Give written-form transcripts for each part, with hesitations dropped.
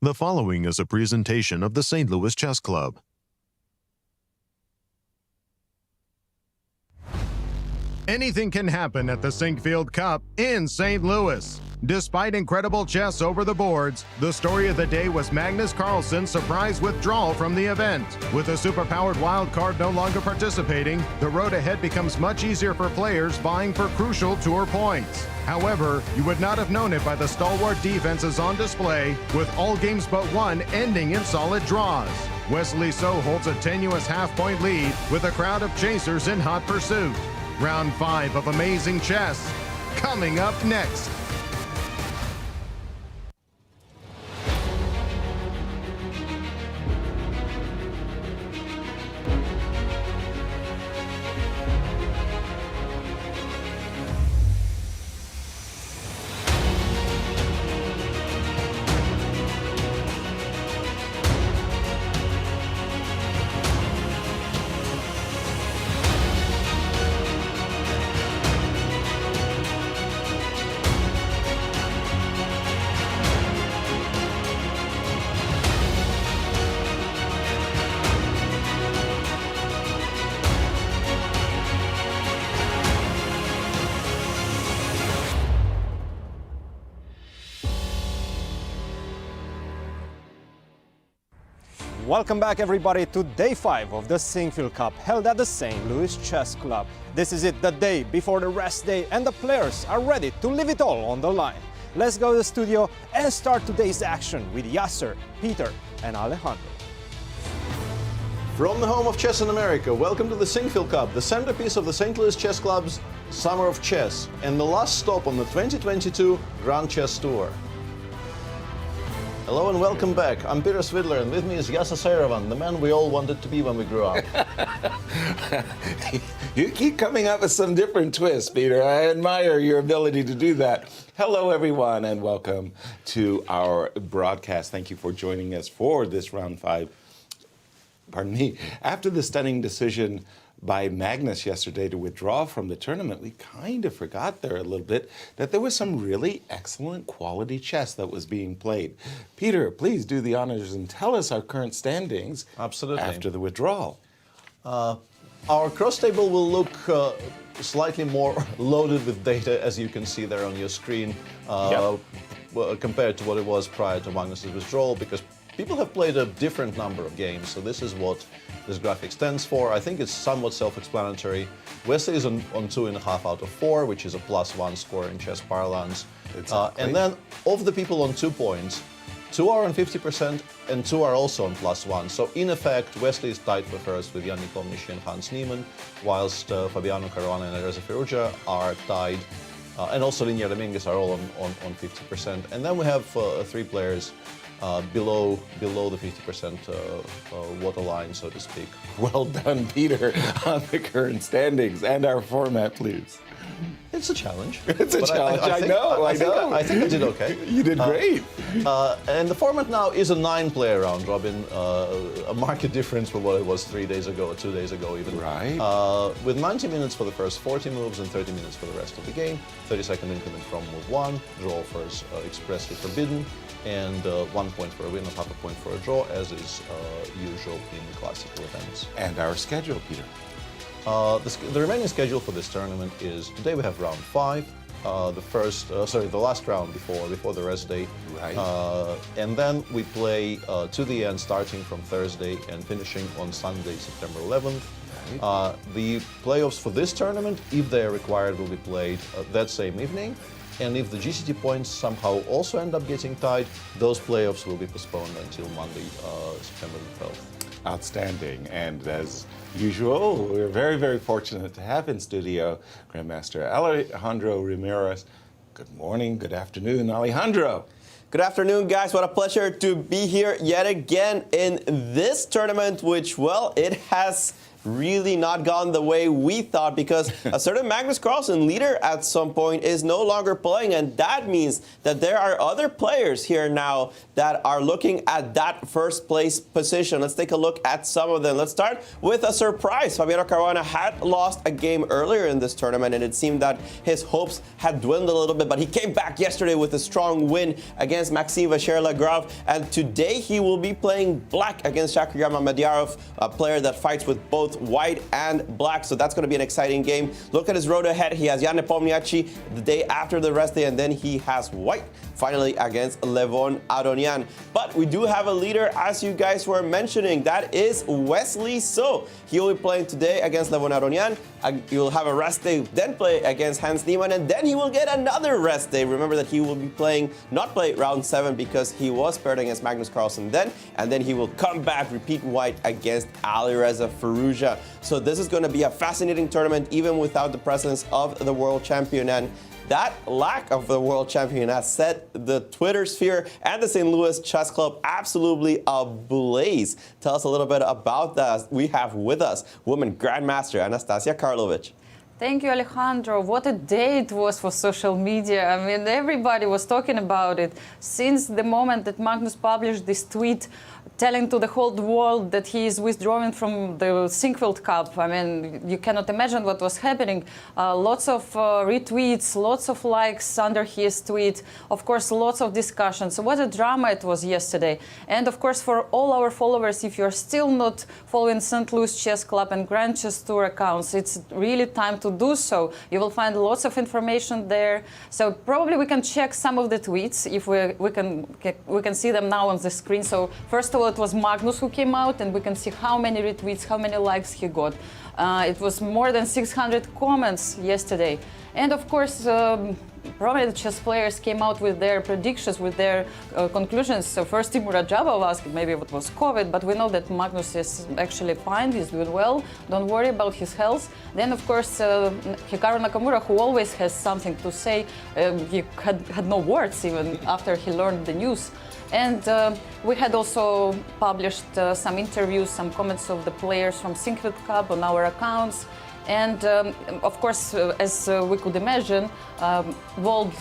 The following is a presentation of the St. Louis Chess Club. Anything can happen at the Sinquefield Cup in St. Louis. Despite incredible chess over the boards, the story of the day was Magnus Carlsen's surprise withdrawal from the event. With a superpowered wild card no longer participating, the road ahead becomes much easier for players vying for crucial tour points. However, you would not have known it by the stalwart defenses on display, with all games but one ending in solid draws. Wesley So holds a tenuous half-point lead with a crowd of chasers in hot pursuit. Round 5 of amazing chess coming up next. Welcome back, everybody, to Day 5 of the Sinquefield Cup, held at the St. Louis Chess Club. This is it, the day before the rest day, and the players are ready to leave it all on the line. Let's go to the studio and start today's action with Yasser, Peter, and Alejandro. From the home of chess in America, welcome to the Sinquefield Cup, the centerpiece of the St. Louis Chess Club's Summer of Chess, and the last stop on the 2022 Grand Chess Tour. Hello and welcome back. I'm Peter Svidler, and with me is Yasser Seirawan, the man we all wanted to be when we grew up. You keep coming up with some different twists, Peter. I admire your ability to do that. Hello, everyone, and welcome to our broadcast. Thank you for joining us for this round 5. Pardon me. After the stunning decision by Magnus yesterday to withdraw from the tournament, we kind of forgot there a little bit that there was some really excellent quality chess that was being played. Peter, please do the honors and tell us our current standings. Absolutely. After the withdrawal. Our cross table will look slightly more loaded with data, as you can see there on your screen, compared to what it was prior to Magnus's withdrawal, because people have played a different number of games, so this is what this graphic stands for. I think it's somewhat self-explanatory. Wesley is on 2.5 out of 4, which is a +1 score in chess parlance. And then, of the people on 2 points, 2 are on 50% and 2 are also on +1. So in effect, Wesley is tied for first with Ian Nepomniachtchi and Hans Niemann, whilst Fabiano Caruana and Firouzja are tied, and also Linear Dominguez are all on 50%. And then we have 3 players below the 50% waterline, so to speak. Well done, Peter, on the current standings and our format, please. It's a challenge. It's a challenge. I know. I think I did okay. You did great. And the format now is a 9-player round robin, a marked difference from what it was 3 days ago or 2 days ago even. Right. With 90 minutes for the first 40 moves and 30 minutes for the rest of the game. 30-second increment from move 1, draw offers expressly forbidden, and 1 point for a win, half a point for a draw, as is usual in classical events. And our schedule, Peter. The remaining schedule for this tournament is, today we have round 5, the last round before the rest day. Right. And then we play to the end, starting from Thursday and finishing on Sunday, September 11th. Right. The playoffs for this tournament, if they are required, will be played that same evening. And if the GCT points somehow also end up getting tied, those playoffs will be postponed until Monday, September 12th. Outstanding. And as usual, we're very, very fortunate to have in studio Grandmaster Alejandro Ramirez. Good morning, good afternoon, Alejandro. Good afternoon, guys. What a pleasure to be here yet again in this tournament, which, well, it has really not gone the way we thought, because a certain Magnus Carlsen, leader at some point, is no longer playing, and that means that there are other players here now that are looking at that first place position. Let's take a look at some of them. Let's start with a surprise. Fabiano Caruana had lost a game earlier in this tournament, and it seemed that his hopes had dwindled a little bit, but he came back yesterday with a strong win against Maxime Vachier-Lagrave, and today he will be playing black against Shakhriyar Mamedyarov, a player that fights with both white and black, so that's going to be an exciting game. Look at his road ahead. He has Ian Nepomniachtchi the day after the rest day, and then he has white finally against Aronian. But we do have a leader, as you guys were mentioning. That is Wesley So. He will be playing today against Aronian. He will have a rest day, then play against Hans Niemann, and then he will get another rest day. Remember that he will be not play round 7 because he was paired against Magnus Carlsen then, and then he will come back, repeat white against Alireza Firouzja. So this is going to be a fascinating tournament, even without the presence of the world champion. And that lack of the world champion has set the Twitter sphere and the St. Louis Chess Club absolutely ablaze. Tell us a little bit about that. We have with us women Grandmaster Anastasiya Karlovich. Thank you, Alejandro. What a day it was for social media. I mean, everybody was talking about it since the moment that Magnus published this tweet telling to the whole world that he is withdrawing from the Sinquefield Cup. I mean, you cannot imagine what was happening. Lots of retweets, lots of likes under his tweet. Of course, lots of discussions. So what a drama it was yesterday. And of course, for all our followers, if you're still not following St. Louis Chess Club and Grand Chess Tour accounts, it's really time to do so. You will find lots of information there. So probably we can check some of the tweets if we can see them now on the screen. So first of all, it was Magnus who came out, and we can see how many retweets, how many likes he got. It was more than 600 comments yesterday. And of course, prominent chess players came out with their predictions, with their conclusions. So first, Timur Rajabov asked maybe it was COVID, but we know that Magnus is actually fine, he's doing well, don't worry about his health. Then, of course, Hikaru Nakamura, who always has something to say, he had no words even after he learned the news. And we had also published some interviews, some comments of the players from Sinquefield Cup on our accounts. And of course, as we could imagine, world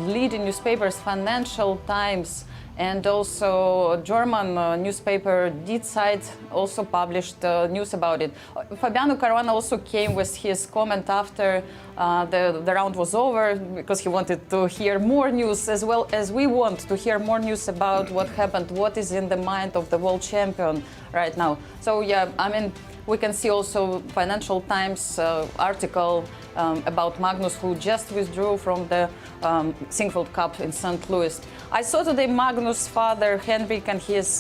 leading newspapers, Financial Times, and also German newspaper Die Zeit also published news about it. Fabiano Caruana also came with his comment after the round was over, because he wanted to hear more news, as well as we want to hear more news about what happened, what is in the mind of the world champion right now. So yeah, I mean, we can see also Financial Times article about Magnus, who just withdrew from the Sinquefield Cup in St. Louis. I saw today Magnus' father, Henrik, and his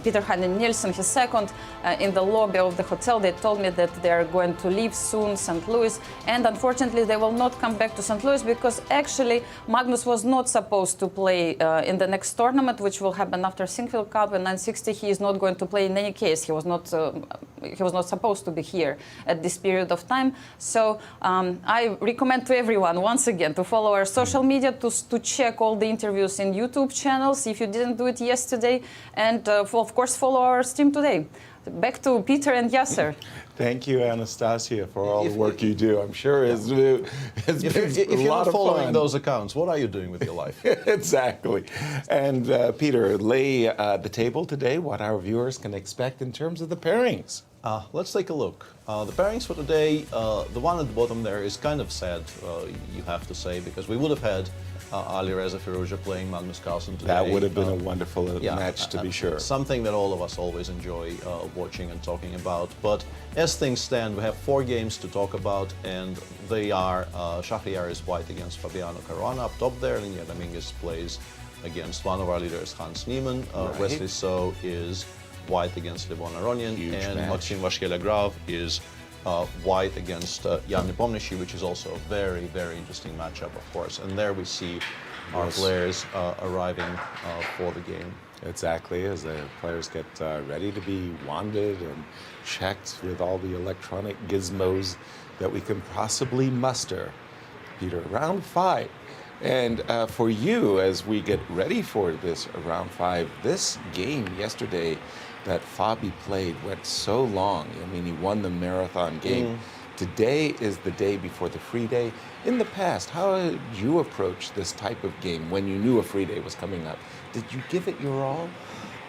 Peter Nielsen, his second, in the lobby of the hotel. They told me that they are going to leave soon St. Louis, and unfortunately they will not come back to St. Louis, because actually Magnus was not supposed to play in the next tournament, which will happen after Sinquefield Cup in 960. He is not going to play in any case. He was not supposed to be here at this period of time. So I recommend to everyone, once again, to follow our social media, to check all the interviews in YouTube channels if you didn't do it yesterday, and of course follow our stream today. Back to Peter and Yasser. Thank you, Anastasia, for all the work you do. I'm sure it's been if you're not following those accounts, what are you doing with your life? Exactly. And Peter, lay the table today what our viewers can expect in terms of the pairings. Let's take a look. The pairings for today, the one at the bottom there is kind of sad, you have to say, because we would have had Alireza Firouzja playing Magnus Carlsen today. That would have been a wonderful match, to be sure. Something that all of us always enjoy watching and talking about. But as things stand, we have 4 games to talk about, and they are Shakhriyar is white against Fabiano Caruana up top there, and Dominguez plays against one of our leaders, Hans Niemann. Wesley So is white against Aronian, and Maxime Vachier-Lagrave is white against Ian Nepomniachtchi, which is also a very, very interesting matchup, of course. And there we see our players arriving for the game. Exactly, as the players get ready to be wanded and checked with all the electronic gizmos that we can possibly muster. Peter, round 5. And for you, as we get ready for this round 5, this game yesterday that Fabi played went so long. I mean, he won the marathon game. Today is the day before the free day. In the past, how did you approach this type of game when you knew a free day was coming up? Did you give it your all?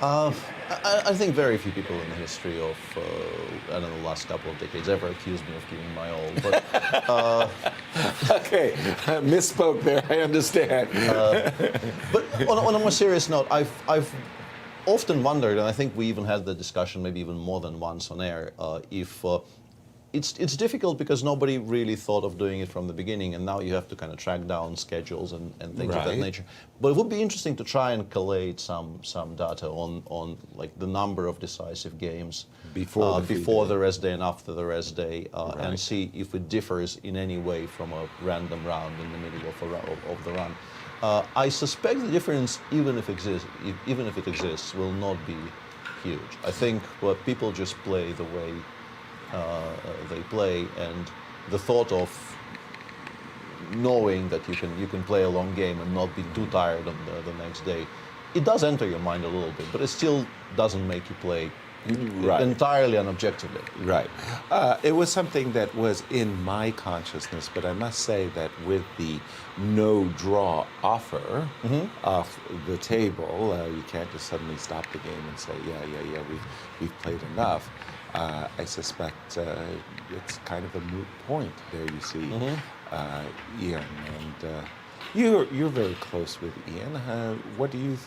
I think very few people in the history of, I don't know, the last couple of decades ever accused me of giving my all. But Okay, misspoke there, I understand. but on a more serious note, I've often wondered, and I think we even had the discussion maybe even more than once on air, if it's difficult because nobody really thought of doing it from the beginning, and now you have to kind of track down schedules and things of that nature. But it would be interesting to try and collate some data on like the number of decisive games before the rest day and after the rest day, and see if it differs in any way from a random round in the middle of the run. I suspect the difference, even if it exists, will not be huge. I think people just play the way they play, and the thought of knowing that you can play a long game and not be too tired on the next day, it does enter your mind a little bit, but it still doesn't make you play entirely unobjectively. Right. It was something that was in my consciousness, but I must say that with the no draw offer off the table, you can't just suddenly stop the game and say, yeah, we've played enough. I suspect it's kind of a moot point there, you see, Ian. And you're very close with Ian. What do you,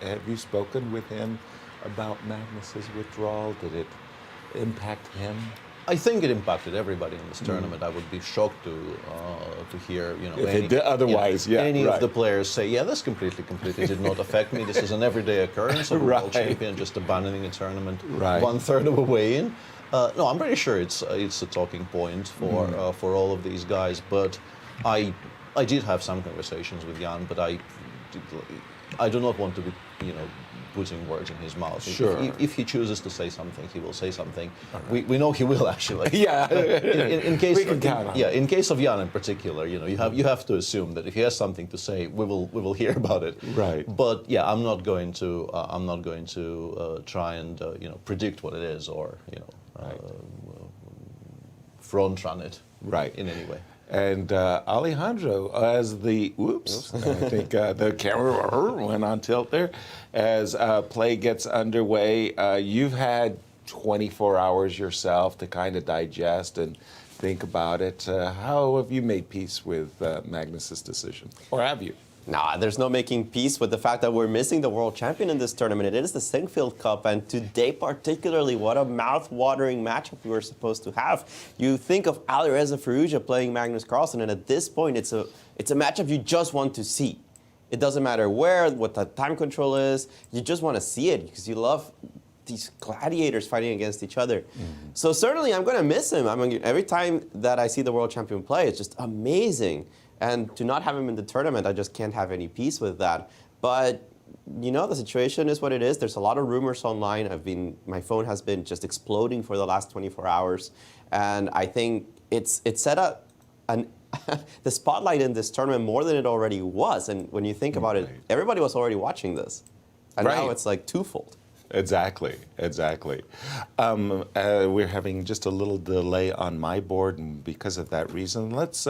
have you spoken with him about Magnus's withdrawal? Did it impact him? I think it impacted everybody in this tournament. I would be shocked to hear, any of the players say, yeah, this completely did not affect me. This is an everyday occurrence of a world champion just abandoning a tournament 1/3 of a way in. No, I'm pretty sure it's a talking point for all of these guys. But I did have some conversations with Jan, but I do not want to be, putting words in his mouth. Sure. If he chooses to say something, he will say something. Right. We know he will actually. Yeah. In case we can count on it. in case of Jan in particular, you have to assume that if he has something to say, we will hear about it. Right. But yeah, I'm not going to try and predict what it is or front run it. Right. In any way. And Alejandro, as the, I think the camera went on tilt there. As play gets underway, you've had 24 hours yourself to kind of digest and think about it. How have you made peace with Magnus's decision? Or have you? Nah, there's no making peace with the fact that we're missing the world champion in this tournament. It is the Sinquefield Cup, and today particularly, what a mouth-watering matchup we were supposed to have. You think of Alireza Firouzja playing Magnus Carlsen, and at this point, it's a matchup you just want to see. It doesn't matter what the time control is. You just want to see it because you love these gladiators fighting against each other. So certainly, I'm going to miss him. Every time that I see the world champion play, it's just amazing. And to not have him in the tournament, I just can't have any peace with that. But, the situation is what it is. There's a lot of rumors online. My phone has been just exploding for the last 24 hours. And I think it's set up the spotlight in this tournament more than it already was. And when you think about it, everybody was already watching this. And now it's like twofold. Exactly. We're having just a little delay on my board, and because of that reason, let's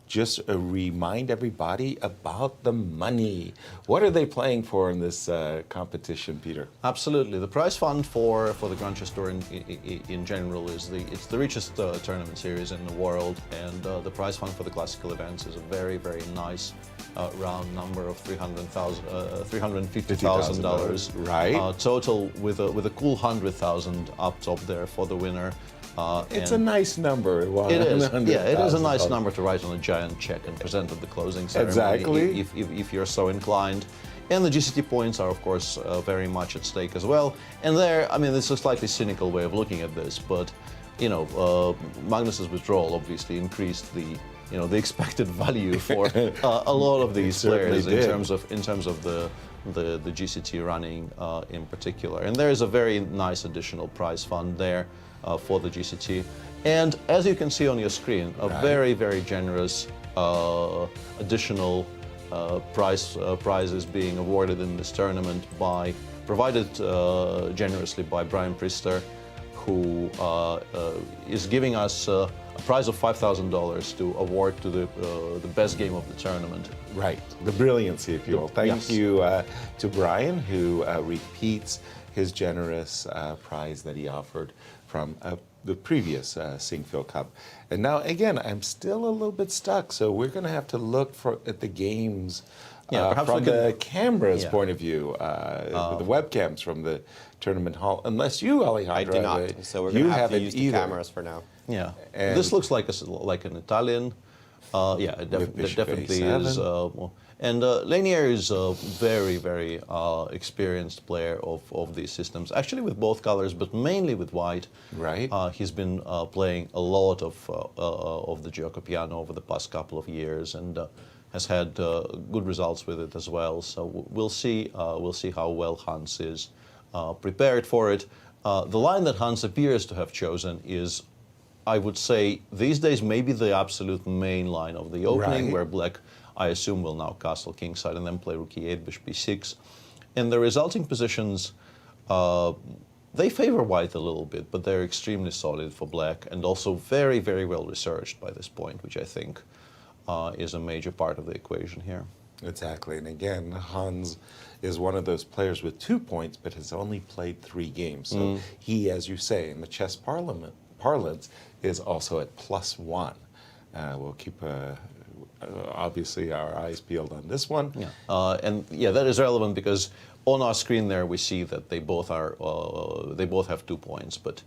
just remind everybody about the money. What are they playing for in this competition, Peter? Absolutely. The prize fund for the Grand Chess Tour in general is it's the richest tournament series in the world, and the prize fund for the classical events is a very, very nice round number of $350,000. Right. Total with a cool 100,000 up top there for the winner. It's a nice number. It is. Yeah, it is a nice number to write on a giant check and present at the closing ceremony. Exactly. If you're so inclined. And the GCT points are, of course, very much at stake as well. And it's a slightly cynical way of looking at this, but Magnus's withdrawal obviously increased the expected value for a lot of these players in terms of the GCT running in particular. And there is a very nice additional prize fund there for the GCT. And as you can see on your screen, a very, very generous additional prizes being awarded in this tournament by provided generously by Brian Prister, who is giving us a prize of $5,000 to award to the best game of the tournament. Right, the brilliancy, if you will. Thank Yes. you to Brian, who repeats his generous prize that he offered from the previous Sinquefield Cup. And now, again, I'm still a little bit stuck, so we're going to have to look at the games perhaps from we can- the camera's Yeah. point of view, the webcams from the tournament hall. Unless you, I Alejandro, do not. So we're going to have to haven't use the either. cameras for now. Yeah, And- this looks like like an Italian. Yeah, it Bishop definitely A7. is. And Lanier is a very, very experienced player of these systems. Actually, with both colors, but mainly with white. Right. He's been playing a lot of the Gioco Piano over the past couple of years, and has had good results with it as well. So we'll see how well Hans is prepared for it. The line that Hans appears to have chosen is, I would say, these days maybe the absolute main line of the opening, Right. where Black, I assume, will now castle kingside and then play rook e8, bishop b6. And the resulting positions, they favor white a little bit, but they're extremely solid for Black, and also very, very well researched by this point, which I think is a major part of the equation here. Exactly, and again, Hans is one of those players with 2 points, but has only played 3 games. So he, as you say, in the chess parlance, is also at +1. We'll keep, obviously, our eyes peeled on this one. Yeah. And yeah, that is relevant because on our screen there we see that they both have 2 points, but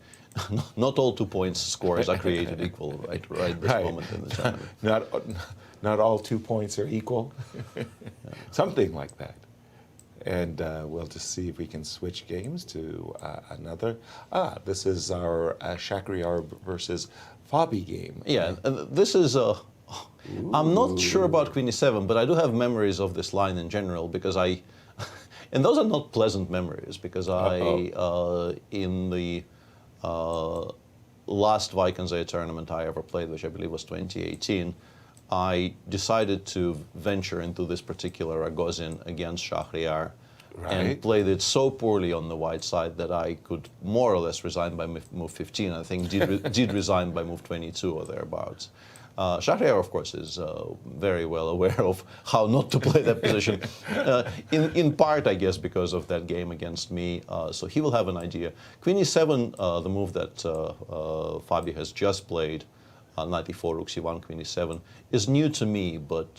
not all 2 points scores are created equal right this Right. moment in the tournament. Not all 2 points are equal. Something like that. And we'll just see if we can switch games to another. This is our Shakhriyar versus Fabi game. Yeah, and this is I'm not sure about Queen e7, but I do have memories of this line in general because and those are not pleasant memories because in the last Vikings tournament I ever played, which I believe was 2018, I decided to venture into this particular Ragozin against Shakhriyar, and Right. played it so poorly on the white side that I could more or less resign by move 15. I think did resign by move 22 or thereabouts. Shakhriyar, of course, is very well aware of how not to play that position, in part, I guess, because of that game against me. So he will have an idea. Queen e7, the move that Fabi has just played, knight e4, rook c1, queen e7, is new to me, but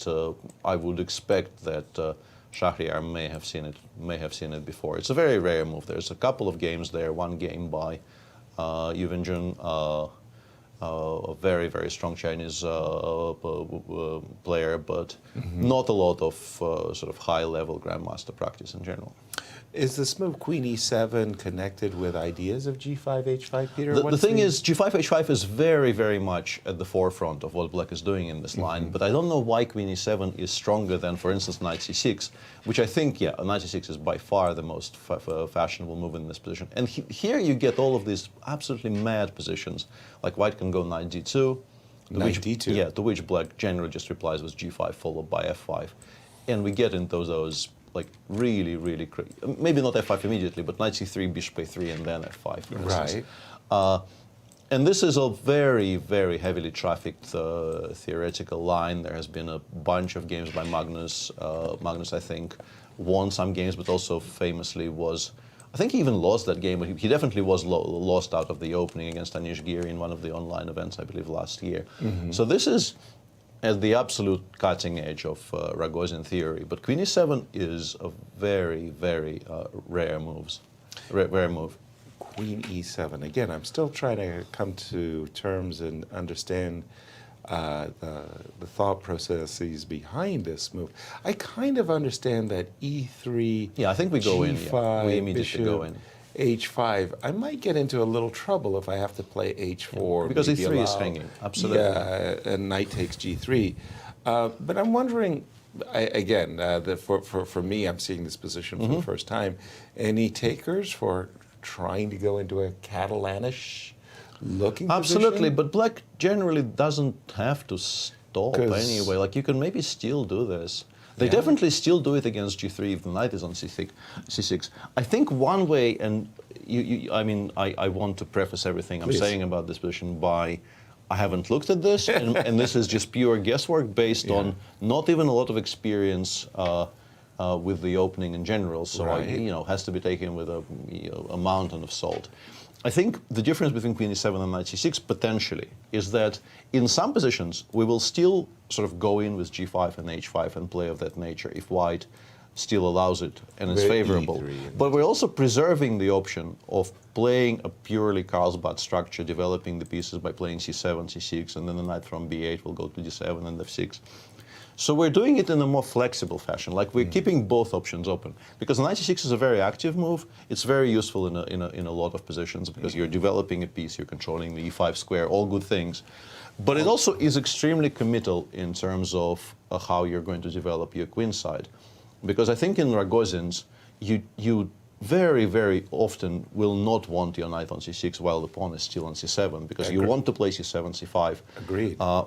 I would expect that Shakhriyar may have seen it before. It's a very rare move. There's a couple of games there. One game by Yuvenjun, a very, very strong Chinese player, but not a lot of sort of high-level grandmaster practice in general. Is this move Queen e7 connected with ideas of g5, h5, Peter? The What's thing is, g5, h5 is very, very much at the forefront of what Black is doing in this line, but I don't know why Queen e7 is stronger than, for instance, knight c6, which I think, yeah, knight c6 is by far the most fashionable move in this position. And here you get all of these absolutely mad positions, like white can go knight d2, to Knight which, d2. yeah, to which Black generally just replies with g5 followed by f5, and we get into those like really, really crazy. Maybe not f5 immediately, but knight c3, bishop a3, and then f5, for instance. Right. And this is a very, very heavily trafficked theoretical line. There has been a bunch of games by Magnus. Magnus, I think, won some games, but also famously I think he even lost that game, but he definitely was lost out of the opening against Anish Giri in one of the online events, I believe, last year. So this is at the absolute cutting edge of Ragozin theory. But Queen e7 is a very, very rare move. Queen e7. Again, I'm still trying to come to terms and understand the thought processes behind this move. I kind of understand that e3. Yeah, I think we go in. G5, Yeah. We immediately bishop, go in. h5. I might get into a little trouble if I have to play h4. Because maybe e3 is allow- hanging, absolutely. Yeah, and knight takes g3. But I'm wondering, for me, I'm seeing this position for the first time. Any takers for trying to go into a Catalanish looking Absolutely, position? but Black generally doesn't have to stop 'Cause- anyway. Like, you can maybe still do this. They definitely still do it against g3 if the knight is on c6. I think one way, and I want to preface everything I'm saying about this position by I haven't looked at this, and this is just pure guesswork based on not even a lot of experience with the opening in general. So has to be taken with a mountain of salt. I think the difference between queen e7 and knight c6 potentially is that in some positions we will still sort of go in with g5 and h5 and play of that nature if white still allows it and is favorable. But we're also preserving the option of playing a purely Carlsbad structure, developing the pieces by playing c7, c6, and then the knight from b8 will go to d7 and f6. So we're doing it in a more flexible fashion, like we're keeping both options open. Because knight c6 is a very active move. It's very useful in a lot of positions because you're developing a piece, you're controlling the e5 square, all good things. But it also is extremely committal in terms of how you're going to develop your queen side. Because I think in Ragozin's, you very, very often will not want your knight on c6 while the pawn is still on c7, because you want to play c7, c5,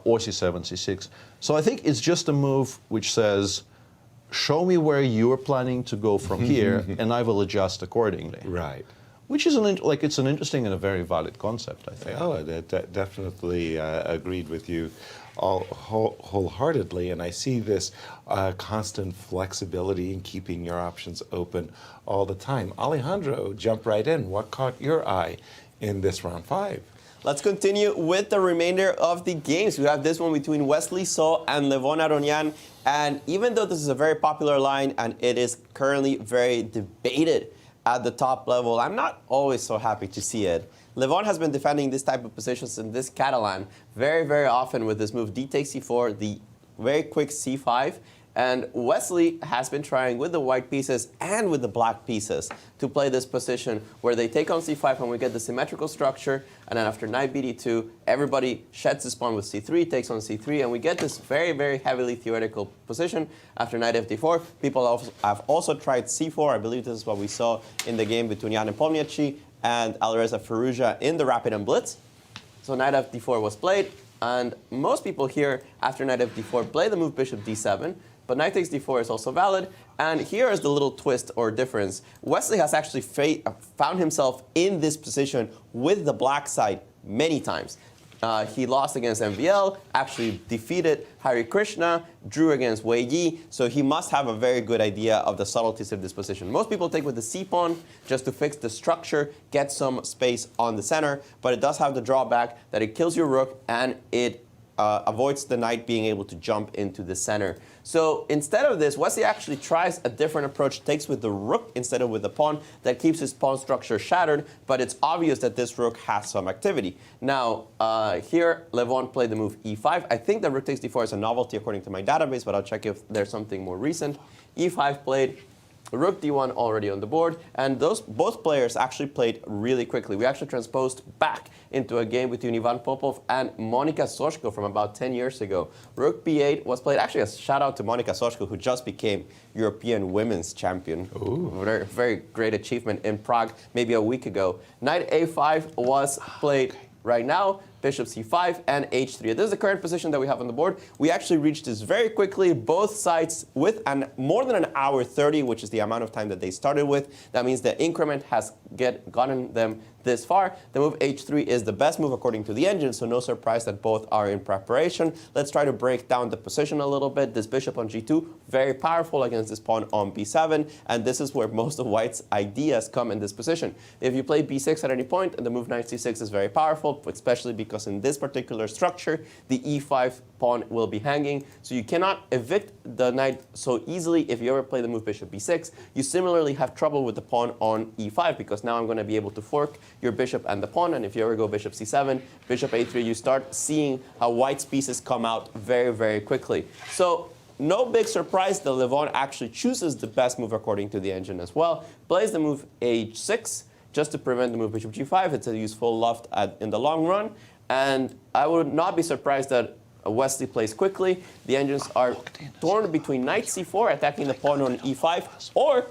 or c7, c6. So I think it's just a move which says, show me where you're planning to go from here, and I will adjust accordingly. Right. Which is it's an interesting and a very valid concept, I think. Oh, definitely agreed with you wholeheartedly, and I see this constant flexibility in keeping your options open all the time. Alejandro, jump right in. What caught your eye in this round 5? Let's continue with the remainder of the games. We have this one between Wesley So and Levon Aronian. And even though this is a very popular line and it is currently very debated at the top level, I'm not always so happy to see it. Levon has been defending this type of positions in this Catalan very, very often with this move d takes c4, the very quick c5. And Wesley has been trying with the white pieces and with the black pieces to play this position where they take on c5 and we get the symmetrical structure. And then after knight bd2, everybody sheds his pawn with c3, takes on c3, and we get this very, very heavily theoretical position. After knight fd4, people have also tried c4. I believe this is what we saw in the game between Ian Nepomniachtchi and Alireza Firouzja in the Rapid and Blitz. So knight fd4 was played, and most people here after knight fd4 play the move bishop d7. But knight takes d4 is also valid. And here is the little twist or difference. Wesley has actually found himself in this position with the black side many times. He lost against MVL, actually defeated Hari Krishna, drew against Wei Yi, so he must have a very good idea of the subtleties of this position. Most people take with the c-pawn just to fix the structure, get some space on the center, but it does have the drawback that it kills your rook and it avoids the knight being able to jump into the center. So instead of this, Wesley actually tries a different approach, takes with the rook instead of with the pawn. That keeps his pawn structure shattered, but it's obvious that this rook has some activity. Now, here, Levon played the move e5. I think that rook takes d4 is a novelty according to my database, but I'll check if there's something more recent. e5 played. Rook d1 already on the board, and both players actually played really quickly. We actually transposed back into a game between Ivan Popov and Monika Soshko from about 10 years ago. Rook b8 was played. Actually, a shout out to Monika Soshko, who just became European Women's Champion. Very, very great achievement in Prague maybe a week ago. Knight a5 was played right now. Bishop c5 and h3. This is the current position that we have on the board. We actually reached this very quickly, both sides with more than an hour 30, which is the amount of time that they started with. That means the increment has gotten them this far. The move h3 is the best move according to the engine, so no surprise that both are in preparation. Let's try to break down the position a little bit. This bishop on g2, very powerful against this pawn on b7, and this is where most of white's ideas come in this position. If you play b6 at any point, and the move knight c6 is very powerful, especially because in this particular structure, the e5 pawn will be hanging, so you cannot evict the knight so easily if you ever play the move bishop b6. You similarly have trouble with the pawn on e5, because now I'm going to be able to fork your bishop and the pawn, and if you ever go bishop c7, bishop a3, you start seeing how white's pieces come out very, very quickly. So no big surprise that Levon actually chooses the best move according to the engine as well. Plays the move h6 just to prevent the move bishop g5. It's a useful loft in the long run. And I would not be surprised that Wesley plays quickly. The engines are torn between knight c4, attacking the pawn on e5, or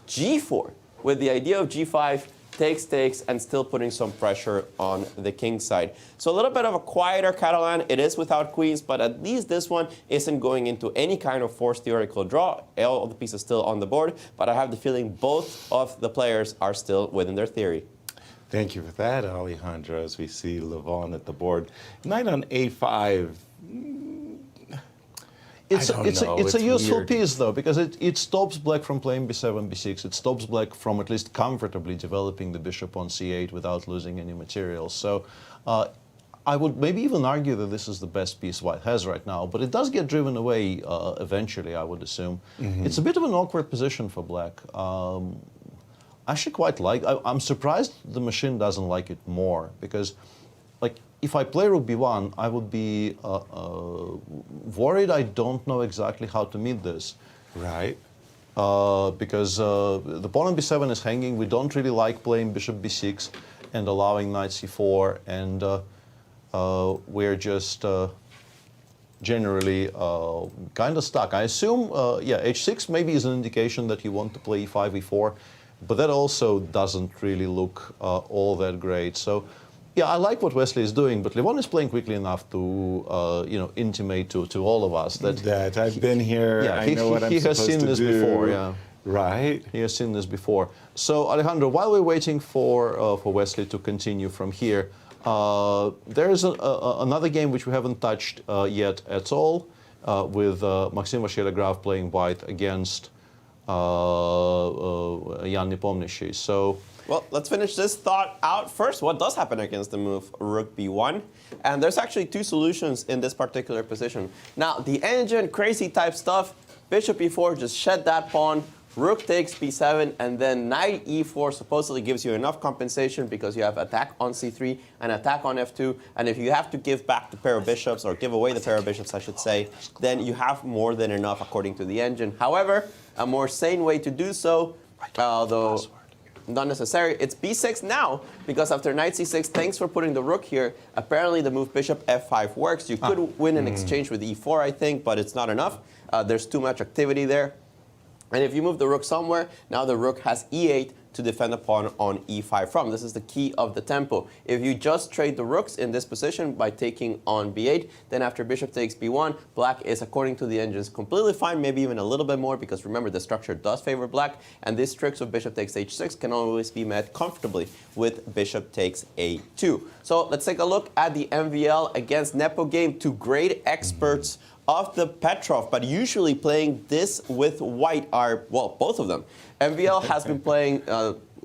g4, with the idea of g5 takes, and still putting some pressure on the king side. So a little bit of a quieter Catalan. It is without queens, but at least this one isn't going into any kind of forced theoretical draw. All of the pieces still on the board, but I have the feeling both of the players are still within their theory. Thank you for that, Alejandro, as we see Levon at the board. Knight on a5. It's a useful weird. piece, though, because it stops black from playing b7, b6. It stops black from at least comfortably developing the bishop on c8 without losing any material. So I would maybe even argue that this is the best piece white has right now, but it does get driven away eventually, I would assume. It's a bit of an awkward position for black. I actually quite like. I'm surprised the machine doesn't like it more, because, like, if I play rook b1, I would be worried I don't know exactly how to meet this. Right. Because the pawn on b7 is hanging. We don't really like playing bishop b6 and allowing knight c4, and we're just generally kind of stuck. I assume, yeah, h6 maybe is an indication that you want to play e5, e4, but that also doesn't really look all that great. So, yeah, I like what Wesley is doing, but Levon is playing quickly enough to, intimate to all of us that I've been here. Yeah, I know what I'm he has supposed seen to this do. before. Yeah, Right. he has seen this before. So, Alejandro, while we're waiting for Wesley to continue from here, there is another game which we haven't touched yet at all, with Maxime Vachier-Lagrave playing white against Ian Nepomniachtchi. So. Well, let's finish this thought out first. What does happen against the move rook b1? And there's actually two solutions in this particular position. Now, the engine, crazy type stuff, bishop e4, just shed that pawn, rook takes b7, and then knight e4 supposedly gives you enough compensation because you have attack on c3 and attack on f2. And if you have to give back the pair of bishops, or give away the pair of bishops, I should say, then you have more than enough according to the engine. However, a more sane way to do so, although not necessary, it's b6 now, because after knight c6, thanks for putting the rook here, apparently the move bishop f5 works. You could win an exchange with e4, I think, but it's not enough. There's too much activity there. And if you move the rook somewhere, now the rook has e8 to defend the pawn on e5 from. This is the key of the tempo. If you just trade the rooks in this position by taking on b8, then after bishop takes b1, black is, according to the engines, completely fine, maybe even a little bit more, because remember, the structure does favor black, and these tricks of bishop takes h6 can always be met comfortably with bishop takes a2. So let's take a look at the MVL against Nepo game. Two great experts of the Petrov, but usually playing this with white are, well, both of them. MVL has been playing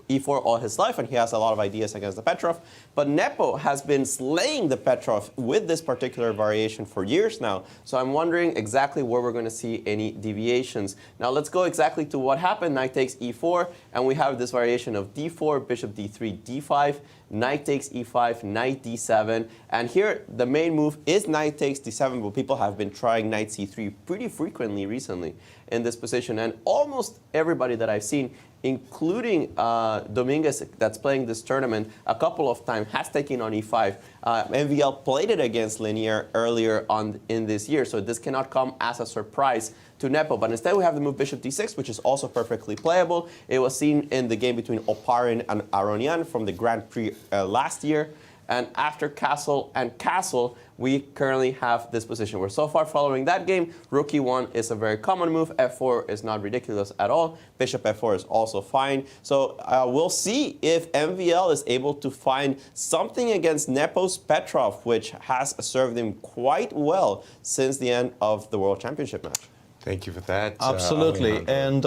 e4 all his life, and he has a lot of ideas against the Petrov. But Nepo has been slaying the Petrov with this particular variation for years now. So I'm wondering exactly where we're going to see any deviations. Now let's go exactly to what happened. Knight takes e4, and we have this variation of d4, bishop d3, d5, knight takes e5, knight d7. And here the main move is knight takes d7, but people have been trying knight c3 pretty frequently recently in this position. And almost everybody that I've seen, including Dominguez, that's playing this tournament a couple of times, has taken on e5. MVL played it against Linear earlier on in this year, so this cannot come as a surprise to Nepo. But instead we have the move bishop d6, which is also perfectly playable. It was seen in the game between Oparin and Aronian from the Grand Prix last year. And after castle and castle, we currently have this position. We're so far following that game. Rook e1 is a very common move. f4 is not ridiculous at all. Bishop f4 is also fine. So we'll see if MVL is able to find something against Nepo's Petrov, which has served him quite well since the end of the World Championship match. Thank you for that. Absolutely. And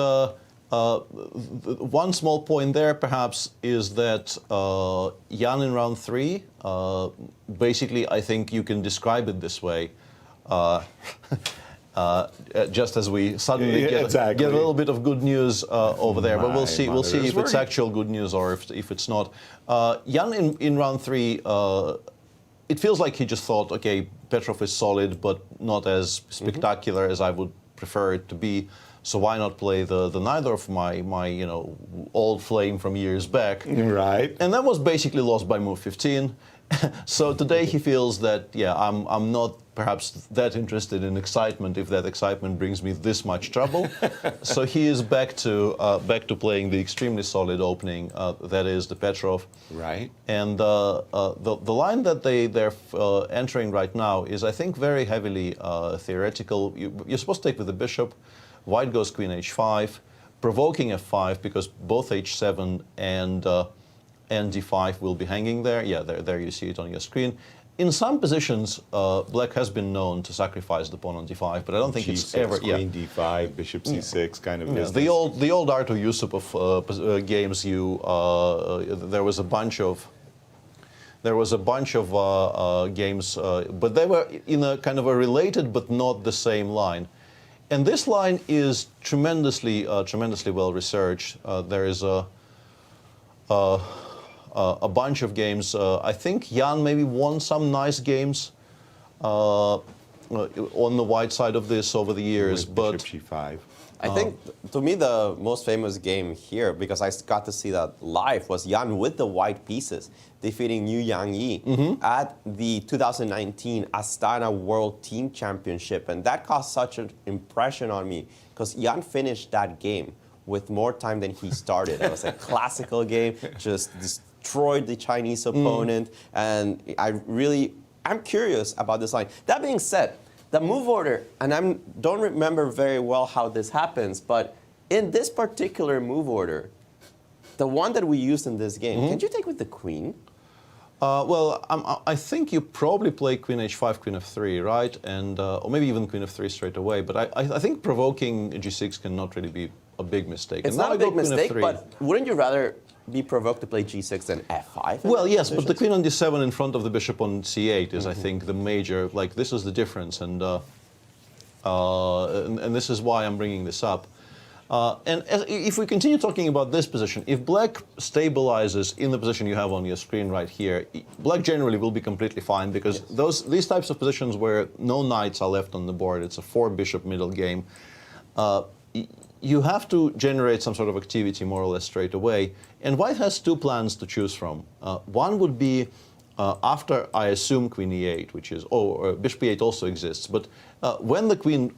one small point there, perhaps, is that Jan in round 3, basically, I think you can describe it this way, just as we suddenly get a little bit of good news over there. But we'll see. We'll see if it's actual good news or if it's not. Jan in round 3, it feels like he just thought, okay, Petrov is solid, but not as spectacular as I would prefer it to be. So why not play the neither of my old flame from years back? Right. And that was basically lost by move 15. So today he feels that, yeah, I'm not perhaps that interested in excitement if that excitement brings me this much trouble. So he is back to playing the extremely solid opening, that is the Petrov. Right. And the line that they're entering right now is, I think, very heavily theoretical. You're supposed to take with the bishop. White goes queen h5, provoking f5 because both h7 and d5 will be hanging there. Yeah, there you see it on your screen. In some positions, black has been known to sacrifice the pawn on d5, but I don't think G6, it's ever. Queen d5, bishop c6 kind of business. The old Artur Yusupov games. There was a bunch of games, but they were in a kind of a related but not the same line. And this line is tremendously well researched. There is a bunch of games. I think Jan maybe won some nice games on the white side of this over the years. With but bishop g5. I think, to me, the most famous game here, because I got to see that live, was Jan with the white pieces, defeating Yu Yang at the 2019 Astana World Team Championship. And that caused such an impression on me, because Jan finished that game with more time than he started. It was a classical game, just destroyed the Chinese opponent. And I'm curious about this line. That being said, the move order, and I don't remember very well how this happens, but in this particular move order, the one that we used in this game, can you take with the queen? I think you probably play queen h5, queen f3, right? And or maybe even queen f3 straight away. But I think provoking g6 cannot really be a big mistake. It's not a big mistake, but wouldn't you rather be provoked to play g6 than f5? Well, yes, but the queen on d7 in front of the bishop on c8 is, I think, the major, like, this is the difference, and this is why I'm bringing this up. And if we continue talking about this position, if black stabilizes in the position you have on your screen right here, black generally will be completely fine, because these types of positions where no knights are left on the board, it's a 4-bishop middle game, you have to generate some sort of activity more or less straight away. And white has two plans to choose from. One would be after, I assume, queen e8, which is, bishop e8 also exists, but when the queen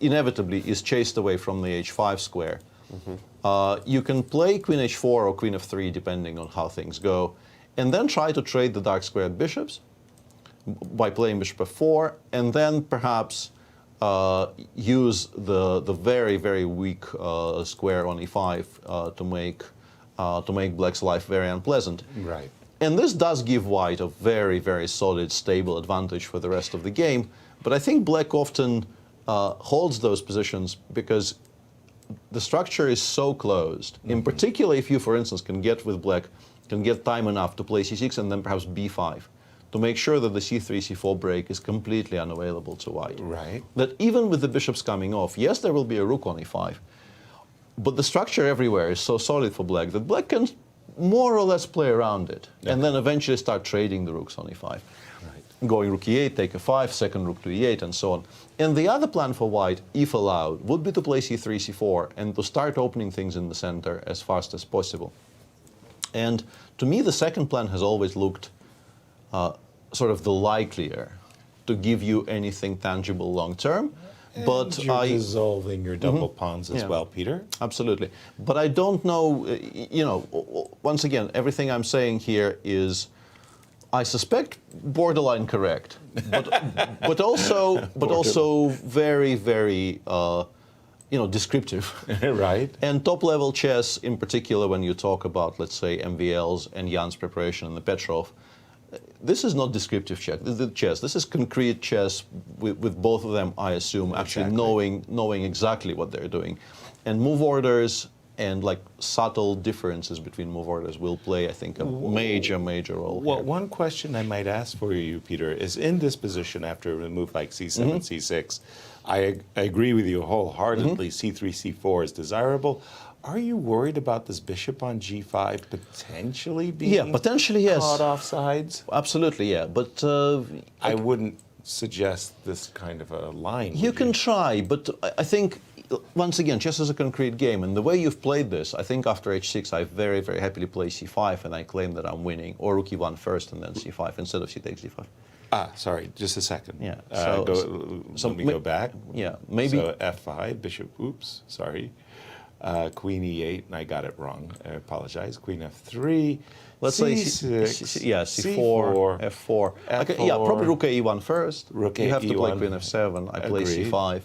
inevitably is chased away from the h5 square, you can play queen h4 or queen f3, depending on how things go, and then try to trade the dark squared bishops by playing bishop f4, and then perhaps use the very, very weak square on e5 to make black's life very unpleasant. Right. And this does give white a very, very solid, stable advantage for the rest of the game. But I think black often holds those positions because the structure is so closed. In particular, if you, for instance, can get time enough to play c6 and then perhaps b5, to make sure that the c3, c4 break is completely unavailable to white. Right. That even with the bishops coming off, yes, there will be a rook on e5, but the structure everywhere is so solid for black that black can more or less play around it, and then eventually start trading the rooks on e5. Right. Going rook e8, take f5, second rook to e8, and so on. And the other plan for white, if allowed, would be to play c3, c4, and to start opening things in the center as fast as possible. And to me, the second plan has always looked sort of the likelier to give you anything tangible long term. But you're dissolving your double pawns as well, Peter. Absolutely. But I don't know, once again, everything I'm saying here is, I suspect, borderline correct, but also very, very, descriptive. Right. And top-level chess, in particular, when you talk about, let's say, MVLs and Jan's preparation and the Petrov, this is not descriptive chess. This is concrete chess with both of them, I assume, actually knowing exactly what they're doing. And move orders and like subtle differences between move orders will play, I think, a major role Well, here. one question I might ask for you, Peter, is in this position after a move like c7, c6, I agree with you wholeheartedly, c3, c4 is desirable. Are you worried about this bishop on g5 potentially being potentially, yes. caught off sides? Absolutely, yeah. But I wouldn't suggest this kind of a line. you can try, but I think, once again, chess is a concrete game, and the way you've played this, I think after h6, I very, very happily play c5, and I claim that I'm winning, or rook e1 first and then c5 instead of c takes d5. Sorry, just a second. Yeah. Let me go back. Yeah, maybe. So f5, bishop, oops, sorry. Queen e8, and I got it wrong. I apologize. Queen f3. Let's C6, say c4, f4. Okay, yeah, probably rook e1 first. Rook you have to play e1. queen f7. I play Agreed. c5,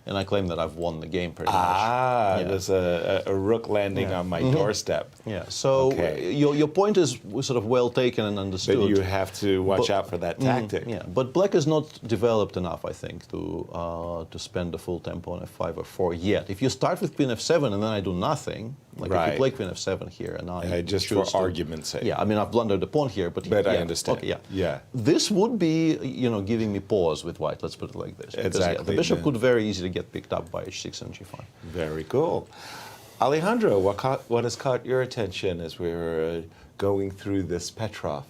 and I claim that I've won the game pretty much. There's a rook landing on my doorstep. Yeah. So your point is sort of well taken and understood. But you have to watch out for that tactic. Yeah, but black is not developed enough, I think, to spend the full tempo on f5 or 4 yet. If you start with queen f7 and then I do nothing, like if you play queen f7 here and I just choose for argument's sake. Yeah, I mean I've blundered the pawn here, but I understand. Okay, yeah. This would be giving me pause with white. Let's put it like this. Because, Exactly. the bishop could very easily get picked up by h6 and g5. Very cool. Alejandro, what has caught your attention as we're going through this Petrov?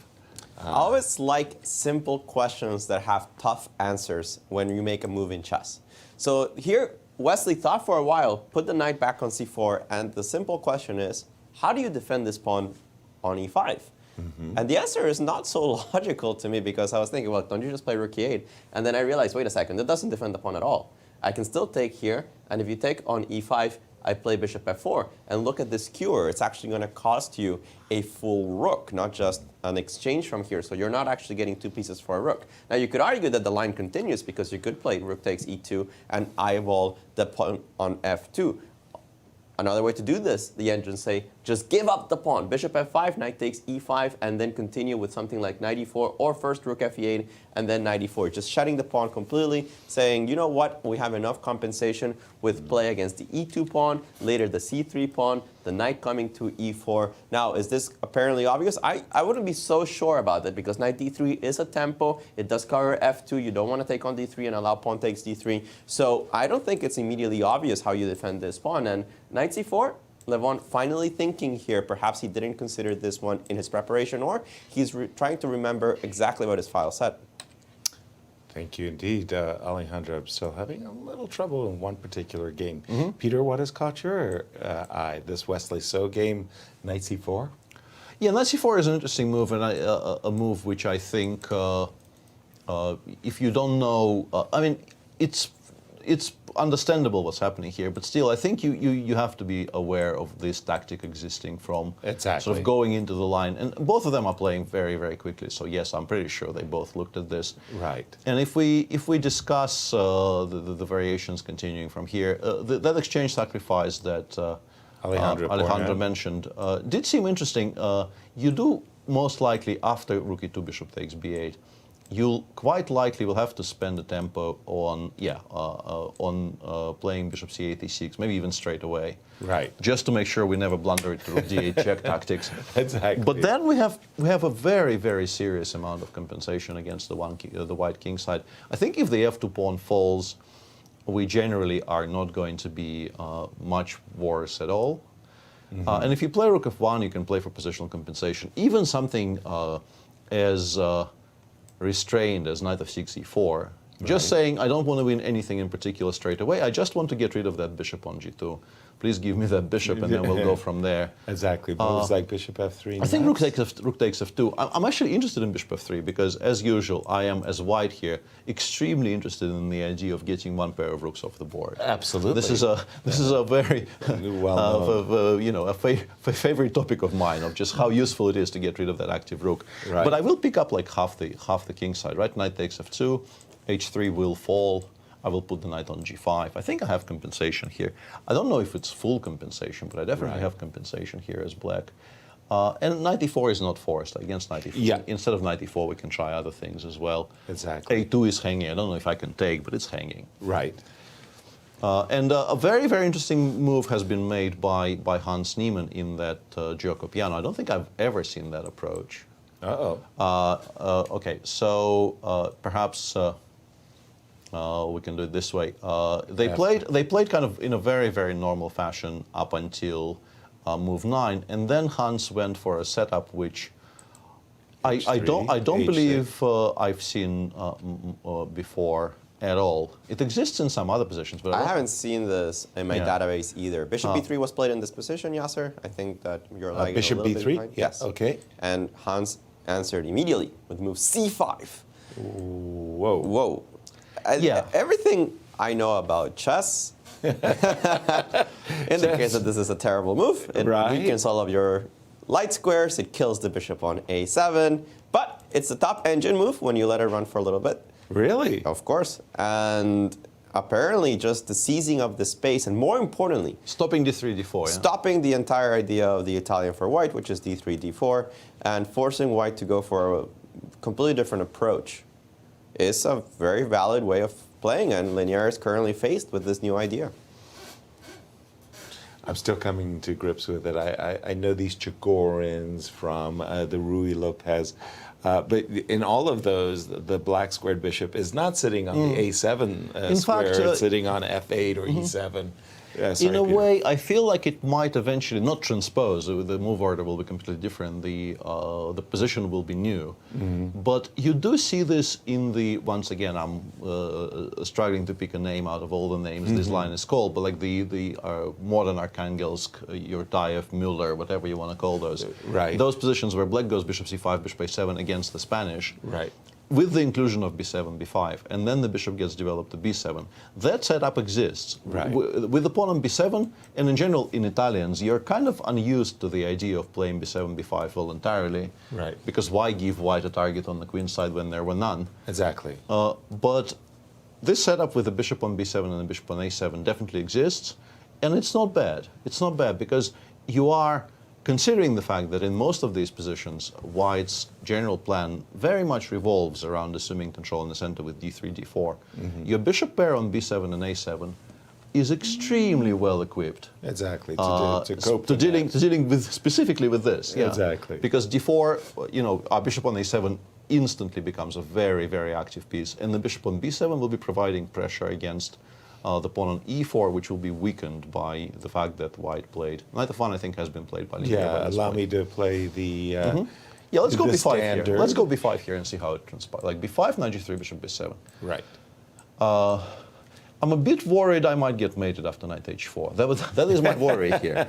I always like simple questions that have tough answers when you make a move in chess. So here, Wesley thought for a while, put the knight back on c4, and the simple question is, how do you defend this pawn on e5? And the answer is not so logical to me, because I was thinking, well, don't you just play rook e8? And then I realized, wait a second, that doesn't defend the pawn at all. I can still take here, and if you take on e5, I play bishop f4, and look at this skewer. It's actually going to cost you a full rook, not just an exchange from here. So you're not actually getting 2 pieces for a rook. Now you could argue that the line continues, because you could play rook takes e2 and eyeball the pawn on f2. Another way to do this, the engines say, just give up the pawn. Bishop f5, knight takes e5, and then continue with something like knight e4, or first rook f8, and then knight e4. Just shutting the pawn completely, saying, you know what, we have enough compensation with play against the e2 pawn, later the c3 pawn, the knight coming to e4. Now, is this apparently obvious? I wouldn't be so sure about that, because knight d3 is a tempo. It does cover f2. You don't want to take on d3 and allow pawn takes d3. So I don't think it's immediately obvious how you defend this pawn. And knight c4, Levon finally thinking here, perhaps he didn't consider this one in his preparation, or he's trying to remember exactly what his file said. Thank you indeed, Alejandro. I'm still having a little trouble in one particular game. Peter, what has caught your eye? This Wesley So game, knight c4? Yeah, knight c4 is an interesting move, and a move which I think, if you don't know, I mean, it's understandable what's happening here, but still, I think you have to be aware of this tactic existing from sort of going into the line. And both of them are playing very, very quickly. So yes, I'm pretty sure they both looked at this. Right. And if we discuss the variations continuing from here, that exchange sacrifice that Alejandro mentioned did seem interesting. You do most likely, after rook e2, bishop takes b8, you'll quite likely will have to spend the tempo on playing bishop c8, e6, maybe even straight away. Right. Just to make sure we never blunder into rook d8 check tactics. Exactly. But then we have a very, very serious amount of compensation against the white king side. I think if the f2 pawn falls, we generally are not going to be much worse at all. And if you play rook f1, you can play for positional compensation. Even something as restrained as knight of 6e4, just saying, I don't want to win anything in particular straight away, I just want to get rid of that bishop on g2. Please give me that bishop, and then we'll go from there. Exactly, moves like bishop f3. I think rook takes f2. I'm actually interested in bishop f3, because as usual, I am, as white here, extremely interested in the idea of getting one pair of rooks off the board. Absolutely. This is a very favorite topic of mine, of just how useful it is to get rid of that active rook. Right. But I will pick up like half the king side, right? Knight takes f2, h3 will fall. I will put the knight on g5. I think I have compensation here. I don't know if it's full compensation, but I definitely have compensation here as black. And knight e4 is not forced against knight e4. Yeah. Instead of knight e4, we can try other things as well. Exactly. a2 is hanging. I don't know if I can take, but it's hanging. Right. And a very, very interesting move has been made by Hans Niemann in that gioco piano. I don't think I've ever seen that approach. Okay, so perhaps we can do it this way. They played kind of in a very, very normal fashion up until move 9, and then Hans went for a setup which I don't believe I've seen before at all. It exists in some other positions, but I haven't seen this in my database either. Bishop b3 was played in this position, Yasser. I think that you're lagging Bishop a little b3? bit behind. Yes. Okay. And Hans answered immediately with move c5. Whoa. Whoa. Yeah. Everything I know about chess indicates that this is a terrible move. It weakens all of your light squares. It kills the bishop on a7. But it's the top engine move when you let it run for a little bit. Really? Of course. And apparently just the seizing of the space, and more importantly, Stopping d3, d4, yeah? stopping the entire idea of the Italian for white, which is d3, d4, and forcing white to go for a completely different approach is a very valid way of playing, and Linear is currently faced with this new idea. I'm still coming to grips with it. I know these Chagorins from the Rui Lopez, but in all of those, the black squared bishop is not sitting on the a7 square, it's sitting on f8 or e7. In a way, I feel like it might eventually not transpose. The move order will be completely different. The position will be new. But you do see this in the, once again, I'm struggling to pick a name out of all the names this line is called, but like the modern Arkhangelsk, Yurtayev, Müller, whatever you want to call those. Right. Those positions where black goes bishop c5, bishop a7 against the Spanish. Right. With the inclusion of b7, b5, and then the bishop gets developed to b7. That setup exists. Right. With the pawn on b7, and in general in Italians, you're kind of unused to the idea of playing b7, b5 voluntarily. Right. Because why give white a target on the queen side when there were none? Exactly. But this setup with the bishop on b7 and the bishop on a7 definitely exists, and it's not bad. It's not bad because you are considering the fact that in most of these positions, white's general plan very much revolves around assuming control in the center with d3, d4. Your bishop pair on b7 and a7 is extremely well equipped. Exactly. To cope to with dealing with specifically with this. Yeah. Exactly. Because d4, our bishop on a7 instantly becomes a very, very active piece, and the bishop on b7 will be providing pressure against the pawn on e4, which will be weakened by the fact that white played. Knight of 1, I think, has been played by Linear. Yeah, allow me to play the Yeah, let's go the b5 standard. here. Let's go b5 here and see how it transpires. Like b5, knight g3, bishop b7. Right. I'm a bit worried I might get mated after knight h4. That is my worry here.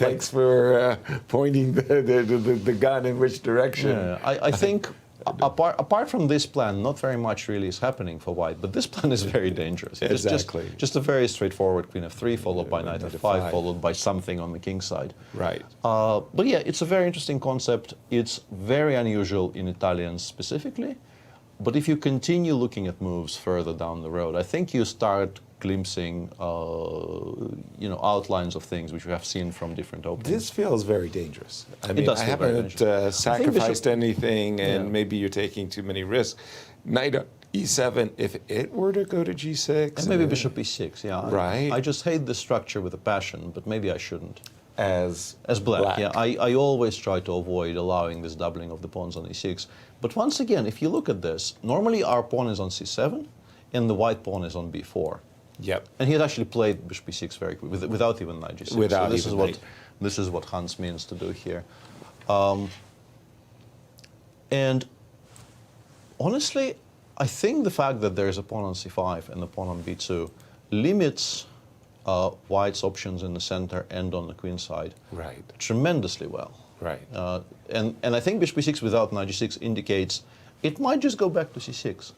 Thanks for pointing the gun in which direction. Yeah, I think apart from this plan, not very much really is happening for white, but this plan is very dangerous. Exactly. Just a very straightforward queen f3, followed by knight f5, followed by something on the king side. Right. But yeah, it's a very interesting concept. It's very unusual in Italians specifically. But if you continue looking at moves further down the road, I think you start glimpsing, outlines of things which we have seen from different openings. This feels very dangerous. I mean, does I feel very haven't dangerous. sacrificed anything, and Yeah. maybe you're taking too many risks. Knight e7, if it were to go to g6. And maybe bishop e6, yeah. Right. I just hate the structure with a passion, but maybe I shouldn't. As Black, yeah. I always try to avoid allowing this doubling of the pawns on e6. But once again, if you look at this, normally our pawn is on c7, and the white pawn is on b4. Yep. And he had actually played bishop b6 very quickly, without even knight g6. Without so even this is what Hans means to do here. And honestly, I think the fact that there is a pawn on c5 and a pawn on b2 limits white's options in the center and on the queen side Right. tremendously well. Right. And I think bishop b6 without knight g6 indicates it might just go back to c6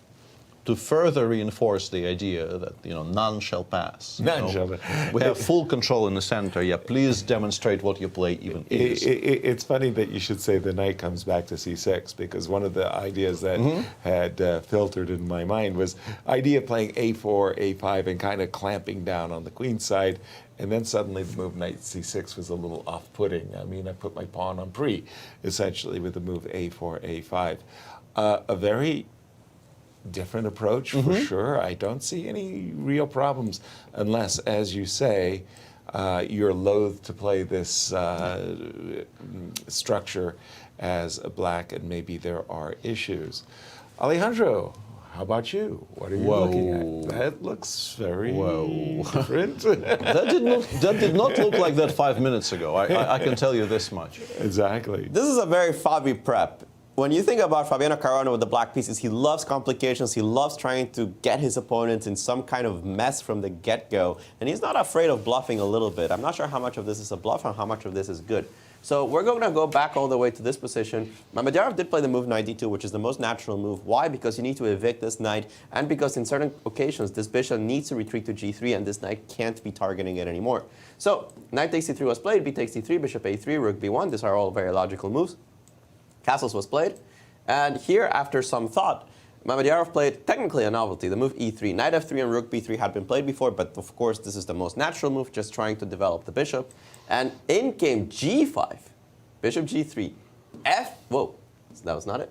to further reinforce the idea that none shall pass. None shall pass. We have full control in the center. Yeah, please demonstrate what your play even is. It's funny that you should say the knight comes back to c6, because one of the ideas that had filtered in my mind was idea playing a4, a5, and kind of clamping down on the queen side. And then suddenly the move knight c6 was a little off-putting. I mean, I put my pawn on pre, essentially, with the move a4, a5. A very different approach, for sure. I don't see any real problems unless, as you say, you're loath to play this structure as a black, and maybe there are issues. Alejandro, how about you? What are you looking at? That looks very different. That did not look like that 5 minutes ago. I can tell you this much. Exactly. This is a very Fabi prep. when you think about Fabiano Caruana with the black pieces, he loves complications. He loves trying to get his opponents in some kind of mess from the get-go. And he's not afraid of bluffing a little bit. I'm not sure how much of this is a bluff and how much of this is good. So we're going to go back all the way to this position. Mamedyarov did play the move knight d2, which is the most natural move. Why? Because you need to evict this knight, and because in certain occasions, this bishop needs to retreat to g3, and this knight can't be targeting it anymore. So knight takes c3 was played, b takes d3, bishop a3, rook b1. These are all very logical moves. Castles was played. And here, after some thought, Mamedyarov played technically a novelty, the move e3. Knight f3 and rook b3 had been played before, but of course this is the most natural move, just trying to develop the bishop. And in came g5, bishop g3, whoa, that was not it.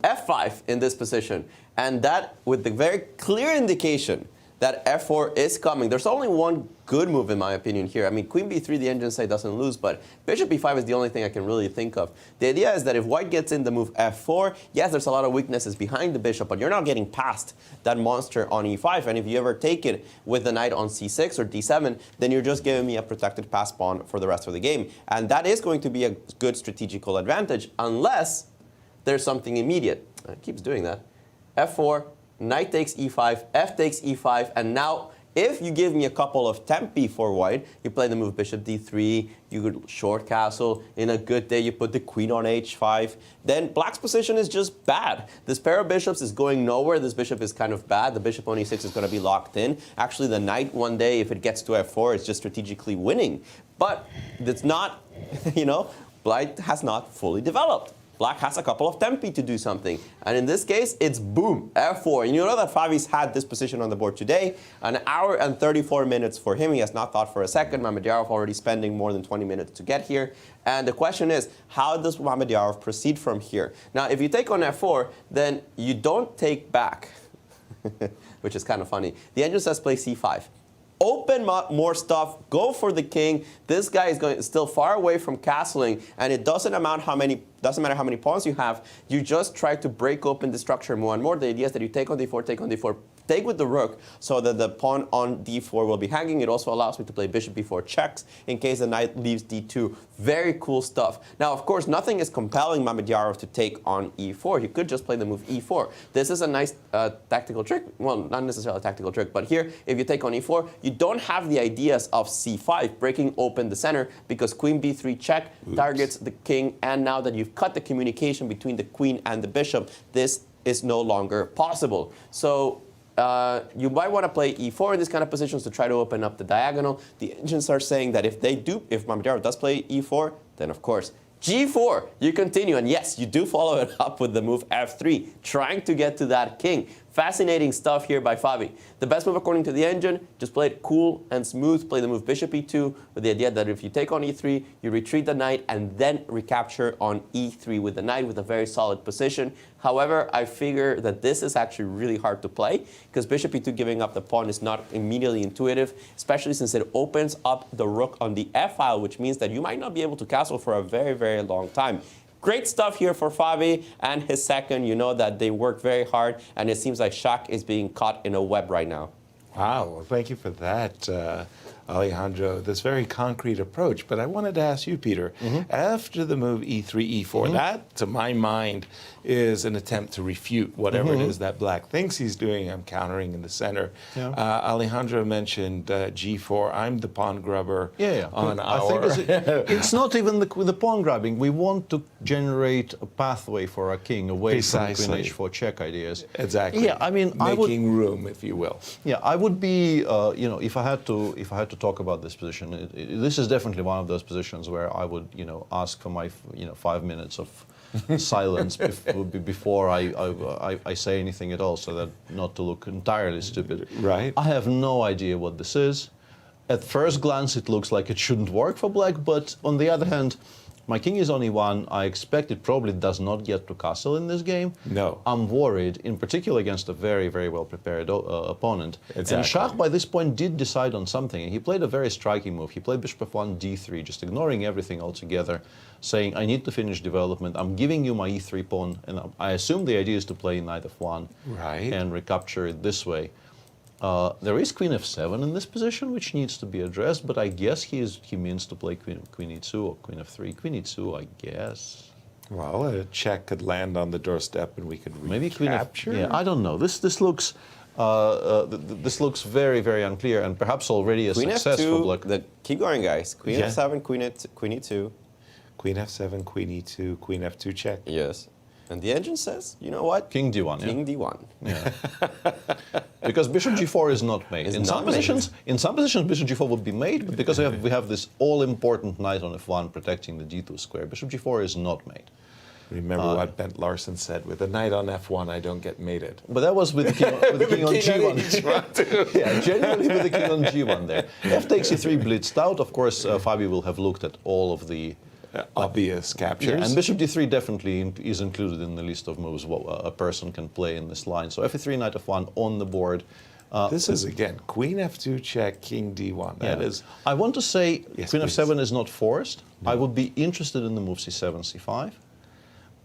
f5 in this position. And that with the very clear indication that f4 is coming. There's only one good move, in my opinion, here. I mean, queen b3, the engine say doesn't lose, but bishop b5 is the only thing I can really think of. The idea is that if white gets in the move f4, yes, there's a lot of weaknesses behind the bishop, but you're not getting past that monster on e5. And if you ever take it with the knight on c6 or d7, then you're just giving me a protected pass pawn for the rest of the game. And that is going to be a good strategical advantage, unless there's something immediate. It keeps doing that. f4, knight takes e5, f takes e5, and now if you give me a couple of tempi for white, you play the move bishop d3, you could short castle. In a good day, you put the queen on h5. Then black's position is just bad. This pair of bishops is going nowhere. This bishop is kind of bad. The bishop on e6 is going to be locked in. Actually, the knight one day, if it gets to f4, it's just strategically winning. But it's not, black has not fully developed. Black has a couple of tempi to do something. And in this case, it's boom, f4. And you know that Favi's had this position on the board today. An hour and 34 minutes for him. He has not thought for a second. Mamedyarov already spending more than 20 minutes to get here. And the question is, how does Mamedyarov proceed from here? Now, if you take on f4, then you don't take back, which is kind of funny. The engine says play c5. Open more stuff, go for the king. This guy is still far away from castling, and it doesn't matter how many pawns you have. You just try to break open the structure more and more. The idea is that you take on d4, take with the rook, so that the pawn on d4 will be hanging. It also allows me to play bishop b4 checks in case the knight leaves d2. Very cool stuff. Now, of course, nothing is compelling Mamedyarov to take on e4. He could just play the move e4. This is a nice tactical trick. Well, not necessarily a tactical trick, but here, if you take on e4, you don't have the ideas of c5, breaking open the center, because queen b3 check targets the king, and now that you've cut the communication between the queen and the bishop, this is no longer possible. So you might want to play e4 in these kind of positions to try to open up the diagonal. The engines are saying that if Mamedyarov does play e4, then of course g4, you continue. And yes, you do follow it up with the move f3, trying to get to that king. Fascinating stuff here by Favi. The best move according to the engine, just play it cool and smooth. Play the move bishop e2 with the idea that if you take on e3, you retreat the knight and then recapture on e3 with the knight with a very solid position. However, I figure that this is actually really hard to play because bishop e2 giving up the pawn is not immediately intuitive, especially since it opens up the rook on the f-file, which means that you might not be able to castle for a very, very long time. Great stuff here for Favi and his second. You know that they work very hard, and it seems like Shak is being caught in a web right now. Wow, well, thank you for that, Alejandro, this very concrete approach. But I wanted to ask you, Peter, after the move e3, e4, that, to my mind, is an attempt to refute whatever it is that black thinks he's doing. I'm countering in the center. Yeah. Alejandro mentioned g4. I'm the pawn grubber on our... I think it's not even the pawn grabbing. We want to generate a pathway for our king away from queen h4 check ideas. Exactly. Yeah, I mean, making room, if you will. Yeah, I would be, if I had to talk about this position, this is definitely one of those positions where I would, ask for my, 5 minutes of silence before I say anything at all, so that not to look entirely stupid. Right. I have no idea what this is. At first glance, it looks like it shouldn't work for black, but on the other hand, my king is on e1. I expect it probably does not get to castle in this game. No. I'm worried, in particular against a very, very well-prepared opponent. Exactly. And Shak, by this point, did decide on something. And he played a very striking move. He played bishop f1, d3, just ignoring everything altogether, saying, I need to finish development. I'm giving you my e3 pawn. And I assume the idea is to play knight f1 and recapture it this way. There is queen f7 in this position, which needs to be addressed, but I guess he means to play queen e2 or queen f3. Queen e2, I guess. Well, a check could land on the doorstep and we could Maybe queen F. recapture. Yeah, I don't know. This looks this looks very, very unclear, and perhaps already a Queen success F2, for black. keep going, guys. Queen Yeah. F7, Queen E2. Queen F7, Queen E2, Queen F2 check. Yes. And the engine says, you know what? King D1. King D1. Yeah. Because Bishop G4 is not made. Is In not some made. positions, Bishop G4 would be made, but because we have this all-important knight on F1 protecting the G2 square, Bishop G4 is not made. Remember what Bent Larsen said, with a knight on F1, I don't get mated. But that was with the king, on G1. G1 Yeah, genuinely with the king on G1 there. F takes E3 blitzed out. Of course, Fabi will have looked at all of the obvious captures. Yeah, and Bishop D3 definitely is included in the list of moves what a person can play in this line. So F3, knight F1 on the board. This is, again, Queen F2 check, King D1. That is. I want to say Yes, Queen please. F7 is not forced. I would be interested in the move C7, C5.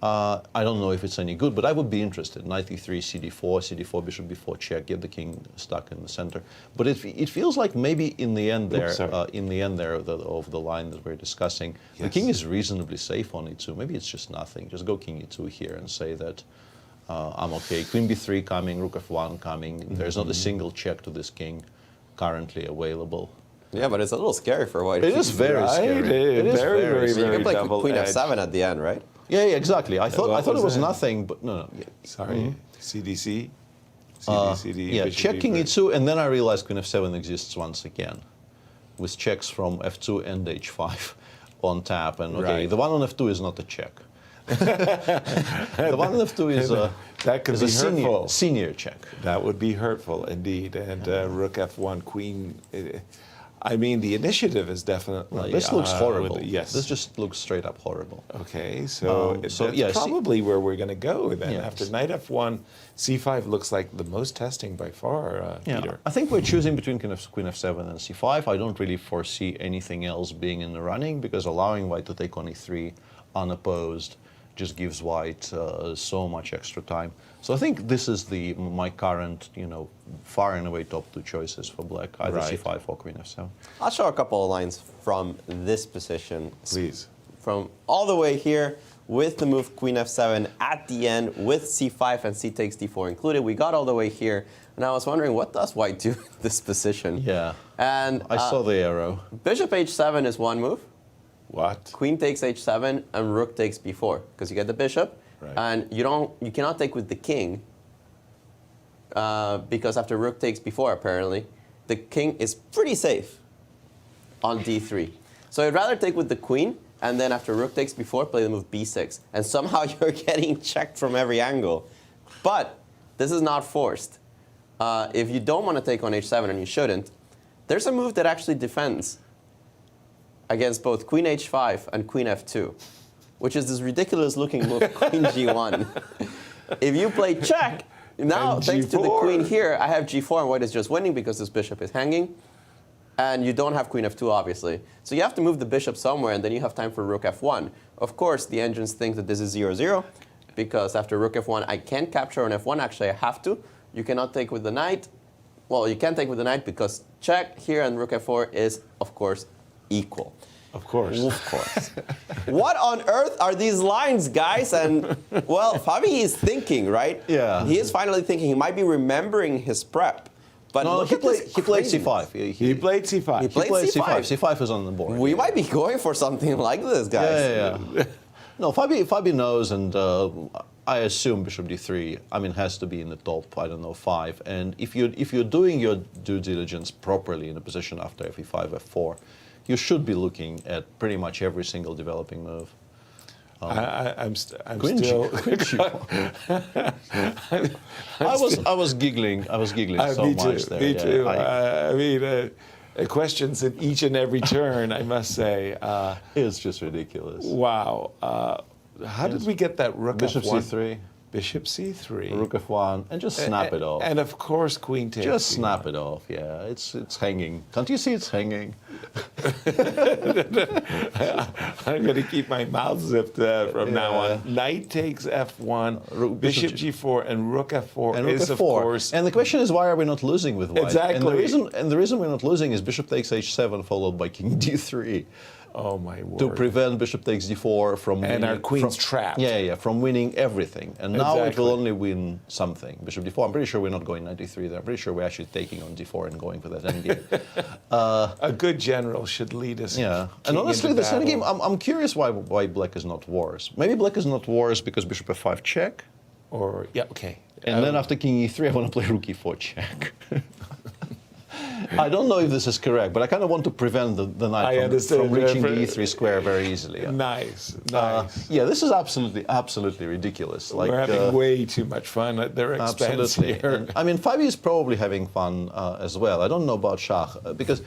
I don't know if it's any good, but I would be interested. Knight E3, CD4, CD4, Bishop B4 check, get the king stuck in the center. But it feels like maybe in the end there, of the line that we're discussing, the Yes. king is reasonably safe on E2. Maybe it's just nothing. Just go King E2 here and say that I'm okay. Queen B3 coming, Rook F1 coming. There's not a single check to this king currently available. Yeah, but it's a little scary for white. It is very Right? scary. It is Very, So you very can play double Queen edged. F7 at the end, right? Yeah, exactly. I thought What it was was that? nothing, but no. Sorry, CDC? CD, CD, Yeah, Bishop check King E3. E2, and then I realized Queen F7 exists once again, with checks from F2 and H5 on tap. And okay, Right. the one on F2 is not a check. The one on F2 is That could is be a hurtful. senior check. That would be hurtful indeed. And Rook F1, Queen. I mean, the initiative is definitely. This looks horrible. Yes. This just looks straight up horrible. Okay, so so, that's yeah, probably where we're going to go then. Yeah. After Knight F1, C5 looks like the most testing by far, Peter. I think we're choosing between Queen F7 and C5. I don't really foresee anything else being in the running, because allowing white to take on E3 unopposed just gives white so much extra time. So I think this is my current, far and away top two choices for black, either Right. C5 or Queen F7. I'll show a couple of lines from this position. Please. From all the way here with the move Queen F7 at the end with C5 and C takes D4 included. We got all the way here, and I was wondering, what does white do in this position? Yeah, And I saw the arrow. Bishop H7 is one move. What? Queen takes H7 and Rook takes B4 because you get the bishop, Right. and you cannot take with the king because after Rook takes B4 apparently, the king is pretty safe on D3. So I'd rather take with the queen, and then after Rook takes B4, play the move B6, and somehow you're getting checked from every angle. But this is not forced. If you don't want to take on H7, and you shouldn't, there's a move that actually defends against both Queen H5 and Queen F2, which is this ridiculous looking move, Queen G1. If you play check, now And thanks to the G4. queen here, I have G4 and white is just winning because this bishop is hanging. And you don't have Queen F2, obviously. So you have to move the bishop somewhere, and then you have time for Rook F1. Of course, the engines think that this is 0-0, because after Rook F1, I can't capture on F1. Actually, I have to. You cannot take with the knight. Well, you can't take with the knight because check here and Rook F4 is, of course, equal. Of course. Of course. What on earth are these lines, guys? And, well, Fabi is thinking, right? Yeah. He is finally thinking. He might be remembering his prep. But No, look he at this played craziness. C5. He played C5. He He played C5. C5. C5 is on the board. We might be going for something like this, guys. Yeah. No, Fabi knows, and I assume Bishop D3. Has to be in the top. I don't know, 5. And if you're doing your due diligence properly in a position after F5, F4, you should be looking at pretty much every single developing move. I'm Queen still. I was giggling. I was giggling so me much too. there. Me yeah. too. Questions at each and every turn, I must say. It's just ridiculous. Wow. How did we get that Rook Bishop F1? C3, Bishop C3. Rook F1, and just snap it off. And of course, Queen takes. Just C1. snap it off. Yeah, it's hanging. Can't you see it's hanging? I'm going to keep my mouth zipped from now on. Knight takes F1, Bishop G4, and Rook F4 And Rook is, F4. of course. And the question is, why are we not losing with white? Exactly. And the reason we're not losing is Bishop takes H7 followed by King D3. Oh my word. to prevent bishop takes d4 from And our queen's from, trapped. Yeah, from winning everything. And now it Exactly. will only win something. Bishop d4. I'm pretty sure we're not going knight d3 there. I'm pretty sure we're actually taking on d4 and going for that endgame. A good general should lead us. Yeah, king and honestly, into this battle. endgame, I'm curious why black is not worse. Maybe black is not worse because bishop f5 check, Or, yeah, okay. and then after king e3, I want to play rook e4 check. I don't know if this is correct, but I kind of want to prevent the I knight understand. from reaching the e3 square very easily. Nice, nice. Yeah, this is absolutely ridiculous. Like, We're having way too much fun at their expense absolutely. here. And, I mean, 5e is probably having fun as well. I don't know about Shach, because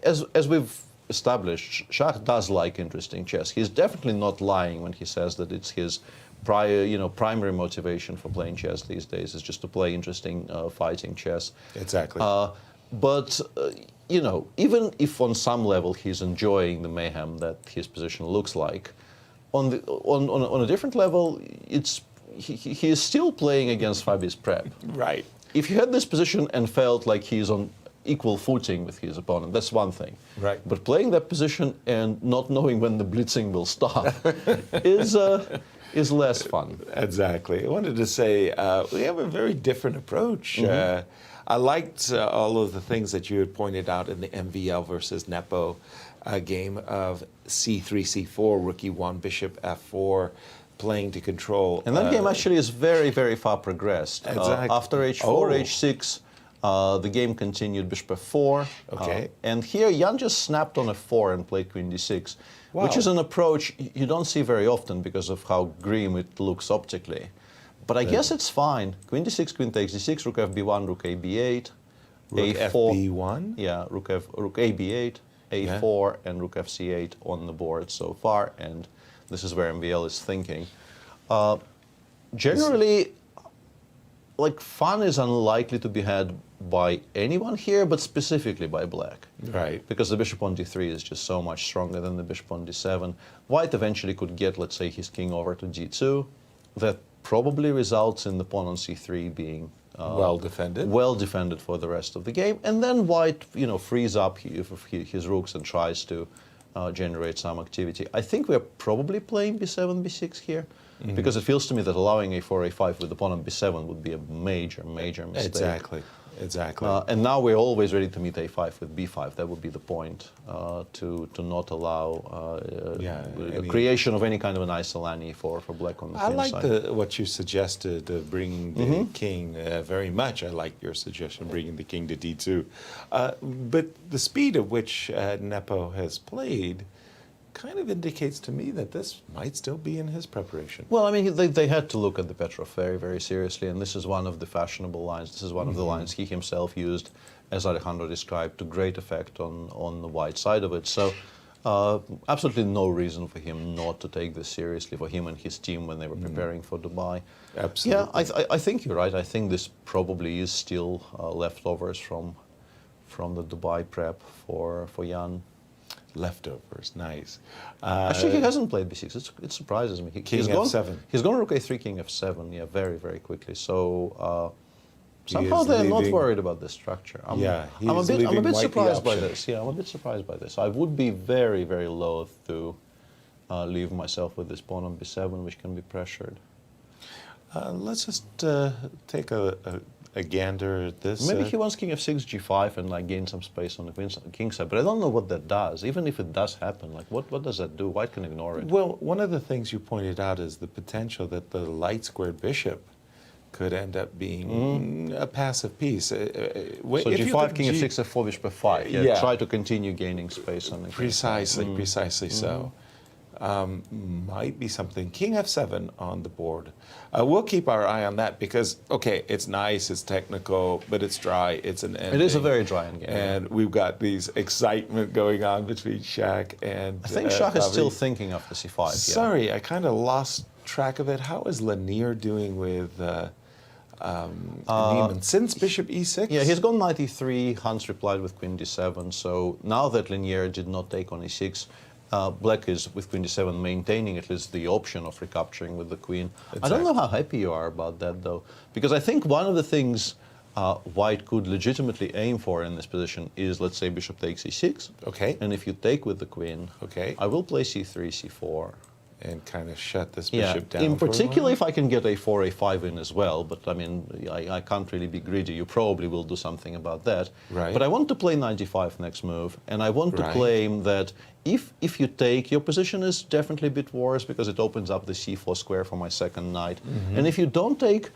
as we've established, Shach does like interesting chess. He's definitely not lying when he says that it's his primary motivation for playing chess these days is just to play interesting fighting chess. Exactly. But even if on some level he's enjoying the mayhem that his position looks like, on a different level, he is still playing against 5e's prep. Right. If you had this position and felt like he's on equal footing with his opponent, that's one thing. Right. But playing that position and not knowing when the blitzing will stop is less fun. Exactly. I wanted to say we have a very different approach. I liked all of the things that you had pointed out in the MVL versus Nepo game of c3, c4, rook e1, bishop f4, playing to control. And that game actually is very, very far progressed. Exactly. After h4, h6, the game continued bishop f4. Okay. And here Jan just snapped on f4 and played queen d6, Wow. which is an approach you don't see very often because of how grim it looks optically. But I guess it's fine. Queen d6, queen takes d6, rook fb1, rook ab8, Rook a4. fb1? Yeah, rook ab8, a4, and rook fc8 on the board so far. And this is where MVL is thinking. Generally, like, fun is unlikely to be had by anyone here, but specifically by black. Right. Because the bishop on d3 is just so much stronger than the bishop on d7. White eventually could get, let's say, his king over to d2. That probably results in the pawn on c3 being Well defended. well defended for the rest of the game. And then white, frees up his rooks and tries to generate some activity. I think we're probably playing b7, b6 here, because it feels to me that allowing a4, a5 with the pawn on b7 would be a major, major mistake. Exactly. And now we're always ready to meet a5 with b5. That would be the point, to not allow creation of any kind of an isolani for black on the I thin like side. what you suggested, bringing the king very much. I like your suggestion, bringing the king to d2. But the speed at which Nepo has played kind of indicates to me that this might still be in his preparation. Well, I mean, they had to look at the Petrov very, very seriously, and this is one of the fashionable lines. This is one of the lines he himself used, as Alejandro described, to great effect on the white side of it. So absolutely no reason for him not to take this seriously, for him and his team when they were preparing for Dubai. Absolutely. Yeah, I think you're right. I think this probably is still leftovers from the Dubai prep for Jan. Leftovers, nice. Actually, he hasn't played b6. It surprises me. King he's f7. He's gone rook a3, king f7. Yeah, very, very quickly. So somehow is they're not leaving- worried about this structure. I'm he a is bit leaving white the surprised by option. this. Yeah, I'm a bit surprised by this. I would be very, very loath to leave myself with this pawn on b7, which can be pressured. Let's just take a gander at this. Maybe he wants king f6, g5, and like gain some space on the king side. But I don't know what that does. Even if it does happen, like what does that do? White can ignore it. Well, one of the things you pointed out is the potential that the light squared bishop could end up being a passive piece. So g5, king f6, f4, bishop f5. Yeah, Yeah. try to continue gaining space on the king side. Precisely so. Might be something. King f7 on the board. We'll keep our eye on that because, okay, it's nice, it's technical, but it's dry, it's an ending. It is a very dry endgame. And we've got these excitement going on between Shach and I think Shach is still Ravi. thinking of the c5. Yeah. Sorry, I kind of lost track of it. How is Lanier doing with Niemann? Since bishop e6? Yeah, he's gone knight e3. Hans replied with queen d7. So now that Lanier did not take on e6, black is, with queen d7, maintaining at least the option of recapturing with the queen. I don't know how happy you are about that, though, because I think one of the things white could legitimately aim for in this position is, let's say, bishop takes e6. Okay. And if you take with the queen, Okay. I will play c3, c4. And kind of shut this Yeah, bishop down. in for a particular, while. if I can get a4, a5 in as well, but I mean, I can't really be greedy. You probably will do something about that. Right. But I want to play 95 next move, and I want to Right. claim that if you take, your position is definitely a bit worse because it opens up the c4 square for my second knight. Mm-hmm. And if you don't take,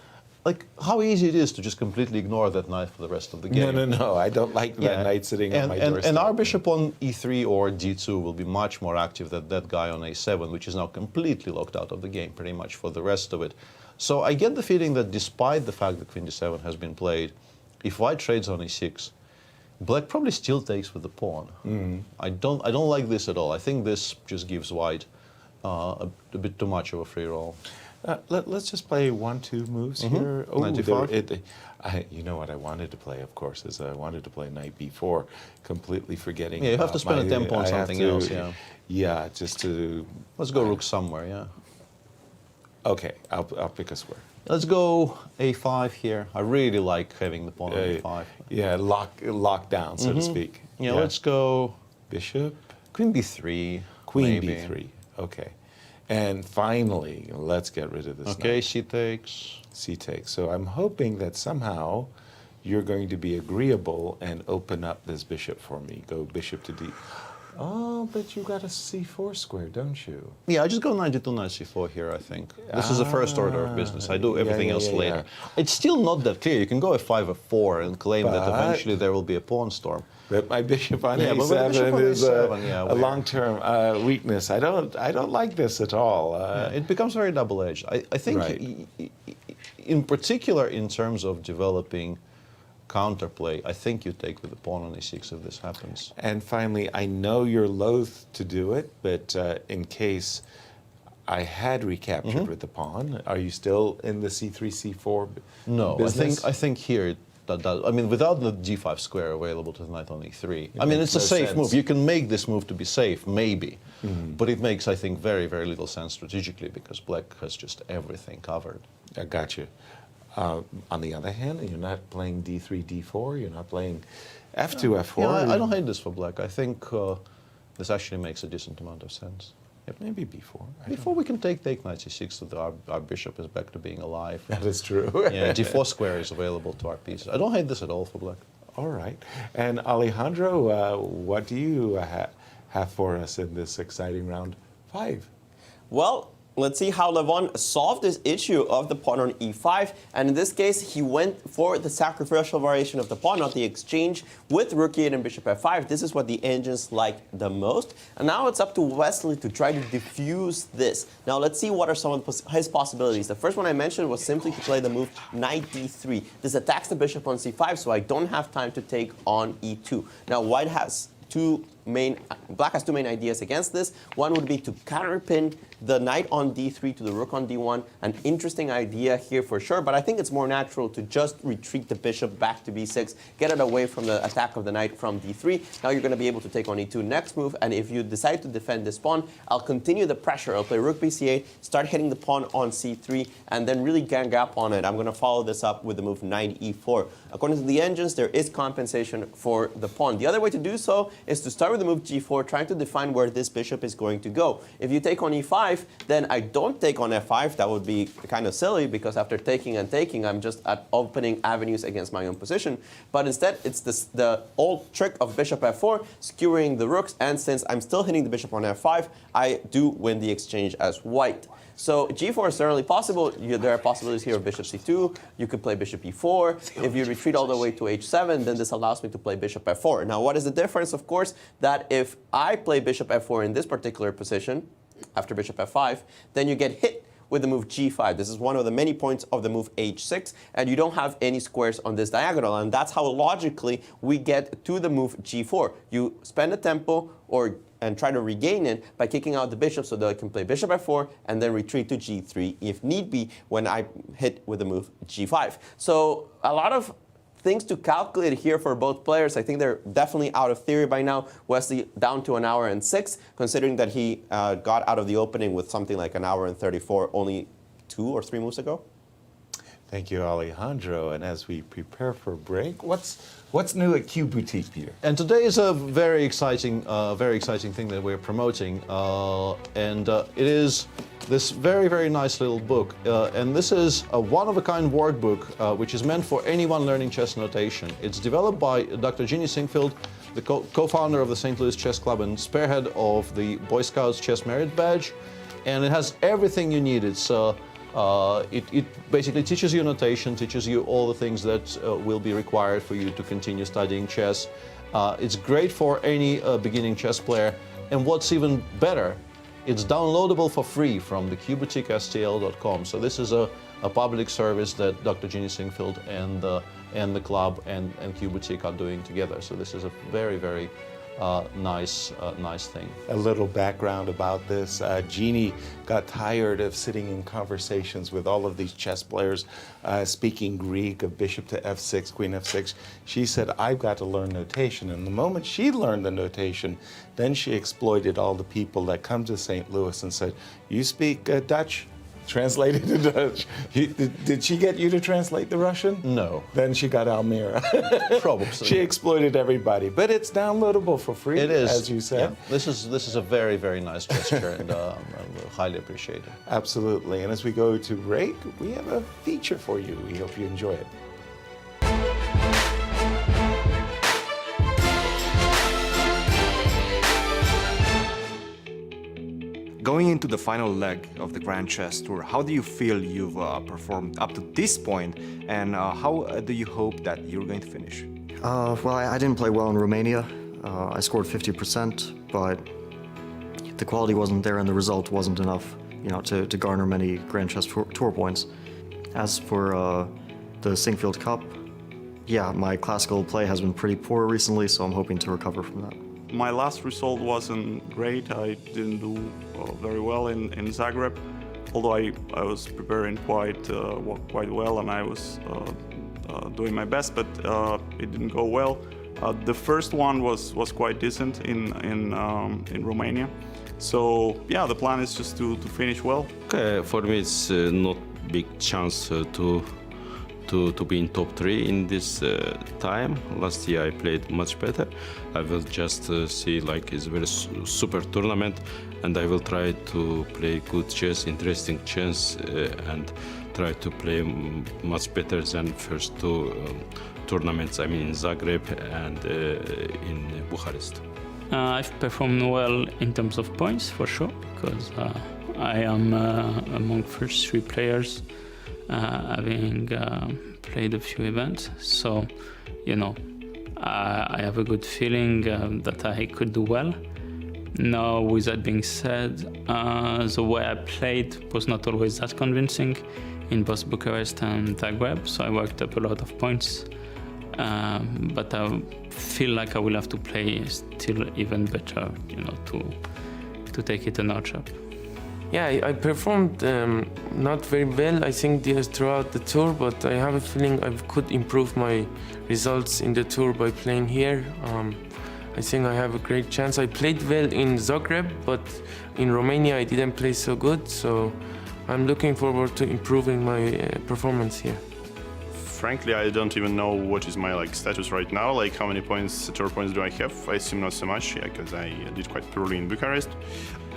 like, how easy it is to just completely ignore that knight for the rest of the game. No, I don't like that knight sitting on my doorstep. And our bishop on e3 or d2 will be much more active than that guy on a7, which is now completely locked out of the game pretty much for the rest of it. So I get the feeling that despite the fact that queen d7 has been played, if white trades on e6, black probably still takes with the pawn. I don't like this at all. I think this just gives white a bit too much of a free roll. Let's just play 1-2 moves here. 95. You know what I wanted to play, of course, is I wanted to play knight b4, completely forgetting. Yeah, you have to about spend a tempo on I have something to- else, yeah. Yeah, just to. Let's go rook somewhere, yeah. Okay, I'll pick a square. Let's go a5 here. I really like having the pawn on a5. Yeah, lock down, so to speak. Yeah, let's go Bishop, queen b3. queen maybe. b3. Okay. And finally, let's get rid of this Okay, knight. c takes. C takes. So I'm hoping that somehow you're going to be agreeable and open up this bishop for me. Go bishop to d. Oh, but you got a c4 square, don't you? Yeah, I just go knight d2, knight c4 here, I think. This is the first order of business. I do everything else later. It's still not that clear. You can go f5, f4 and claim that But- eventually there will be a pawn storm. But my bishop on Yeah, but with the bishop a7 on is A7, yeah, a weird. long-term weakness. I don't like this at all. It becomes very double-edged. I think, Right. in particular, in terms of developing counterplay, I think you take with the pawn on a6 if this happens. And finally, I know you're loath to do it, but in case I had recaptured with the pawn, are you still in the c3, c4 No, business? I think here, I mean, without the g5 square available to the knight on e3, I mean, makes it's a no safe sense. move. You can make this move to be safe, maybe, but it makes, I think, very, very little sense strategically because black has just everything covered. I got you. On the other hand, you're not playing d3, d4. You're not playing f2, f4. Yeah, I don't hate this for black. I think this actually makes a decent amount of sense. Yep. Maybe b4. Before we can take knight c6, so that our bishop is back to being alive. That is true. Yeah, g4 square is available to our pieces. I don't hate this at all for black. All right. And Alejandro, what do you have for us in this exciting round 5? Well, let's see how Levon solved this issue of the pawn on e5. And in this case, he went for the sacrificial variation of the pawn, not the exchange, with rook e8 and bishop f5. This is what the engines like the most. And now it's up to Wesley to try to diffuse this. Now let's see what are some of his possibilities. The first one I mentioned was simply to play the move knight d3. This attacks the bishop on c5, so I don't have time to take on e2. Now white has black has two main ideas against this. One would be to counterpin the knight on d3 to the rook on d1. An interesting idea here for sure, but I think it's more natural to just retreat the bishop back to b6, get it away from the attack of the knight from d3. Now you're going to be able to take on e2 next move, and if you decide to defend this pawn, I'll continue the pressure. I'll play rook bc8, start hitting the pawn on c3, and then really gang up on it. I'm going to follow this up with the move knight e4. According to the engines, there is compensation for the pawn. The other way to do so is to start with the move g4, trying to define where this bishop is going to go. If you take on e5, then I don't take on f5. That would be kind of silly because after taking and taking, I'm just opening avenues against my own position. But instead, it's the old trick of bishop f4, skewering the rooks. And since I'm still hitting the bishop on f5, I do win the exchange as white. So g4 is certainly possible. There are possibilities here of bishop c2. You could play bishop e4. If you retreat all the way to h7, then this allows me to play bishop f4. Now, what is the difference? Of course, that if I play bishop f4 in this particular position, after bishop f5, then you get hit with the move g5. This is one of the many points of the move h6, and you don't have any squares on this diagonal, and that's how logically we get to the move g4. You spend a tempo and try to regain it by kicking out the bishop so that I can play bishop f4 and then retreat to g3 if need be when I hit with the move g5. So a lot of things to calculate here for both players. I think they're definitely out of theory by now. Wesley down to 1 hour and 6, considering that he got out of the opening with something like 1 hour and 34 only 2 or 3 moves ago. Thank you, Alejandro. And as we prepare for a break, what's new at Q Boutique, Peter? And today is a very exciting thing that we're promoting, and it is this very, very nice little book. And this is a one-of-a-kind workbook, which is meant for anyone learning chess notation. It's developed by Dr. Ginny Sinquefield, the co-founder of the St. Louis Chess Club and spearhead of the Boy Scouts Chess Merit Badge. And it has everything you need. It basically teaches you notation, teaches you all the things that will be required for you to continue studying chess. It's great for any beginning chess player. And what's even better, it's downloadable for free from the qboutiquestl.com. So this is a public service that Dr. Ginny Sinquefield and the club and Q Boutique are doing together. So this is a very, very nice thing. A little background about this. Jeannie got tired of sitting in conversations with all of these chess players speaking Greek of bishop to f6, queen f6. She said, I've got to learn notation. And the moment she learned the notation, then she exploited all the people that come to St. Louis and said, you speak Dutch? Translate it to Dutch. Did she get you to translate the Russian? No. Then she got Almira. Probably. She exploited everybody, but it's downloadable for free. It is, as you said. Yeah. This is a very, very nice gesture, and I highly appreciate it. Absolutely. And as we go to break, we have a feature for you. We hope you enjoy it. Going into the final leg of the Grand Chess Tour, how do you feel you've performed up to this point, and how do you hope that you're going to finish? Well, I didn't play well in Romania. I scored 50%, but the quality wasn't there and the result wasn't enough, to garner many Grand Chess Tour points. As for the Sinquefield Cup, yeah, my classical play has been pretty poor recently, so I'm hoping to recover from that. My last result wasn't great. I didn't do very well in Zagreb, although I was preparing quite well and I was doing my best, but it didn't go well. The first one was quite decent in Romania. So yeah, the plan is just to finish well. For me, it's not big chance to be in top 3 in this time. Last year I played much better. I will just see like it's a very super tournament, and I will try to play good chess, interesting chess, and try to play much better than first 2 tournaments. I mean in Zagreb and in Bucharest. I've performed well in terms of points for sure, because I am among first 3 players having played a few events, so I have a good feeling that I could do well. Now, with that being said, the way I played was not always that convincing in both Bucharest and Zagreb, so I worked up a lot of points, but I feel like I will have to play still even better, to take it a notch up. Yeah, I performed not very well, I think, throughout the tour, but I have a feeling I could improve my results in the tour by playing here. I think I have a great chance. I played well in Zagreb, but in Romania I didn't play so good, so I'm looking forward to improving my performance here. Frankly, I don't even know what is my status right now. How many points, tour points do I have? I assume not so much, because I did quite poorly in Bucharest.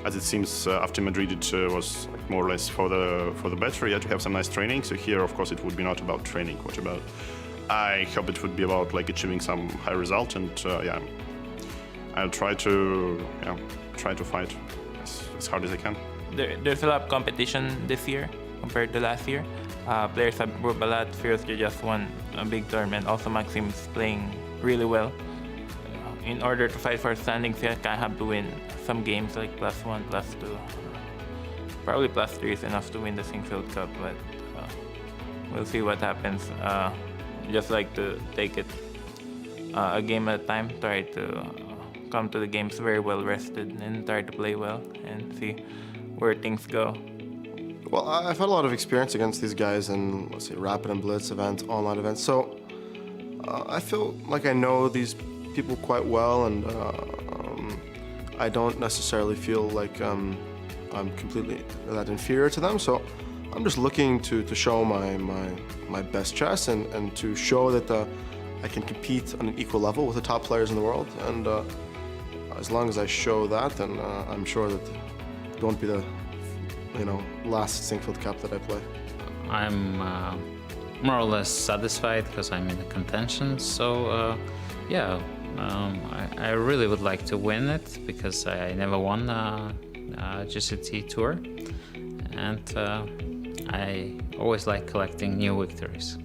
As it seems, after Madrid it was more or less for the better. You had to have some nice training. So here, of course, it would be not about training. What about? I hope it would be about achieving some high result, and yeah, I'll try to fight as hard as I can. There's a lot of competition this year compared to last year. Players have improved a lot. Firouzja just won a big tournament. Also, Maxime is playing really well. In order to fight for standings, I have to win some games like +1, +2. Probably +3 is enough to win the Sinquefield Cup, but we'll see what happens. Just like to take it a game at a time, try to come to the games very well rested and try to play well and see where things go. Well, I've had a lot of experience against these guys in, let's say, Rapid and Blitz events, online events, so I feel like I know these people quite well, and I don't necessarily feel like I'm completely that inferior to them, so I'm just looking to show my best chess and to show that I can compete on an equal level with the top players in the world. And as long as I show that, then I'm sure that it won't be the last Sinquefield Cup that I play. I'm more or less satisfied because I'm in the contention. So yeah, I really would like to win it because I never won GCT Tour, and I always like collecting new victories.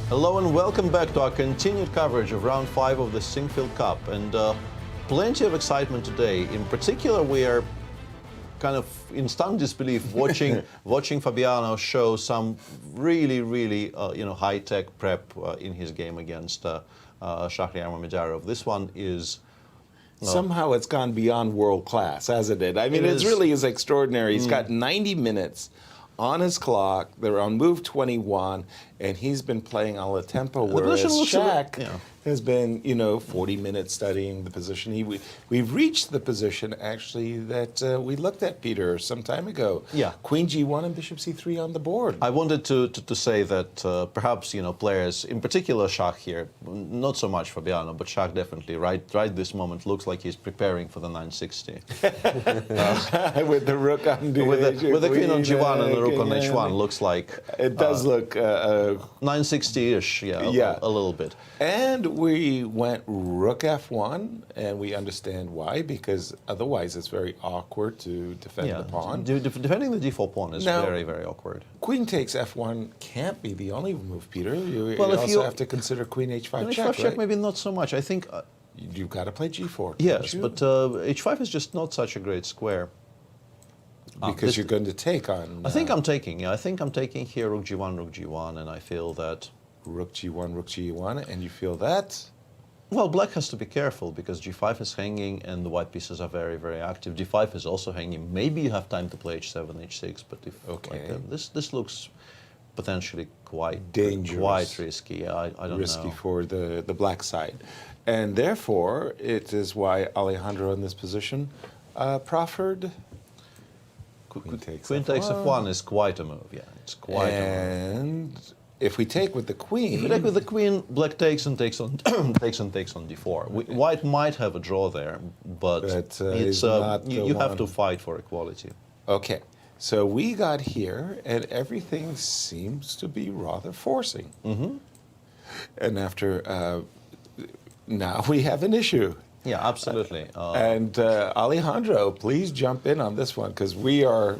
Hello and welcome back to our continued coverage of round 5 of the Sinquefield Cup. And plenty of excitement today. In particular, we are kind of in stunned disbelief watching Fabiano show some really high-tech prep in his game against Shakhriyar Mamedyarov. This one is somehow it's gone beyond world class, hasn't it? I mean, it really is extraordinary. He's got 90 minutes on his clock. They're on move 21, and he's been playing a la tempo, whereas Shaq has been, 40 minutes studying the position. We've reached the position, actually, that we looked at, Peter, some time ago. Yeah. Queen G1 and Bishop C3 on the board. I wanted to say that perhaps, players, in particular Shaq here, not so much Fabiano, but Shaq definitely, right this moment, looks like he's preparing for the 960. With the rook on D8. With the queen on G1 and the rook on H1, looks like... It does look... 960-ish, a little bit. And we went rook F1, and we understand why, because otherwise it's very awkward to defend the pawn. Defending the d4 pawn is very, very awkward. Queen takes F1 can't be the only move, Peter. You also have to consider queen H5 check, H5 check, maybe not so much. I think... you've got to play G4. Yes, but H5 is just not such a great square. Because you're going to take on... I think I'm taking, I think I'm taking here rook G1, and I feel that... Rook G1, and you feel that? Well, black has to be careful, because G5 is hanging, and the white pieces are very, very active. D5 is also hanging. Maybe you have time to play H7, H6, but if this looks potentially quite dangerous, quite risky. I don't know. Risky for the black side. And therefore, it is why Alejandro in this position proffered... Queen takes F1 is quite a move, it's quite a move. And if we take with the queen... If we take with the queen, black takes on d4. White might have a draw there, but it's you have to fight for equality. Okay, so we got here, and everything seems to be rather forcing. And after... now we have an issue. Yeah, absolutely. And Alejandro, please jump in on this one, because we are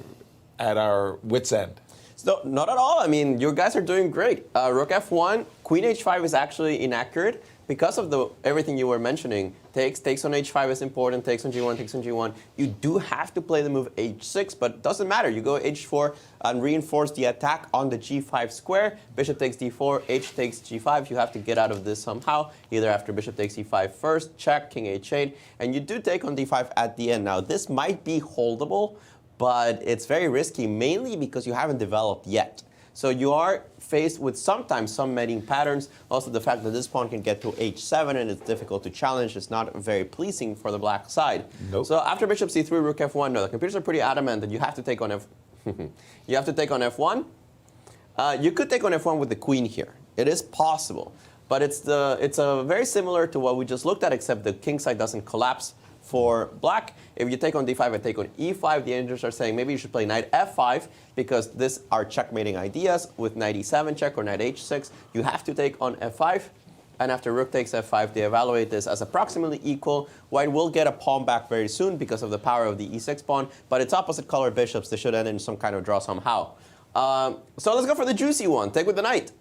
at our wits' end. So, not at all. I mean, you guys are doing great. Rook F1, Queen H5 is actually inaccurate because of everything you were mentioning. Takes on H5 is important, takes on G1. You do have to play the move H6, but it doesn't matter. You go H4 and reinforce the attack on the G5 square. Bishop takes D4, H takes G5. You have to get out of this somehow, either after bishop takes E5 first, check, king H8, and you do take on D5 at the end. Now, this might be holdable, but it's very risky, mainly because you haven't developed yet. So you are faced with sometimes some mating patterns. Also, the fact that this pawn can get to H7 and it's difficult to challenge is not very pleasing for the black side. Nope. So after bishop C3, rook F1, no, the computers are pretty adamant that you have to take on you have to take on F1. You could take on F1 with the queen here. It is possible, but it's very similar to what we just looked at, except the king side doesn't collapse for black. If you take on D5 and take on E5, the engineers are saying maybe you should play knight F5 because these are checkmating ideas. With knight E7 check or knight H6, you have to take on F5. And after rook takes F5, they evaluate this as approximately equal. White will get a pawn back very soon because of the power of the E6 pawn, but it's opposite color bishops. They should end in some kind of draw somehow. So let's go for the juicy one. Take with the knight.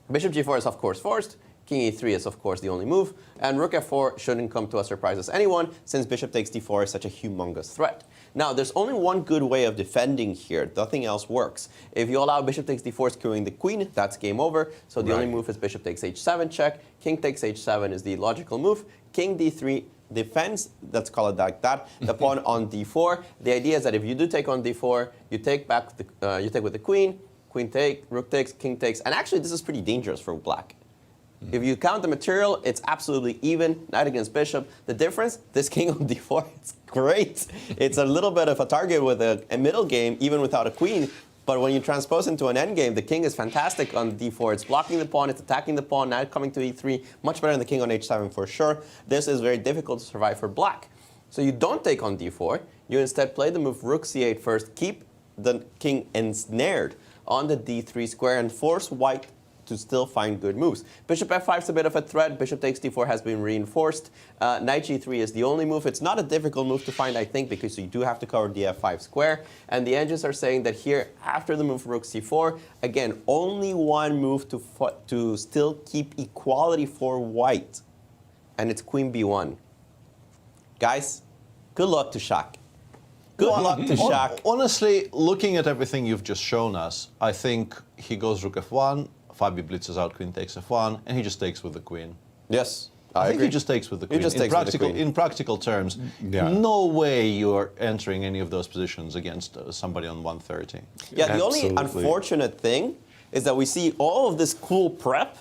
Bishop G4 is of course forced. King E3 is, of course, the only move. And rook F4 shouldn't come to a surprise as anyone, since bishop takes D4 is such a humongous threat. Now, there's only one good way of defending here. Nothing else works. If you allow bishop takes D4 securing the queen, that's game over. So the only move is bishop takes H7 check. King takes H7 is the logical move. King D3 defends, let's call it like that, the pawn on D4. The idea is that if you do take on D4, you take back you take with the queen, queen take, rook takes, king takes. And actually, this is pretty dangerous for black. If you count the material, it's absolutely even, knight against bishop. The difference, this king on d4, it's great. It's a little bit of a target with a middle game, even without a queen. But when you transpose into an endgame, the king is fantastic on d4. It's blocking the pawn, it's attacking the pawn, knight coming to e3. Much better than the king on h7 for sure. This is very difficult to survive for black. So you don't take on d4. You instead play the move rook c8 first, keep the king ensnared on the d3 square, and force white to still find good moves. Bishop f5 is a bit of a threat. Bishop takes d4 has been reinforced. Knight g3 is the only move. It's not a difficult move to find, I think, because you do have to cover the f5 square. And the engines are saying that here, after the move rook c4, again, only one move to still keep equality for white. And it's queen b1. Guys, good luck to Shak. Good luck to Shak. Honestly, looking at everything you've just shown us, I think he goes rook f1, Fabi blitzes out, queen takes f1, and he just takes with the queen. Yes, I think agree. he just takes with the queen. He just takes with the queen. In practical terms, Yeah. no way you're entering any of those positions against somebody on 130. Yeah, the Absolutely. only unfortunate thing is that we see all of this cool prep,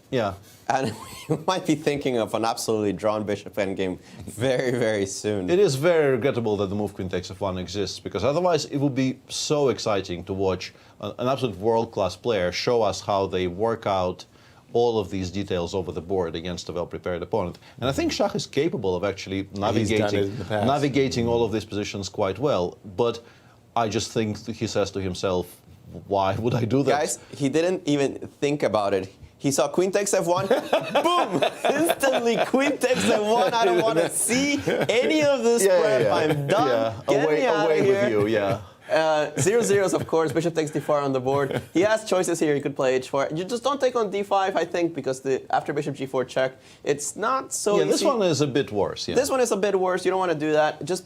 Yeah. and we might be thinking of an absolutely drawn bishop endgame very, very soon. It is very regrettable that the move queen takes f1 exists, because otherwise it would be so exciting to watch an absolute world-class player show us how they work out all of these details over the board against a well-prepared opponent. And I think Shak is capable of actually navigating all of these positions quite well. But I just think he says to himself, why would I do that? Guys, he didn't even think about it. He saw queen takes f1, boom! Instantly, queen takes f1. I don't want to see any of this prep. I'm done. Yeah. Get me out away of here. with you, yeah. 0-0s, of course. Bishop takes d4 on the board. He has choices here. He could play h4. You just don't take on d5, I think, because after bishop g4 check, it's not so easy. This one is a bit worse. Yeah. This one is a bit worse. You don't want to do that. Just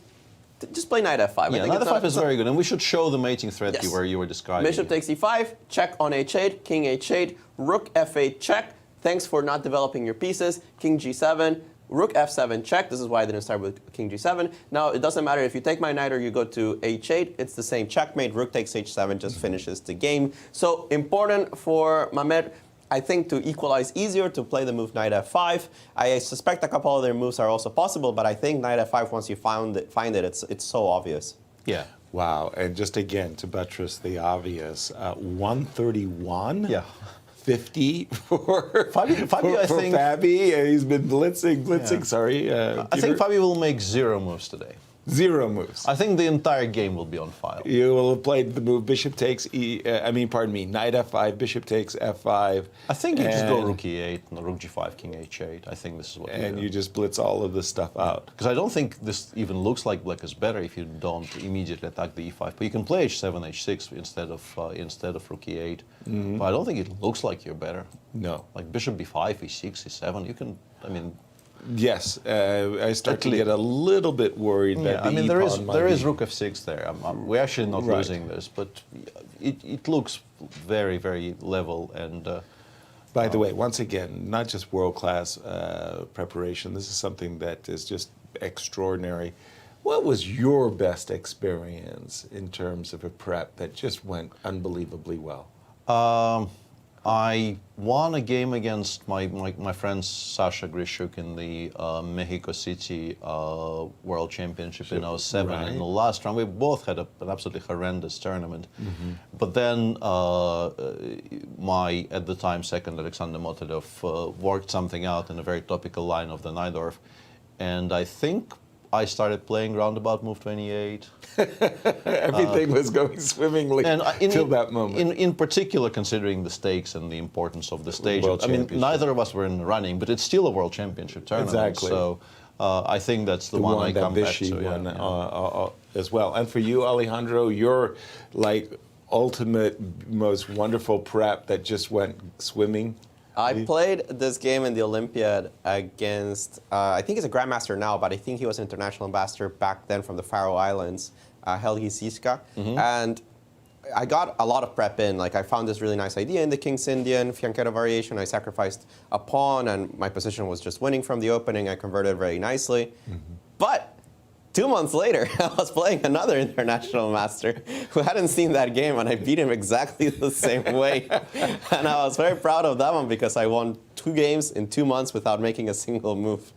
play knight f5. Yeah, knight f5 is very good, and we should show the mating threat Yes. where you were describing. Bishop takes e5, check on h8, king h8, rook f8 check. Thanks for not developing your pieces. King g7, rook f7 check. This is why I didn't start with king g7. Now, it doesn't matter if you take my knight or you go to h8. It's the same checkmate. Rook takes h7 just finishes the game. So important for Mamed, I think, to equalize easier, to play the move knight f5. I suspect a couple other moves are also possible, but I think knight f5, once you find it, it's so obvious. Yeah. Wow, and just again, to buttress the obvious, 131? Yeah. 50 for Fabi, I think Fabi. He's been blitzing. Yeah. Sorry, I think Fabi will make 0 moves today. 0 moves. I think the entire game will be on file. You will have played the move bishop takes knight f5, bishop takes f5. I think you just go rook e8, rook g5, king h8. I think this is what you do. And you just blitz all of this stuff out. Because I don't think this even looks like black is better if you don't immediately attack the e5. But you can play h7, h6 instead of rook e8. Mm-hmm. But I don't think it looks like you're better. No. Like bishop b5, e6, e7. You can, I mean. Yes, I start to get a little bit worried that the there is be... rook f6 there. We're actually not losing this, but it looks very, very level. And by the way, once again, not just world-class preparation. This is something that is just extraordinary. What was your best experience in terms of a prep that just went unbelievably well? I won a game against my friend Sasha Grishuk in the Mexico City World Championship in 2007. Right. In the last round, we both had an absolutely horrendous tournament. Mm-hmm. But then my, at the time, second Alexander Motodov worked something out in a very topical line of the Najdorf. And I think I started playing roundabout move 28. Everything was going swimmingly till that moment. In particular, considering the stakes and the importance of the stage. World I mean, neither of us were in the running, but it's still a World Championship tournament. Exactly. So I think that's the one I come back to. As well. And for you, Alejandro, your ultimate, most wonderful prep that just went swimming. I played this game in the Olympiad against, I think he's a grandmaster now, but I think he was an international ambassador back then from the Faroe Islands, Helgi Siska. Mm-hmm. And I got a lot of prep in. Like, I found this really nice idea in the King's Indian fianchetto variation. I sacrificed a pawn, and my position was just winning from the opening. I converted very nicely. Mm-hmm. But 2 months later, I was playing another international master who hadn't seen that game, and I beat him exactly the same way. And I was very proud of that one because I won 2 games in 2 months without making a single move.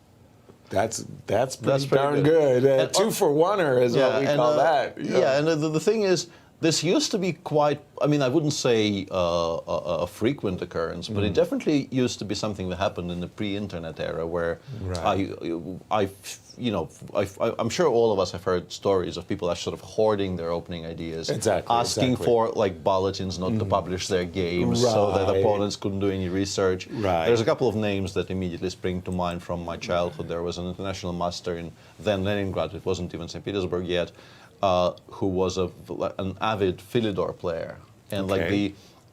That's pretty darn good. 2-for-1er is what we call that. Yeah, and the thing is, This used to be quite, I mean, I wouldn't say a frequent occurrence, but it definitely used to be something that happened in the pre-internet era where I'm sure all of us have heard stories of people sort of hoarding their opening ideas, asking for like bulletins not to publish their games so that opponents couldn't do any research. There's a couple of names that immediately spring to mind from my childhood. There was an international master in then Leningrad, it wasn't even St. Petersburg yet, who was an avid Philidor player, and like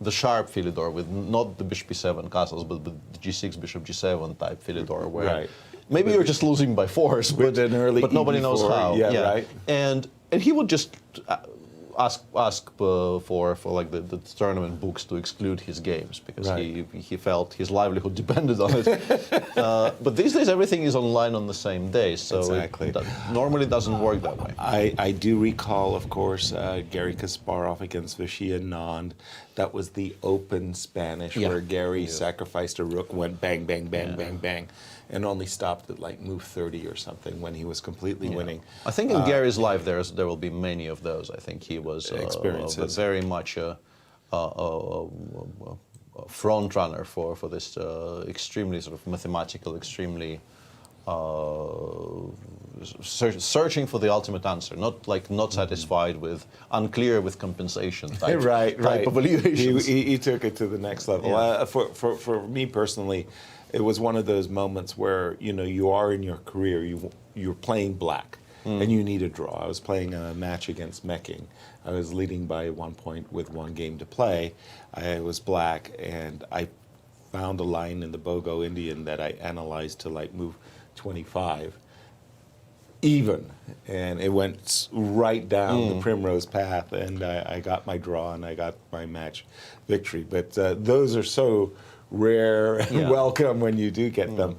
the sharp Philidor with not the bishop e7 castles, but the g6 bishop g7 type Philidor, where maybe you're just losing by force, but nobody knows how. And he would just ask for like the tournament books to exclude his games because he felt his livelihood depended on it. But these days everything is online on the same day, so it normally doesn't work that way. I do recall, of course, Garry Kasparov against Vachier-Lagrave. That was the open Spanish where Garry sacrificed a rook, went bang, bang, bang, bang, bang, and only stopped at like move 30 or something when he was completely winning. I think in Gary's life there will be many of those. I think he was very much a front runner for this extremely sort of mathematical, extremely searching for the ultimate answer, not satisfied with, unclear with compensation type, type of evaluations. He took it to the next level. For me personally, it was one of those moments where you are in your career, you're playing black, and you need a draw. I was playing a match against Mecking. I was leading by 1 point with 1 game to play. I was black, and I found a line in the Bogo Indian that I analyzed to like move 25 even, and it went right down the primrose path, and I got my draw and I got my match victory. But those are so rare and welcome when you do get them.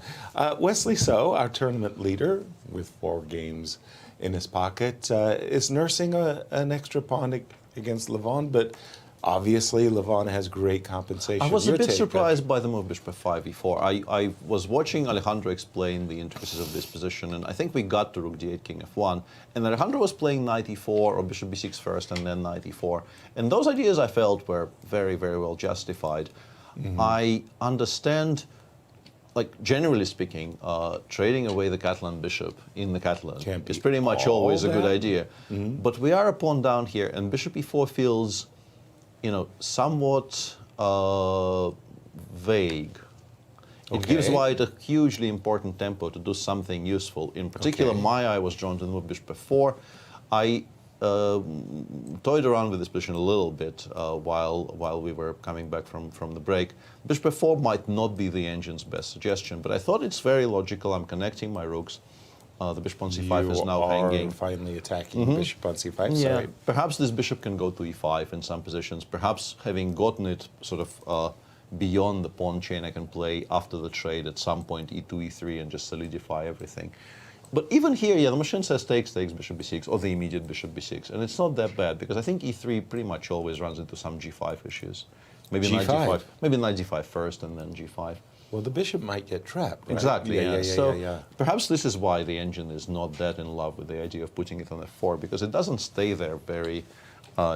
Wesley So, our tournament leader with 4 games in his pocket, is nursing an extra pawn against Levon, but obviously Levon has great compensation. I was a bit surprised by the move bishop f5 before. I was watching Alejandro explain the intricacies of this position, and I think we got to rook d8 king f1, and Alejandro was playing knight e4 or bishop b6 first and then knight e4, and those ideas I felt were very, very well justified. I understand, like generally speaking, trading away the Catalan bishop in the Catalan is pretty much always a good idea. But we are a pawn down here, and bishop e4 feels, somewhat vague. It gives white a hugely important tempo to do something useful. In particular, my eye was drawn to the move bishop f4. I toyed around with this position a little bit while we were coming back from the break. Bishop f4 might not be the engine's best suggestion, but I thought it's very logical. I'm connecting my rooks. The bishop on c5 is now hanging. Finally attacking bishop on c5. Sorry. Perhaps this bishop can go to e5 in some positions. Perhaps having gotten it sort of beyond the pawn chain, I can play after the trade at some point e2, e3, and just solidify everything. But even here, the machine says takes bishop b6, or the immediate bishop b6, and it's not that bad because I think e3 pretty much always runs into some g5 issues. Maybe knight g5. Maybe knight g5 first and then g5. Well, the bishop might get trapped. Right? Exactly. So perhaps this is why the engine is not that in love with the idea of putting it on f4, because it doesn't stay there very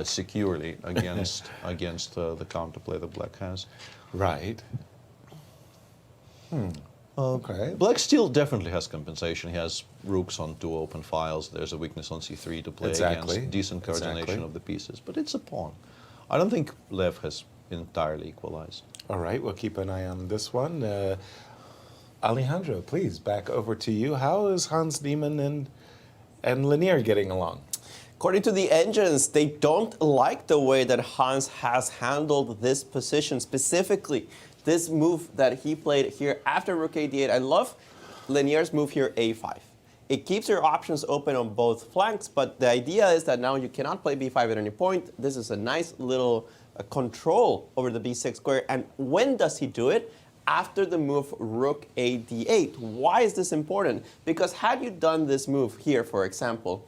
securely against the counterplay that black has. Right. Black still definitely has compensation. He has rooks on 2 open files. There's a weakness on c3 to play against decent coordination of the pieces. But it's a pawn. I don't think Lev has entirely equalized. All right, we'll keep an eye on this one. Alejandro, please, back over to you. How is Hans Niemann and Lanier getting along? According to the engines, they don't like the way that Hans has handled this position, specifically this move that he played here after rook a8. I love Lanier's move here, a5. It keeps your options open on both flanks, but the idea is that now you cannot play b5 at any point. This is a nice little control over the b6 square. And when does he do it? After the move rook a d8. Why is this important? Because had you done this move here, for example,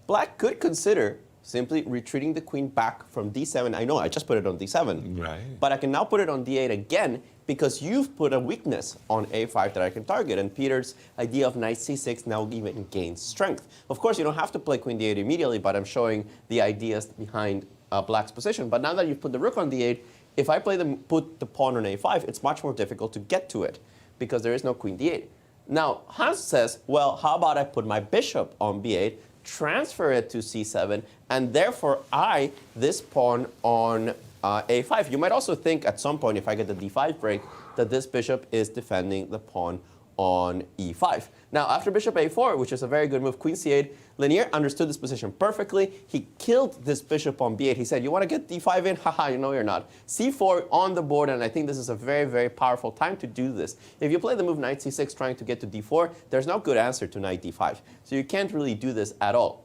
black could consider simply retreating the queen back from d7. I know, I just put it on d7. Right. But I can now put it on d8 again because you've put a weakness on a5 that I can target. And Peter's idea of knight c6 now even gains strength. Of course, you don't have to play queen d8 immediately, but I'm showing the ideas behind black's position. But now that you've put the rook on d8, if I put the pawn on a5, it's much more difficult to get to it because there is no queen d8. Now, Hans says, well, how about I put my bishop on b8, transfer it to c7, and therefore this pawn on a5. You might also think at some point, if I get the d5 break, that this bishop is defending the pawn on e5. Now, after bishop a4, which is a very good move, queen c8, Lanier understood this position perfectly. He killed this bishop on b8. He said, you want to get d5 in? Haha, you know you're not. c4 on the board, and I think this is a very, very powerful time to do this. If you play the move knight c6 trying to get to d4, there's no good answer to knight d5. So you can't really do this at all.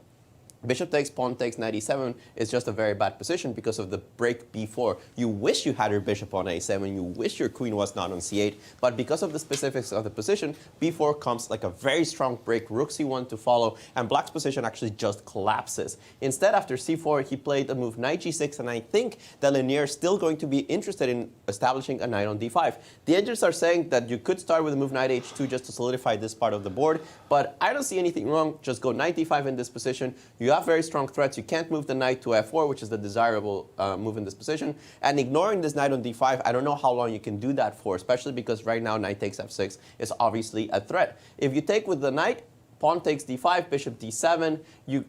Bishop takes, pawn takes, knight e7 is just a very bad position because of the break b4. You wish you had your bishop on a7, you wish your queen was not on c8, but because of the specifics of the position, b4 comes like a very strong break, rook c1 to follow, and black's position actually just collapses. Instead, after c4, he played the move knight g6, and I think that Lanier is still going to be interested in establishing a knight on d5. The engines are saying that you could start with the move knight h2 just to solidify this part of the board, but I don't see anything wrong. Just go knight d5 in this position. You have very strong threats. You can't move the knight to f4, which is the desirable move in this position. And ignoring this knight on d5, I don't know how long you can do that for, especially because right now knight takes f6 is obviously a threat. If you take with the knight, pawn takes d5, bishop d7, you,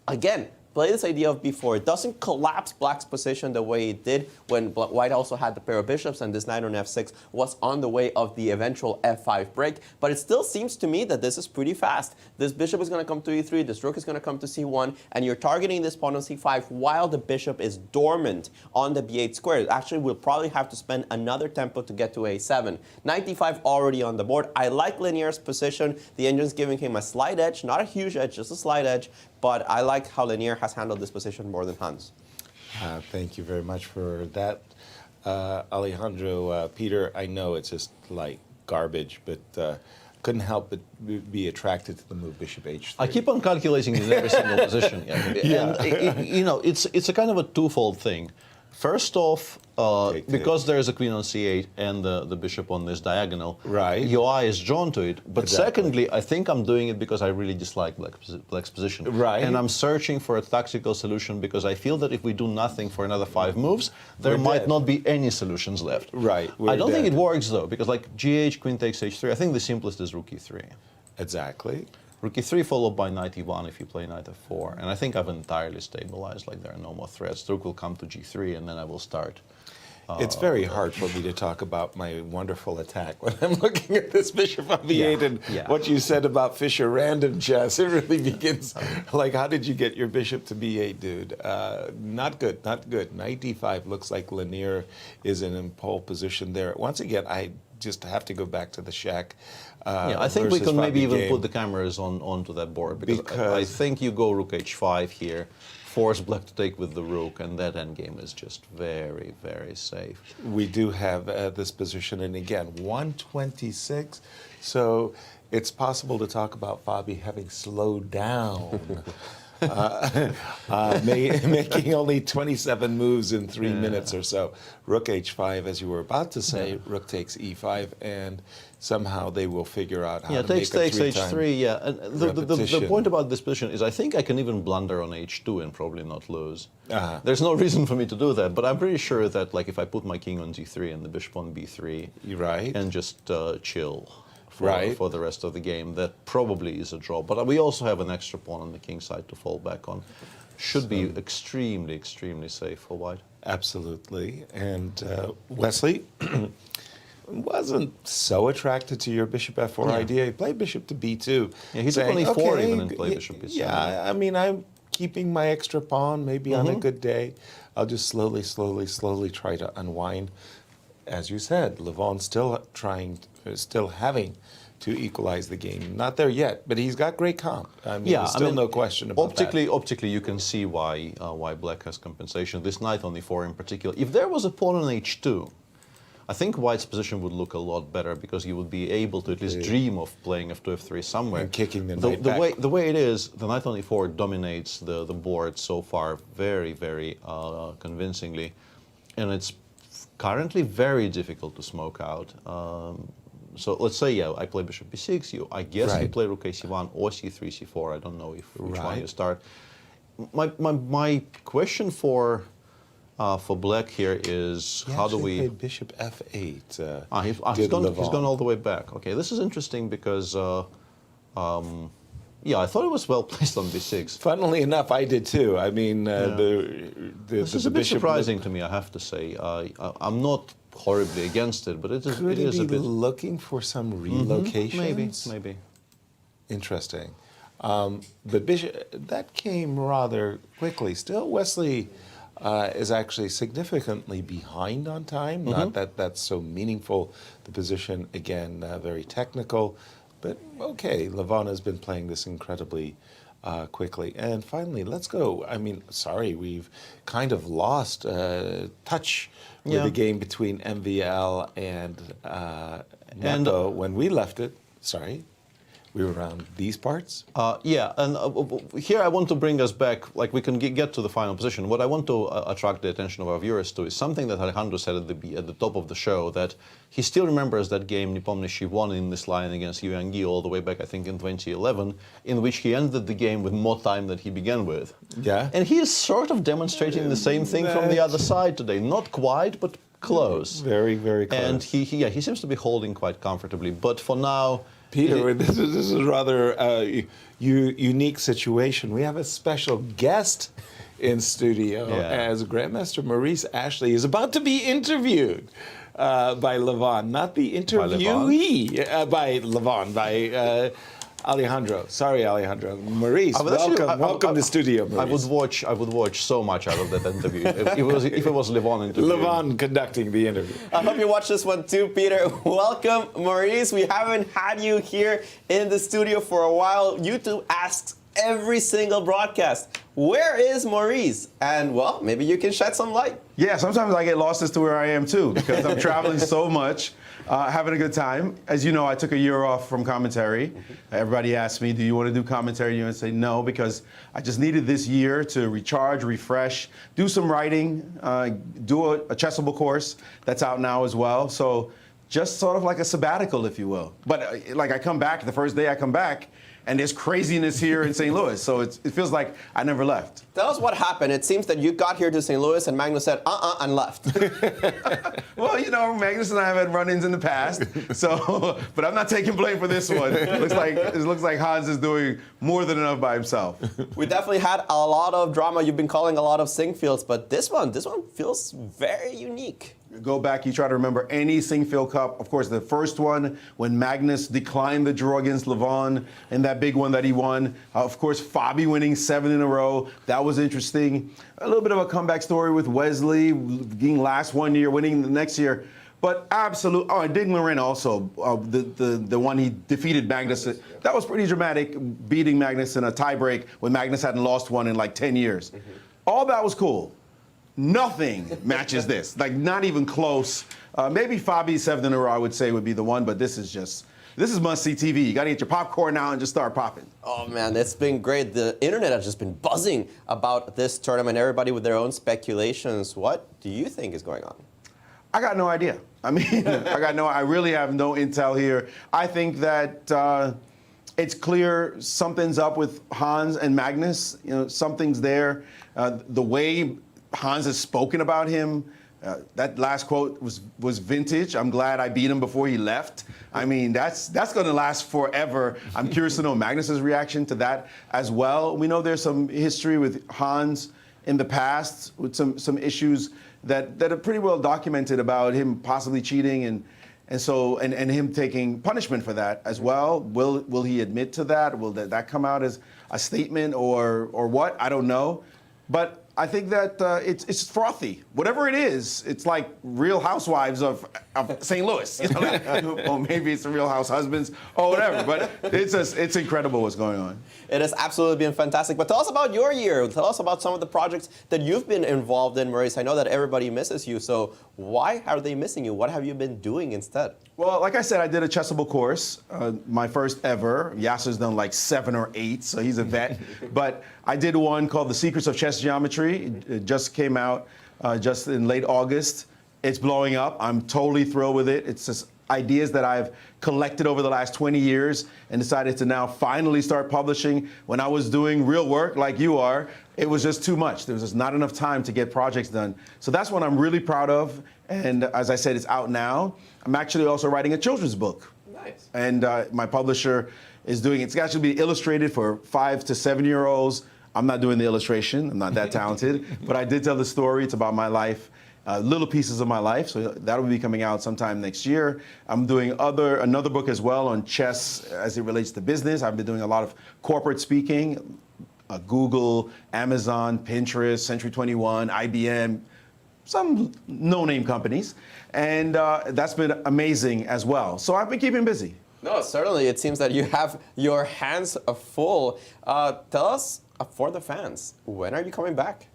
again, play this idea of b4. It doesn't collapse black's position the way it did when white also had the pair of bishops and this knight on f6 was on the way of the eventual f5 break. But it still seems to me that this is pretty fast. This bishop is going to come to e3, this rook is going to come to c1, and you're targeting this pawn on c5 while the bishop is dormant on the b8 square. Actually, we'll probably have to spend another tempo to get to a7. Knight d5 already on the board. I like Lanier's position. The engine's giving him a slight edge, not a huge edge, just a slight edge. But I like how Lanier has handled this position more than Hans. Thank you very much for that, Alejandro. Peter, I know it's just like garbage, but couldn't help but be attracted to the move bishop h3. I keep on calculating in every single position. Yeah. And you know, it's a kind of a twofold thing. First off, because there is a queen on c8 and the bishop on this diagonal, right, your eye is drawn to it. But exactly. Secondly, I think I'm doing it because I really dislike black's position. Right. And I'm searching for a tactical solution because I feel that if we do nothing for another 5 moves, there might not be any solutions left. Right. I don't think it works though, because like gh, queen takes h3, I think the simplest is rook e3. Exactly. Rook e3 followed by knight e1 if you play knight f4. And I think I've entirely stabilized, like there are no more threats. Rook will come to g3 and then I will start. It's very hard for me to talk about my wonderful attack when I'm looking at this bishop on b8 and what you said about Fischer random chess. It really begins like, how did you get your bishop to b8, dude? Not good, not good. Knight d5 looks like Lanier is in pole position there. Once again, I just have to go back to the shack. I think we can maybe even put the cameras onto that board because I think you go rook h5 here, force black to take with the rook, and that endgame is just very, very safe. We do have this position, and again, 126. So it's possible to talk about Fabi having slowed down. Making only 27 moves in 3 minutes or so. Rook h5, as you were about to say, rook takes e5, and somehow they will figure out how to takes, make a h3, yeah. And the point about this position is I think I can even blunder on h2 and probably not lose. There's no reason for me to do that, but I'm pretty sure that like if I put my king on g3 and the bishop on b3, and just chill for the rest of the game, that probably is a draw. But we also have an extra pawn on the king side to fall back on. Should be extremely, extremely safe for white. Absolutely. And Wesley wasn't so attracted to your bishop f4 idea. He played bishop to b2. Yeah, he took on e4 even and played bishop b7. Yeah, I mean, I'm keeping my extra pawn. Maybe on a good day, I'll just slowly, slowly, slowly try to unwind. As you said, Levon's still having to equalize the game. Not there yet, but he's got great comp. I mean, there's still no question about that. Optically, you can see why black has compensation. This knight on e4 in particular. If there was a pawn on h2, I think White's position would look a lot better because you would be able to at least dream of playing f2, f3 somewhere. And kicking the knight back. The way it is, the knight on e4 dominates the board so far very, very convincingly. And it's currently very difficult to smoke out. So let's say, yeah, I play bishop b6, I guess you play rook a1 or c3, c4. I don't know which one you start. My question for Black here is how do we... played bishop f8. He's gone all the way back. Okay, this is interesting because, yeah, I thought it was well placed on b6. Funnily enough, I did too. I mean, this is a bit surprising to me, I have to say. I'm not horribly against it, but it is a bit... looking for some relocations? Maybe. Interesting. But bishop, that came rather quickly. Still, Wesley is actually significantly behind on time. Not that that's so meaningful. The position, again, very technical. But okay, Levon has been playing this incredibly quickly. And finally, let's go. I mean, sorry, we've kind of lost touch with the game between MVL and Nepo when we left it. Sorry. We were around these parts? Yeah, and here I want to bring us back, like we can get to the final position. What I want to attract the attention of our viewers to is something that Alejandro said at the top of the show, that he still remembers that game Nepomniachtchi won in this line against Yuan Yi all the way back, I think, in 2011, in which he ended the game with more time than he began with. Yeah. And he is sort of demonstrating the same thing from the other side today. Not quite, but close. Very, very close. And he seems to be holding quite comfortably. But for now... Peter, this is a rather unique situation. We have a special guest in studio as Grandmaster Maurice Ashley is about to be interviewed by Levon, not the interviewee, by Levon, by Alejandro. Sorry, Alejandro. Maurice, welcome to studio, Maurice. I would watch so much out of that interview if it was Levon interview. Levon conducting the interview. I hope you watch this one too, Peter. Welcome, Maurice. We haven't had you here in the studio for a while. YouTube asks every single broadcast, where is Maurice? And, well, maybe you can shed some light. Yeah, sometimes I get lost as to where I am, too, because I'm traveling so much, having a good time. As you know, I took a year off from commentary. Everybody asked me, do you want to do commentary? And I say no, because I just needed this year to recharge, refresh, do some writing, do a chessable course that's out now as well. So just sort of like a sabbatical, if you will. But like I come back, the first day I come back, and there's craziness here in St. Louis, so it feels like I never left. Tell us what happened. It seems that you got here to St. Louis and Magnus said, and left. Well, you know, Magnus and I have had run-ins in the past, so, but I'm not taking blame for this one. It looks like Hans is doing more than enough by himself. We definitely had a lot of drama. You've been calling a lot of Sinquefields, but this one feels very unique. Go back, you try to remember any Sinquefield Cup. Of course, the first one, when Magnus declined the draw against Levon, and that big one that he won. Of course, Fabi winning 7 in a row. That was interesting. A little bit of a comeback story with Wesley, being last one year, winning the next year. But absolute, and Dig Marin also, the one he defeated Magnus. That was pretty dramatic, beating Magnus in a tiebreak when Magnus hadn't lost one in like 10 years. All that was cool. Nothing matches this, like not even close. Maybe Fabi's 7 in a row, I would say, would be the one, but this is must-see TV. You got to get your popcorn now and just start popping. Oh, man, it's been great. The internet has just been buzzing about this tournament, everybody with their own speculations. What do you think is going on? I got no idea. I mean, I really have no intel here. I think that it's clear something's up with Hans and Magnus. You know, something's there. The way Hans has spoken about him. That last quote was vintage. I'm glad I beat him before he left. I mean, that's going to last forever. I'm curious to know Magnus's reaction to that as well. We know there's some history with Hans in the past with some issues that are pretty well documented about him possibly cheating and him taking punishment for that as well. Will he admit to that? Will that come out as a statement or what? I don't know. But I think that it's frothy. Whatever it is, it's like Real Housewives of St. Louis. You know? Or maybe it's the Real House Husbands or whatever. But it's incredible what's going on. It has absolutely been fantastic. But tell us about your year. Tell us about some of the projects that you've been involved in, Maurice. I know that everybody misses you. So why are they missing you? What have you been doing instead? Well, like I said, I did a chessable course, my first ever. Yasser's done like 7 or 8, so he's a vet. But I did one called The Secrets of Chess Geometry. It just came out just in late August. It's blowing up. I'm totally thrilled with it. It's just ideas that I've collected over the last 20 years and decided to now finally start publishing. When I was doing real work like you are, it was just too much. There was just not enough time to get projects done. So that's what I'm really proud of. And as I said, it's out now. I'm actually also writing a children's book. Nice. And my publisher is doing it. It's actually be illustrated for 5 to 7-year-olds. I'm not doing the illustration. I'm not that talented. But I did tell the story. It's about my life, little pieces of my life. So that will be coming out sometime next year. I'm doing another book as well on chess as it relates to business. I've been doing a lot of corporate speaking, Google, Amazon, Pinterest, Century 21, IBM, some no-name companies. And that's been amazing as well. So I've been keeping busy. No, certainly. It seems that you have your hands full. Tell us, for the fans, when are you coming back?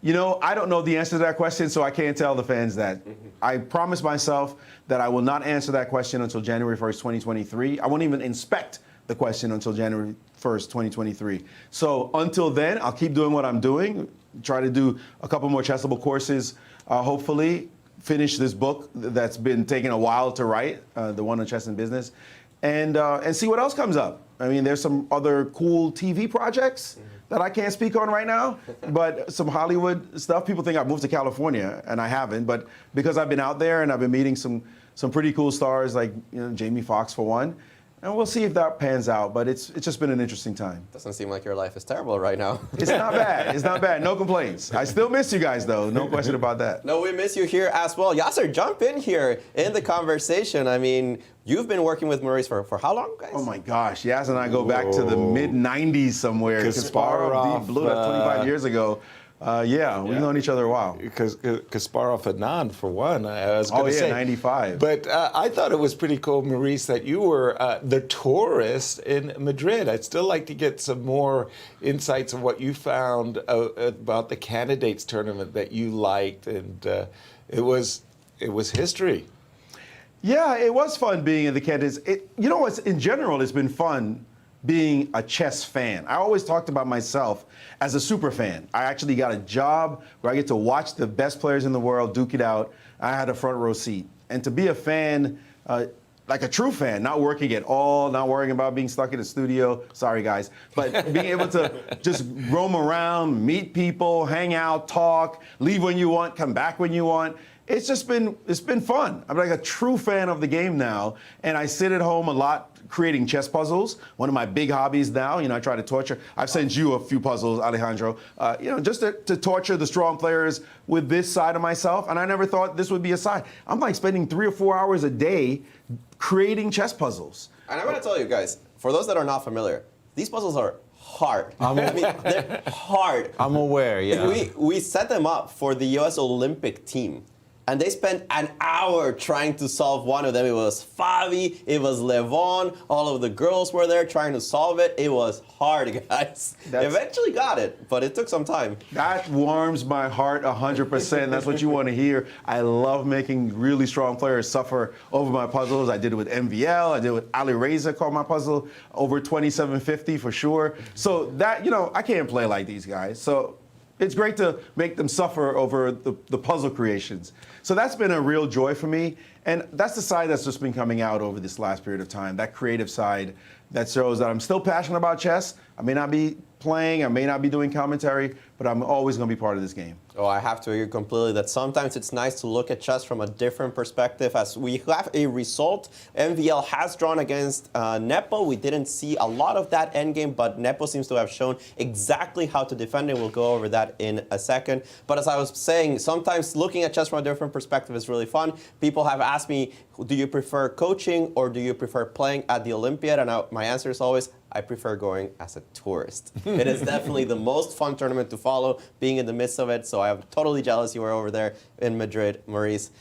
You know, I don't know the answer to that question, so I can't tell the fans that. I promised myself that I will not answer that question until January 1st, 2023. I won't even inspect the question until January 1st, 2023. So until then, I'll keep doing what I'm doing, try to do a couple more chessable courses, hopefully finish this book that's been taking a while to write, the one on chess and business, and see what else comes up. I mean, there's some other cool TV projects that I can't speak on right now, but some Hollywood stuff. People think I've moved to California, and I haven't, but because I've been out there and I've been meeting some pretty cool stars like Jamie Foxx for one, and we'll see if that pans out, but it's just been an interesting time. Doesn't seem like your life is terrible right now. It's not bad. It's not bad. No complaints. I still miss you guys, though. No question about that. No, we miss you here as well. Yasser, jump in here in the conversation. I mean, you've been working with Maurice for how long, guys? Oh, my gosh. Yasser and I go back to the mid-'90s somewhere. Kasparov blew up 25 years ago. We've known each other a while. Because Kasparov and Anand, for one, I was going to say. 95. But I thought it was pretty cool, Maurice, that you were the tourist in Madrid. I'd still like to get some more insights of what you found about the candidates tournament that you liked, and it was history. Yeah, it was fun being in the candidates. You know what? In general, it's been fun being a chess fan. I always talked about myself as a super fan. I actually got a job where I get to watch the best players in the world duke it out. I had a front row seat. And to be a fan, like a true fan, not working at all, not worrying about being stuck in a studio, sorry guys, but being able to just roam around, meet people, hang out, talk, leave when you want, come back when you want. It's been fun. I'm like a true fan of the game now, and I sit at home a lot creating chess puzzles. One of my big hobbies now, I try to torture. I've sent you a few puzzles, Alejandro, just to torture the strong players with this side of myself, and I never thought this would be a side. I'm like spending 3 or 4 hours a day creating chess puzzles. And I'm going to tell you guys, for those that are not familiar, these puzzles are hard. I mean, they're hard. I'm aware, yeah. We set them up for the U.S. Olympic team. And they spent an hour trying to solve one of them. It was Fabi, it was Levon, all of the girls were there trying to solve it. It was hard, guys. They eventually got it, but it took some time. That warms my heart 100%. That's what you want to hear. I love making really strong players suffer over my puzzles. I did it with MVL. I did it with Ali Reza, called my puzzle, over 2750 for sure. So that, I can't play like these guys. So it's great to make them suffer over the puzzle creations. So that's been a real joy for me. And that's the side that's just been coming out over this last period of time, that creative side that shows that I'm still passionate about chess. I may not be playing, I may not be doing commentary, but I'm always going to be part of this game. Oh, I have to agree completely that sometimes it's nice to look at chess from a different perspective. As we have a result, MVL has drawn against Nepo. We didn't see a lot of that endgame, but Nepo seems to have shown exactly how to defend it. We'll go over that in a second. But as I was saying, sometimes looking at chess from a different perspective is really fun. People have asked me, do you prefer coaching or do you prefer playing at the Olympiad? And my answer is always, I prefer going as a tourist. It is definitely the most fun tournament to follow, being in the midst of it. So I'm totally jealous you were over there in Madrid, Maurice.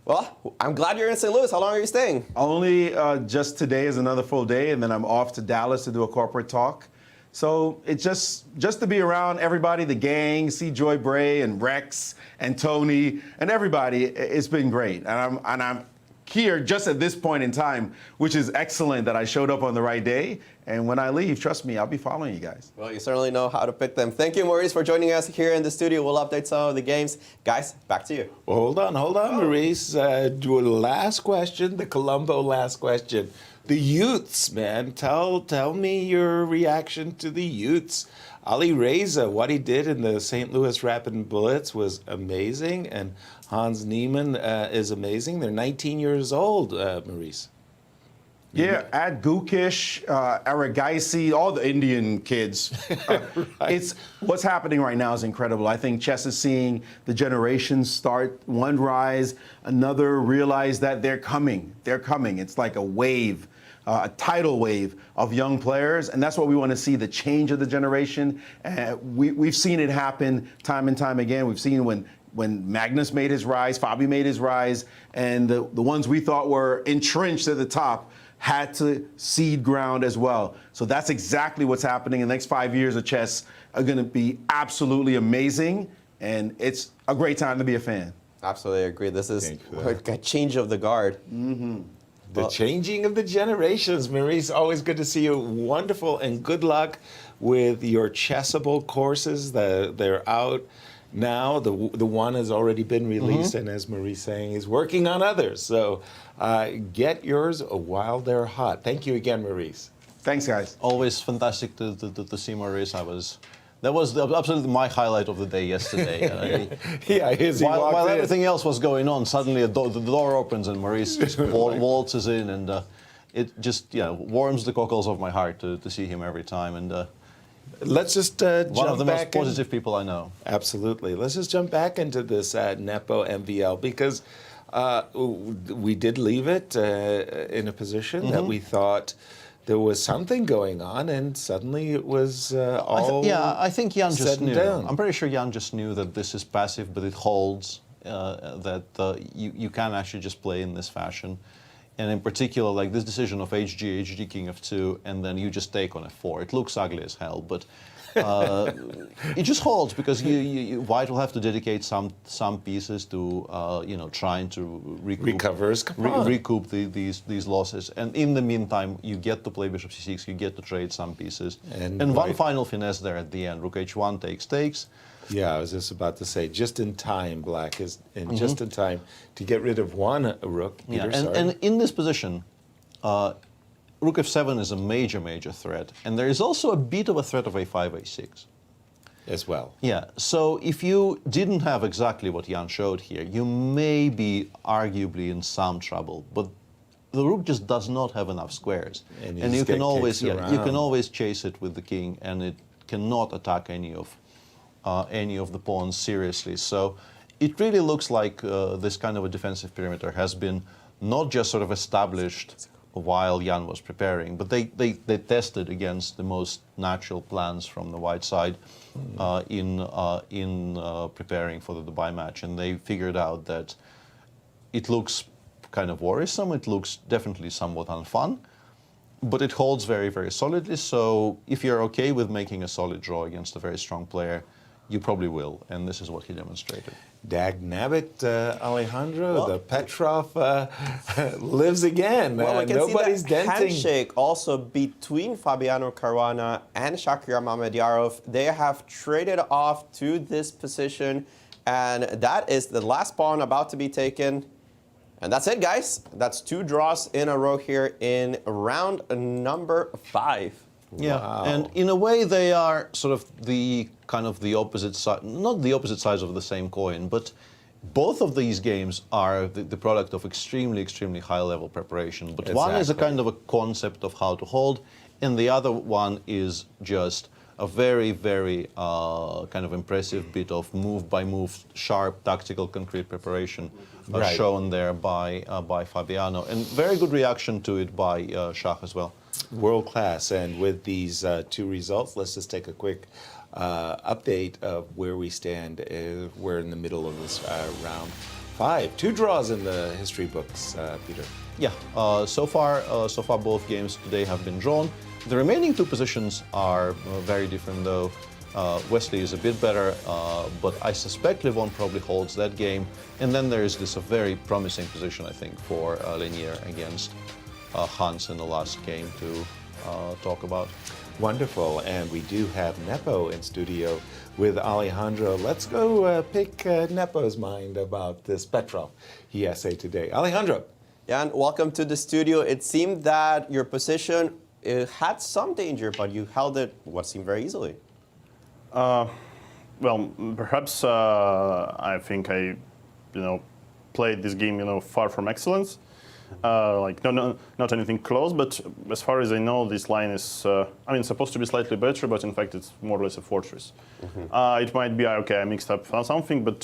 Well, I'm glad you're in St. Louis. How long are you staying? Only just today is another full day, and then I'm off to Dallas to do a corporate talk. So it's just to be around everybody, the gang, see Joy Bray and Rex and Tony and everybody. It's been great, and I'm here just at this point in time, which is excellent that I showed up on the right day. And when I leave, trust me, I'll be following you guys. Well, you certainly know how to pick them. Thank you, Maurice, for joining us here in the studio. We'll update some of the games. Guys, back to you. Well, hold on, Maurice. Do a last question, the Colombo last question. The Utes, man. Tell me your reaction to the Utes. Ali Reza, what he did in the St. Louis Rapid Bullets was amazing, and Hans Niemann is amazing. They're 19 years old, Maurice. Yeah, Ad Gukish, Aragaisi, all the Indian kids. It's what's happening right now is incredible. I think chess is seeing the generations start. One rise, another realize that they're coming. They're coming. It's like a wave, a tidal wave of young players, and that's what we want to see, the change of the generation. We've seen it happen time and time again. We've seen when Magnus made his rise, Fabi made his rise, and the ones we thought were entrenched at the top had to cede ground as well. So that's exactly what's happening. The next 5 years of chess are going to be absolutely amazing, and it's a great time to be a fan. Absolutely agree. This is a change of the guard. Mm-hmm. The changing of the generations. Maurice, always good to see you. Wonderful, and good luck with your chessable courses. They're out now. The one has already been released, and as Maurice saying, is working on others. So get yours while they're hot. Thank you again, Maurice. Thanks, guys. Always fantastic to see Maurice. That was absolutely my highlight of the day yesterday. While everything else was going on, suddenly the door opens and Maurice just waltzes in, and it just warms the cockles of my heart to see him every time. And let's just one of the most positive people I know. Absolutely. Let's just jump back into this Nepo MVL, because we did leave it in a position that we thought there was something going on, and suddenly it was all I think Jan just knew. down. I'm pretty sure Jan just knew that this is passive, but it holds, that you can actually just play in this fashion. And in particular, like this decision of HG King of 2, and then you just take on F4. It looks ugly as hell, but it just holds because White will have to dedicate some pieces to trying to recoup these losses. And in the meantime, you get to play Bishop C6, you get to trade some pieces, and one final finesse there at the end. Rook H1 takes. Yeah, I was just about to say, just in time, Black is just in time to get rid of one rook. Peter, and in this position, Rook F7 is a major threat, and there is also a bit of a threat of A5, A6. As well. Yeah, so if you didn't have exactly what Jan showed here, you may be arguably in some trouble, but the rook just does not have enough squares. And you can always chase it with the king, and it cannot attack any of the pawns seriously. So it really looks like this kind of a defensive perimeter has been not just sort of established while Jan was preparing, but they tested against the most natural plans from the white side in preparing for the Dubai match, and they figured out that it looks kind of worrisome, it looks definitely somewhat unfun, but it holds very solidly. So if you're okay with making a solid draw against a very strong player, you probably will, and this is what he demonstrated. Dag nabbit, Alejandro, the Petrov lives again. Well, I can nobody's see that denting. handshake also between Fabiano Caruana and Shakhriyar Mamedyarov. They have traded off to this position, and that is the last pawn about to be taken. And that's it, guys. That's 2 draws in a row here in round number 5. Yeah, Wow. and in a way they are sort of the opposite side, not the opposite sides of the same coin, but both of these games are the product of extremely high level preparation. But one is a kind of a concept of how to hold, and the other one is just a very kind of impressive bit of move by move, sharp, tactical, concrete preparation shown there by Fabiano, and very good reaction to it by Shach as well. World class. And with these two results, let's just take a quick update of where we stand. We're in the middle of this round 5. 2 draws in the history books, Peter. Yeah, so far both games today have been drawn. The remaining 2 positions are very different though. Wesley is a bit better, but I suspect Levon probably holds that game. And then there is this very promising position, I think, for Lanier against Hans in the last game to talk about. Wonderful, and we do have Nepo in studio with Alejandro. Let's go pick Nepo's mind about this Petrov essay today. Alejandro. Yeah, and welcome to the studio. It seemed that your position had some danger, but you held it what seemed very easily. Well, perhaps I think I, played this game, far from excellence. Not anything close, but as far as I know, this line is, supposed to be slightly better, but in fact it's more or less a fortress. It might be, okay, I mixed up something, but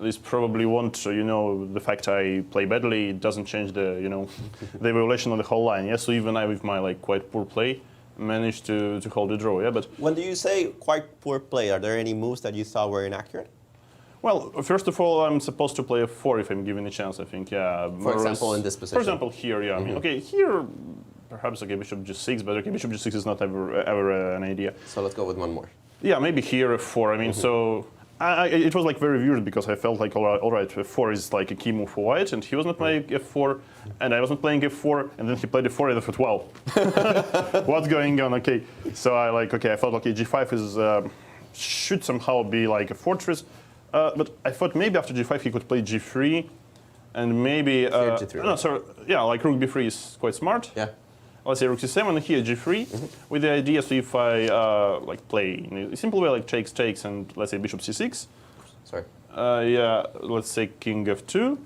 this probably won't, the fact I play badly, it doesn't change the, the evaluation of the whole line. Yeah, so even I, with my quite poor play, managed to hold the draw. Yeah, but when do you say quite poor play? Are there any moves that you thought were inaccurate? Well, first of all, I'm supposed to play f4 if I'm given a chance, I think, yeah. For example, in this position? For example, here, yeah. I mean, okay, here, perhaps, okay, bishop g6, but okay, bishop g6 is not ever an idea. So let's go with one more. Yeah, maybe here f4, I mean, so... it was very weird because I felt like, all right, f4 is like a key move for white, and he was not playing f4, and I wasn't playing f4, and then he played f4 and f12. What's going on? Okay, so I felt okay, g5 is should somehow be like a fortress, but I thought maybe after g5 he could play g3, and maybe like rook b3 is quite smart. Yeah. Let's say rook c7 and here g3, with the idea, so if I play in a simple way like takes, and let's say bishop c6. Sorry. Let's say king f2,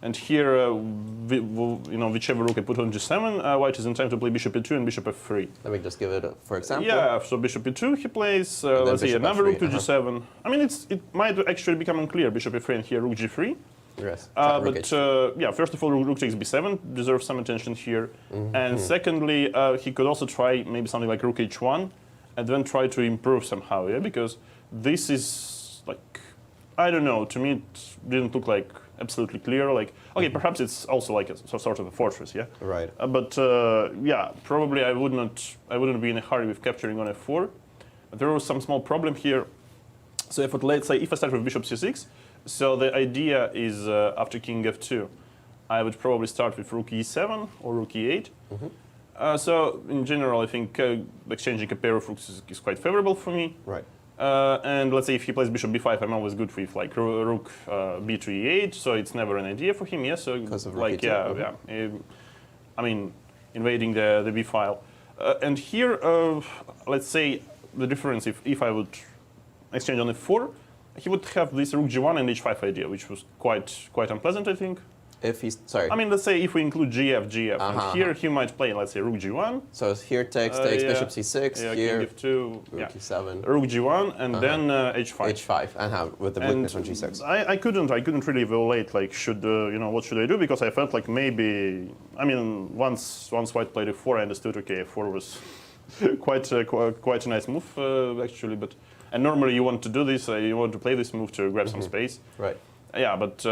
and here whichever rook I put on g7, white is in time to play bishop e2 and bishop f3. Let me just give it for example. Yeah, so bishop e2 he plays. Let's say another rook to g7. I mean, it might actually become unclear. Bishop e3 and here rook g3. Yes. First of all, rook takes b7 deserves some attention here, and secondly, he could also try maybe something like rook h1, and then try to improve somehow, yeah, because this is like, I don't know, to me it didn't look like absolutely clear. Like, okay, perhaps it's also like a sort of a fortress, yeah. Right. Probably I wouldn't be in a hurry with capturing on f4. But there was some small problem here. So let's say if I start with bishop c6. So the idea is after king f2, I would probably start with rook e7 or rook e8. So in general, I think exchanging a pair of rooks is quite favorable for me. Right. And let's say if he plays bishop b5, I'm always good with like rook b to e8. So it's never an idea for him. Yeah. So like I mean, invading the b file. And here, let's say the difference if I would exchange on f4. He would have this rook g1 and h5 idea, which was quite unpleasant, I think. If he's, sorry. I mean, let's say if we include gf, and here he might play, let's say, rook g1. So here takes bishop c6, here king f2, rook e7. Rook g1, and then h5. h5, and how, with the weakness on g6. I couldn't really evaluate, like, what should I do, because I felt like maybe, I mean, once white played f4, I understood, okay, f4 was quite a nice move, actually, but... And normally you want to do this, you want to play this move to grab some space. Right. Yeah, but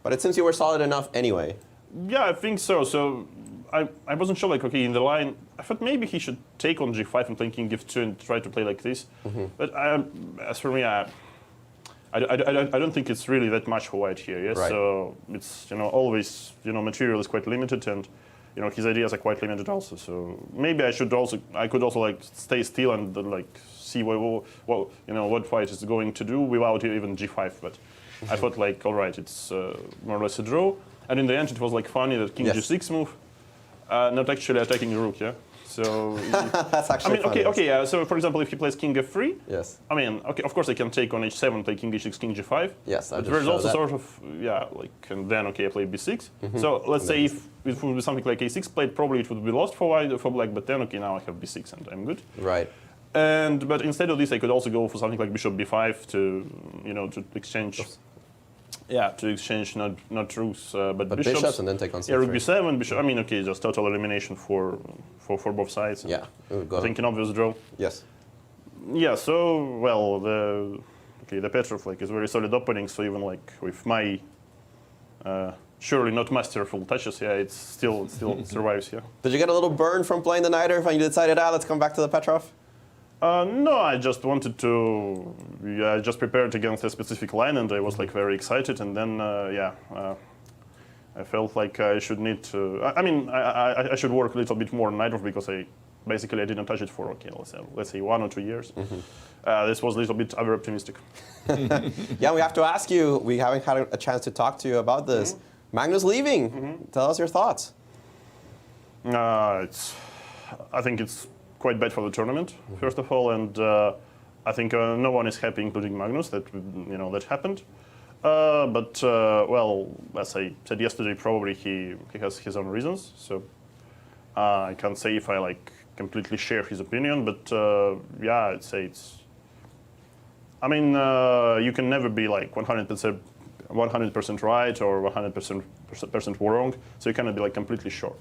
But it seems you were solid enough anyway. Yeah, I think so. So I wasn't sure, like, okay, in the line, I thought maybe he should take on g5 and play king f2 and try to play like this. But as for me, I don't think it's really that much for white here. Yes, right. So it's always material is quite limited, and his ideas are quite limited also. So maybe I could also like stay still and like see what white is going to do without even g5. But I thought like, all right, it's more or less a draw. And in the end, it was like funny that king g6 move, not actually attacking the rook. Yeah. So that's actually funny. Okay. Yeah. So for example, if he plays king f3, yes. I mean, okay, of course I can take on h7, play king h6, king g5. Yes. But there's also sort of and then okay, I play b6. So let's say if it would be something like a6 played, probably it would be lost for white for black. But then okay, now I have b6 and I'm good. Right. But instead of this, I could also go for something like bishop b5 to to exchange. to exchange not rooks but bishops and then take on yeah, rook b7, bishop. I mean, okay, just total elimination for both sides. Yeah, I think an obvious draw. Yes. Yeah. So well, the Petrov is very solid opening. So even with my surely not masterful touches, it still survives. Yeah. Did you get a little burn from playing the Niter when you decided, let's come back to the Petrov? No, I just wanted to. I just prepared against a specific line, and I was very excited. And then, I felt like I should need to. I should work a little bit more on Niter because I didn't touch it for let's say 1 or 2 years. This was a little bit over optimistic. Yeah, we have to ask you. We haven't had a chance to talk to you about this. Magnus leaving. Tell us your thoughts. I think it's quite bad for the tournament, first of all, and I think no one is happy, including Magnus, that that happened. But as I said yesterday, probably he has his own reasons. So I can't say if I completely share his opinion, but I'd say it's. I mean, you can never be 100% right or 100% wrong, so you cannot be completely sure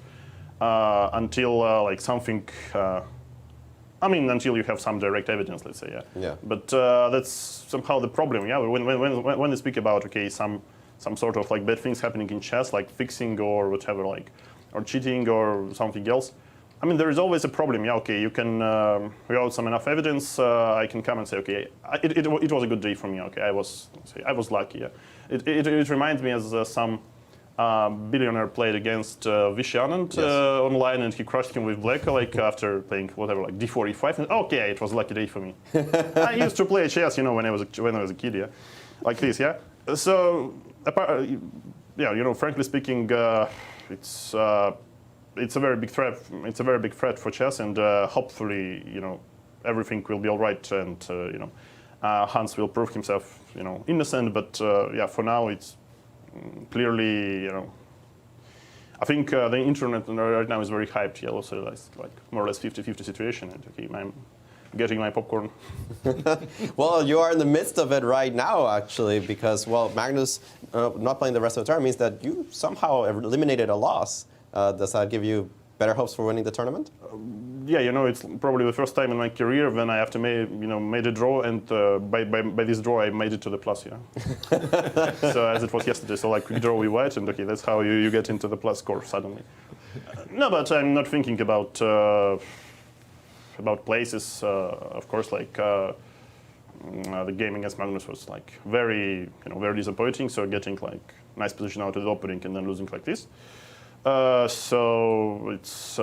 until something. Until you have some direct evidence, let's say, yeah. But that's somehow the problem, When they speak about some sort of bad things happening in chess, like fixing or whatever, or cheating or something else. I mean, there is always a problem. You can without some enough evidence, I can come and say, okay, it was a good day for me. Okay, I was lucky. Yeah. It reminds me as some. Billionaire played against Vishy Anand online, and he crushed him with black after playing whatever d4, e5. And, okay, it was a lucky day for me. I used to play chess, when I was a kid, like this, So, frankly speaking, it's a very big threat. It's a very big threat for chess, and hopefully, everything will be all right, and Hans will prove himself, innocent. But for now, it's. Clearly, I think the internet right now is very hyped. So it's more or less 50-50 situation. And okay, I'm getting my popcorn. Well, you are in the midst of it right now, actually, because Magnus not playing the rest of the tournament means that you somehow eliminated a loss. Does that give you better hopes for winning the tournament? It's probably the first time in my career when I have to made a draw, and by this draw I made it to the plus, So as it was yesterday, so quick draw with white, and okay, that's how you get into the plus score suddenly. No, but I'm not thinking about places. Of course, the game against Magnus was very very disappointing. So getting nice position out of the opening and then losing like this. So it's.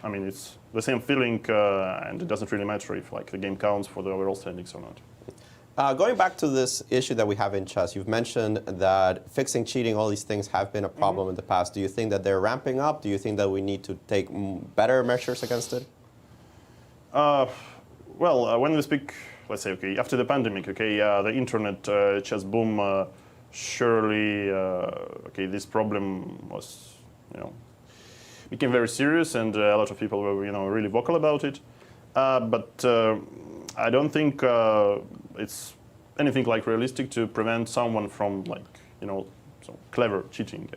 It's the same feeling, and it doesn't really matter if the game counts for the overall standings or not. Going back to this issue that we have in chess, you've mentioned that fixing, cheating, all these things have been a problem in the past. Do you think that they're ramping up? Do you think that we need to take better measures against it? When we speak, let's say, okay, after the pandemic, okay, the internet chess boom, surely, okay, this problem was, became very serious, and a lot of people were, really vocal about it. But I don't think it's anything realistic to prevent someone from so clever cheating,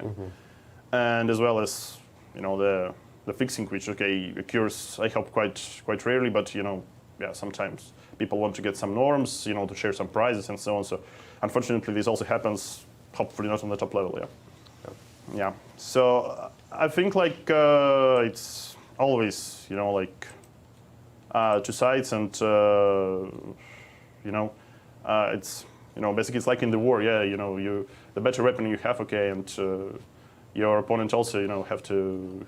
and as well as the fixing, which occurs, I hope quite rarely, but sometimes people want to get some norms, to share some prizes and so on. So unfortunately, this also happens. Hopefully not on the top level. Yeah. So I think it's always two sides, and it's basically it's like in the war. The better weapon you have, okay, and your opponent also have to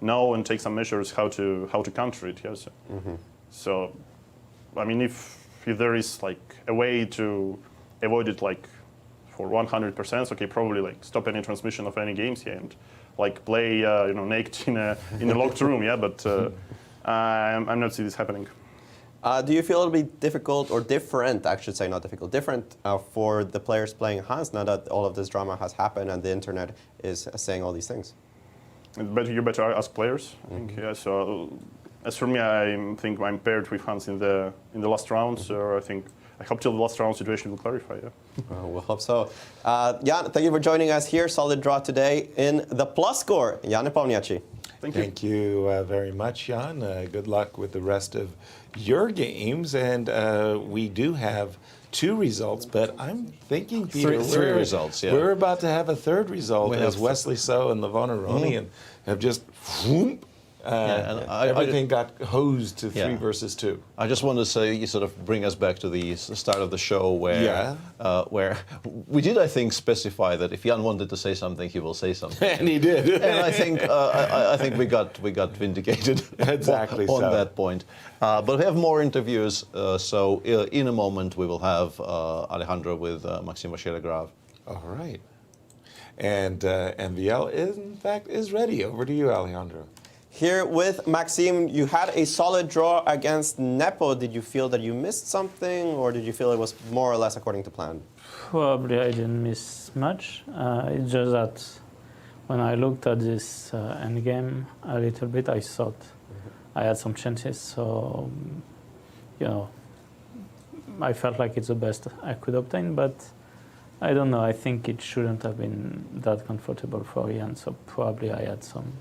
know and take some measures how to counter it. Yes. So I mean, if there is a way to avoid it for 100%, okay, probably stop any transmission of any games, and play naked in a locked room, but I'm not seeing this happening. Do you feel it'll be difficult or different, I should say, not difficult, different for the players playing Hans now that all of this drama has happened and the internet is saying all these things? You better ask players. I think, so as for me, I think I'm paired with Hans in the last round, so I think I hope till the last round situation will clarify. Yeah. We'll hope so. Jan, thank you for joining us here. Solid draw today in the plus score. Ian Nepomniachtchi. Thank you very much, Jan. Good luck with the rest of your games. And we do have 2 results, but I'm thinking, Peter, three results, yeah. We're about to have a third result We as have Wesley So and Levon Aronian have just whoop, everything got hosed to 3 versus 2. I just want to say, you sort of bring us back to the start of the show where where we did, I think, specify that if Jan wanted to say something, he will say something. And he did. And I think we got vindicated exactly on so. that point. But we have more interviews, so in a moment we will have Alejandro with Maxime Vachier-Lagrave. All right. And MVL, in fact, is ready. Over to you, Alejandro. Here with Maxime, you had a solid draw against Nepo. Did you feel that you missed something, or did you feel it was more or less according to plan? Probably I didn't miss much. It's just that when I looked at this endgame a little bit, I thought I had some chances. So, you know, I felt like it's the best I could obtain, but I don't know. I think it shouldn't have been that comfortable for Ian. So probably I had some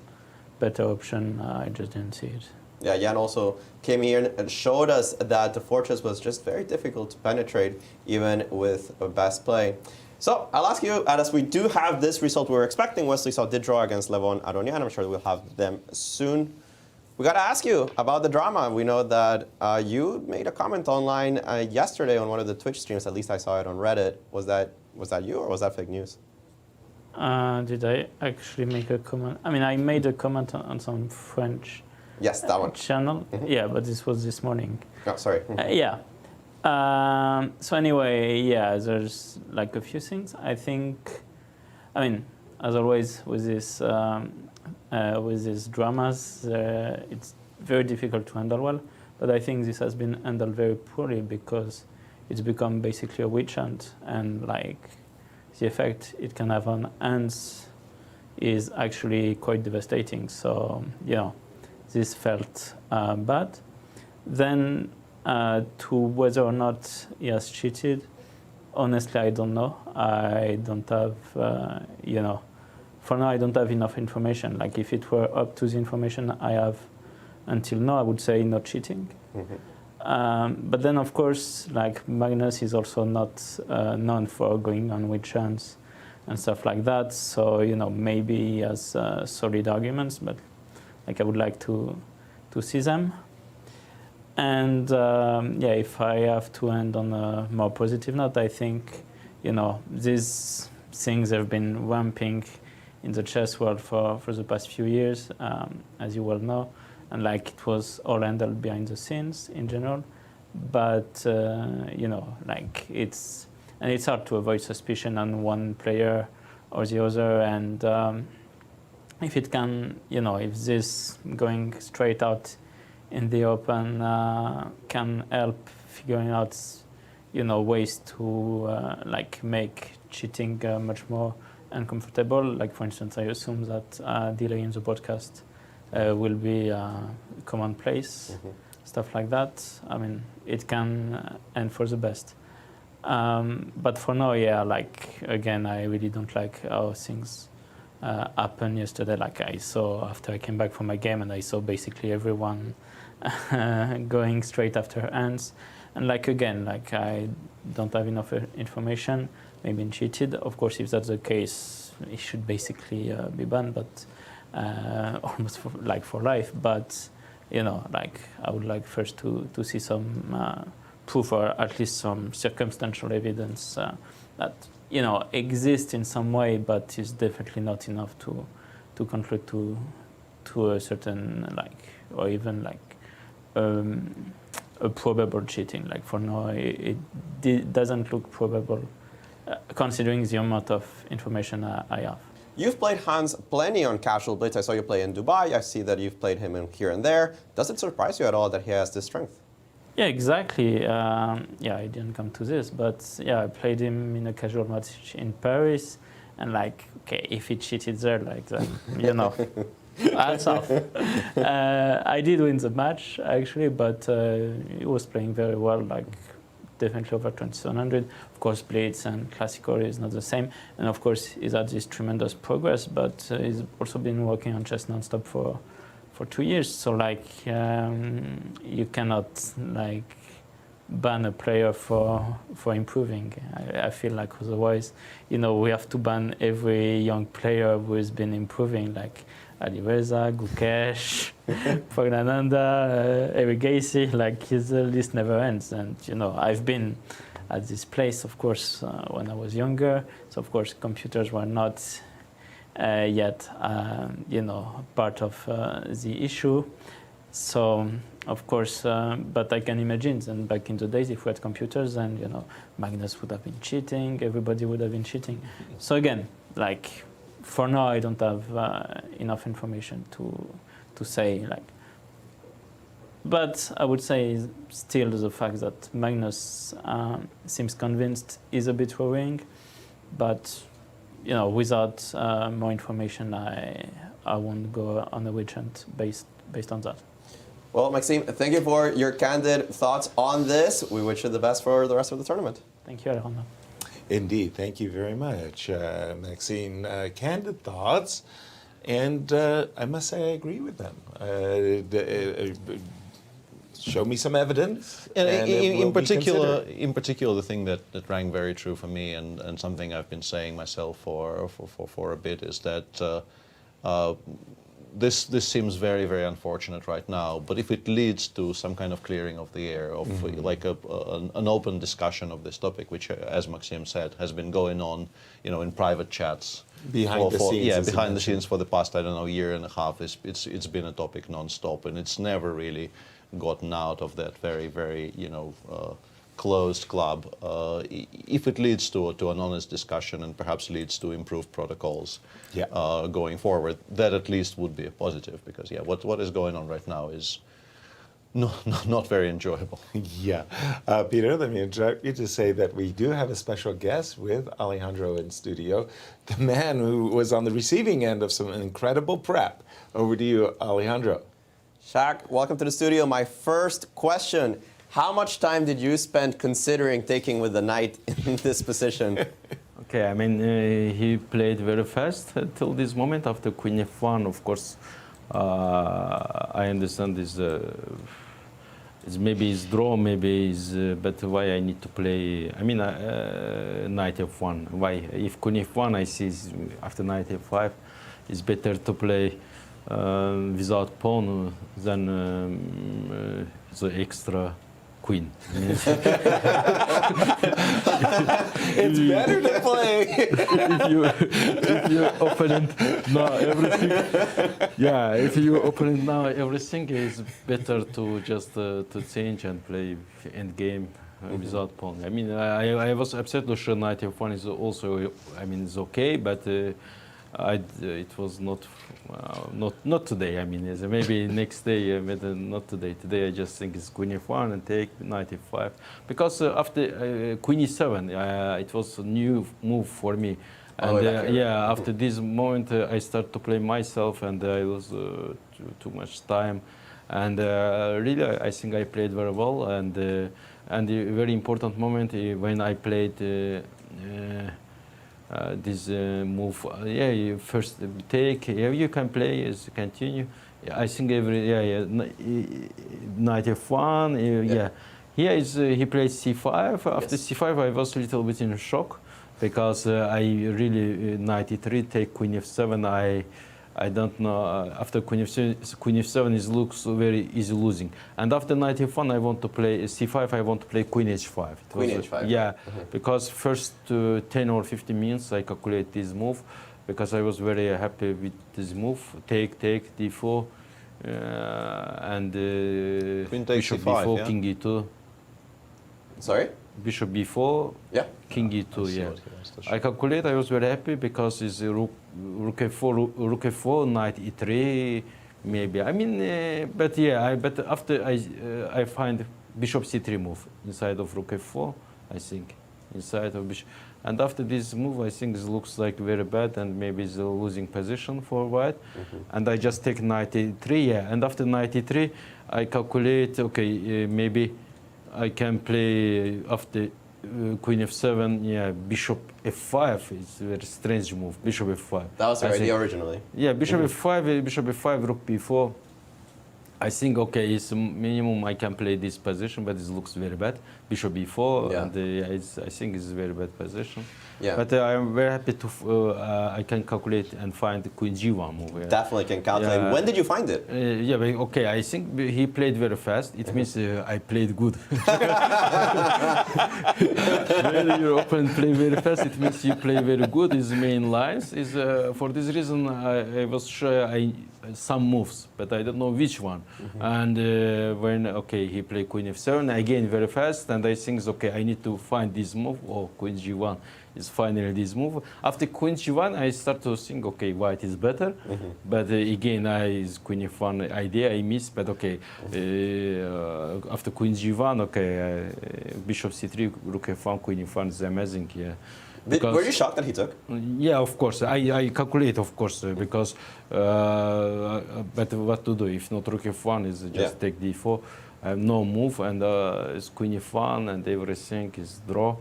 better option. I just didn't see it. Yeah, Jan also came here and showed us that the fortress was just very difficult to penetrate, even with a best play. So I'll ask you, as we do have this result we were expecting, Wesley So did draw against Levon Aronian. I'm sure we'll have them soon. We got to ask you about the drama. We know that you made a comment online yesterday on one of the Twitch streams. At least I saw it on Reddit. Was that you, or was that fake news? Did I actually make a comment? I mean, I made a comment on some French that one. channel. Yeah, but this was this morning. Oh, sorry. Yeah. So anyway, yeah, there's like a few things. I think, I mean, as always with these dramas, it's very difficult to handle well. But I think this has been handled very poorly because it's become basically a witch hunt, and like the effect it can have on ants is actually quite devastating. So, you know, this felt bad. Then to whether or not he has cheated, honestly, I don't know. I don't have, you know, for now I don't have enough information. Like if it were up to the information I have until now, I would say not cheating. But then, of course, like Magnus is also not known for going on witch hunts and stuff like that. So, you know, maybe he has solid arguments, but like I would like to see them. And yeah, if I have to end on a more positive note, I think, you know, these things have been ramping in the chess world for the past few years, as you well know. And like it was all handled behind the scenes in general, but you know, like it's hard to avoid suspicion on one player or the other. And if it can, you know, if this going straight out in the open can help figuring out, you know, ways to like make cheating much more uncomfortable. Like for instance, I assume that delay in the broadcast will be commonplace, stuff like that. I mean, it can end for the best. But for now, yeah, like, again, I really don't like how things happened yesterday. Like I saw after I came back from my game and I saw basically everyone going straight after hands. And like, again, like I don't have enough information, maybe cheated. Of course, if that's the case, it should basically be banned, but almost for life. But you know, like I would like first to see some proof or at least some circumstantial evidence that, you know, exists in some way, but is definitely not enough to conclude to a certain, like, or even like a probable cheating. Like for now, it doesn't look probable, considering the amount of information I have. You've played Hans plenty on Casual Blitz. I saw you play in Dubai. I see that you've played him in here and there. Does it surprise you at all that he has this strength? Yeah, exactly. Yeah, I didn't come to this, but yeah, I played him in a casual match in Paris, and like, okay, if he cheated there, like, then, you know, that's off. I did win the match actually, but he was playing very well, like definitely over 2700. Of course, Blitz and Classical is not the same. And of course, he's had this tremendous progress, but he's also been working on chess nonstop for 2 years. So like, you cannot like ban a player for improving. I feel like otherwise, you know, we have to ban every young player who has been improving, like Alireza, Gukesh, Fagnananda, Eric Gacy. Like his list never ends. And you know, I've been at this place, of course, when I was younger. So of course, computers were not yet, you know, part of the issue. So of course, but I can imagine, and back in the days, if we had computers, then you know, Magnus would have been cheating. Everybody would have been cheating. So again, like. For now, I don't have enough information to say like. But I would say still the fact that Magnus seems convinced is a bit worrying. But you know, without more information, I won't go on a witch hunt based on that. Well, Maxime, thank you for your candid thoughts on this. We wish you the best for the rest of the tournament. Thank you, Alejandro. Indeed, thank you very much, Maxime. Candid thoughts, and I must say I agree with them. Show me some evidence. And and in particular, the thing that rang very true for me, and something I've been saying myself for a bit, is that this seems very, very unfortunate right now. But if it leads to some kind of clearing of the air, of like an open discussion of this topic, which, as Maxime said, has been going on, you know, in private chats behind the scenes. Yeah, behind the scenes for the past, I don't know, year and a half. It's been a topic nonstop, and it's never really gotten out of that very, very, you know, closed club. If it leads to an honest discussion and perhaps leads to improved protocols going forward, that at least would be a positive, because what is going on right now is not very enjoyable. Yeah. Peter, let me interrupt you to say that we do have a special guest with Alejandro in studio, the man who was on the receiving end of some incredible prep. Over to you, Alejandro. Shaq, welcome to the studio. My first question: how much time did you spend considering taking with the knight in this position? Okay, I mean, he played very fast till this moment. After Queen F1, of course, I understand this. Maybe it's draw, maybe it's but why I need to play. I mean, knight F1. Why? If Queen F1, I see after knight F5, it's better to play without pawn than the extra queen. It's better to play. if your opponent know everything, if your opponent know everything, it's better to just to change and play end game without pawn. I mean, I was upset to show knight F1 is also, I mean, it's okay, but it was not today. I mean, maybe next day, but not today. Today I just think it's Queen F1 and take knight F5, because after Queen E7, it was a new move for me. And after this moment, I start to play myself, and I was too much time. And really, I think I played very well. And a very important moment when I played. This move, you first take, you can play, continue. I think knight F1, Here is he played C5. After C5, I was a little bit in shock, because I really knight E3, take Queen F7. I don't know. After Queen F7, it looks very easy losing. And after knight F1, I want to play C5. I want to play Queen H5. Queen H5. Because first 10 or 15 minutes I calculate this move, because I was very happy with this move. Take D4, and Bishop B4, King E2. Sorry? Bishop B4, King E2. I calculate. I was very happy, because it's rook F4, knight E3, maybe. I mean, but after I find Bishop C3 move inside of rook F4. I think inside of Bishop, and after this move, I think it looks like very bad, and maybe it's a losing position for white. And I just take knight E3. And after knight E3, I calculate. Okay, maybe I can play after Queen F7. Yeah, Bishop F5 is a very strange move. Bishop F5. That was your idea originally. Yeah, Bishop F5, Bishop F5, Rook B4. I think, okay, it's minimum I can play this position, but it looks very bad. Bishop B4, and I think it's a very bad position. Yeah. But I'm very happy to, I can calculate and find the Queen G1 move. Yeah. Definitely can calculate. Yeah. When did you find it? Yeah, but okay, I think he played very fast. It means I played good. When your opponent play very fast, it means you play very good. His main lines is, for this reason, I was sure some moves, but I don't know which one. And when, okay, he played Queen F7, again very fast, and I think, okay, I need to find this move, or Queen G1 is finally this move. After Queen G1, I start to think, okay, white is better, but again, is Queen F1 idea I missed, but okay, after Queen G1, okay, Bishop C3, Rook F1, Queen F1 is amazing, yeah. Were you shocked that he took? Yeah, of course. I calculate, of course, because but what to do if not Rook F1 is just take D4, no move, and it's Queen F1 and everything is draw.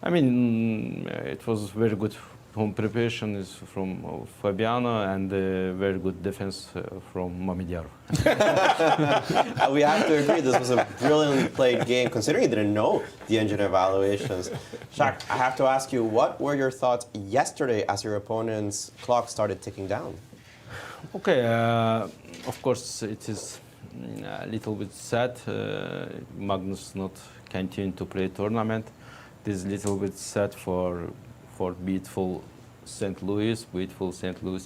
I mean, it was very good home preparation is from Fabiano and very good defense from Mamedyarov. We have to agree this was a brilliantly played game, considering you didn't know the engine evaluations. Shak, I have to ask you, what were your thoughts yesterday as your opponent's clock started ticking down? Okay, of course it is a little bit sad. Magnus not continue to play tournament. It is a little bit sad for beautiful St. Louis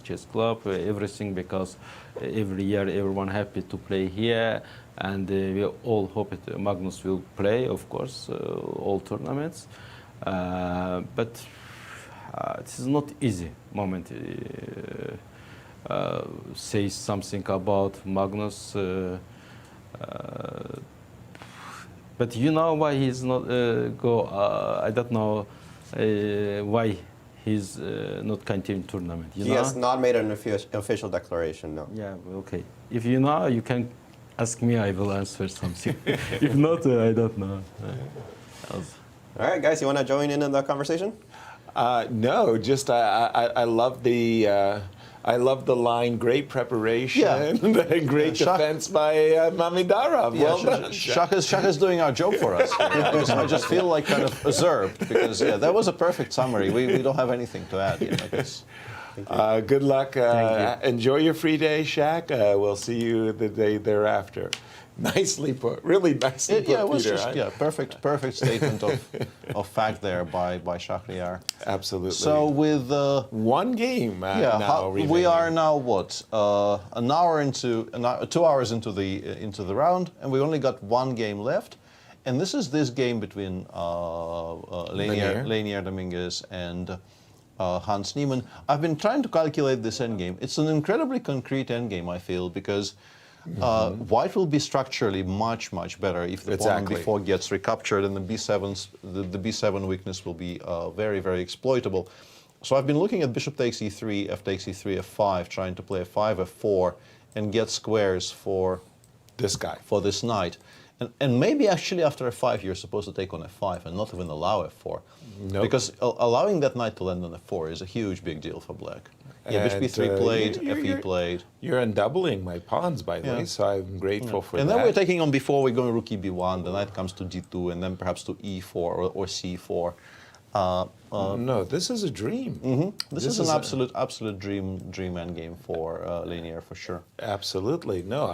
Chess Club, everything, because every year everyone happy to play here, and we all hope Magnus will play, of course, all tournaments. But it is not easy moment. Say something about Magnus, but you know why he's not go. I don't know why he's not continuing tournament. He has not made an official declaration, no. Yeah, okay. If you know, you can ask me. I will answer something. If not, I don't know. All right, guys, you want to join in the conversation? No, just I love the. I love the line, great preparation, great defense by Mamedyarov. Yeah, Well done. Shaka's doing our job for us. I just feel like kind of usurped because that was a perfect summary. We don't have anything to add. Good luck. Enjoy your free day, Shak. We'll see you the day thereafter. Nicely put, really nicely put, it was Peter. Just perfect statement of fact there by Shakhriyar. Absolutely. So with one game now remaining. We are now what 2 hours into the round, and we only got one game left, and this is this game between Lenier Dominguez and Hans Niemann. I've been trying to calculate this endgame. It's an incredibly concrete endgame, I feel, because white will be structurally much better if the pawn on b4 gets recaptured, and the b7 weakness will be very exploitable. So I've been looking at bishop takes e3, f takes e3, f5, trying to play f5, f4, and get squares for this guy, for this knight. And maybe actually after f5 you're supposed to take on f5 and not even allow f4. Nope. Because allowing that knight to land on f4 is a huge big deal for black. Yeah, bishop b3 played, fe played. You're undoubling my pawns, by the way, so I'm grateful for that. And then we're taking on b4, we're going rook b1, the knight comes to d2, and then perhaps to e4 or c4. No, this is a dream. This is an absolute dream endgame for Lenier, for sure. Absolutely. No,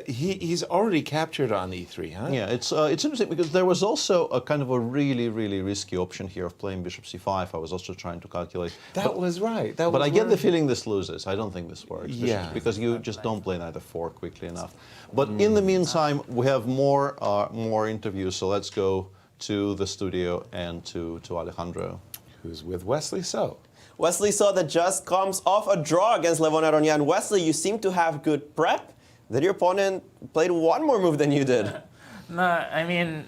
he's already captured on e3, huh? Yeah, it's interesting because there was also a kind of a really risky option here of playing bishop c5. I was also trying to calculate. That was right. But I get the feeling this loses. I don't think this works. Yeah. Because you just don't play knight f4 quickly enough. But in the meantime, we have more interviews, so let's go to the studio and to Alejandro, who's with Wesley So. Wesley So that just comes off a draw against Levon Aronian. Wesley, you seem to have good prep. That your opponent played one more move than you did. No, I mean,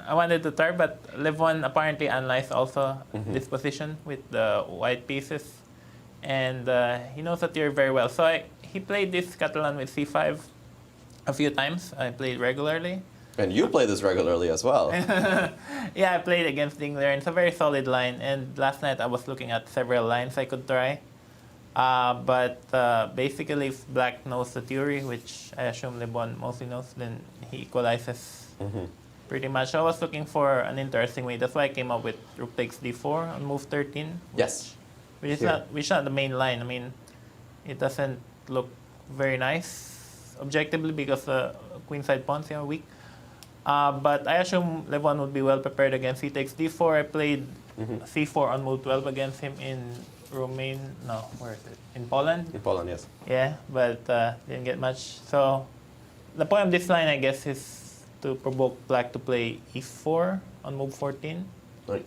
I wanted to turn, but Levon apparently analyzed also this position with the white pieces, and he knows that you're very well. So he played this Catalan with c5 a few times. I played regularly. And you play this regularly as well. Yeah, I played against Dingler, and it's a very solid line. And last night I was looking at several lines I could try. But basically, if Black knows the theory, which I assume LeBron mostly knows, then he equalizes pretty much. I was looking for an interesting way. That's why I came up with Rook takes D4 on move 13. Which is not the main line. I mean, it doesn't look very nice objectively because the queenside pawns are weak. But I assume Levon would be well prepared against he takes D4. I played C4 on move 12 against him in in Poland? In Poland, yes. Yeah, but didn't get much. So the point of this line, I guess, is to provoke Black to play E4 on move 14. Or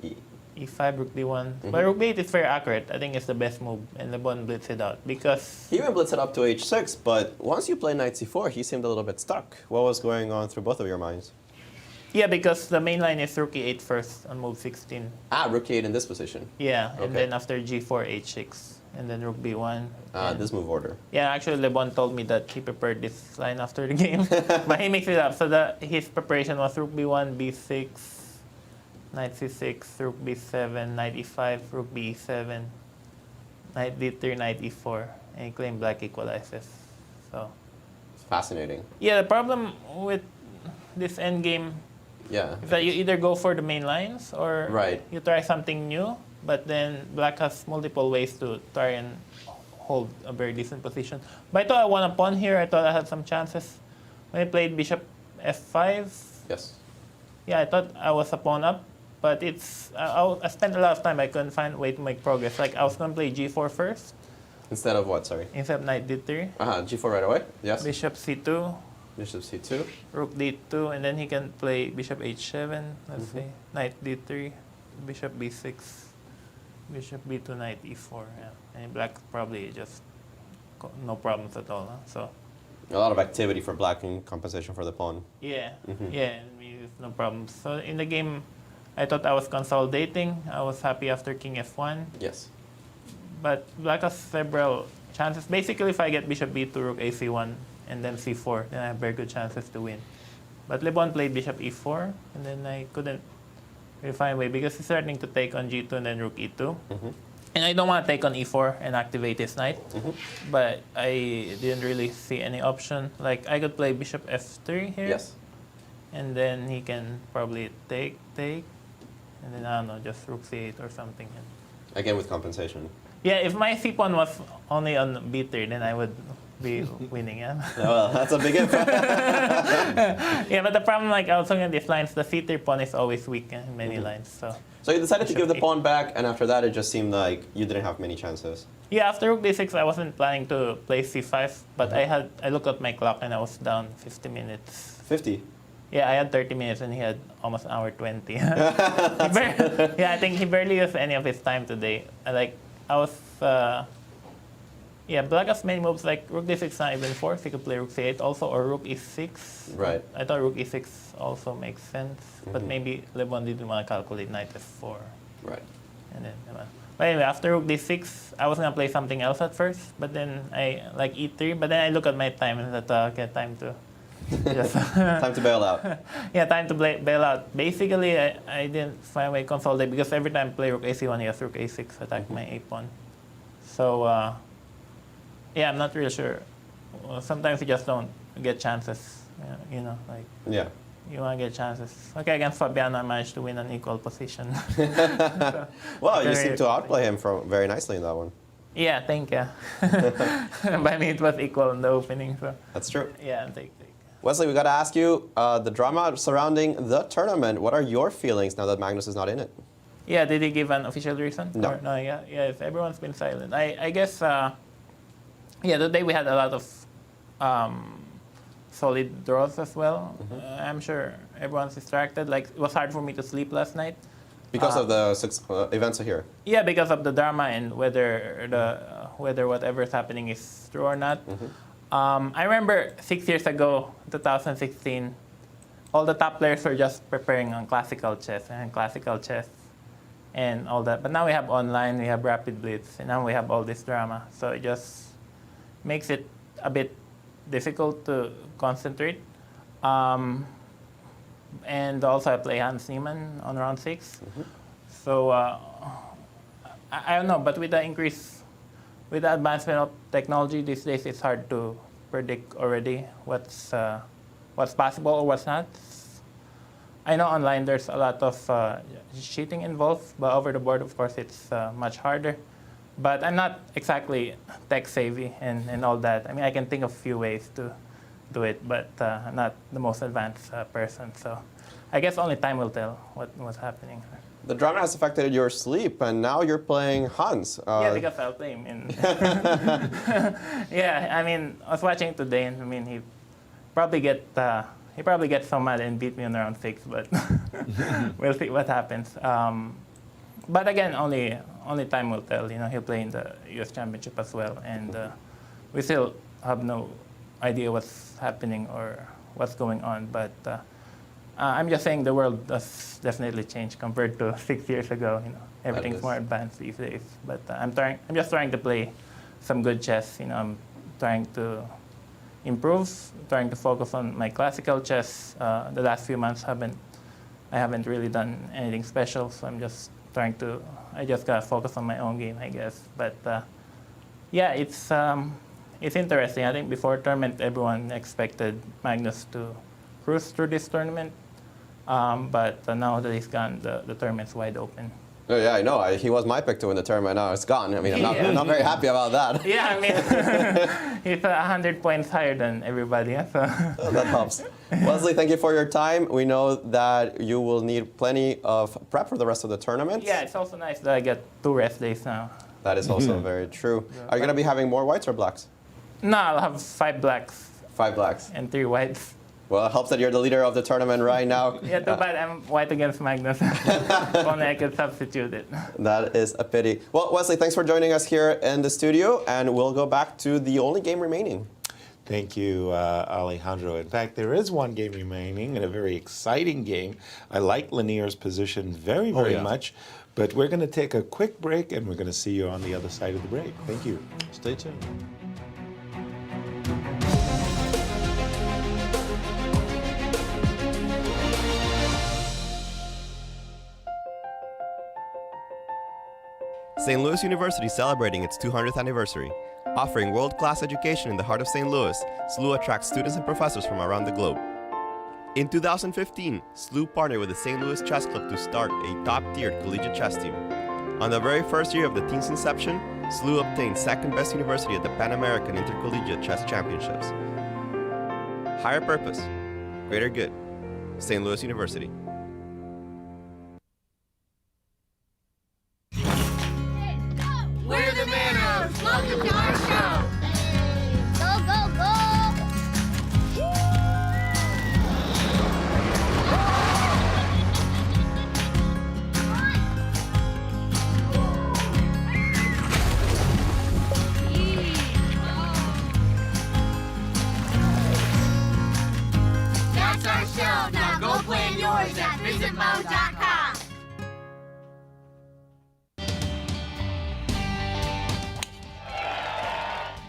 E5, Rook D1. But Rook D8 is very accurate. I think it's the best move, and LeBron blitzed it out because he even blitzed it up to H6. But once you play Knight C4, he seemed a little bit stuck. What was going on through both of your minds? Yeah, because the main line is Rook E8 first on move 16. Rook E8 in this position. Yeah, and then after G4, H6, and then Rook B1. This move order. Yeah, actually, LeBron told me that he prepared this line after the game, but he mixed it up. So his preparation was Rook B1, B6, Knight C6, Rook B7, Knight E5, Rook B7, Knight D3, Knight E4, and he claimed Black equalizes. So it's fascinating. Yeah, the problem with this endgame is that you either go for the main lines or you try something new, but then Black has multiple ways to try and hold a very decent position. But I thought I won a pawn here. I thought I had some chances. When I played Bishop F5, yeah, I thought I was a pawn up, but I spent a lot of time. I couldn't find a way to make progress. Like I was going to play G4 first. Instead of what, sorry? Instead of Knight D3. G4 right away? Yes. Bishop C2. Bishop C2. Rook D2, and then he can play Bishop H7, let's say. Knight D3, Bishop B6, Bishop B2, Knight E4. Yeah. And Black probably just no problems at all. Huh? So a lot of activity for Black in compensation for the pawn. Yeah, yeah, no problems. So in the game, I thought I was consolidating. I was happy after King F1. Yes. But Black has several chances. Basically, if I get Bishop B2, Rook AC1, and then C4, then I have very good chances to win. But LeBron played Bishop E4, and then I couldn't really find a way because he's starting to take on G2 and then Rook E2. And I don't want to take on E4 and activate his knight, but I didn't really see any option. Like I could play Bishop F3 here, and then he can probably take, and then I don't know, just Rook C8 or something. Again with compensation. Yeah, if my C pawn was only on B3, then I would be winning, yeah. Well, that's a big if. Yeah, but the problem, like I was looking at these lines, the C3 pawn is always weak in many lines. So you decided to give the pawn back, and after that, it just seemed like you didn't have many chances. Yeah, after Rook D6, I wasn't planning to play C5, but I looked at my clock and I was down 50 minutes. 50? Yeah, I had 30 minutes and he had almost an hour 20. Yeah, I think he barely used any of his time today. Yeah, Black has many moves like Rook D6 not even forced. He could play Rook C8 also, or Rook E6. Right. I thought Rook E6 also makes sense, but maybe LeBron didn't want to calculate Knight F4. Right. And then, but anyway, after Rook D6, I was gonna play something else at first, but then I like E3. But then I look at my time and thought, okay, time to just time to bail out. Yeah, time to bail out. Basically, I didn't find a way to consolidate because every time I play Rook AC1, he has Rook A6 attack my A pawn. So. Yeah, I'm not really sure. Sometimes you just don't get chances, you know, like you want to get chances. Okay, against Fabiano, I managed to win an equal position. Well, you seem to outplay him very nicely in that one. Yeah, thank you. But I mean, it was equal in the opening, so. That's true. Yeah, take. Wesley, we got to ask you the drama surrounding the tournament. What are your feelings now that Magnus is not in it? Yeah, did he give an official reason? No. No, yeah, everyone's been silent. I guess. Yeah, today we had a lot of solid draws as well. I'm sure everyone's distracted. Like, it was hard for me to sleep last night. Because of the events here? Yeah, because of the drama and whether whatever is happening is true or not. I remember 6 years ago, 2016, all the top players were just preparing on classical chess and all that. But now we have online, we have Rapid Blitz, and now we have all this drama. So it just makes it a bit difficult to concentrate. And also I play Hans Niemann on round 6. So I don't know, but with the advancement of technology these days, it's hard to predict already what's possible or what's not. I know online there's a lot of cheating involved, but over the board, of course, it's much harder. But I'm not exactly tech savvy and all that. I mean, I can think of a few ways to do it, but I'm not the most advanced person. So I guess only time will tell what's happening. The drama has affected your sleep, and now you're playing Hans. Yeah, because I'll play him. Yeah, I mean, I was watching today, and I mean, he probably gets so mad and beat me on round 6, but we'll see what happens. But again, only time will tell. You know, he'll play in the U.S. Championship as well, and we still have no idea what's happening or what's going on. But I'm just saying the world does definitely change compared to 6 years ago. You know, everything's more advanced these days. But I'm just trying to play some good chess. You know, I'm trying to improve, trying to focus on my classical chess. The last few months I haven't really done anything special, so I'm just I just gotta focus on my own game, I guess. But yeah, it's interesting. I think before tournament, everyone expected Magnus to cruise through this tournament, but now that he's gone, the tournament's wide open. Oh, yeah, I know. He was my pick to win the tournament. Now it's gone. I mean, I'm not very happy about that. Yeah, I mean, he's 100 points higher than everybody. So. Oh, that helps. Wesley, thank you for your time. We know that you will need plenty of prep for the rest of the tournament. Yeah, it's also nice that I get 2 rest days now. That is also very true. Are you going to be having more whites or blacks? No, I'll have 5 blacks. 5 blacks. And 3 whites. Well, it helps that you're the leader of the tournament right now. Yeah, too bad I'm white against Magnus. If only I could substitute it. That is a pity. Well, Wesley, thanks for joining us here in the studio, and we'll go back to the only game remaining. Thank you, Alejandro. In fact, there is one game remaining, and a very exciting game. I like Lanier's position very, very much. But we're going to take a quick break, and we're going to see you on the other side of the break. Thank you. Stay tuned. St. Louis University is celebrating its 200th anniversary. Offering world-class education in the heart of St. Louis, SLU attracts students and professors from around the globe. In 2015, SLU partnered with the St. Louis Chess Club to start a top-tiered collegiate chess team. On the very first year of the team's inception, SLU obtained second best university at the Pan American Intercollegiate Chess Championships. Higher purpose, greater good. St. Louis University. We're the Manos! Welcome to our show! Go, go, go! That's our show! Now go plan yours at visitmo.com!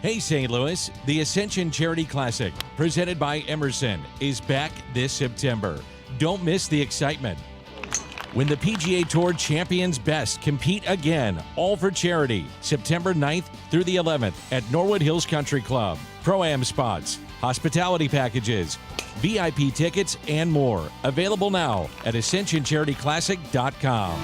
Hey St. Louis, the Ascension Charity Classic, presented by Emerson, is back this September. Don't miss the excitement. When the PGA Tour champions best compete again, all for charity, September 9th through the 11th at Norwood Hills Country Club. Pro-Am spots, hospitality packages, VIP tickets, and more. Available now at ascensioncharityclassic.com.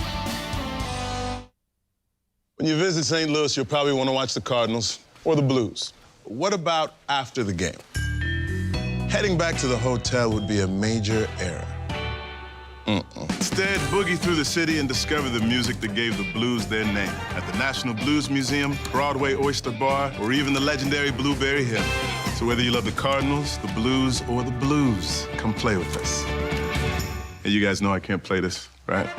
When you visit St. Louis, you'll probably want to watch the Cardinals or the Blues. What about after the game? Heading back to the hotel would be a major error. Instead, boogie through the city and discover the music that gave the Blues their name at the National Blues Museum, Broadway Oyster Bar, or even the legendary Blueberry Hill. So whether you love the Cardinals, the Blues, or the Blues, come play with us. And you guys know I can't play this, right?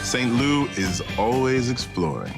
St. Lou is always exploring.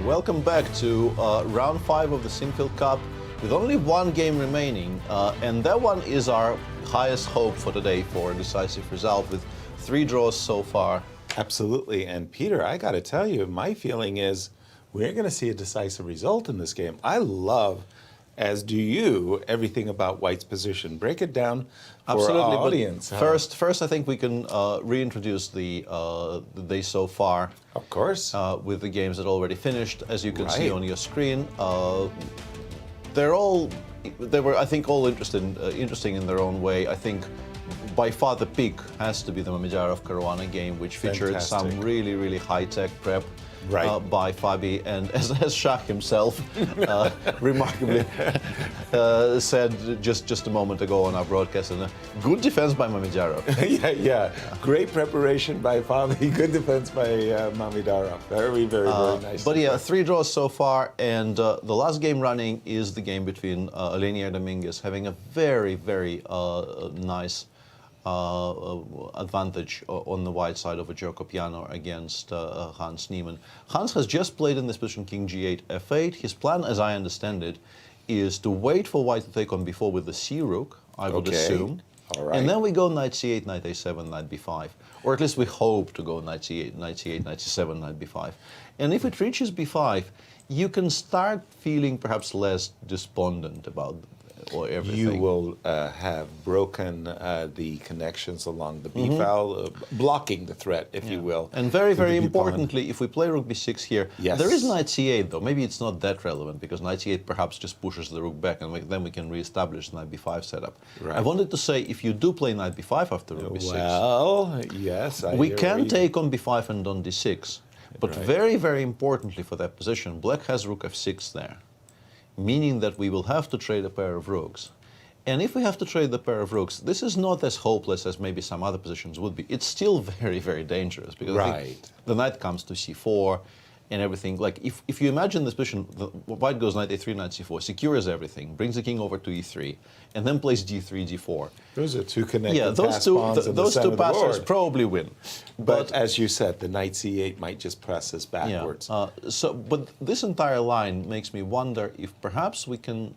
Welcome back to round 5 of the Sinquefield Cup with only one game remaining, and that one is our highest hope for today for a decisive result with 3 draws so far. Absolutely, and Peter, I got to tell you, my feeling is we're going to see a decisive result in this game. I love, as do you, everything about White's position. Break it down for Absolutely, our audience. First, I think we can reintroduce the day so far. Of course. With the games that already finished, as you can see on your screen. They were, I think, all interesting in their own way. I think by far the peak has to be the Mamedyarov-Caruana game, which featured some really, really high-tech prep by Fabi, and as Shah himself remarkably said just a moment ago on our broadcast, and good defense by Mamedyarov. yeah. Great preparation by Fabi, good defense by Mamedyarov. Very nice. But yeah, 3 draws so far, and the last game running is the game between Alejandro Dominguez, having a very nice advantage on the white side of a Gioco Piano against Hans Niemann. Hans has just played in this position King G8, F8. His plan, as I understand it, is to wait for white to take on b4 with the C rook, I would assume. All right. And then we go knight c8, knight a7, knight b5. Or at least we hope to go knight c8, knight c8, knight c7, knight b5. And if it reaches b5, you can start feeling perhaps less despondent about everything. You will have broken the connections along the b file, blocking the threat, if you will. And very importantly, if we play rook b6 here, there is knight c8 though. Maybe it's not that relevant because knight c8 perhaps just pushes the rook back, and then we can re-establish knight b5 setup. Right. I wanted to say, if you do play knight b5 after rook b6, well, yes, we can take on b5 and on d6. But very importantly for that position, black has rook f6 there, meaning that we will have to trade a pair of rooks. And if we have to trade the pair of rooks, this is not as hopeless as maybe some other positions would be. It's still very dangerous because I think the knight comes to c4 and everything. Like if you imagine this position, white goes knight a3, knight c4, secures everything, brings the king over to e3, and then plays d3, d4. Those are 2 connected those two passes probably win. But as you said, the knight c8 might just press us backwards. But this entire line makes me wonder if perhaps we can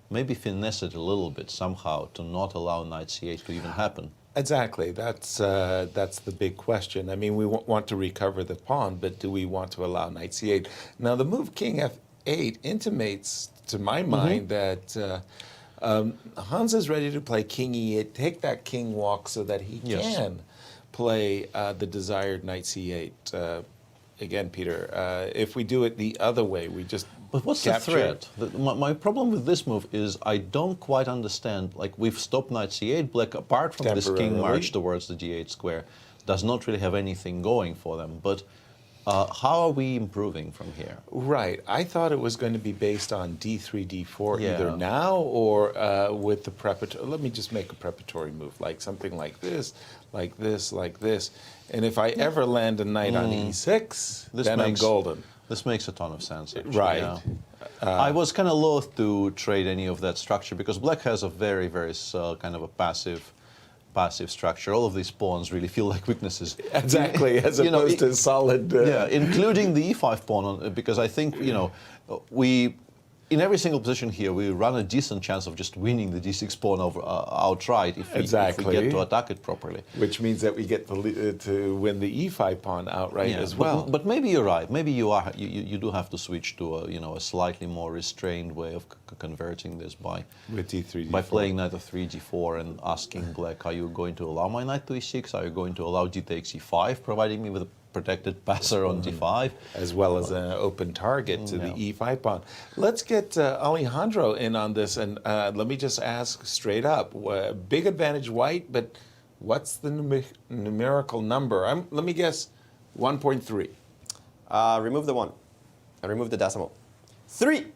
maybe finesse it a little bit somehow to not allow knight c8 to even happen. Exactly. That's the big question. I mean, we want to recover the pawn, but do we want to allow knight c8? Now, the move king f8 intimates, to my mind, that Hans is ready to play king e8, take that king walk so that he can play the desired knight c8. Again, Peter, if we do it the other way, we just But what's the threat? My problem with this move is I don't quite understand. Like, we've stopped knight c8. Black, apart from this king march towards the g8 square, does not really have anything going for them. But how are we improving from here? Right. I thought it was going to be based on d3, d4 either now or with the preparatory. Let me just make a preparatory move, like something like this, like this, like this. And if I ever land a knight on e6, then I'm golden. This makes a ton of sense, actually. Right. I was kind of loath to trade any of that structure because black has a very kind of a passive structure. All of these pawns really feel like weaknesses. Exactly, as opposed to solid... including the e5 pawn, because I think, in every single position here, we run a decent chance of just winning the d6 pawn outright if we get to attack it properly. Which means that we get to win the e5 pawn outright as well. But maybe you're right. Maybe you do have to switch to a slightly more restrained way of converting this by d3, d4. By playing knight of 3, g4 and asking black, are you going to allow my knight to e6? Are you going to allow d takes e5, providing me with a protected passer on d5, as well as an open target to the e5 pawn. Let's get Alejandro in on this, and let me just ask straight up: big advantage white, but what's the numerical number? Let me guess, 1.3. Remove the 1. And remove the decimal. 3.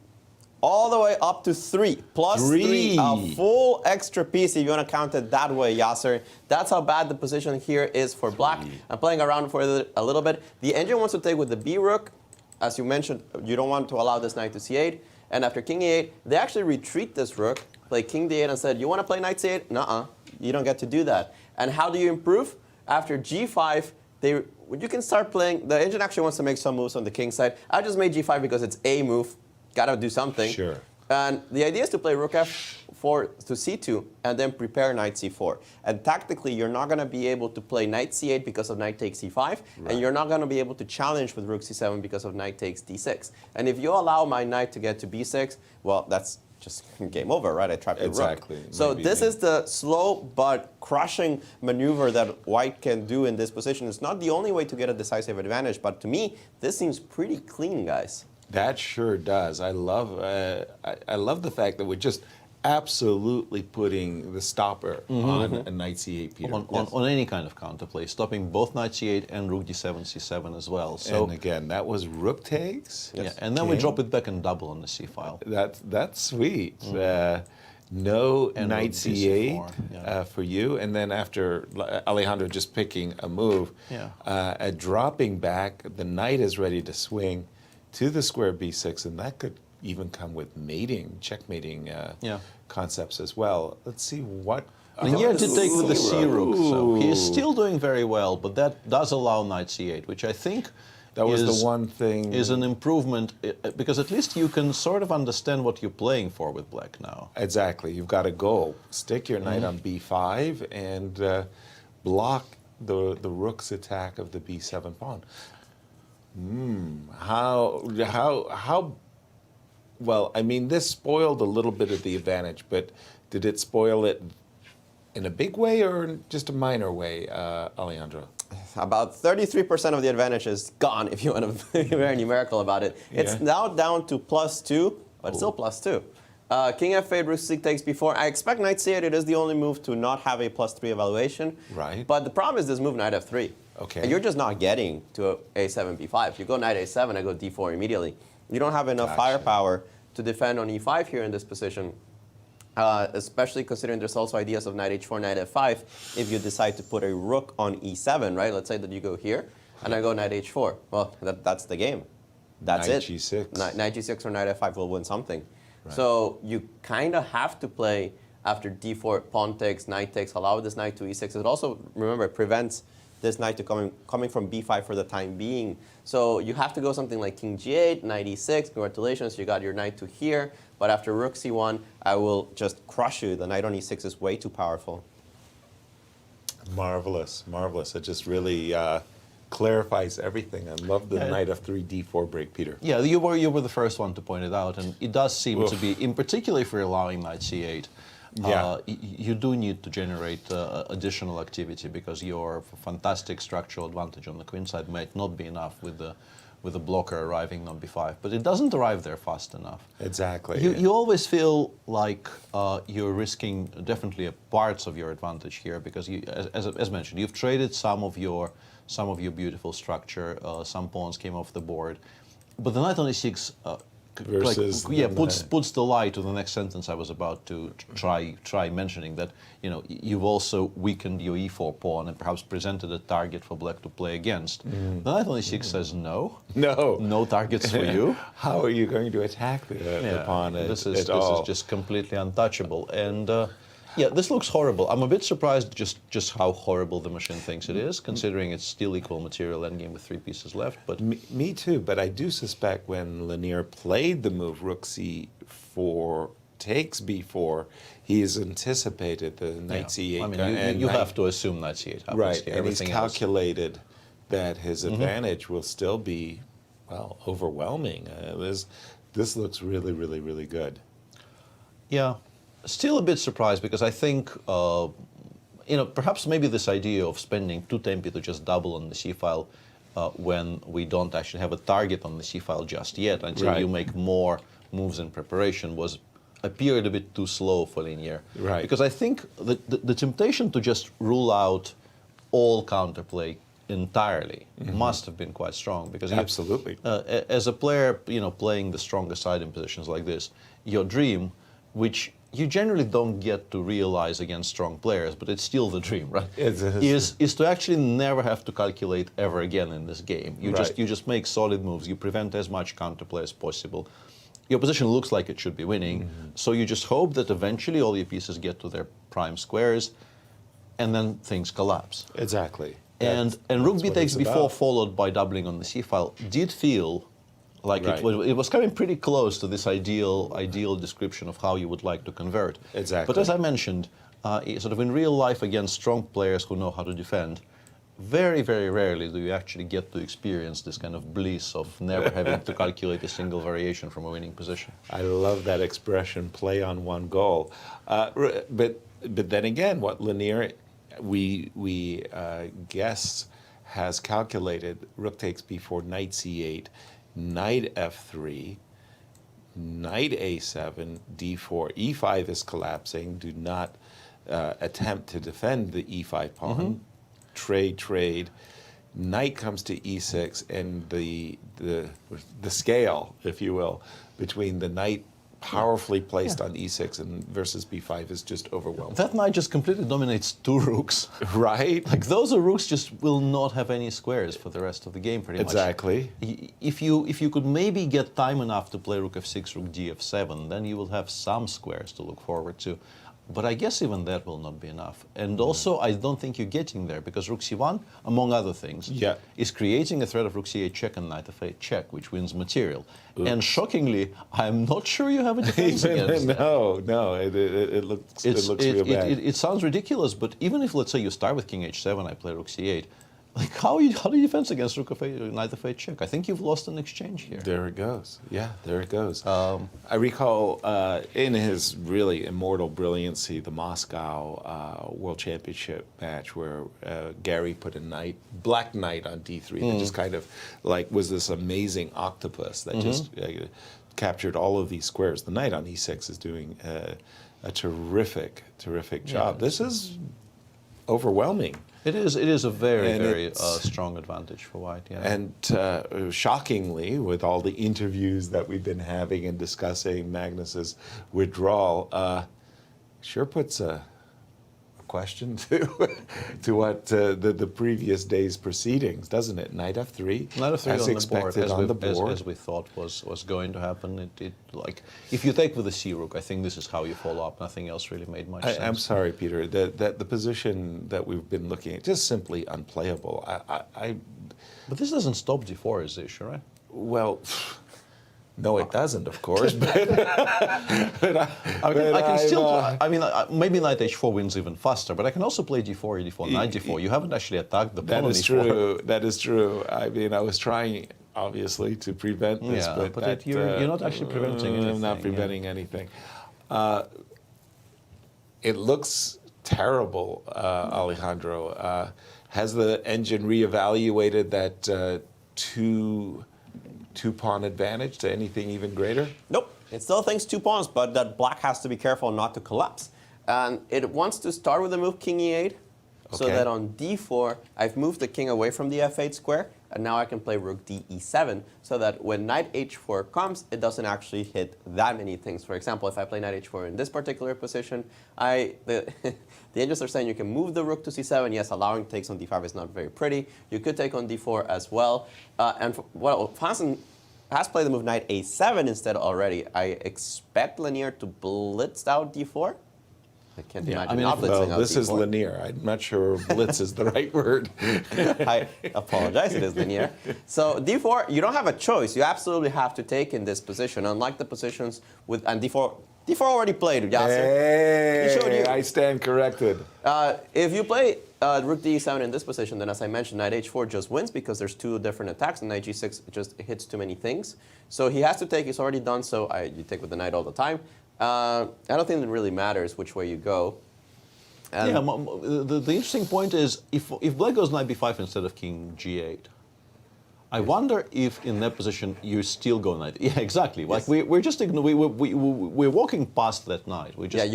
All the way up to 3. Plus 3. A full extra piece if you want to count it that way, Yasser. That's how bad the position here is for black. I'm playing around for a little bit. The engine wants to take with the b rook. As you mentioned, you don't want to allow this knight to c8. And after king e8, they actually retreat this rook, play king d8 and said, you want to play knight c8? Nuh-uh. You don't get to do that. And how do you improve? After g5, you can start playing. The engine actually wants to make some moves on the king side. I just made g5 because it's a move. Got to do something. Sure. And the idea is to play rook f4 to c2 and then prepare knight c4. And tactically, you're not going to be able to play knight c8 because of knight takes c5, right. And you're not going to be able to challenge with rook c7 because of knight takes d6. And if you allow my knight to get to b6, well, that's just game over, right? I trapped your rook. So this is the slow but crushing maneuver that white can do in this position. It's not the only way to get a decisive advantage, but to me, this seems pretty clean, guys. That sure does. I love the fact that we're just absolutely putting the stopper on a knight c8, Peter. On any kind of counterplay, stopping both knight c8 and rook d7, c7 as well. So and again, that was rook takes. Yeah, and then we drop it back and double on the c file. That's sweet. No and knight c8 for you, and then after Alejandro just picking a move, dropping back, the knight is ready to swing to the square b6, and that could even come with mating, checkmating concepts as well. Let's see what. Nier did take with the c rook, so he is still doing very well, but that does allow knight c8, which I think that was the one thing is an improvement because at least you can sort of understand what you're playing for with black now. Exactly, you've got a goal. Stick your knight on b5 and block the rook's attack of the b7 pawn. How well, I mean, this spoiled a little bit of the advantage, but did it spoil it in a big way or just a minor way, Alejandro? About 33% of the advantage is gone, if you want to be very numerical about it. It's now down to +2, but still +2. King f8, rook c takes b4. I expect knight c8. It is the only move to not have a +3 evaluation. Right. But the problem is this move knight f3. Okay. And you're just not getting to a7, b5. If you go knight a7, I go d4 immediately. You don't have enough firepower to defend on e5 here in this position, especially considering there's also ideas of knight h4, knight f5 if you decide to put a rook on e7, right? Let's say that you go here, and I go knight h4. Well, that's the game. That's knight it. G6. Knight g6 or knight f5 will win something. Right. So you kind of have to play after d4, pawn takes, knight takes, allow this knight to e6. It also, remember, it prevents this knight to coming from b5 for the time being. So you have to go something like king g8, knight e6. Congratulations, you got your knight to here. But after rook c1, I will just crush you. The knight on e6 is way too powerful. Marvelous, marvelous. It just really clarifies everything. I love the knight f3, d4 break, Peter. Yeah, you were the first one to point it out, and it does seem to be, in particular if you're allowing knight c8, you do need to generate additional activity because your fantastic structural advantage on the queen side might not be enough with the blocker arriving on b5, but it doesn't arrive there fast enough. Exactly. You always feel like you're risking definitely parts of your advantage here because, as mentioned, you've traded some of your beautiful structure. Some pawns came off the board, but the knight on e6. Versus puts the lie to the next sentence I was about to try mentioning, that you've also weakened your e4 pawn and perhaps presented a target for black to play against. The knight on e6 says no targets for you. How are you going to attack the pawn this is just completely untouchable, and this looks horrible. I'm a bit surprised just how horrible the machine thinks it is, considering it's still equal material endgame with 3 pieces left. But me too, but I do suspect when Lanier played the move rook c4 takes b4, he's anticipated the knight c8. I mean, you have to assume knight c8 happens. Right, and he's calculated that his advantage will still be, well, overwhelming. This looks really, really, really good. Yeah. Still a bit surprised because I think, perhaps maybe this idea of spending 2 tempi to just double on the c-file when we don't actually have a target on the c-file just yet until you make more moves in preparation appeared a bit too slow for Lanier. Right. Because I think the temptation to just rule out all counterplay entirely must have been quite strong because absolutely, as a player, playing the stronger side in positions like this, your dream, which you generally don't get to realize against strong players, but it's still the dream, right? Is to actually never have to calculate ever again in this game. You just make solid moves. You prevent as much counterplay as possible. Your position looks like it should be winning, so you just hope that eventually all your pieces get to their prime squares, and then things collapse. Exactly. And rook that's b what takes it's b4 about. followed by doubling on the c file did feel like Right. it was coming pretty close to this ideal description of how you would like to convert. Exactly. But as I mentioned, sort of in real life against strong players who know how to defend, very, very rarely do you actually get to experience this kind of bliss of never having to calculate a single variation from a winning position. I love that expression, play on one goal. But then again, what Lanier, we guess, has calculated, rook takes b4, knight c8, knight f3, knight a7, d4, e5 is collapsing. Do not attempt to defend the e5 pawn. Trade. Knight comes to e6, and the scale, if you will, between the knight powerfully placed on e6 and versus b5 is just overwhelming. That knight just completely dominates two rooks. Right? Like those rooks just will not have any squares for the rest of the game pretty much. Exactly. If you could maybe get time enough to play rook f6, rook df7, then you will have some squares to look forward to. But I guess even that will not be enough. And also, I don't think you're getting there, because rook c1, among other things, is creating a threat of rook c8 check and knight f8 check, which wins material. Oops. And shockingly, I'm not sure you have a defense against that. No, it looks real bad. It sounds ridiculous, but even if, let's say, you start with king h7, I play rook c8, like how do you defend against rook f8, knight f8 check? I think you've lost an exchange here. There it goes. Yeah, there it goes. I recall in his really immortal brilliancy, the Moscow World Championship match where Gary put a black knight on d3 that just kind of like was this amazing octopus that just captured all of these squares. The knight on e6 is doing a terrific job. This is overwhelming. It is a very strong advantage for white. Yeah. And shockingly, with all the interviews that we've been having and discussing Magnus's withdrawal, sure puts a question to what the previous day's proceedings, doesn't it? Knight f3, Knight f3 as on expected the board, as we thought was going to happen. It like if you take with the c rook, I think this is how you follow up. Nothing else really made much sense. I'm sorry, Peter. That the position that we've been looking at just simply unplayable. But this doesn't stop d4 as the issue, right? Well. No, it doesn't, of course. But I can still. Maybe knight h4 wins even faster, but I can also play d4, e4, knight d4. You haven't actually attacked the pawn. That is true. That is true. I mean, I was trying, obviously, to prevent this, but you're not actually preventing anything. I'm not preventing anything. It looks terrible, Alejandro. Has the engine reevaluated that two-pawn advantage to anything even greater? Nope. It still thinks 2 pawns, but that black has to be careful not to collapse. And it wants to start with the move king e8, so that on d4, I've moved the king away from the f8 square, and now I can play rook d e7, so that when knight h4 comes, it doesn't actually hit that many things. For example, if I play knight h4 in this particular position, the angels are saying you can move the rook to c7. Yes, allowing takes on d5 is not very pretty. You could take on d4 as well. Hansen has played the move knight a7 instead already. I expect Lanier to blitz out d4. I can't imagine not blitzing out this d4. is Lanier. I'm not sure blitz is the right word. I apologize, it is Lanier. So d4, you don't have a choice. You absolutely have to take in this position, unlike the positions with, and d4 already played, Yasser. Hey, he showed you. I stand corrected. If you play rook d7 in this position, then as I mentioned, knight h4 just wins because there's 2 different attacks, and knight g6 just hits too many things. So he has to take, he's already done so. You take with the knight all the time. I don't think it really matters which way you go. And the interesting point is, if black goes knight b5 instead of king g8, I wonder if in that position you still go knight. Yeah, exactly. Like we're just we're walking past that knight. We just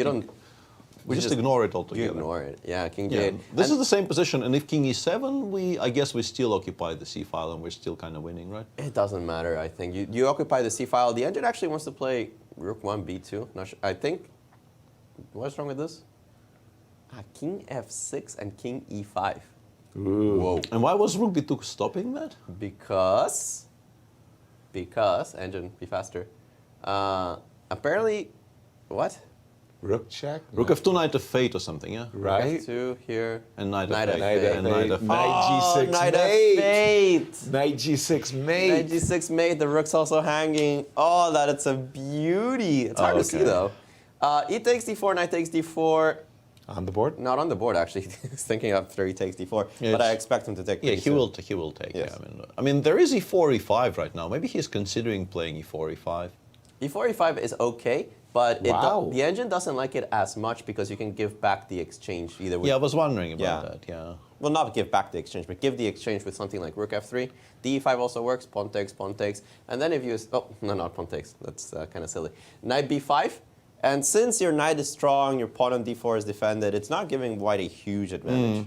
we just ignore it altogether. You ignore it. Yeah, king g8. This is the same position, and if king e7, I guess we still occupy the c file, and we're still kind of winning, right? It doesn't matter. I think you occupy the c file. The engine actually wants to play rook 1 b2. Not sure. I think. What's wrong with this? King f6 and king e5. Ooh. Whoa. And why was rook b2 stopping that? Because engine, be faster. Apparently, what? Rook check. Rook f2, knight f8 or something, yeah. Right. F2 here. And knight Knight f8. f8. And knight f8. Knight G6 Knight mate. f8. Knight G6 mate. Knight G6 mate. The rook's also hanging. Oh, that it's a beauty. It's hard to see though. E takes d4, knight takes d4. On the board? Not on the board, actually. He's thinking after he takes d4, but I expect him to take. Yeah, he will take. Yes. Yeah, I mean, there is e4, e5 right now. Maybe he's considering playing e4, e5. E4, e5 is okay, but the engine doesn't like it as much because you can give back the exchange either way. Yeah, I was wondering about that. Yeah. Well, not give back the exchange, but give the exchange with something like rook f3. d5 also works. Pawn takes, and then if you not pawn takes. That's kind of silly. Knight b5. And since your knight is strong, your pawn on d4 is defended, it's not giving white a huge advantage.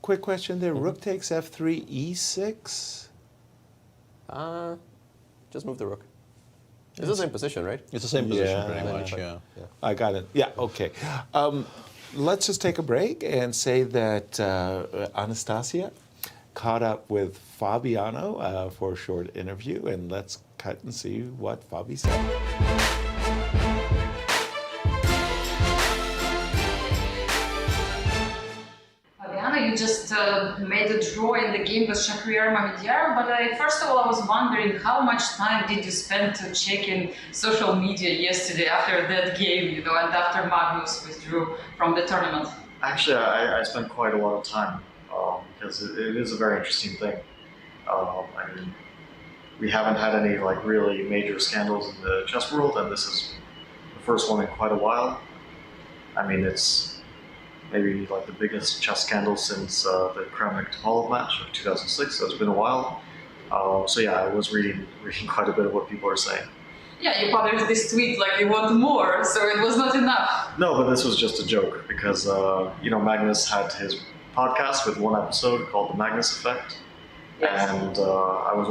Quick question there. Rook takes f3, e6? Just move the rook. It's the same position, right? It's the same position, pretty much, yeah. I got it. Yeah, okay. Let's just take a break and say that Anastasiya caught up with Fabiano for a short interview, and let's cut and see what Fabi said. You just made a draw in the game with Shakhriyar Mamedyarov, but first of all, I was wondering how much time did you spend checking social media yesterday after that game, and after Magnus withdrew from the tournament? Actually, I spent quite a lot of time because it is a very interesting thing. I mean, we haven't had any really major scandals in the chess world, and this is the first one in quite a while. I mean, it's maybe the biggest chess scandal since the Kramnik-Topalov match of 2006, so it's been a while. So yeah, I was reading quite a bit of what people are saying. Yeah, you published this tweet you want more, so it was not enough. No, but this was just a joke because, Magnus had his podcast with one episode called The Magnus Effect. Yes. And I was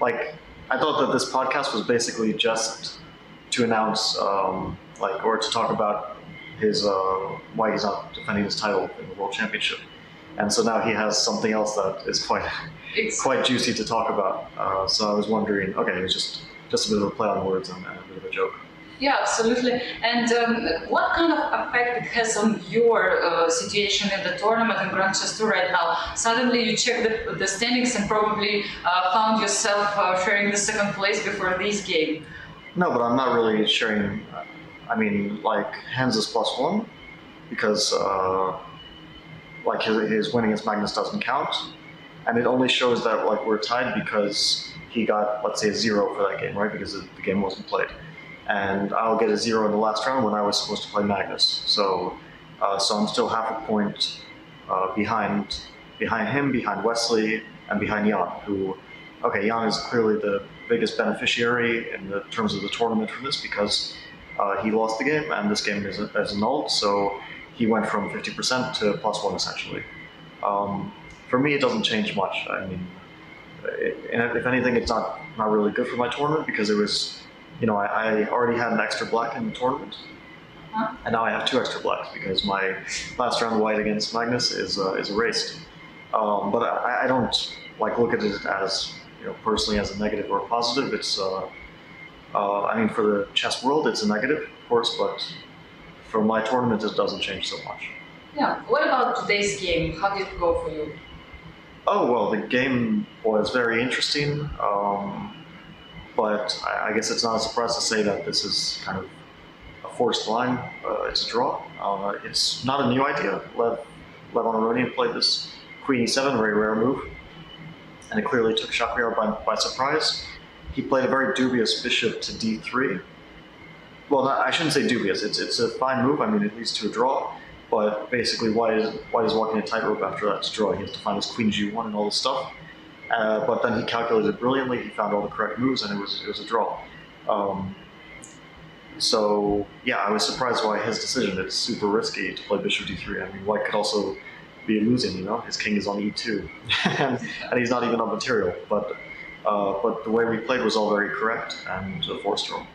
I thought that this podcast was basically just to announce, or to talk about his why he's not defending his title in the World Championship, and so now he has something else that is quite juicy to talk about. So I was wondering, okay, it was just a bit of a play on words and a bit of a joke. Yeah, absolutely. And what kind of effect it has on your situation in the tournament in Grand Chess Tour right now? Suddenly you check the standings and probably found yourself sharing the second place before this game. No, but I'm not really sharing. I mean, Hans is +1 because his winning against Magnus doesn't count, and it only shows that we're tied because he got, let's say, a 0 for that game, right? Because the game wasn't played, and I'll get a 0 in the last round when I was supposed to play Magnus. So I'm still half a point behind him, behind Wesley, and behind Jan. Jan is clearly the biggest beneficiary in the terms of the tournament from this because. He lost the game, and this game is annulled, so he went from 50% to +1 essentially. For me, it doesn't change much. I mean, if anything, it's not really good for my tournament because it was, I already had an extra black in the tournament, and now I have 2 extra blacks because my last round white against Magnus is erased. But I don't look at it as personally as a negative or a positive. It's I mean, for the chess world, it's a negative, of course, but for my tournament, it doesn't change so much. Yeah. What about today's game? How did it go for you? Oh, well, the game was very interesting, but I guess it's not a surprise to say that this is kind of a forced line. It's a draw. It's not a new idea. Lev on Aronian played this Queen e7, very rare move, and it clearly took Shakhriyar by surprise. He played a very dubious bishop to d3. Well, I shouldn't say dubious. It's a fine move. I mean, it leads to a draw. But basically, white is walking a tightrope after that to draw. He has to find his queen g1 and all this stuff. But then he calculated brilliantly. He found all the correct moves, and it was a draw. So yeah, I was surprised by his decision. It's super risky to play bishop d3. I mean, white could also be losing. His king is on e2, and he's not even on material. But the way we played was all very correct and a forced draw.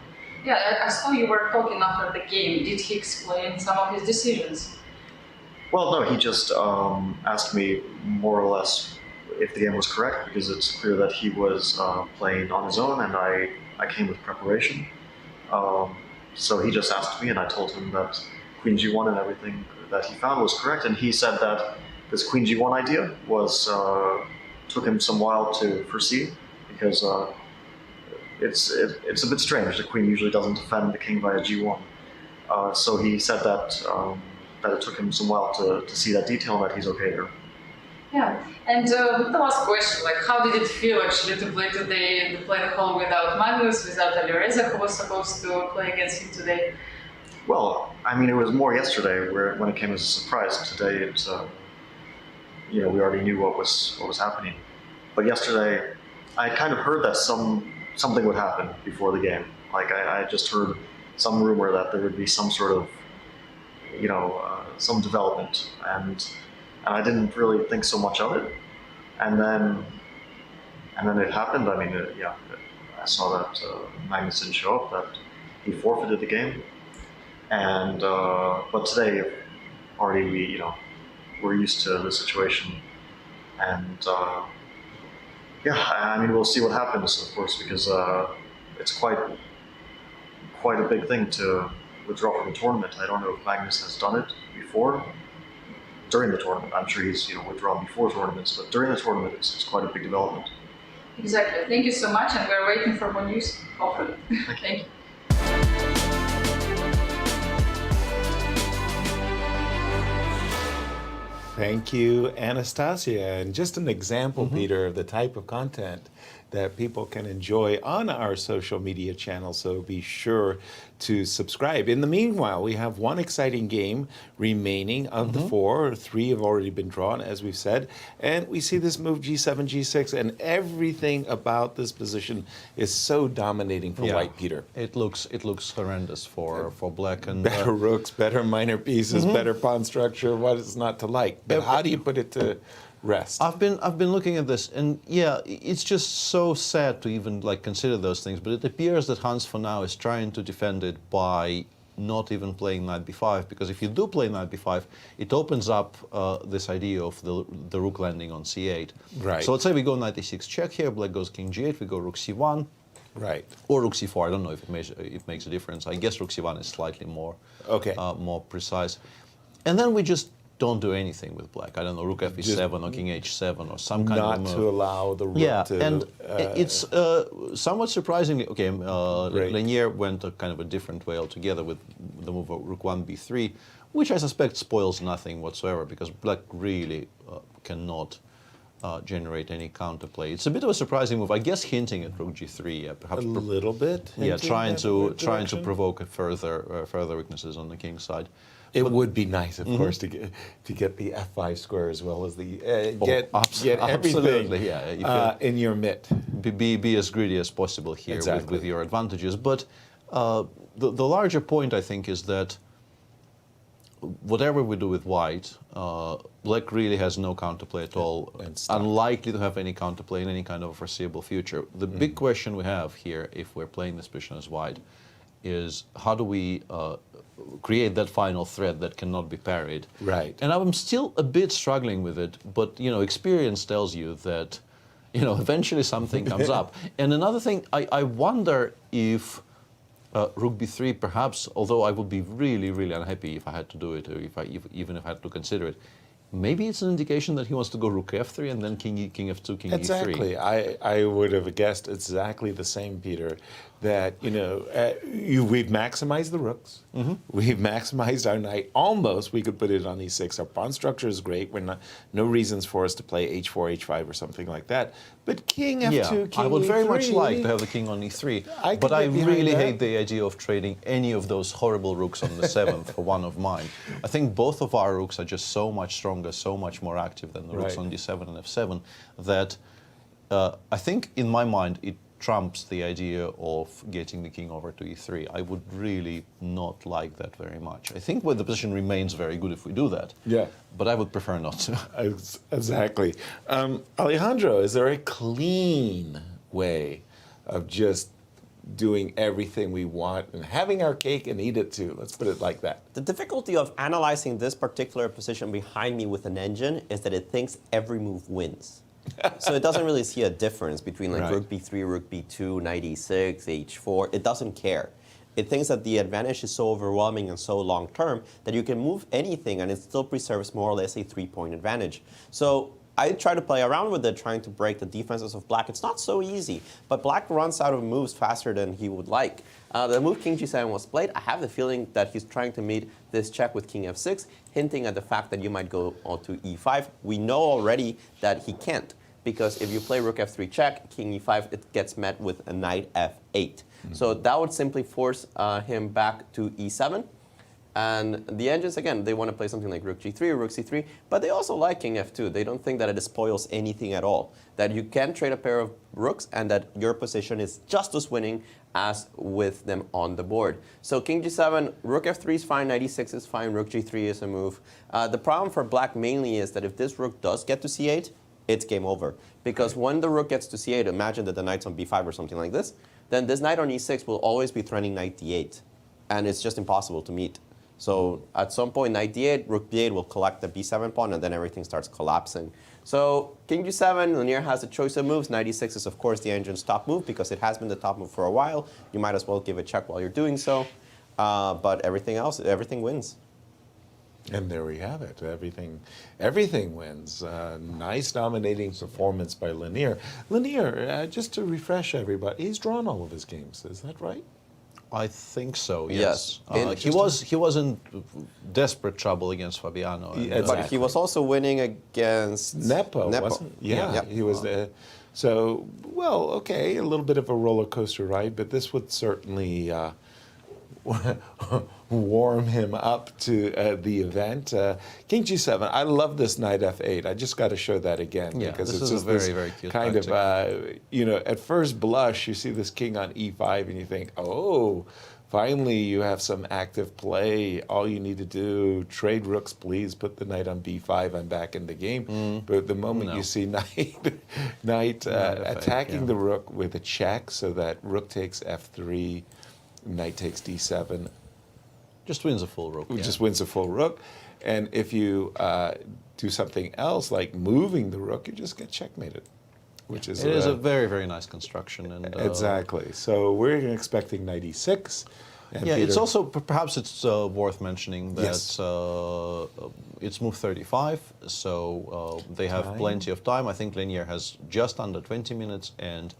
Yeah, I saw you were talking after the game. Did he explain some of his decisions? Well, no, he just asked me more or less if the game was correct, because it's clear that he was playing on his own and I came with preparation. So he just asked me, and I told him that Queen G1 and everything that he found was correct, and he said that this Queen G1 idea was took him some while to foresee, because it's a bit strange. The Queen usually doesn't defend the King via G1. So he said that it took him some while to see that detail, and that he's okay there. Yeah, and the last question, like, how did it feel actually to play today, to play the hall without Magnus, without Alireza, who was supposed to play against him today? Well, I mean, it was more yesterday when it came as a surprise. Today, it's we already knew what was happening. But yesterday, I kind of heard that something would happen before the game. Like I just heard some rumor that there would be some sort of, some development, and I didn't really think so much of it. And then it happened. I mean, I saw that Magnus didn't show up, that he forfeited the game. And but today, already we're used to the situation, and I mean, we'll see what happens, of course, because it's quite a big thing to withdraw from the tournament. I don't know if Magnus has done it before during the tournament. I'm sure he's withdrawn before tournaments, but during the tournament, it's quite a big development. Exactly. Thank you so much, and we're waiting for more news, hopefully. Thank you. Thank you, Anastasiya. And just an example, Peter, of the type of content that people can enjoy on our social media channel, so be sure to subscribe. In the meanwhile, we have one exciting game remaining of the four. Three have already been drawn, as we've said, and we see this move G7, G6, and everything about this position is so dominating for white, Peter. It looks horrendous for black, and better rooks, better minor pieces, better pawn structure. What is not to like? But how do you put it to rest? I've been looking at this, and yeah, it's just so sad to even consider those things. But it appears that Hans for now is trying to defend it by not even playing knight b5, because if you do play knight b5, it opens up this idea of the rook landing on c8. Right. So let's say we go knight e6 check here, black goes king g8, we go rook c1. Right. Or rook c4. I don't know if it makes a difference. I guess rook c1 is slightly more more precise. And then we just don't do anything with black. I don't know, rook f7 or king h7 or some kind of move. Not to allow the rook to... and it's somewhat surprisingly, Lanier went a kind of a different way altogether with the move of rook 1 b3, which I suspect spoils nothing whatsoever, because black really cannot generate any counterplay. It's a bit of a surprising move, I guess, hinting at rook g3, perhaps a little bit. Yeah, trying to provoke further weaknesses on the king's side. It would be nice, of course, to get the f5 square as well as the get everything in your mitt. Be as greedy as possible here with your advantages. But the larger point, I think, is that whatever we do with white, black really has no counterplay at all, unlikely to have any counterplay in any kind of foreseeable future. The big question we have here, if we're playing this position as white, is how do we create that final threat that cannot be parried? Right. And I'm still a bit struggling with it, but experience tells you that eventually something comes up. And another thing, I wonder if rook b3 perhaps, although I would be really, really unhappy if I had to do it, or even if I had to consider it, maybe it's an indication that he wants to go rook f3 and then king f2, king e3. I would have guessed exactly the same, Peter, that, we've maximized the rooks. We've maximized our knight. Almost we could put it on e6. Our pawn structure is great. No reasons for us to play h4, h5 or something like that. But king f2, king I would e3, very much like to have the king on e3, but I really hate the idea of trading any of those horrible rooks on the 7th for one of mine. I think both of our rooks are just so much stronger, so much more active than the rooks on d7 and f7, that I think in my mind it trumps the idea of getting the king over to e3. I would really not like that very much. I think the position remains very good if we do that. Yeah. But I would prefer not to. Exactly. Alejandro, is there a clean way of just doing everything we want and having our cake and eat it too? Let's put it like that. The difficulty of analyzing this particular position behind me with an engine is that it thinks every move wins. So it doesn't really see a difference between rook b3, rook b2, knight e6, h4. It doesn't care. it thinks that the advantage is so overwhelming and so long term that you can move anything and it still preserves more or less a 3-point advantage. So I try to play around with it, trying to break the defenses of black. It's not so easy, but black runs out of moves faster than he would like. The move King G7 was played. I have the feeling that he's trying to meet this check with King F6, hinting at the fact that you might go on to E5. We know already that he can't, because if you play Rook F3 check, King E5, it gets met with a Knight F8. So that would simply force him back to E7. And the engines, again, they want to play something like Rook G3 or Rook C3, but they also like King F2. They don't think that it spoils anything at all, that you can trade a pair of rooks and that your position is just as winning as with them on the board. So King G7, Rook F3 is fine, Knight E6 is fine, Rook G3 is a move. The problem for black mainly is that if this rook does get to C8, it's game over. Because when the rook gets to C8, imagine that the knight's on B5 or something like this, then this knight on E6 will always be threatening Knight D8, and it's just impossible to meet. So at some point, Knight D8, Rook B8 will collect the B7 pawn, and then everything starts collapsing. So King G7, Lanier has a choice of moves. Knight E6 is, of course, the engine's top move because it has been the top move for a while. You might as well give a check while you're doing so. But everything else, everything wins. And there we have it. Everything wins. Nice dominating performance by Lanier. Lanier, just to refresh everybody, he's drawn all of his games. Is that right? I think so, yes. He was in desperate trouble against Fabiano. But he was also winning against Nepo. Wasn't he? Yeah, he was there. So, well, okay, a little bit of a roller coaster ride, but this would certainly warm him up to the event. King G7, I love this Knight F8. I just got to show that again. Yeah, because this it's is just a very, very cute kind tactic. of, at first blush, you see this king on E5 and you think, oh, finally you have some active play. All you need to do, trade rooks, please, put the knight on B5, I'm back in the game. But the moment you see knight attacking the rook with a check so that rook takes F3, knight takes D7. Just wins a full rook. Just wins a full rook. And if you do something else, like moving the rook, you just get checkmated. Which is it is a very, very nice construction. And exactly. So we're expecting knight E6. And yeah, Peter, it's also, perhaps it's worth mentioning that it's move 35, so they have plenty of time. I think Lanier has just under 20 minutes and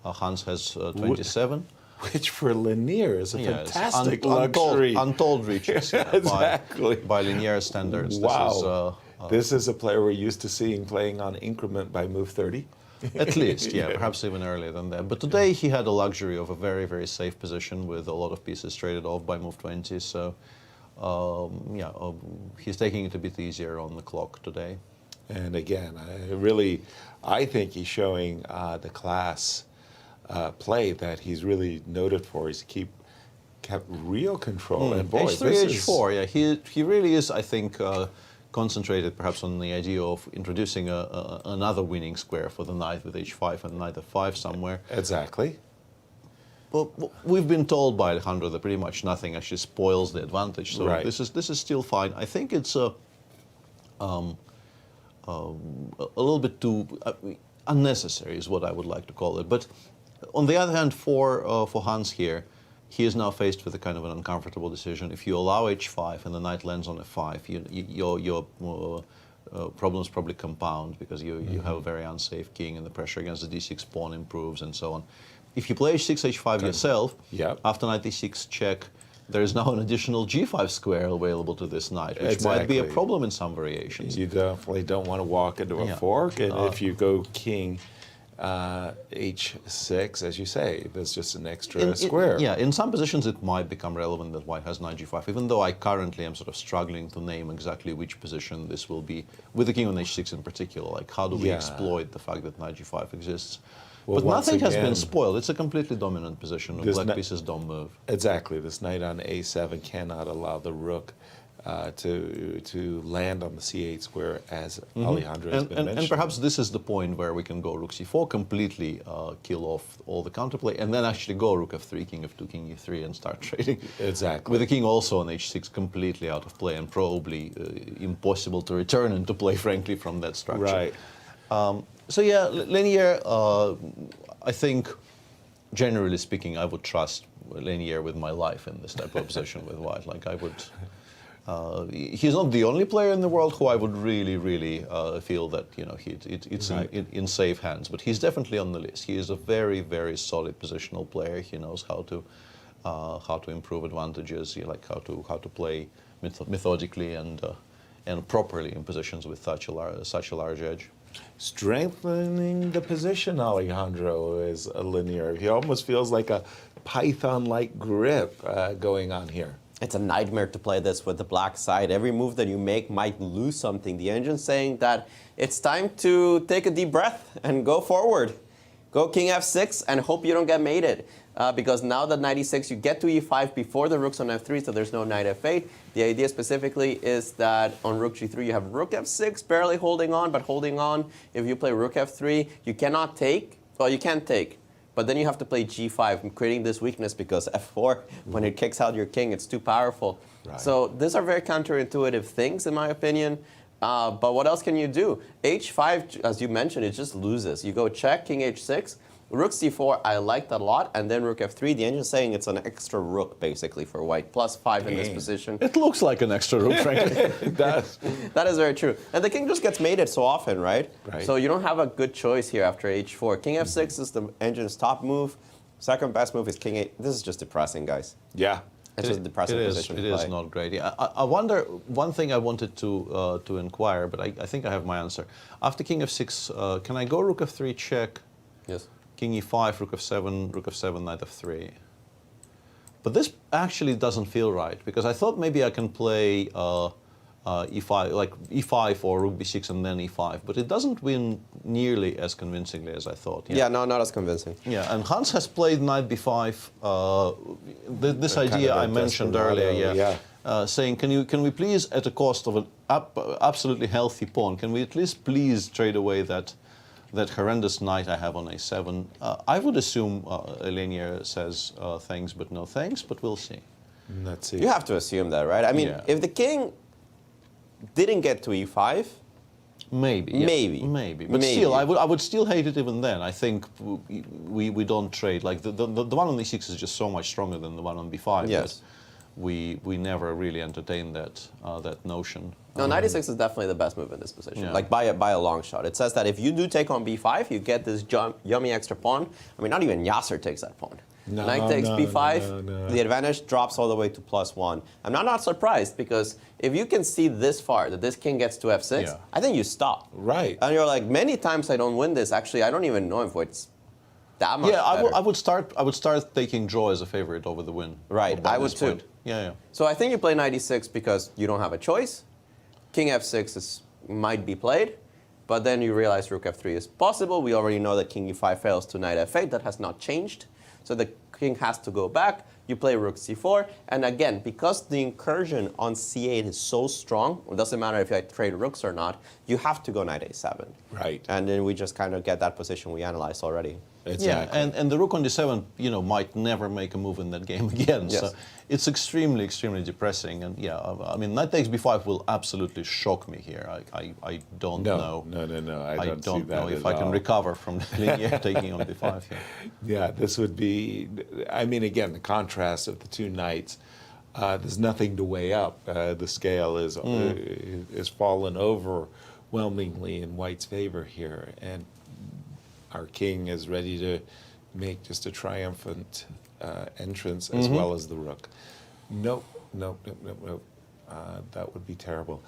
Hans has 27. Which for Lanier is a fantastic luxury. Untold riches. Exactly. By Lanier standards. Wow. This is a player we're used to seeing playing on increment by move 30. At least, perhaps even earlier than that. But today he had the luxury of a very, very safe position with a lot of pieces traded off by move 20. So, he's taking it a bit easier on the clock today. And again, I think he's showing the class play that he's really noted for. He's kept real control. And boy, H3, H4, he really is, I think, concentrated perhaps on the idea of introducing another winning square for the knight with H5 and knight F5 somewhere. Exactly. But we've been told by Alejandro that pretty much nothing actually spoils the advantage. So this is still fine. I think it's a little bit too unnecessary is what I would like to call it. But on the other hand, for Hans here, he is now faced with a kind of an uncomfortable decision. If you allow H5 and the knight lands on F5, your problems probably compound because you have a very unsafe king and the pressure against the D6 pawn improves and so on. If you play H6, H5 yourself, after knight D6 check, there is now an additional G5 square available to this knight, which might be a problem in some variations. You definitely don't want to walk into a fork, and if you go king H6, as you say, there's just an extra square. In some positions it might become relevant that white has knight G5, even though I currently am sort of struggling to name exactly which position this will be, with the king on H6 in particular. Like, how do we exploit the fact that knight G5 exists? Well, but nothing has been spoiled. It's a completely dominant position. Black pieces don't move. Exactly. This knight on A7 cannot allow the rook to land on the C8 square, as Alejandro has been mentioning. And perhaps this is the point where we can go rook C4, completely kill off all the counterplay, and then actually go rook F3, king F2, king E3, and start trading. Exactly. With the king also on H6, completely out of play and probably impossible to return into play, frankly, from that structure. Right. So yeah, Lanier, I think, generally speaking, I would trust linear with my life in this type of position with white. Like I would. He's not the only player in the world who I would really feel that it's in safe hands, but he's definitely on the list. He is a very solid positional player. He knows how to improve advantages, like how to play methodically and properly in positions with such a large edge. Strengthening the position, Alejandro, is a linear. He almost feels like a Python-like grip going on here. It's a nightmare to play this with the black side. Every move that you make might lose something. The engine's saying that it's time to take a deep breath and go forward. Go king f6 and hope you don't get mated. Because now that knight e6, you get to e5 before the rook's on f3, so there's no knight f8. The idea specifically is that on rook g3, you have rook f6, barely holding on, but holding on. If you play rook f3, you cannot take. Well, you can't take. But then you have to play g5, creating this weakness because f4, when it kicks out your king, it's too powerful. Right. So these are very counterintuitive things, in my opinion. But what else can you do? h5, as you mentioned, it just loses. You go check, king h6. Rook c4, I like that a lot, and then rook f3. The engine's saying it's an extra rook, basically, for white, +5 in this position. It looks like an extra rook, frankly. It does. That is very true. And the king just gets mated so often, right? So you don't have a good choice here after h4. King f6 is the engine's top move. Second best move is king 8. This is just depressing, guys. Yeah. It's just a depressing position to play. It is not great. I wonder, one thing I wanted to inquire, but I think I have my answer. After king f6, can I go rook f3 check? Yes. King e5, rook f7, knight f3. But this actually doesn't feel right, because I thought maybe I can play e5, like e5 or rook b6 and then e5, but it doesn't win nearly as convincingly as I thought. Yeah, no, not as convincing. Yeah, and Hans has played knight b5, this idea I mentioned earlier, saying, can we please, at the cost of an absolutely healthy pawn, can we at least please trade away that horrendous knight I have on a7. I would assume a linear says thanks but no thanks, but we'll see. Let's see. You have to assume that, right? I mean, if the king didn't get to e5, maybe. But still, I would still hate it even then. I think we don't trade. Like the one on e6 is just so much stronger than the one on b5. Yes. We never really entertained that notion. No, knight e6 is definitely the best move in this position, like by a long shot. It says that if you do take on b5, you get this yummy extra pawn. I mean, not even Yasser takes that pawn. No, knight takes b5, the advantage drops all the way to +1. I'm not surprised, because if you can see this far, that this king gets to f6, I think you stop. Right. And you're like, many times I don't win this. Actually, I don't even know if it's that much better. I would start taking draw as a favorite over the win. Right, I would too. Yeah. So I think you play knight e6 because you don't have a choice. King f6 might be played, but then you realize rook f3 is possible. We already know that king e5 fails to knight f8. That has not changed. So the king has to go back. You play rook c4. And again, because the incursion on c8 is so strong, it doesn't matter if I trade rooks or not, you have to go knight a7. Right. And then we just kind of get that position we analyzed already. Exactly. Yeah, and the rook on d7, might never make a move in that game again. Yes. So it's extremely depressing. And I mean, knight takes b5 will absolutely shock me here. I don't know. No. I don't don't see that know if at I can all. recover from the linear taking on b5 here. Yeah, this would be. I mean, again, the contrast of the two knights. There's nothing to weigh up. The scale is fallen overwhelmingly in White's favor here, and our king is ready to make just a triumphant entrance as well as the rook. Nope. That would be terrible.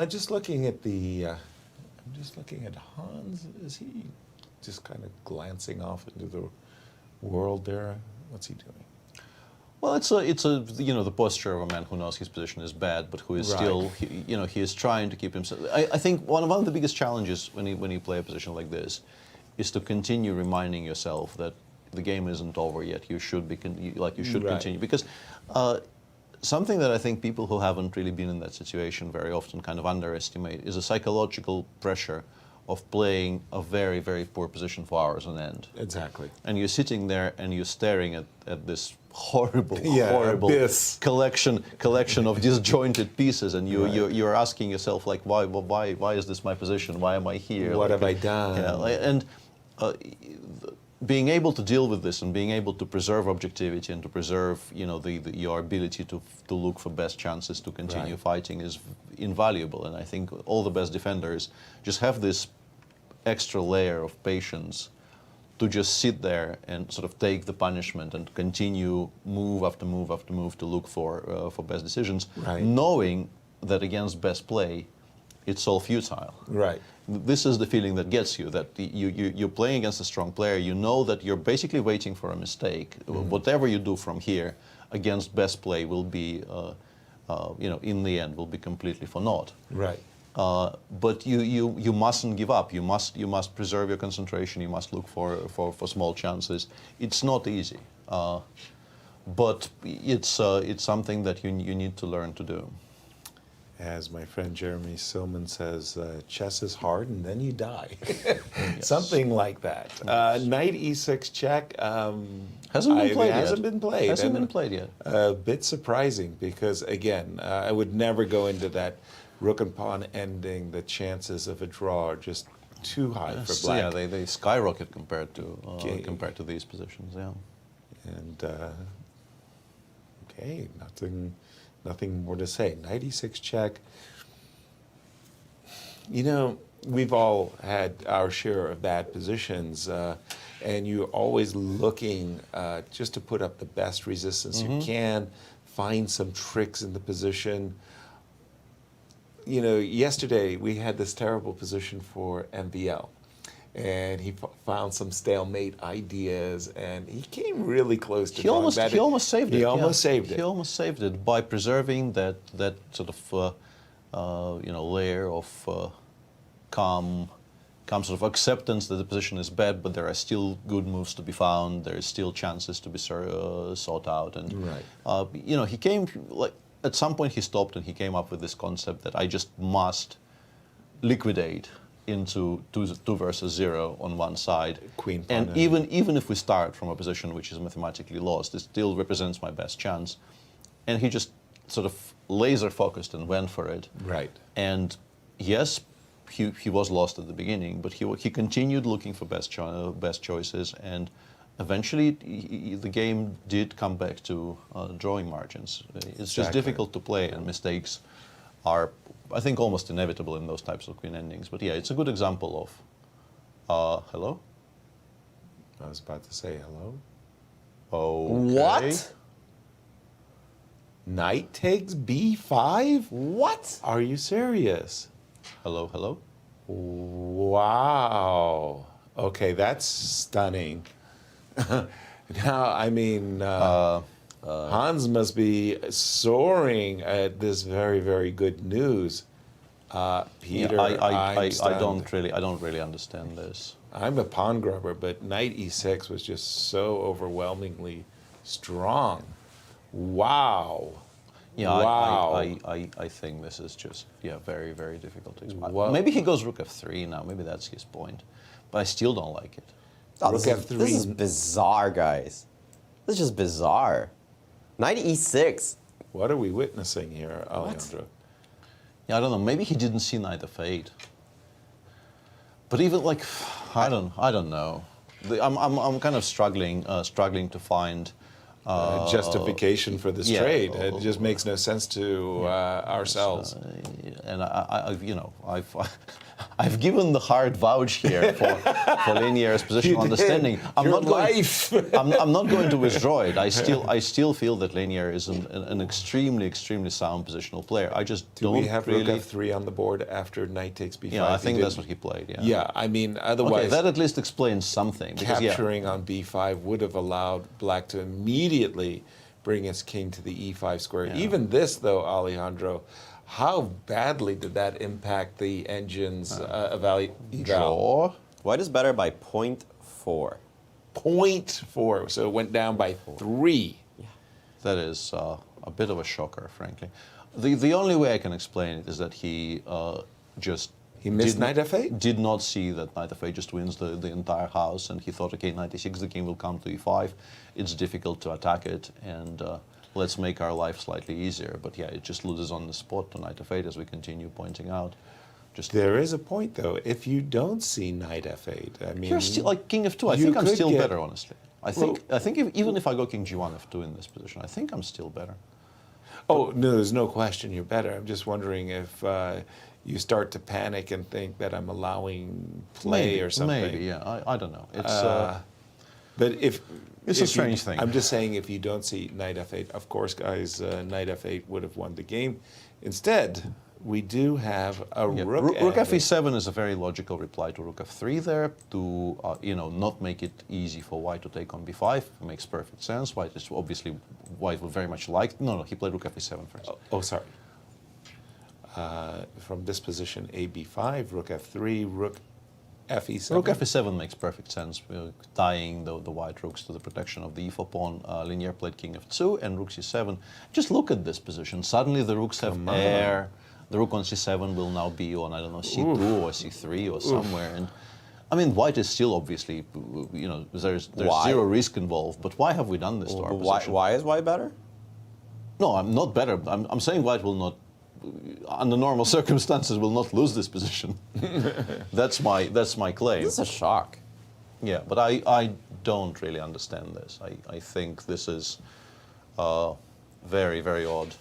Just looking at I'm just looking at Hans. Is he just kind of glancing off into the world there? What's he doing? Well, it's the posture of a man who knows his position is bad, but who is still he is trying to keep himself. I think one of the biggest challenges when you play a position like this is to continue reminding yourself that the game isn't over yet. You should continue, because something that I think people who haven't really been in that situation very often kind of underestimate is a psychological pressure of playing a very, very poor position for hours on end. Exactly. And you're sitting there and you're staring at this horrible abyss. collection of disjointed pieces, and you're asking yourself, like, why is this my position? Why am I here? What have I done? And being able to deal with this and being able to preserve objectivity and to preserve, your ability to look for best chances to continue fighting is invaluable. And I think all the best defenders just have this extra layer of patience to just sit there and sort of take the punishment and continue move after move after move to look for best decisions, knowing that against best play, it's all futile. Right. This is the feeling that gets you, that you're playing against a strong player. You know that you're basically waiting for a mistake. Whatever you do from here against best play will be, in the end, will be completely for naught. Right. But you mustn't give up. You must preserve your concentration. You must look for small chances. It's not easy, but it's something that you need to learn to do. As my friend Jeremy Silman says, chess is hard and then you die. Something like that. Knight e6 check. Hasn't been played yet. Hasn't been played. Hasn't been played yet. A bit surprising because, again, I would never go into that rook and pawn ending. The chances of a draw are just too high for black. Yeah, they skyrocket compared to these positions. Yeah. And okay, nothing more to say. Knight e6 check. We've all had our share of bad positions, and you're always looking just to put up the best resistance you can, find some tricks in the position. Yesterday we had this terrible position for MVL, and he found some stalemate ideas, and he came really close to He almost saved it. He almost saved it. He almost saved it by preserving that sort of layer of calm sort of acceptance that the position is bad, but there are still good moves to be found. There is still chances to be sought out, and he came at some point he stopped and he came up with this concept that I just must liquidate into 2 versus 0 on one side. Queen and pawn even if we start from a position which is mathematically lost, it still represents my best chance. And he just sort of laser focused and went for it. Right. And yes, he was lost at the beginning, but he continued looking for best choices, and eventually the game did come back to drawing margins. It's just difficult to play, and mistakes are, I think, almost inevitable in those types of queen endings. But yeah, it's a good example of hello? I was about to say hello. Okay. What? Knight takes b5? What? Are you serious? Hello, hello? Wow. Okay, that's stunning. Now, I mean, Hans must be soaring at this very, very good news. Peter, I don't really understand this. I'm a pawn grubber, but knight e6 was just so overwhelmingly strong. Wow. Yeah, wow. I think this is just very, very difficult to explain. Maybe he goes rook f3 now. Maybe that's his point, but I still don't like it. Oh, this is bizarre, guys. This is just bizarre. Knight e6. What are we witnessing here, Alejandro? Yeah, I don't know. Maybe he didn't see knight f8. But even I don't know. I'm kind of struggling to find justification for this trade. It just makes no sense to ourselves. And I've given the hard vouch here for Lenier's positional understanding. I'm not going to withdraw it. I still feel that Lenier is an extremely sound positional player. I just don't. Do we have really rook f3 on the board after knight takes b5? Yeah, I think that's what he played. Yeah. Yeah, I mean, otherwise, okay, that at least explains something. Because, capturing on b5 would have allowed black to immediately bring his king to the e5 square. Yeah. Even this, though, Alejandro, how badly did that impact the engine's value? Draw. White is better by 0.4. 0.4, so it went down by 3. Yeah. That is a bit of a shocker, frankly. The only way I can explain it is that he He missed knight f8? Did not see that knight f8 just wins the entire house, and he thought, okay, knight e6, the king will come to e5. It's difficult to attack it, and let's make our life slightly easier. But yeah, it just loses on the spot to knight f8, as we continue pointing out. There is a point, though. If you don't see knight f8, I mean, you're still like king f2. I you think I'm could still get- better, honestly. I think even if I go king g1 f2 in this position, I think I'm still better. Oh, no, there's no question you're better. I'm just wondering if you start to panic and think that I'm allowing play Maybe, or something. Maybe, yeah. I don't know. It's but if it's a if strange thing. I'm just saying, if you don't see knight f8, of course, guys, knight f8 would have won the game. Instead, we do have a rook. Rook f8. fe7 is a very logical reply to rook f3 there to not make it easy for white to take on b5. It makes perfect sense. White is obviously white would very much like. No, he played rook fe7 first. Oh, sorry. From this position, a b5, rook f3, rook fe7. Rook fe7 makes perfect sense. We're tying the white rooks to the protection of the e4 pawn. Linear played king f2 and rook c7. Just look at this position. Suddenly the rooks have air. The rook on c7 will now be on, I don't know, c2 or c3 or somewhere. And I mean, white is still obviously, there's zero risk involved. But why have we done this to our position? Why is white better? No, I'm not better. I'm saying white will not, under normal circumstances, will not lose this position. That's my claim. This is a shock. Yeah, but I don't really understand this. I think this is very, very odd.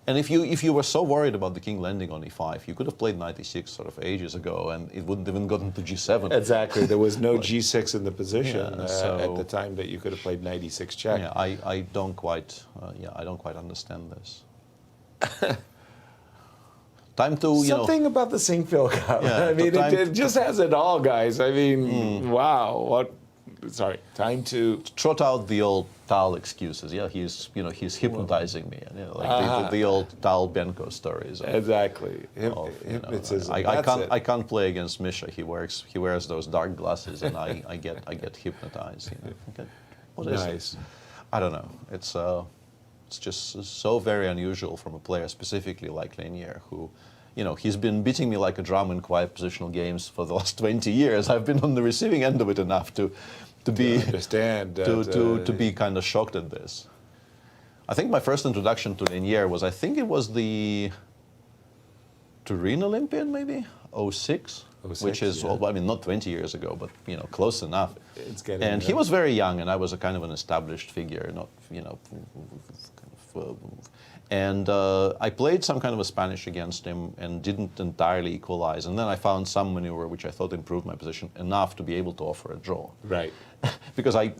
And if you were so worried about the king landing on e5, you could have played knight e6 sort of ages ago, and it wouldn't even gotten to g7. Exactly. There was no g6 in the position so at the time that you could have played knight e6 check. Yeah, I don't quite understand this. Time to Something about the Sinquefield Cup. Yeah, I mean, time it just has it all, guys. I mean, wow. What? Sorry. Time to trot out the old Tal excuses. Yeah, he's hypnotizing me. Like the old Tal Benko stories. Exactly. I can't play against Misha. He wears those dark glasses, and I get hypnotized. What is Nice. it? I don't know. It's just so very unusual from a player specifically like Lanier, who, he's been beating me like a drum in quiet positional games for the last 20 years. I've been on the receiving end of it enough to be understand to be kind of shocked at this. I think my first introduction to Lanier was, I think it was the Turin Olympiad, maybe 06, which is not 20 years ago, but close enough. It's getting and he was very young, and I was a kind of an established figure, and I played some kind of a Spanish against him and didn't entirely equalize. And then I found some maneuver which I thought improved my position enough to be able to offer a draw. Right. Because I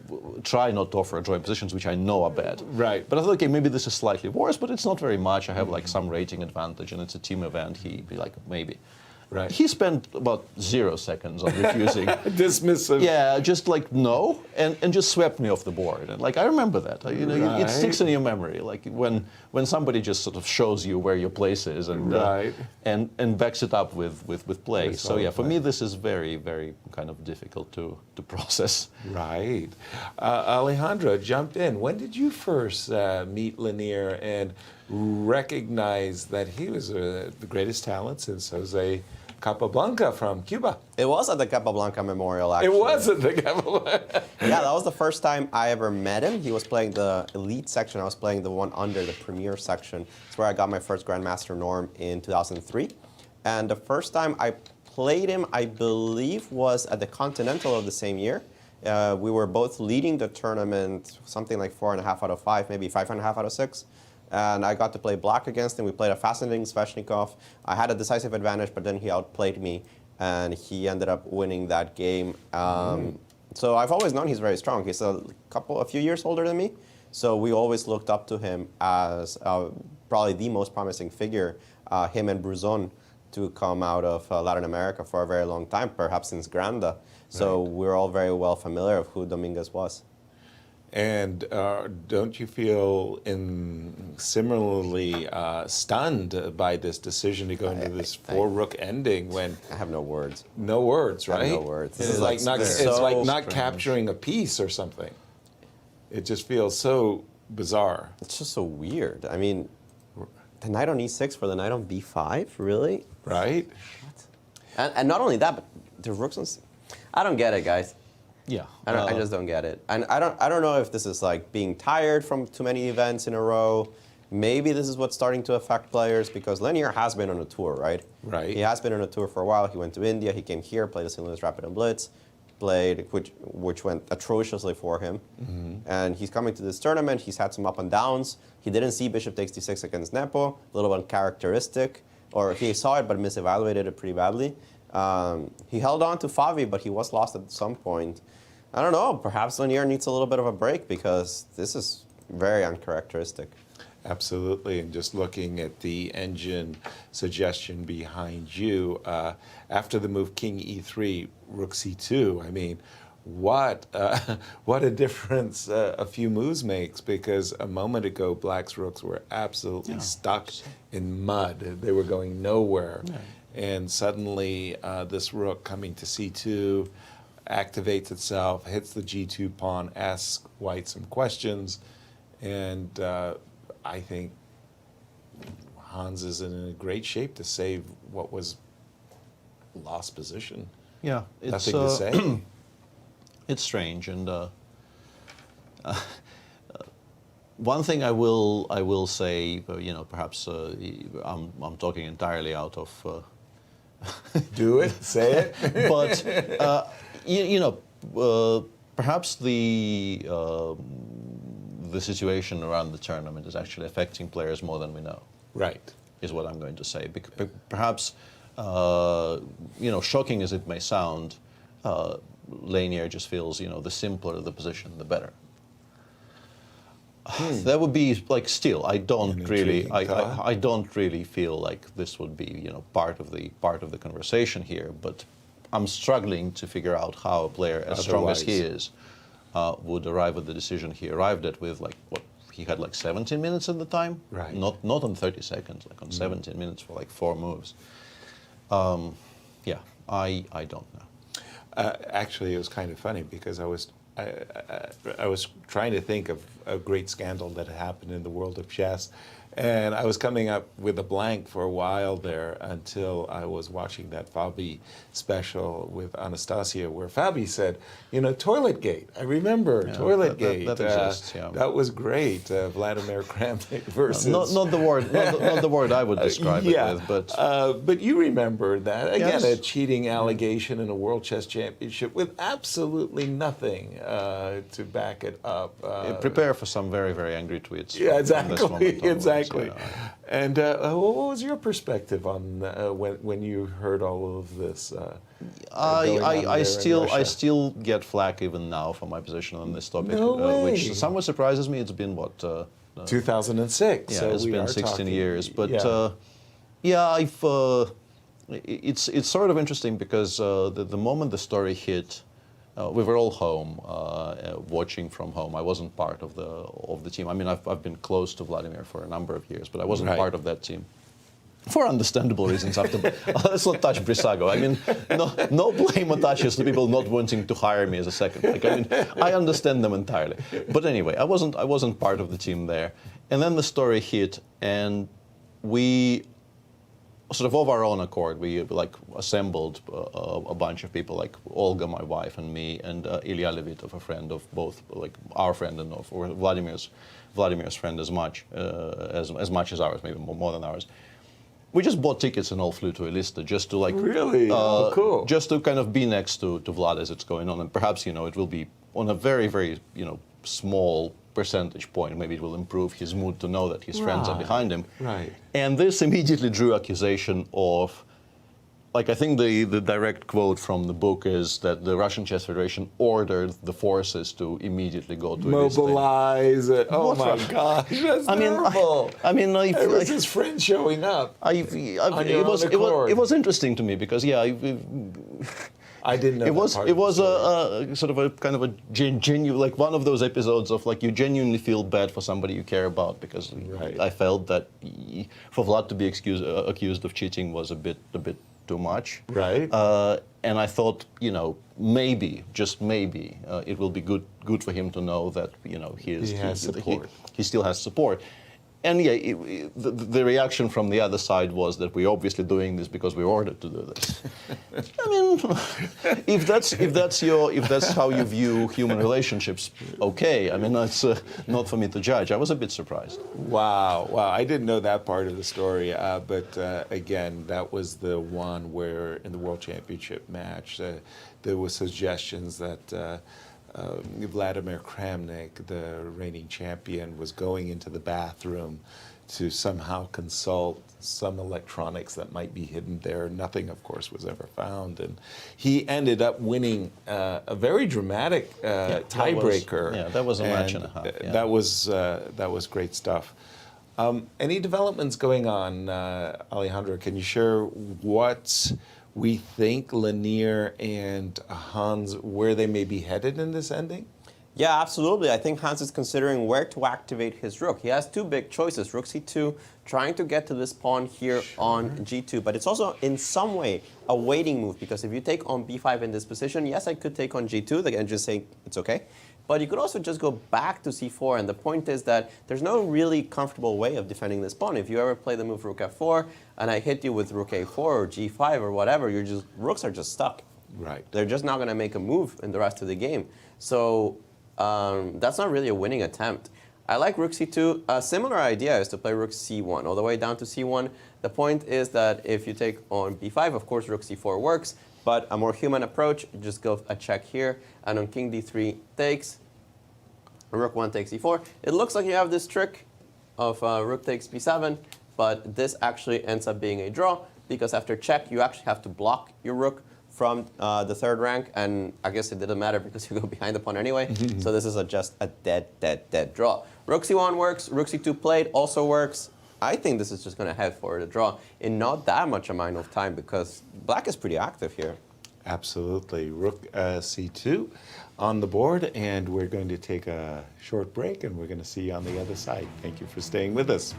try not to offer a draw in positions which I know are bad. Right. But I thought, okay, maybe this is slightly worse, but it's not very much. I have like some rating advantage, and it's a team event. He'd be like, maybe. Right. He spent about 0 seconds on refusing. Dismissive. Yeah, just like no, and just swept me off the board. And like I remember that. It sticks in your memory. Like when somebody just sort of shows you where your place is and and backs it up with play. With So yeah, for play. me this is very, very kind of difficult to process. Right. Alejandro, jump in. When did you first meet Lanier and recognize that he was the greatest talent since Jose Capablanca from Cuba? It was at the Capablanca Memorial, actually. It was at the Capablanca. Yeah, that was the first time I ever met him. He was playing the elite section. I was playing the one under the premier section. It's where I got my first Grandmaster norm in 2003. And the first time I played him, I believe, was at the Continental of the same year. We were both leading the tournament, something like 4.5 out of 5, maybe 5.5 out of 6. And I got to play black against him. We played a fascinating Sveshnikov. I had a decisive advantage, but then he outplayed me, and he ended up winning that game. So I've always known he's very strong. He's a few years older than me, so we always looked up to him as probably the most promising figure, him and Bruzon, to come out of Latin America for a very long time, perhaps since Granda. So we're all very well familiar of who Dominguez was. And don't you feel similarly stunned by this decision to go into this 4-rook ending when I have no words? No words, right? I have no words. It's like not capturing a piece or something. It just feels so bizarre. It's just so weird. I mean, the knight on e6 for the knight on b5, really? Right. And not only that, but the rooks on. I don't get it, guys. Yeah. I just don't get it. And I don't know if this is like being tired from too many events in a row. maybe this is what's starting to affect players because Lenier has been on a tour, right? Right. He has been on a tour for a while. He went to India. He came here, played the St. Louis Rapid and Blitz, which went atrociously for him. And he's coming to this tournament. He's had some up and downs. He didn't see bishop takes d6 against Nepo, a little uncharacteristic, or he saw it but misevaluated it pretty badly. He held on to Favi, but he was lost at some point. I don't know, perhaps Lenier needs a little bit of a break because this is very uncharacteristic. Absolutely, and just looking at the engine suggestion behind you, after the move King E3, Rook C2, I mean, what a difference a few moves makes, because a moment ago Black's rooks were absolutely stuck in mud. They were going nowhere. And suddenly this rook coming to C2 activates itself, hits the G2 pawn, asks White some questions, and I think Hans is in a great shape to save what was lost position. Yeah, it's, nothing to say. It's strange, and one thing I will say, you know, perhaps I'm talking entirely out of. Do it, say it. But you know, perhaps the situation around the tournament is actually affecting players more than we know. Right. Is what I'm going to say. Perhaps, you know, shocking as it may sound, Lanier just feels, you know, the simpler the position, the better. That would be like still. I don't really. I don't really feel like this would be, you know, part of the conversation here. But I'm struggling to figure out how a player as strong as he is would arrive at the decision he arrived at with, like, what he had, like 17 minutes at the time. Right. Not on 30 seconds, like on 17 minutes for like 4 moves. Yeah, I don't know. Actually, it was kind of funny because I was trying to think of a great scandal that had happened in the world of chess, and I was coming up with a blank for a while there until I was watching that Fabi special with Anastasiya, where Fabi said, you know, Toiletgate. I remember Toiletgate. That exists. Yeah. That was great. Vladimir Kramnik versus not the word not the word I would describe it with, but you remember that again, Yes. a cheating allegation in a World Chess Championship with absolutely nothing to back it up. Prepare for some very, very angry tweets. Yeah, from exactly, this moment onwards. exactly. And what was your perspective on when you heard all of this? I still get flack even now for my position on this topic, No way. which somewhat surprises me. It's been what 2006. Yeah, so it's we been are 16 talking, years. But yeah. it's sort of interesting because the moment the story hit, we were all home watching from home. I wasn't part of the team. I mean, I've been close to Vladimir for a number of years, but I wasn't part of that team. For understandable reasons. Let's not touch Brisago. I mean, no blame attaches to people not wanting to hire me as a second. Like, I mean, I understand them entirely. But anyway, I wasn't part of the team there. And then the story hit, and we sort of our own accord, we like assembled a bunch of people, like Olga, my wife, and me, and Ilya Levitov, a friend of both, like our friend and or Vladimir's friend as much as ours, maybe more than ours. We just bought tickets and all flew to Elista just to like really cool, just to kind of be next to Vlad as it's going on, and perhaps, you know, it will be on a very, very, you know, small percentage point. Maybe it will improve his mood to know that his friends are behind him. Right. And this immediately drew accusation of, like, I think the direct quote from the book is that the Russian Chess Federation ordered the forces to immediately go to mobilize it. Oh my gosh, that's terrible. I mean, it was his friend showing up. It was interesting to me because I didn't know. It was a sort of a kind of a genuine, like one of those episodes of like you genuinely feel bad for somebody you care about, because I felt that for Vlad to be accused of cheating was a bit too much. Right. And I thought, you know, maybe, just maybe, it will be good for him to know that, you know, he still has support. And yeah, the reaction from the other side was that we're obviously doing this because we're ordered to do this. I mean, if that's how you view human relationships, okay. I mean, that's not for me to judge. I was a bit surprised. Wow, I didn't know that part of the story. But again, that was the one where in the World Championship match, there were suggestions that Vladimir Kramnik, the reigning champion, was going into the bathroom to somehow consult some electronics that might be hidden there. Nothing, of course, was ever found. And he ended up winning a very dramatic tiebreaker. That was a match and a half. Yeah. That was great stuff. Any developments going on, Alejandro? Can you share what we think Lanier and Hans, where they may be headed in this ending? Yeah, absolutely. I think Hans is considering where to activate his rook. He has two big choices, rook c2, trying to get to this pawn here on g2, but it's also in some way a waiting move, because if you take on b5 in this position, yes, I could take on g2 and just say it's okay. But you could also just go back to c4, and the point is that there's no really comfortable way of defending this pawn. If you ever play the move rook f4, and I hit you with rook a4 or g5 or whatever, rooks are just stuck. Right. They're just not going to make a move in the rest of the game. So that's not really a winning attempt. I like rook c2. A similar idea is to play rook c1, all the way down to c1. The point is that if you take on b5, of course, rook c4 works. But a more human approach, you just go a check here, and on king d3 takes, rook 1 takes e4. It looks like you have this trick of rook takes b7, but this actually ends up being a draw, because after check, you actually have to block your rook from the third rank, and I guess it didn't matter because you go behind the pawn anyway. So this is just a dead draw. Rook c1 works, rook c2 played also works. I think this is just going to head for the draw in not that much amount of time, because black is pretty active here. Absolutely. Rook c2 on the board, and we're going to take a short break, and we're going to see you on the other side. Thank you for staying with us.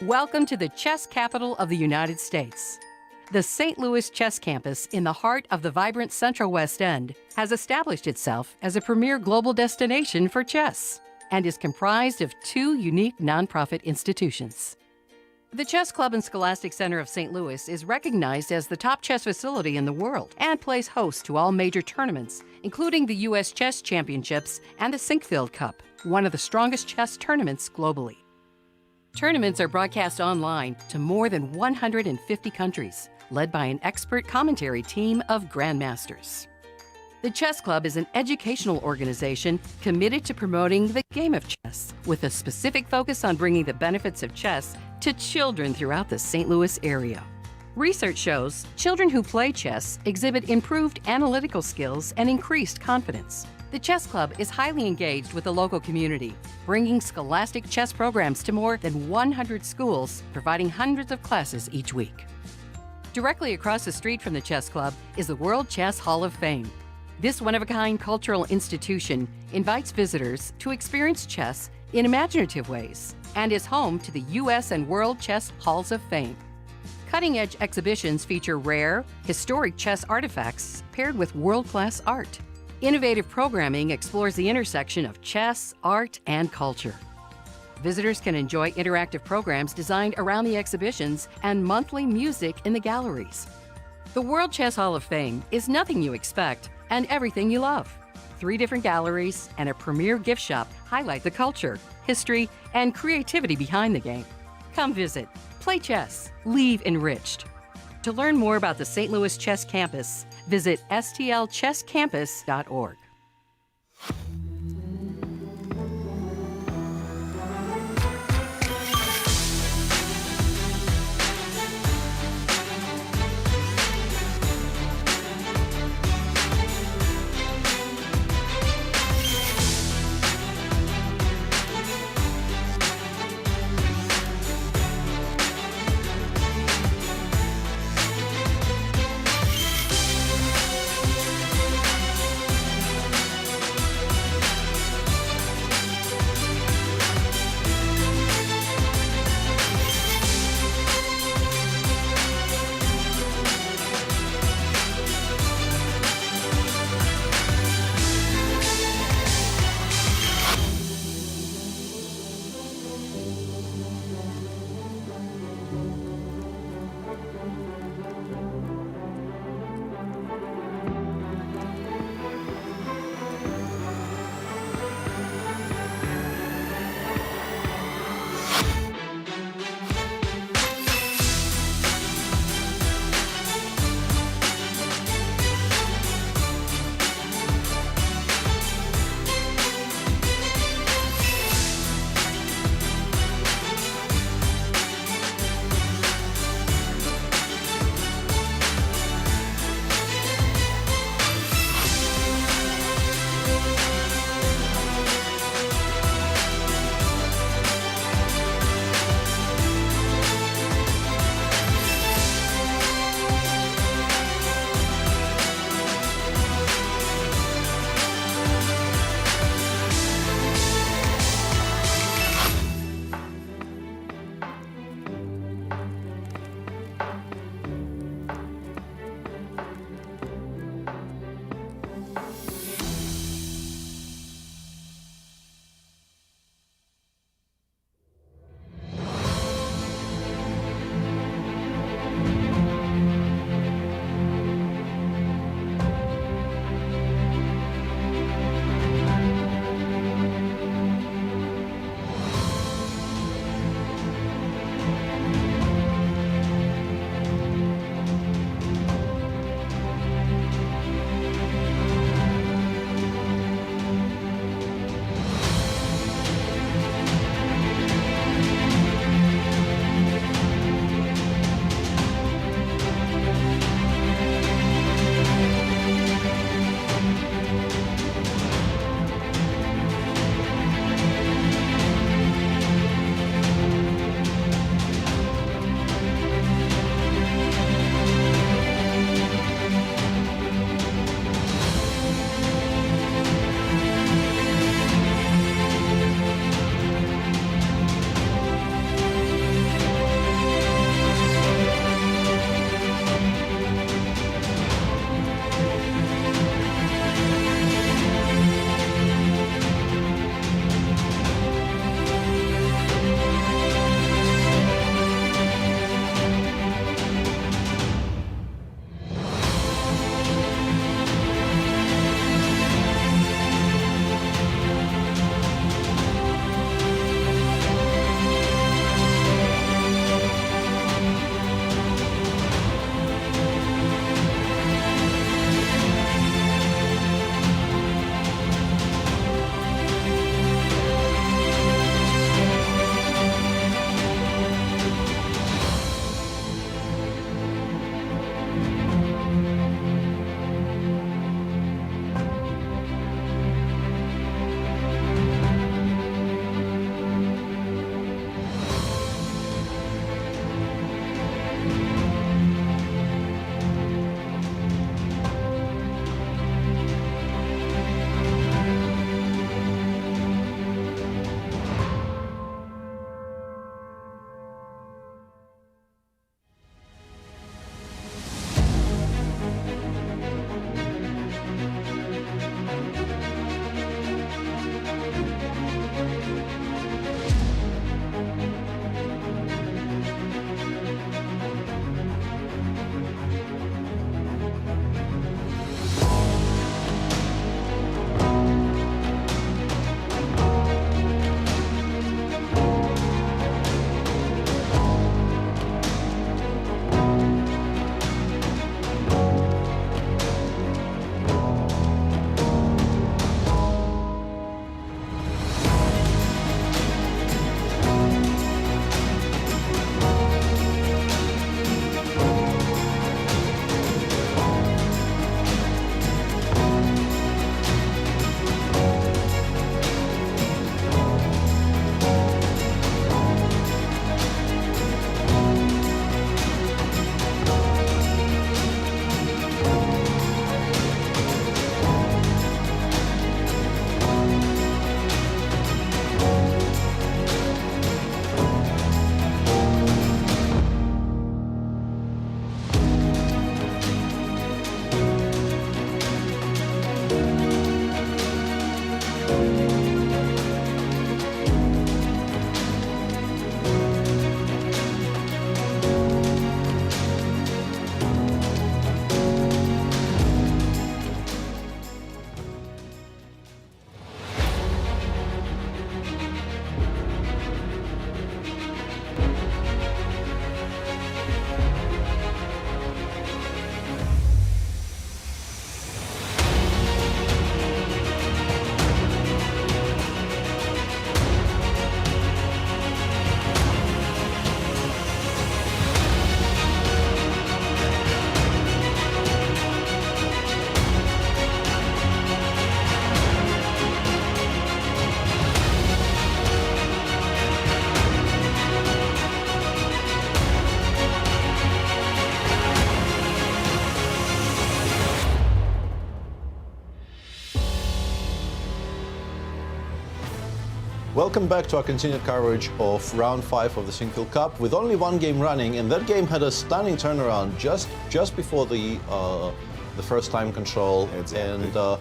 Welcome to the chess capital of the United States. The St. Louis Chess Campus, in the heart of the vibrant Central West End, has established itself as a premier global destination for chess and is comprised of two unique nonprofit institutions. The Chess Club and Scholastic Center of St. Louis is recognized as the top chess facility in the world and plays host to all major tournaments, including the U.S. Chess Championships and the Sinquefield Cup, one of the strongest chess tournaments globally. Tournaments are broadcast online to more than 150 countries, led by an expert commentary team of grandmasters. The Chess Club is an educational organization committed to promoting the game of chess, with a specific focus on bringing the benefits of chess to children throughout the St. Louis area. Research shows children who play chess exhibit improved analytical skills and increased confidence. The Chess Club is highly engaged with the local community, bringing scholastic chess programs to more than 100 schools, providing hundreds of classes each week. Directly across the street from the Chess Club is the World Chess Hall of Fame. This one-of-a-kind cultural institution invites visitors to experience chess in imaginative ways and is home to the U.S. and World Chess Halls of Fame. Cutting-edge exhibitions feature rare, historic chess artifacts paired with world-class art. Innovative programming explores the intersection of chess, art, and culture. Visitors can enjoy interactive programs designed around the exhibitions and monthly music in the galleries. The World Chess Hall of Fame is nothing you expect and everything you love. 3 different galleries and a premier gift shop highlight the culture, history, and creativity behind the game. Come visit, play chess, leave enriched. To learn more about the St. Louis Chess Campus, visit stlchesscampus.org. Welcome back to our continued coverage of round 5 of the Sinquefield Cup with only one game running, and that game had a stunning turnaround just before the first time control. Exactly. And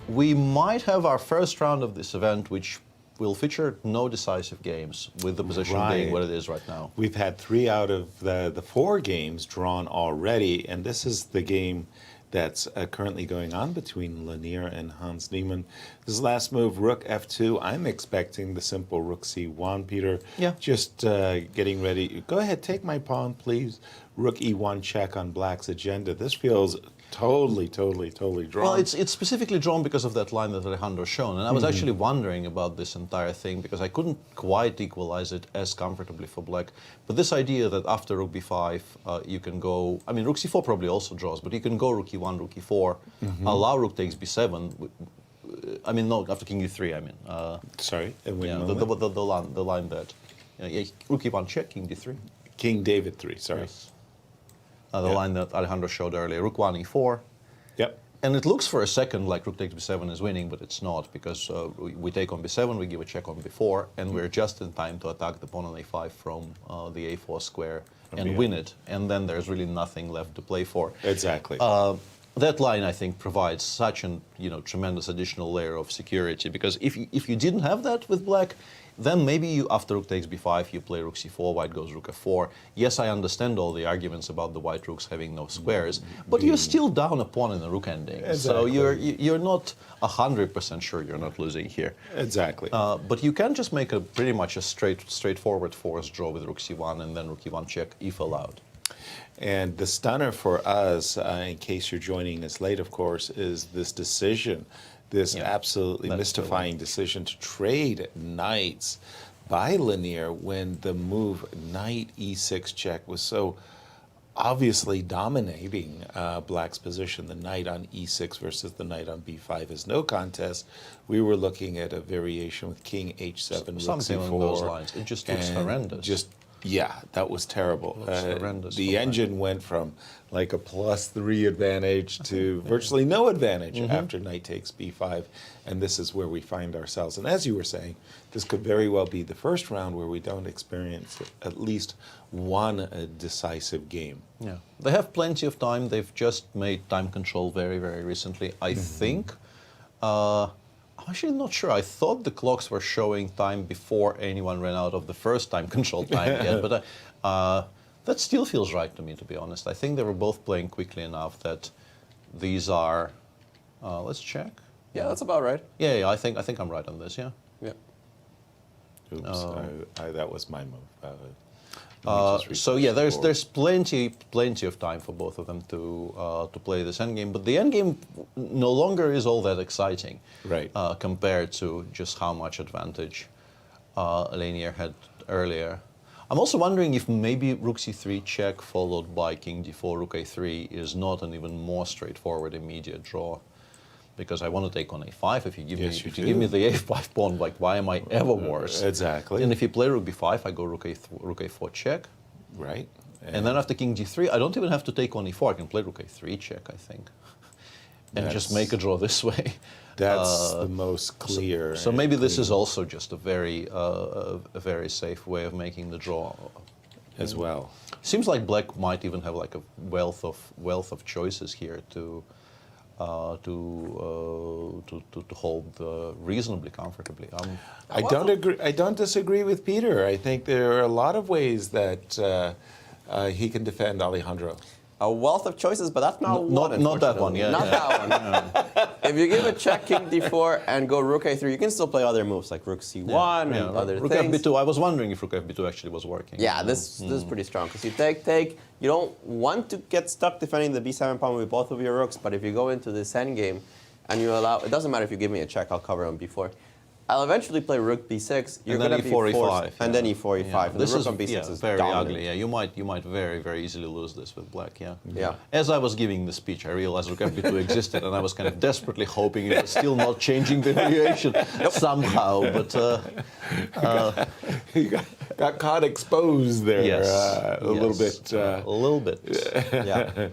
we might have our first round of this event, which will feature no decisive games, with the position being what it is right now. We've had 3 out of the 4 games drawn already, and this is the game that's currently going on between Lanier and Hans Niemann. His last move, rook f2. I'm expecting the simple rook c1, Peter. Yeah. Just getting ready. Go ahead, take my pawn, please. Rook e1 check on black's agenda. This feels totally drawn. Well, it's specifically drawn because of that line that Alejandro's shown, and I was actually wondering about this entire thing because I couldn't quite equalize it as comfortably for black. But this idea that after rook b5 you can go, I mean, rook c4 probably also draws, but you can go rook e1, rook e4, allow rook takes b7. I mean, no, after king u3. I mean, sorry, the line that rook e1 check, king d3, king David 3. Sorry. Yes. The line that Alejandro showed earlier, rook 1 e4. Yep. And it looks for a second like rook takes b7 is winning, but it's not, because we take on b7, we give a check on b4, and we're just in time to attack the pawn on a5 from the a4 square and win it. And then there's really nothing left to play for. Exactly. That line, I think, provides such an tremendous additional layer of security, because if you didn't have that with black, then maybe you, after rook takes b5, you play rook c4, white goes rook f4. Yes, I understand all the arguments about the white rooks having no squares, but you're still down a pawn in the rook ending. Exactly. So you're not 100% sure you're not losing here. Exactly. But you can just make pretty much a straightforward forced draw with rook c1 and then rook e1 check if allowed. And the stunner for us, in case you're joining us late, of course, is this decision. This absolutely mystifying decision to trade knights by Lanier when the move knight e6 check was so obviously dominating black's position. The knight on e6 versus the knight on b5 is no contest. We were looking at a variation with king h7, rook something c4. along those lines. It just looks horrendous. Yeah, that was terrible. Horrendous. The engine went from like a +3 advantage to virtually no advantage after knight takes b5, and this is where we find ourselves. And as you were saying, this could very well be the first round where we don't experience at least one decisive game. Yeah, they have plenty of time. They've just made time control very, very recently. I think. I'm actually not sure. I thought the clocks were showing time before anyone ran out of the first time control time yet, but that still feels right to me, to be honest. I think they were both playing quickly enough that these are. Let's check. Yeah, that's about right. Yeah, I think I'm right on this. Yeah. Yeah. Oops, that was my move. So yeah, there's plenty of time for both of them to play this endgame, but the endgame no longer is all that exciting, right? Compared to just how much advantage Lanier had earlier. I'm also wondering if maybe rook c3 check followed by king d4, rook a3 is not an even more straightforward immediate draw. Because I want to take on a5. If you give me the a5 pawn, like why am I ever worse? Exactly. And if you play rook b5, I go rook a4 check. Right. And then after king g3, I don't even have to take on e4. I can play rook a3 check, I think, and just make a draw this way. That's the most clear. So maybe this is also just a very safe way of making the draw. As well. Seems like black might even have like a wealth of choices here to hold reasonably comfortably. I don't agree. I don't disagree with Peter. I think there are a lot of ways that he can defend Alejandro. A wealth of choices, but that's not one. Not that one. Yeah. Not that one. If you give a check king d4 and go rook a3, you can still play other moves like rook c1 and other rook things. Rook f b2. I was wondering if rook f b2 actually was working. Yeah, this is pretty strong because you take. You don't want to get stuck defending the b7 pawn with both of your rooks, but if you go into this endgame and you allow, it doesn't matter if you give me a check, I'll cover on b4. I'll eventually play rook b6. You're going to be forced, e5, and then e4, e5. Yeah. And this the rook on b6 is very dominant. ugly. Yeah, you might very, very easily lose this with black. Yeah. Yeah. As I was giving the speech, I realized rook f b2 existed, and I was kind of desperately hoping it was still not changing the variation somehow. But got caught exposed there a little bit. A little bit. Yeah.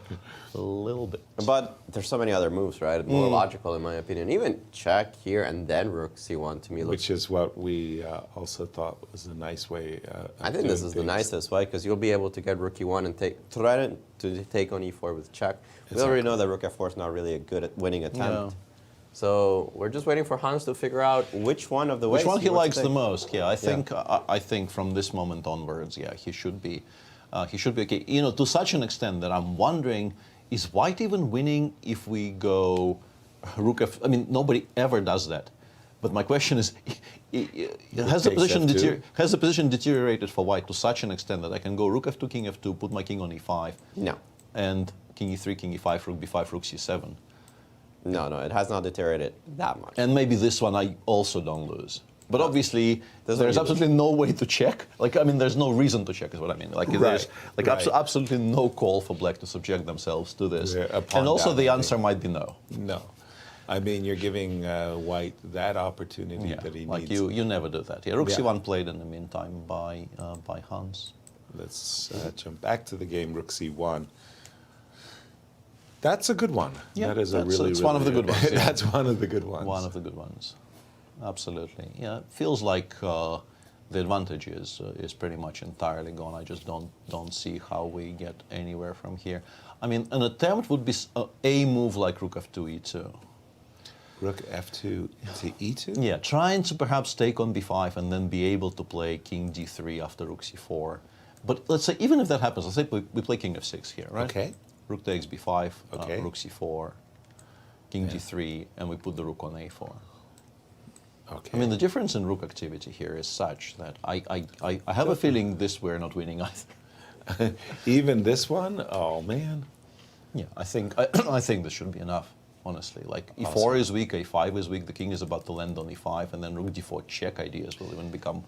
A little bit. But there's so many other moves, right? More logical, in my opinion. Even check here and then rook c1 to me looks... Which is what we also thought was a nice way. I think this is the nicest way because you'll be able to get rook e1 and try to take on e4 with check. We already know that rook f4 is not really a good winning attempt. No. So we're just waiting for Hans to figure out which one of the ways. Which one he wants likes to the take. most? Yeah, I think from this moment onwards, yeah, he should be okay. You know, to such an extent that I'm wondering, is White even winning if we go rook f? I mean, nobody ever does that. But my question is, has the position deteriorated for White to such an extent that I can go rook f2, king f2, put my king on e5? No. And king e3, king e5, rook b5, rook c7. No, it has not deteriorated that much. And maybe this one I also don't lose. But obviously, there's absolutely no way to check. Like, I mean, there's no reason to check is what I mean. Like, there's absolutely no call for Black to subject themselves to this. And also the answer might be no. No. I mean, you're giving White that opportunity that he like needs. you never do that. Yeah, rook c1 played in the meantime by Hans. Let's jump back to the game, rook c1. That's a good one. Yeah, that is it's one of the good ones. Yeah. That's one of the good ones. One of the good ones. Absolutely. Yeah, it feels like the advantage is pretty much entirely gone. I just don't see how we get anywhere from here. I mean, an attempt would be a move like rook f2, e2. Rook f2 to e2? Yeah, trying to perhaps take on b5 and then be able to play king d3 after rook c4. But let's say, even if that happens, let's say we play king f6 here, right? Okay. Rook takes b5, okay. Rook c4, king g3, and we put the rook on a4. Okay. I mean, the difference in rook activity here is such that I have a feeling this we're not winning either. Even this one? Oh, man. Yeah, I think this should be enough, honestly. Like, e4 is weak, a5 is weak, the king is about to land on e5, and then rook d4 check ideas will even become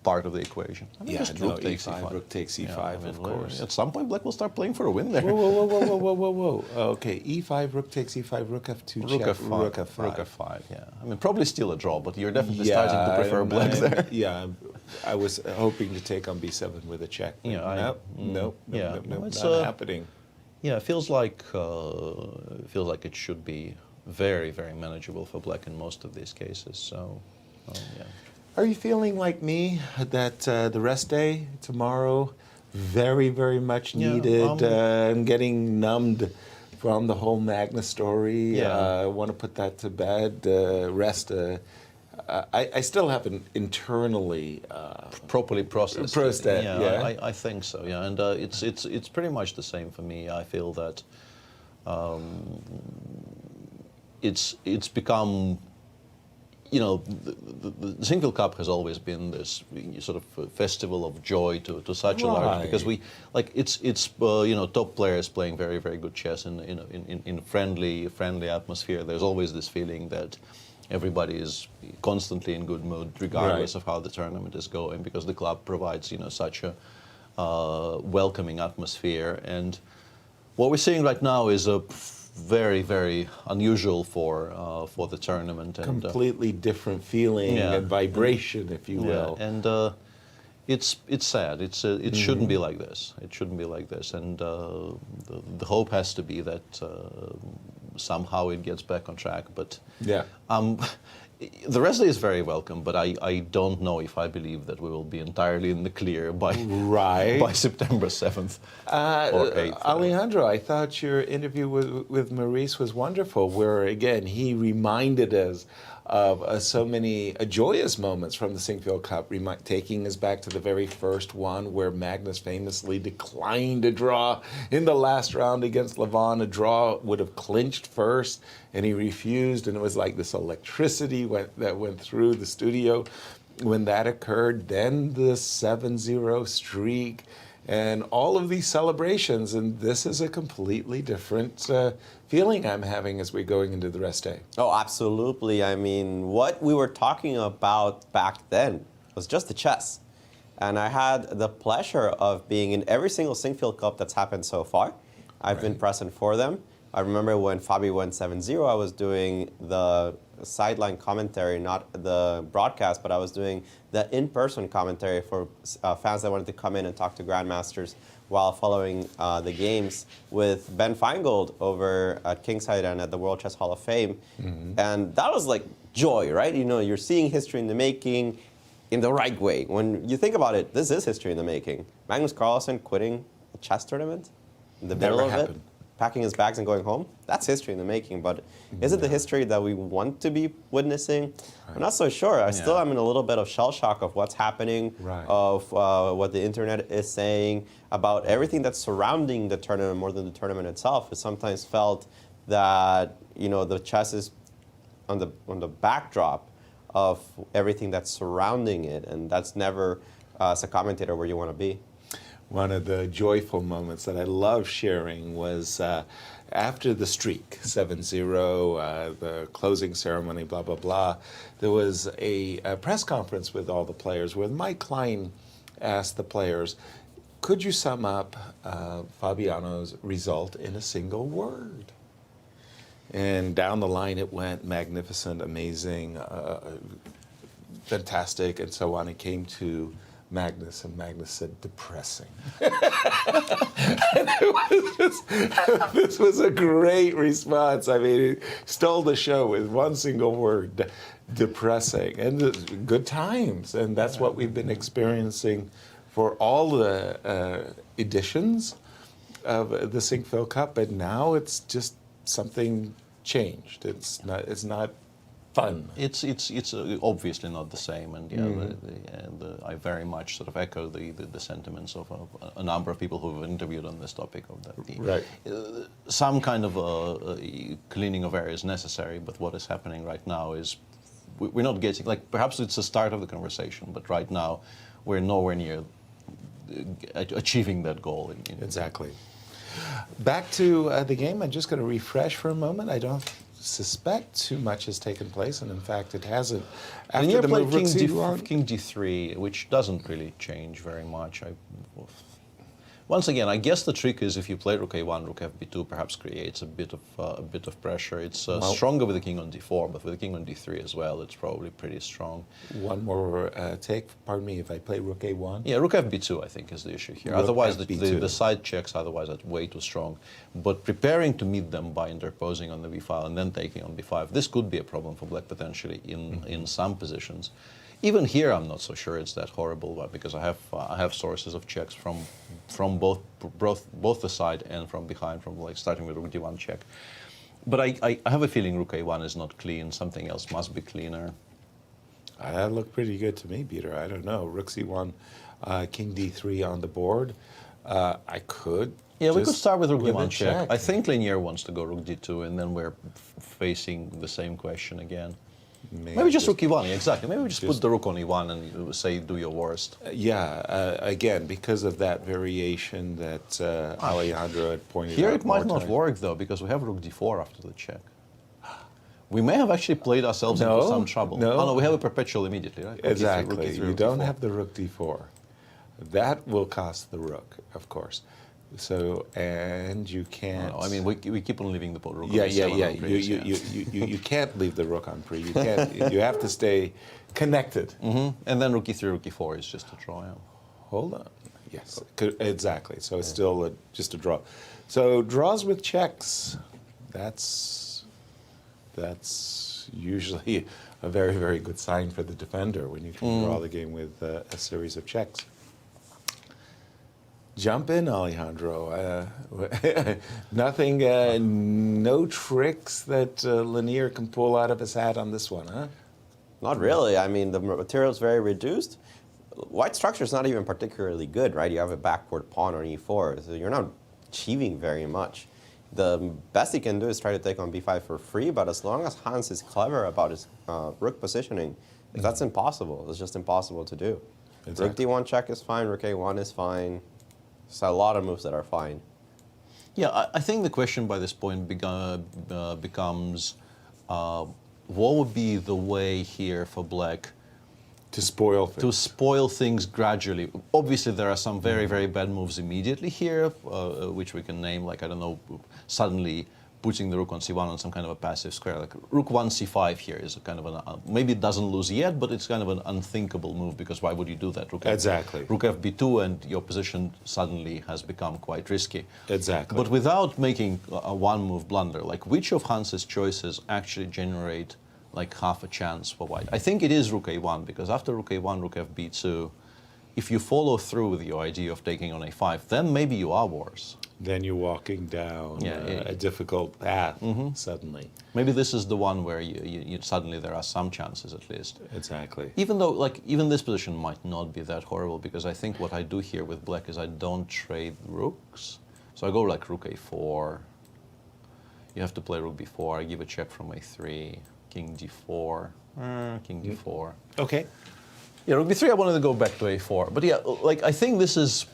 part of the equation. I mean, just rook takes e5. Rook takes e5, of course. At some point, Black will start playing for a win there. Whoa. Okay, e5, rook takes e5, rook f2, rook check, f5, rook f5. Rook f5, yeah. I mean, probably still a draw, but you're definitely starting to prefer Black there. Yeah, I was hoping to take on b7 with a check. Yeah, nope, it's not happening. Yeah, it feels like it should be very, very manageable for Black in most of these cases. So, yeah. Are you feeling like me that the rest day tomorrow, very, very much needed? I'm getting numbed from the whole Magnus story. I want to put that to bed. Rest. I still haven't internally properly processed. Yeah, I think so. Yeah, and it's pretty much the same for me. I feel that it's become. You know, the Sinquefield Cup has always been this sort of festival of joy to such a large, because it's top players playing very, very good chess in friendly atmosphere. There's always this feeling that everybody is constantly in good mood, regardless of how the tournament is going, because the club provides such a welcoming atmosphere. And what we're seeing right now is a very, very unusual for the tournament. And, completely different feeling and vibration, if you will. And it's sad. It shouldn't be like this. It shouldn't be like this. And the hope has to be that somehow it gets back on track. But the rest is very welcome, but I don't know if I believe that we will be entirely in the clear by September 7th or 8th. Alejandro, I thought your interview with Maurice was wonderful, where, again, he reminded us of so many joyous moments from the Sinquefield Cup, taking us back to the very first one where Magnus famously declined a draw in the last round against Levon. A draw would have clinched first, and he refused, and it was like this electricity that went through the studio when that occurred. Then the 7-0 streak, and all of these celebrations, and this is a completely different feeling I'm having as we're going into the rest day. Oh, absolutely. I mean, what we were talking about back then was just the chess. And I had the pleasure of being in every single Sinquefield Cup that's happened so far. I've been present for them. I remember when Fabi went 7-0, I was doing the sideline commentary, not the broadcast, but I was doing the in-person commentary for fans that wanted to come in and talk to grandmasters while following the games with Ben Feingold over at Kingside and at the World Chess Hall of Fame. And that was like joy, right? You know, you're seeing history in the making in the right way. When you think about it, this is history in the making. Magnus Carlsen quitting a chess tournament in the middle of it, packing his bags and going home, that's history in the making. But is it the history that we want to be witnessing? I'm not so sure. I still am in a little bit of shell shock of what's happening, of what the internet is saying, about everything that's surrounding the tournament more than the tournament itself. It sometimes felt that, you know, the chess is on the backdrop of everything that's surrounding it, and that's never, as a commentator, where you want to be. One of the joyful moments that I love sharing was after the streak, 7-0, the closing ceremony, blah, blah, blah. There was a press conference with all the players where Mike Klein asked the players, could you sum up Fabiano's result in a single word? And down the line it went, magnificent, amazing, fantastic, and so on. It came to Magnus, and Magnus said, depressing. And this was a great response. I mean, he stole the show with one single word, depressing. And good times, and that's what we've been experiencing for all the editions of the Sinquefield Cup, and now it's just something changed. It's not fun. It's obviously not the same, and I very much sort of echo the sentiments of a number of people who have interviewed on this topic. Of that, some kind of a cleaning of air is necessary, but what is happening right now is we're not getting, like, perhaps it's the start of the conversation, but right now we're nowhere near achieving that goal. Exactly. Back to the game. I'm just going to refresh for a moment. I don't suspect too much has taken place, and in fact it hasn't. And you played King D3, which doesn't really change very much. Once again, I guess the trick is if you play Rook A1, Rook FB2, perhaps creates a bit of pressure. It's stronger with the King on D4, but with the King on D3 as well, it's probably pretty strong. One more take. Pardon me, if I play Rook A1. Yeah, Rook FB2 I think is the issue here. Rook otherwise, FB2. the side checks otherwise are way too strong. But preparing to meet them by interposing on the B file and then taking on B5, this could be a problem for Black potentially in some positions. Even here, I'm not so sure it's that horrible, because I have sources of checks from both the side and from behind, from like starting with Rook D1 check. But I have a feeling Rook A1 is not clean. Something else must be cleaner. That looked pretty good to me, Peter. I don't know. Rook C1, King D3 on the board. I could. Yeah, we could start with Rook D1 check. I think Linier wants to go Rook D2, and then we're facing the same question again. Maybe just Rook E1, exactly. Maybe we just put the Rook on E1 and say, do your worst. Again, because of that variation that Alejandro had pointed out. Here it might not work, though, because we have Rook D4 after the check. We may have actually played ourselves into some trouble. No, we have a perpetual immediately, right? Exactly. Rook D3, you Rook don't D4. have the Rook D4. That will cost the Rook, of course. So, and you can't. I mean, we keep on leaving the Rook. Yeah. You can't leave the Rook on pre. You can't. You have to stay connected. And then Rook E3, Rook E4 is just a draw. Yeah. Hold on. Yes, exactly. So it's still just a draw. So draws with checks. That's usually a very, very good sign for the defender when you can draw the game with a series of checks. Jump in, Alejandro. Nothing, no tricks that Lanier can pull out of his hat on this one, huh? Not really. I mean, the material's very reduced. White structure is not even particularly good, right? You have a backward pawn on E4, so you're not achieving very much. The best he can do is try to take on B5 for free, but as long as Hans is clever about his rook positioning, that's impossible. It's just impossible to do. Exactly. Rook D1 check is fine, Rook A1 is fine. There's a lot of moves that are fine. Yeah, I think the question by this point becomes, what would be the way here for Black to spoil things? To spoil things gradually. Obviously, there are some very, very bad moves immediately here, which we can name, like, I don't know, suddenly putting the rook on c1 on some kind of a passive square. Like rook 1 c5 here is a kind of an, maybe it doesn't lose yet, but it's kind of an unthinkable move, because why would you do that? Rook Exactly. Rook fb2, and your position suddenly has become quite risky. Exactly. But without making a one-move blunder, like which of Hans's choices actually generate like half a chance for white? I think it is rook a1, because after rook a1, rook fb2, if you follow through with your idea of taking on a5, then maybe you are worse. Then you're walking down a difficult path suddenly. Maybe this is the one where you suddenly there are some chances at least. Exactly. Even though, like, even this position might not be that horrible, because I think what I do here with black is I don't trade rooks. So I go like rook a4. You have to play rook b4. I give a check from a3. King d4. King d4. Okay. Yeah, rook b3. I wanted to go back to a4, but yeah, like I think this is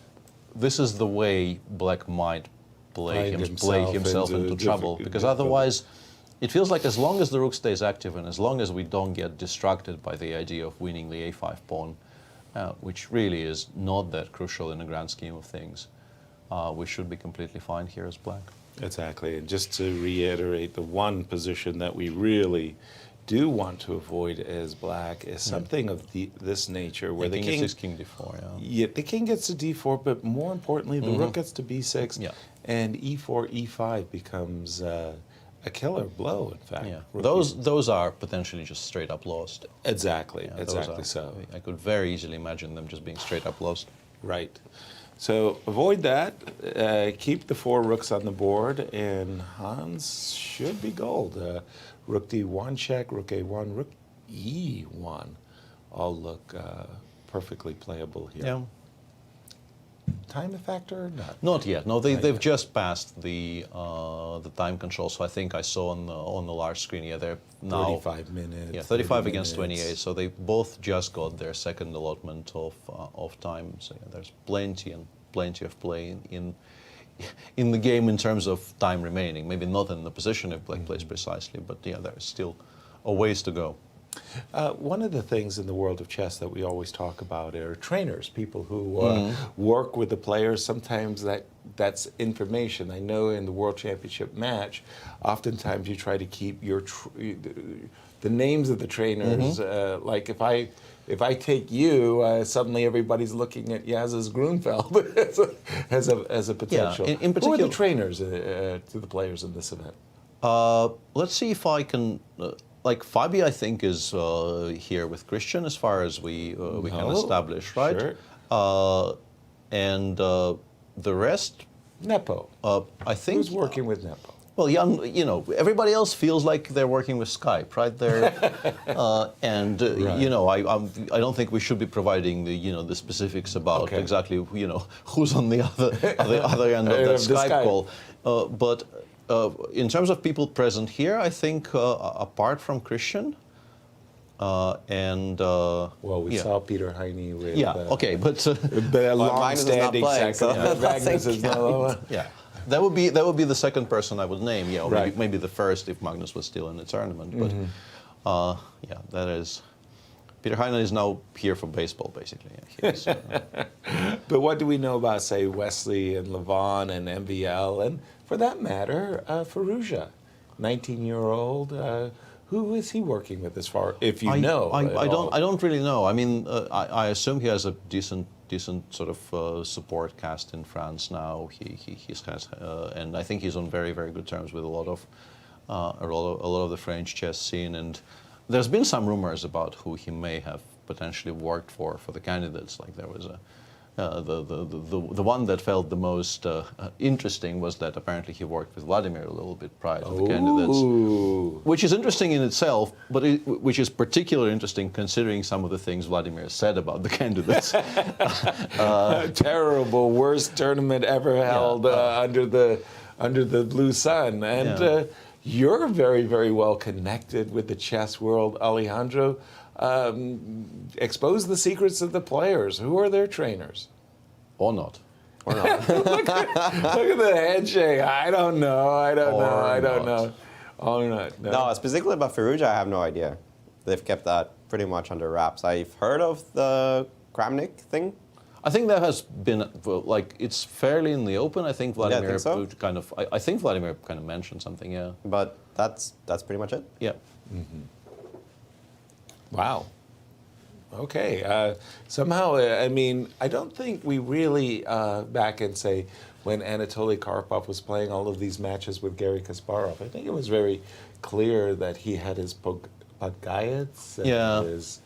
the way black might play himself into trouble, because otherwise it feels like as long as the rook stays active and as long as we don't get distracted by the idea of winning the a5 pawn, which really is not that crucial in the grand scheme of things, we should be completely fine here as black. Exactly. And just to reiterate, the one position that we really do want to avoid as black is something of this nature, where the king gets king d4. Yeah, the king gets to d4, but more importantly, the rook gets to b6, and e4, e5 becomes a killer blow. In fact, Yeah, those are potentially just straight up lost. Exactly, Yeah, exactly. So I could very easily imagine them just being straight up lost. Right. So avoid that. Keep the 4 rooks on the board, and Hans should be gold. Rook d1 check, rook a1, rook e1, all look perfectly playable here. Yeah. Time factor or not? Not yet. No, they've just passed the time control. So I think I saw on the large screen. Yeah, they're now 35 minutes. Yeah, 35 against 28. So they both just got their second allotment of time. So yeah, there's plenty of play in the game in terms of time remaining. Maybe not in the position if black plays precisely, but yeah, there's still a ways to go. One of the things in the world of chess that we always talk about are trainers, people who work with the players. Sometimes that's information. I know in the World Championship match, oftentimes you try to keep the names of the trainers. Like if I take you, suddenly everybody's looking at Yasser Grunfeld as a potential. Yeah, in particular, who are the trainers to the players in this event? Let's see if I can. Like Fabi, I think, is here with Christian as far as we can establish, right? Sure. And the rest, Nepo. I think. Who's working with Nepo? Well, you know, everybody else feels like they're working with Skype, right? They're, and Right. you know, I don't think we should be providing the specifics about exactly who's on the other end of that Skype call, but. In terms of people present here, I think apart from Christian and well, we saw Peter Heine with okay, but a long-standing second. Magnus is not. Yeah, that would be the second person I would name. Yeah, or maybe the first if Magnus was still in the tournament. But yeah, that is. Peter Heine is now here for baseball, basically. Yeah, but what do we know about, say, Wesley and Levon and MVL, and for that matter, Firouzja, 19-year-old? Who is he working with as far, if you know? I don't really know. I mean, I assume he has a decent sort of support cast in France now. He has, and I think he's on very, very good terms with a lot of the French chess scene. And there's been some rumors about who he may have potentially worked for the candidates. Like there was the one that felt the most interesting was that apparently he worked with Vladimir a little bit prior to the candidates, which is interesting in itself, but which is particularly interesting considering some of the things Vladimir said about the candidates. Terrible, worst tournament ever held under the blue sun, and. You're very, very well connected with the chess world, Alejandro. Expose the secrets of the players. Who are their trainers? Or not. Look at the handshake. I don't know. I don't know. Or not. No, specifically about Firouzja, I have no idea. They've kept that pretty much under wraps. I've heard of the Kramnik thing. I think there has been, like, it's fairly in the open. I think Vladimir kind of, I think Vladimir kind of mentioned something, yeah. But that's pretty much it? Yeah. Wow. Okay. Somehow, I mean, I don't think we really, back in, say, when Anatoly Karpov was playing all of these matches with Garry Kasparov, I think it was very clear that he had his Podgayets and his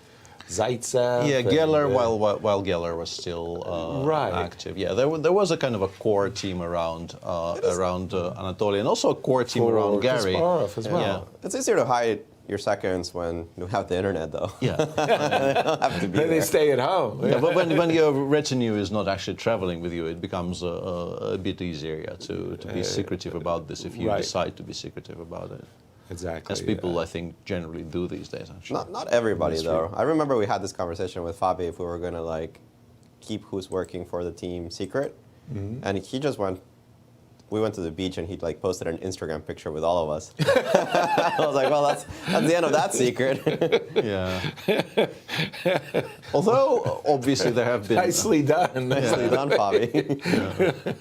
Zaitsev. Yeah, Geller, while Geller was still active. Yeah, there was a kind of a core team around Anatoly, and also a core team around Garry. Kasparov as well. Yeah. It's easier to hide your seconds when you have the internet, though. Yeah. They don't have to be They there. stay at home. Yeah, but when your retinue is not actually traveling with you, it becomes a bit easier to be secretive about this if you decide to be secretive about it. Exactly. As people, I think, generally do these days, actually. Not everybody, though. I remember we had this conversation with Fabi if we were going to, like, keep who's working for the team secret. And he just went, we went to the beach and he, like, posted an Instagram picture with all of us. I was like, well, that's the end of that secret. Yeah. Although, obviously, there have been... Nicely done. Nicely done, Fabi.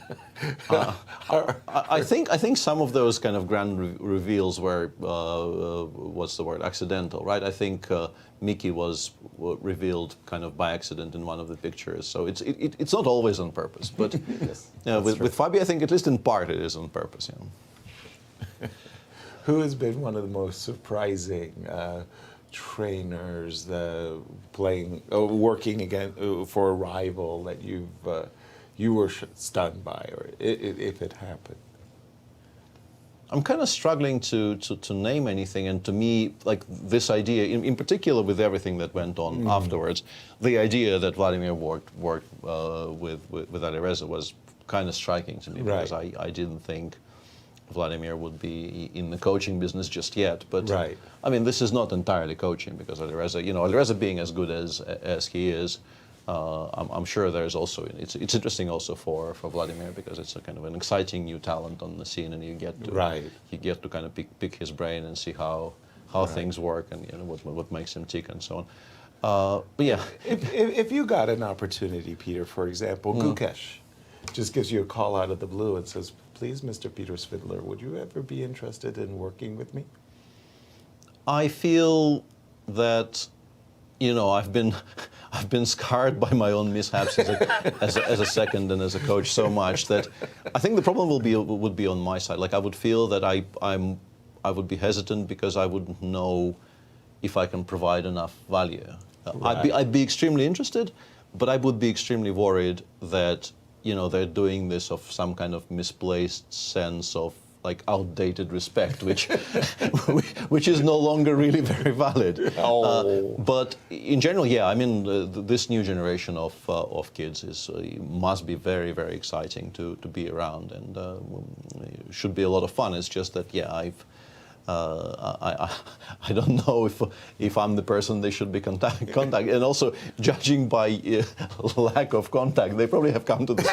I think some of those kind of grand reveals were, what's the word, accidental, right? I think Mickey was revealed kind of by accident in one of the pictures, so it's not always on purpose. But with Fabi, I think at least in part it is on purpose. Yeah. Who has been one of the most surprising trainers working again for a rival that you were stunned by, or if it happened? I'm kind of struggling to name anything, and to me, like, this idea, in particular with everything that went on afterwards, the idea that Vladimir worked with Alireza was kind of striking to me, because I didn't think Vladimir would be in the coaching business just yet. But I mean, this is not entirely coaching, because Alireza being as good as he is, I'm sure there's also, it's interesting also for Vladimir, because it's a kind of an exciting new talent on the scene, and you get to kind of pick his brain and see how things work, and what makes him tick and so on. But yeah, if you got an opportunity, Peter, for example, Gukesh just gives you a call out of the blue and says, "Please, Mr. Peter Svidler, would you ever be interested in working with me?" I feel that, I've been scarred by my own mishaps as a second and as a coach so much that I think the problem would be on my side. Like, I would feel that I would be hesitant because I wouldn't know if I can provide enough value. I'd be extremely interested, but I would be extremely worried that they're doing this of some kind of misplaced sense of, like, outdated respect, which is no longer really very valid. But in general, yeah, I mean, this new generation of kids must be very, very exciting to be around, and it should be a lot of fun. It's just that, yeah, I don't know if I'm the person they should be contact, and also judging by lack of contact, they probably have come to the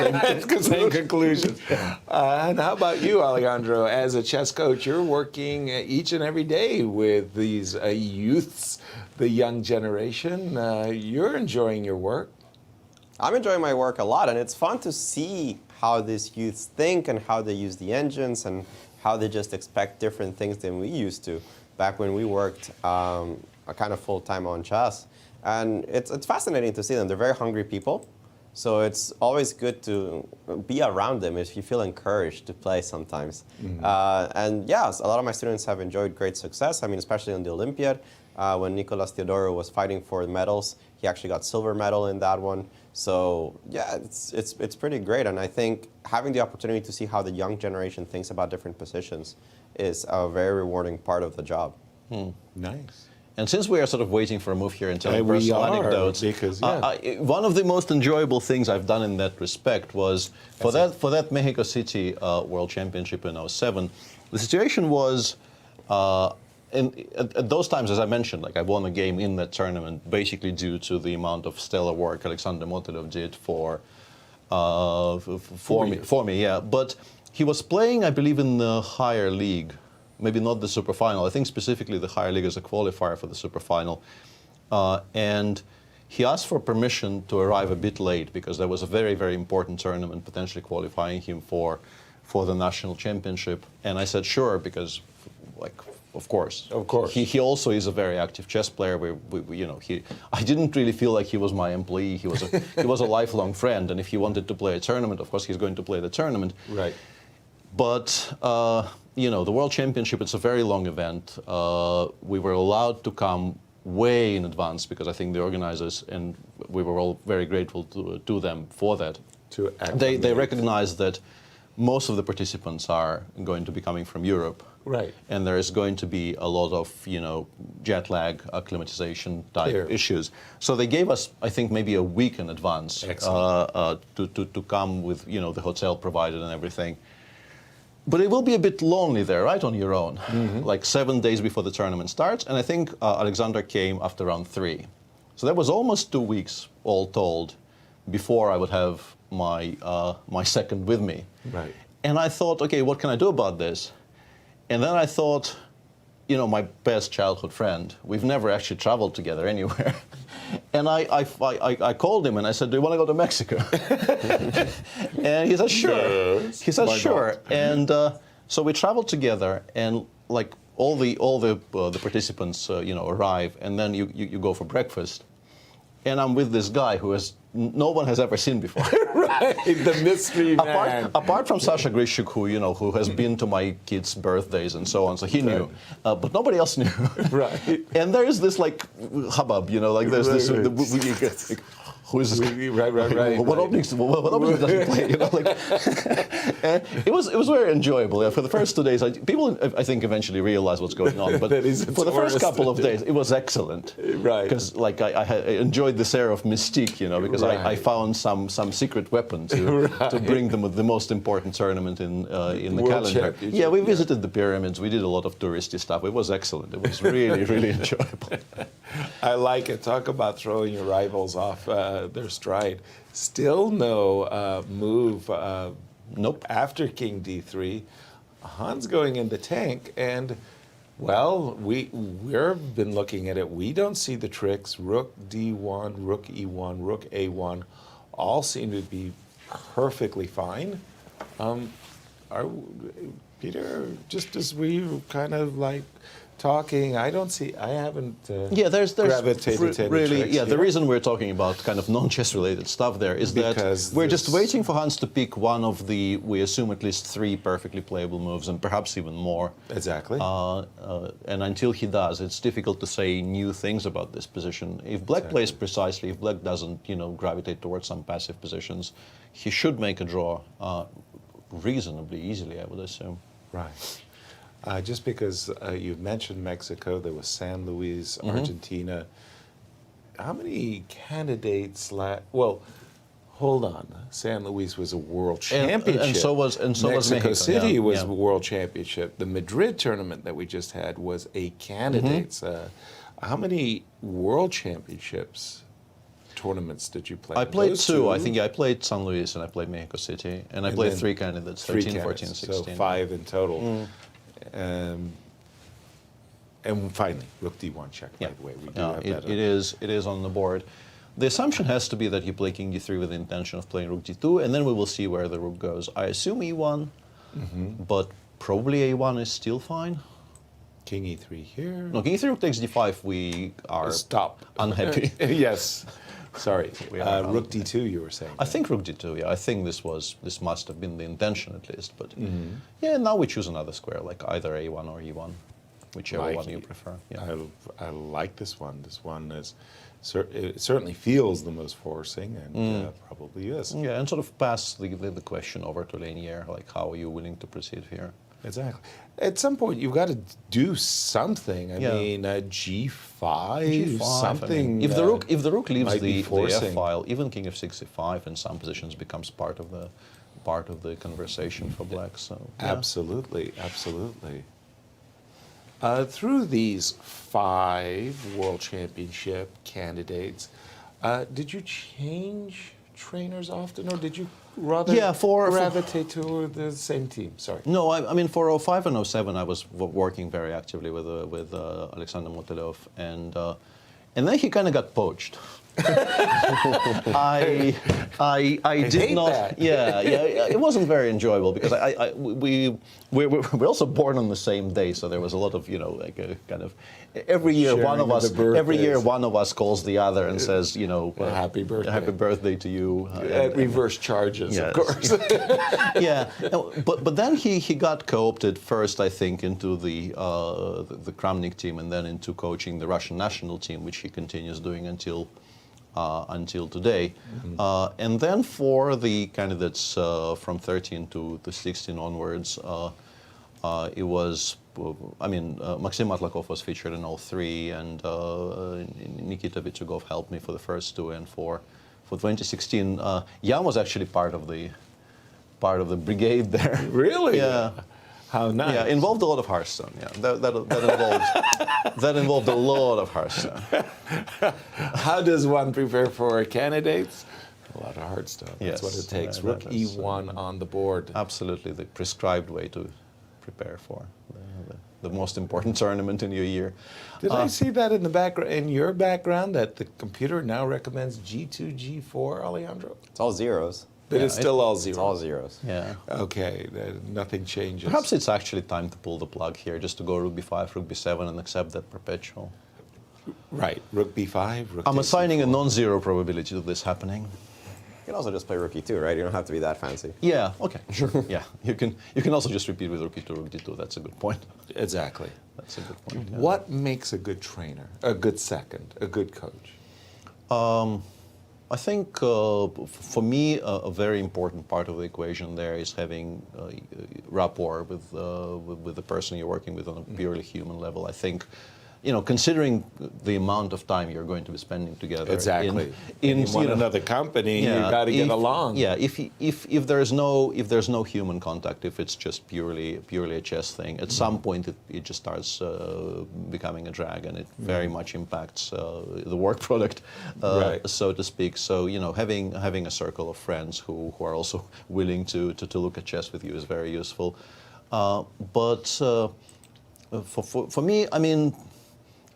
same conclusion. And how about you, Alejandro? As a chess coach, you're working each and every day with these youths, the young generation. You're enjoying your work. I'm enjoying my work a lot, and it's fun to see how these youths think and how they use the engines and how they just expect different things than we used to back when we worked kind of full-time on chess. And it's fascinating to see them. They're very hungry people, so it's always good to be around them if you feel encouraged to play sometimes. And yes, a lot of my students have enjoyed great success. I mean, especially on the Olympiad, when Nicolas Theodorou was fighting for the medals, he actually got silver medal in that one. So yeah, it's pretty great, and I think having the opportunity to see how the young generation thinks about different positions is a very rewarding part of the job. Nice. And since we are sort of waiting for a move here and telling personal anecdotes, because, one of the most enjoyable things I've done in that respect was for that Mexico City World Championship in 2007. The situation was. At those times, as I mentioned, like, I won a game in that tournament basically due to the amount of stellar work Alexander Motilov did for me. Yeah, but he was playing, I believe, in the higher league, maybe not the super final. I think specifically the higher league as a qualifier for the super final, and he asked for permission to arrive a bit late because there was a very, very important tournament potentially qualifying him for the national championship. And I said, sure, because, like, of course. Of course. He also is a very active chess player. I didn't really feel like he was my employee. He was a lifelong friend. And if he wanted to play a tournament, of course, he's going to play the tournament. Right. But, the World Championship, it's a very long event. We were allowed to come way in advance because I think the organizers, and we were all very grateful to them for that. They recognized that most of the participants are going to be coming from Europe. Right. And there is going to be a lot of, jet lag, acclimatization type issues. So they gave us, I think, maybe a week in advance to come with, the hotel provided and everything. But it will be a bit lonely there, right, on your own, like 7 days before the tournament starts. And I think Alexander came after round 3. So that was almost 2 weeks, all told, before I would have my second with me. Right. And I thought, okay, what can I do about this? And then I thought, my best childhood friend, we've never actually traveled together anywhere. And I called him and I said, do you want to go to Mexico? And he said, sure. Yes, he said, why sure. not? And so we traveled together, and like all the participants, arrive, and then you go for breakfast. And I'm with this guy who no one has ever seen before. Right, the mystery man. Apart from Sasha Grishuk, who has been to my kids' birthdays and so on, so he knew, but nobody else knew. Right. And there is this like hubbub, there's this. Who is this? Right. What openings does he play? And it was very enjoyable. Yeah, for the first 2 days, people I think eventually realize what's going on. But for the first couple of days, it was excellent. Right. Because I enjoyed this air of mystique, because I found some secret weapon to bring them with the most important tournament in the calendar. Yeah, we visited the pyramids. We did a lot of touristy stuff. It was excellent. It was really, really enjoyable. I like it. Talk about throwing your rivals off their stride. Still no move. Nope. After King D3, Hans going in the tank, and well, we've been looking at it. We don't see the tricks. Rook D1, Rook E1, Rook A1, all seem to be perfectly fine. Peter, just as we were kind of like talking, I haven't there's gravitated to any really, tricks the here. reason we're talking about kind of non-chess related stuff there is Because that we're just waiting for Hans to pick one of the, we assume at least 3 perfectly playable moves, and perhaps even more. Exactly. And until he does, it's difficult to say new things about this position. If Black plays precisely, if Black doesn't, gravitate towards some passive positions, he should make a draw reasonably easily, I would assume. Right. Just because you've mentioned Mexico, there was San Luis, Argentina. How many candidates? Well, hold on. San Luis was a world championship, and so was Mexico Mexico. City was a world championship. The Madrid tournament that we just had was a candidates. How many world championships tournaments did you play? I played two. I think I played San Luis and I played Mexico City, and I played 3 candidates: 13, 14, 16. So 5 in total. And finally, Rook D1 check, by the way. We do have that. It is on the board. The assumption has to be that you play King D3 with the intention of playing Rook D2, and then we will see where the Rook goes. I assume E1, but probably A1 is still fine. King E3 here. No, King E3 Rook takes D5, we are unhappy. Yes. Sorry. Rook D2, you were saying. I think Rook D2, yeah. I think this must have been the intention at least. But yeah, now we choose another square, like either A1 or E1, whichever one you prefer. Yeah. I like this one. This one is it certainly feels the most forcing, and probably is. Yeah, and sort of pass the question over to Lanier, like how are you willing to proceed here? Exactly. At some point, you've got to do something. I mean, G5, something. I mean, if the rook leaves the F file, even King of 65 in some positions becomes part of the conversation for Black. So yeah. Absolutely. Through these 5 World Championship candidates, did you change trainers often, or did you rather gravitate to the same team? Sorry. No, I mean for 05 and 07, I was working very actively with Alexander Motelov, and then he kind of got poached. I did hate not. that. Yeah, it wasn't very enjoyable because we were also born on the same day, so there was a lot of like a kind of every year one of us calls the other and says happy birthday to you. Reverse charges, of course. Yeah, but then he got co-opted first, I think, into the Kramnik team and then into coaching the Russian national team, which he continues doing until today. And then for the candidates from 13 to 16 onwards, it was, Maxime Vachier-Lagrave was featured in all three, and Nikita Vichugov helped me for the first two, and for 2016, Jan was actually part of the brigade there. Really? Yeah. How nice. Yeah, involved a lot of Hearthstone. Yeah, that involved a lot of Hearthstone. How does one prepare for candidates? A lot of Hearthstone. That's Yes, what it takes. yeah, Rook E1 on the board. Absolutely, the prescribed way to prepare for the most important tournament in your year. Did I see that in the background, in your background, that the computer now recommends G2, G4, Alejandro? It's all zeros. But it's still all zeros. It's all zeros. Yeah. Okay, nothing changes. Perhaps it's actually time to pull the plug here, just to go Rook B5, Rook B7, and accept that perpetual. Right, Rook B5, Rook I'm takes assigning C4. a non-zero probability to this happening. You can also just play Rook E2, right? You don't have to be that fancy. Yeah. Okay. Sure. Yeah. You can also just repeat with Rook E2, Rook D2. That's a good point. Exactly. That's a good point. Yeah. What makes a good trainer, a good second, a good coach? I think for me, a very important part of the equation there is having rapport with the person you're working with on a purely human level. I think, considering the amount of time you're going to be spending together. Exactly. In one another company, you got to get along. Yeah. If there's no human contact, if it's just purely a chess thing, at some point it just starts becoming a drag, and it very much impacts the work product, so to speak. So having a circle of friends who are also willing to look at chess with you is very useful. But for me,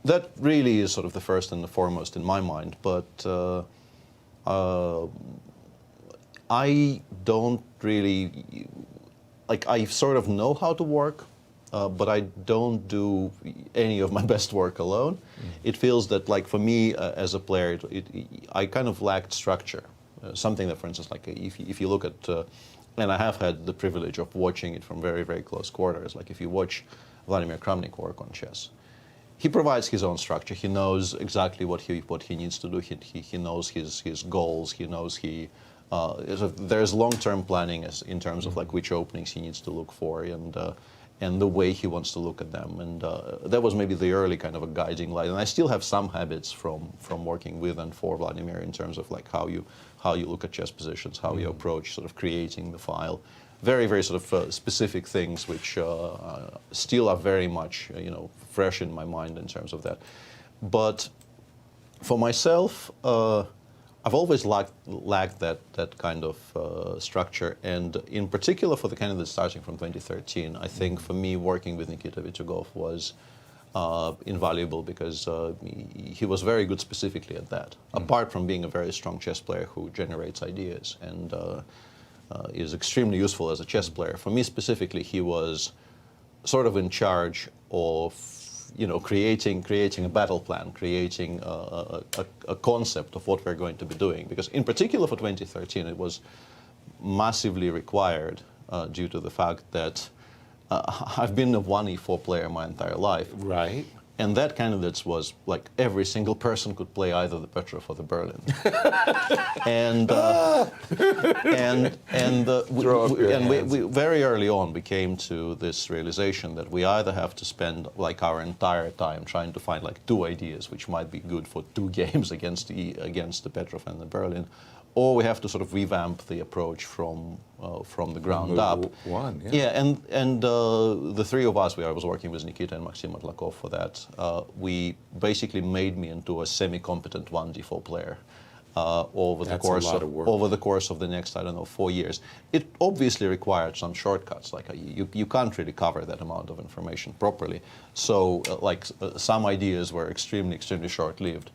that really is sort of the first and the foremost in my mind, but I don't really, I sort of know how to work, but I don't do any of my best work alone. It feels that, for me as a player, I kind of lacked structure. Something that, for instance, if you look at, and I have had the privilege of watching it from very, very close quarters, if you watch Vladimir Kramnik work on chess, he provides his own structure. He knows exactly what he needs to do. He knows his goals. He knows there's long-term planning in terms of which openings he needs to look for and the way he wants to look at them. And that was maybe the early kind of a guiding light. And I still have some habits from working with and for Vladimir in terms of how you look at chess positions, how you approach sort of creating the file. Very, very sort of specific things which still are very much, fresh in my mind in terms of that. But for myself, I've always lacked that kind of structure, and in particular for the candidates starting from 2013, I think for me working with Nikita Vichugov was invaluable because he was very good specifically at that. Apart from being a very strong chess player who generates ideas and is extremely useful as a chess player. For me specifically, he was sort of in charge of, creating a battle plan, creating a concept of what we're going to be doing. Because in particular for 2013, it was massively required due to the fact that I've been a 1e4 player my entire life. Right. And that candidates was every single person could play either the Petrov or the Berlin. We very early on we came to this realization that we either have to spend our entire time trying to find 2 ideas which might be good for 2 games against the Petrov and the Berlin, or we have to sort of revamp the approach from the ground up. And the 3 of us, I was working with Nikita and Maxime Vachier-Lagrave for that. We basically made me into a semi-competent 1d4 player over the course of the next, 4 years. It obviously required some shortcuts. You can't really cover that amount of information properly. So some ideas were extremely, extremely short-lived.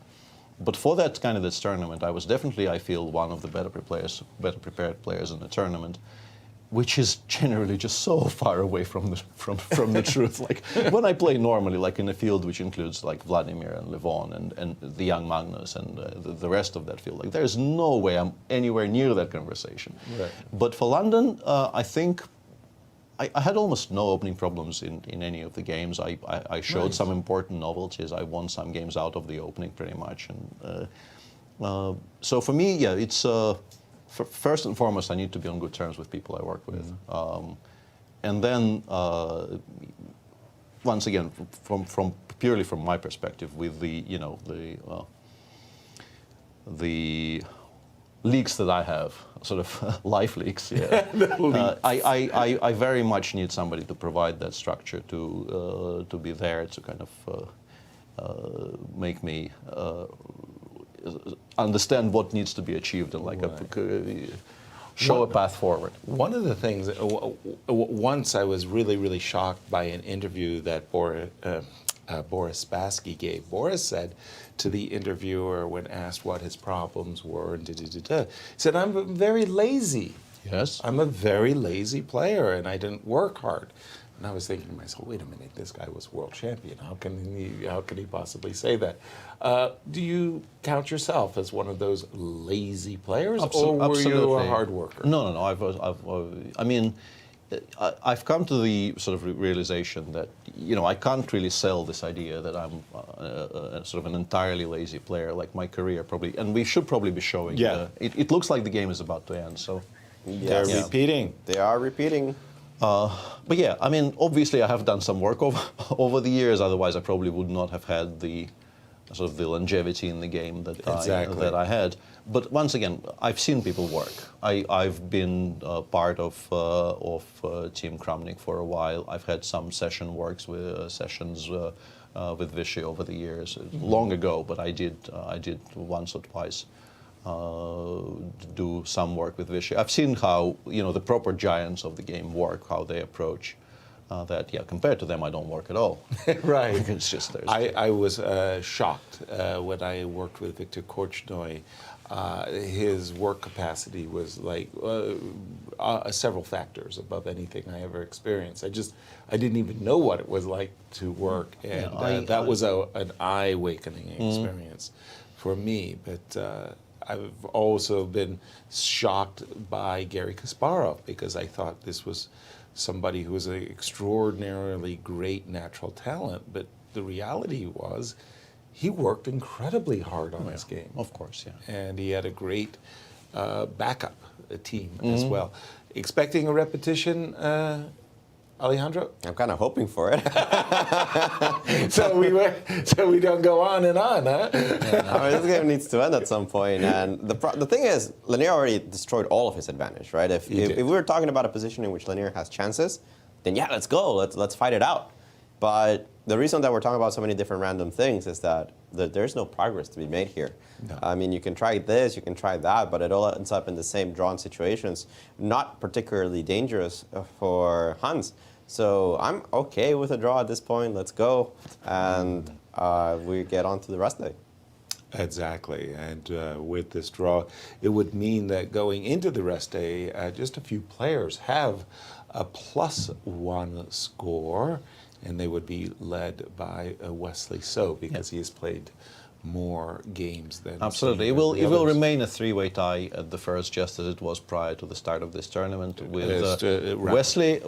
But for that kind of this tournament, I was definitely, I feel, one of the better prepared players in the tournament, which is generally just so far away from the truth. Like when I play normally, like in a field which includes like Vladimir and Levon and the young Magnus and the rest of that field, like there's no way I'm anywhere near that conversation. Right. But for London, I think I had almost no opening problems in any of the games. I showed Nice. some important novelties. I won some games out of the opening pretty much. And so for me, yeah, it's first and foremost, I need to be on good terms with people I work with. And then, once again, from purely from my perspective, with the leaks that I have, sort of life leaks. Yeah. I very much need somebody to provide that structure to be there to kind of make me understand what needs to be achieved and like show a path forward. One of the things, once I was really shocked by an interview that Boris Spassky gave. Boris said to the interviewer when asked what his problems were, and he said, I'm very lazy. Yes. I'm a very lazy player and I didn't work hard. And I was thinking to myself, wait a minute, this guy was world champion. How can he possibly say that? Do you count yourself as one of those lazy players, or were you a hard worker? No. I mean, I've come to the sort of realization that I can't really sell this idea that I'm sort of an entirely lazy player. Like my career probably, and we should probably be showing. Yeah. It looks like the game is about to end. So Yes. They're repeating. They are repeating. But yeah, I mean, obviously I have done some work over the years. Otherwise, I probably would not have had the sort of the longevity in the game that I had. But once again, I've seen people work. I've been part of Team Kramnik for a while. I've had some sessions with Vichy over the years. Long ago, but I did once or twice. Do some work with Vichy. I've seen how the proper giants of the game work, how they approach that. Yeah, compared to them, I don't work at all. Right. It's just there's. I was shocked when I worked with Viktor Korchnoi. His work capacity was like several factors above anything I ever experienced. I didn't even know what it was like to work, and that was an eye-awakening experience for me. But I've also been shocked by Garry Kasparov because I thought this was somebody who was an extraordinarily great natural talent, but the reality was he worked incredibly hard on his game. Of course, yeah. And he had a great backup team as well. Expecting a repetition, Alejandro? I'm kind of hoping for it. so we don't go on and on, huh? This game needs to end at some point. And the thing is, Lanier already destroyed all of his advantage, right? If we were talking about a position in which Lanier has chances, then yeah, let's go. Let's fight it out. But the reason that we're talking about so many different random things is that there's no progress to be made here. No. I mean, you can try this, you can try that, but it all ends up in the same drawn situations, not particularly dangerous for Hans. So I'm okay with a draw at this point. Let's go, and we get on to the rest day. Exactly, and with this draw, it would mean that going into the rest day, just a few players have a +1 score, and they would be led by Wesley So because he has played more games than absolutely. It will remain a three-way tie at the first, just as it was prior to the start of this tournament. With Wesley,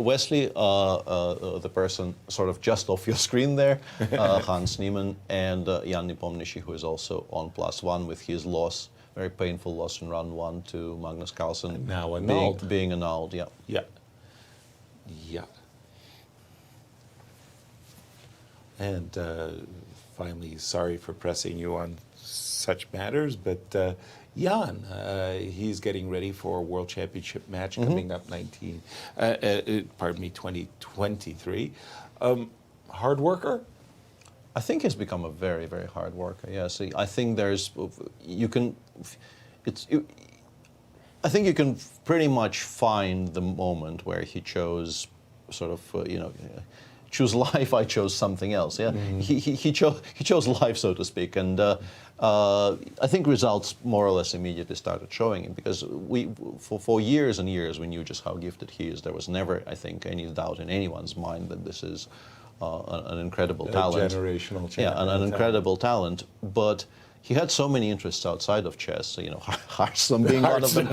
the person sort of just off your screen there, Hans Niemann, and Ian Nepomniachtchi, who is also on +1 with his loss, very painful loss in round 1 to Magnus Carlsen. Now annulled. Being annulled, yeah. Yeah. Yeah. And finally, sorry for pressing you on such matters, but Jan, he's getting ready for a World Championship match coming up 2023. Hard worker? I think he's become a very, very hard worker. Yes, I think I think you can pretty much find the moment where he chose sort of, choose life, I chose something else. Yeah, he chose life, so to speak, and I think results more or less immediately started showing him, because for years and years we knew just how gifted he is. There was never, I think, any doubt in anyone's mind that this is an incredible talent, generational champion. Yeah, an incredible talent, but. He had so many interests outside of chess, you know, Hearthstone being one of them,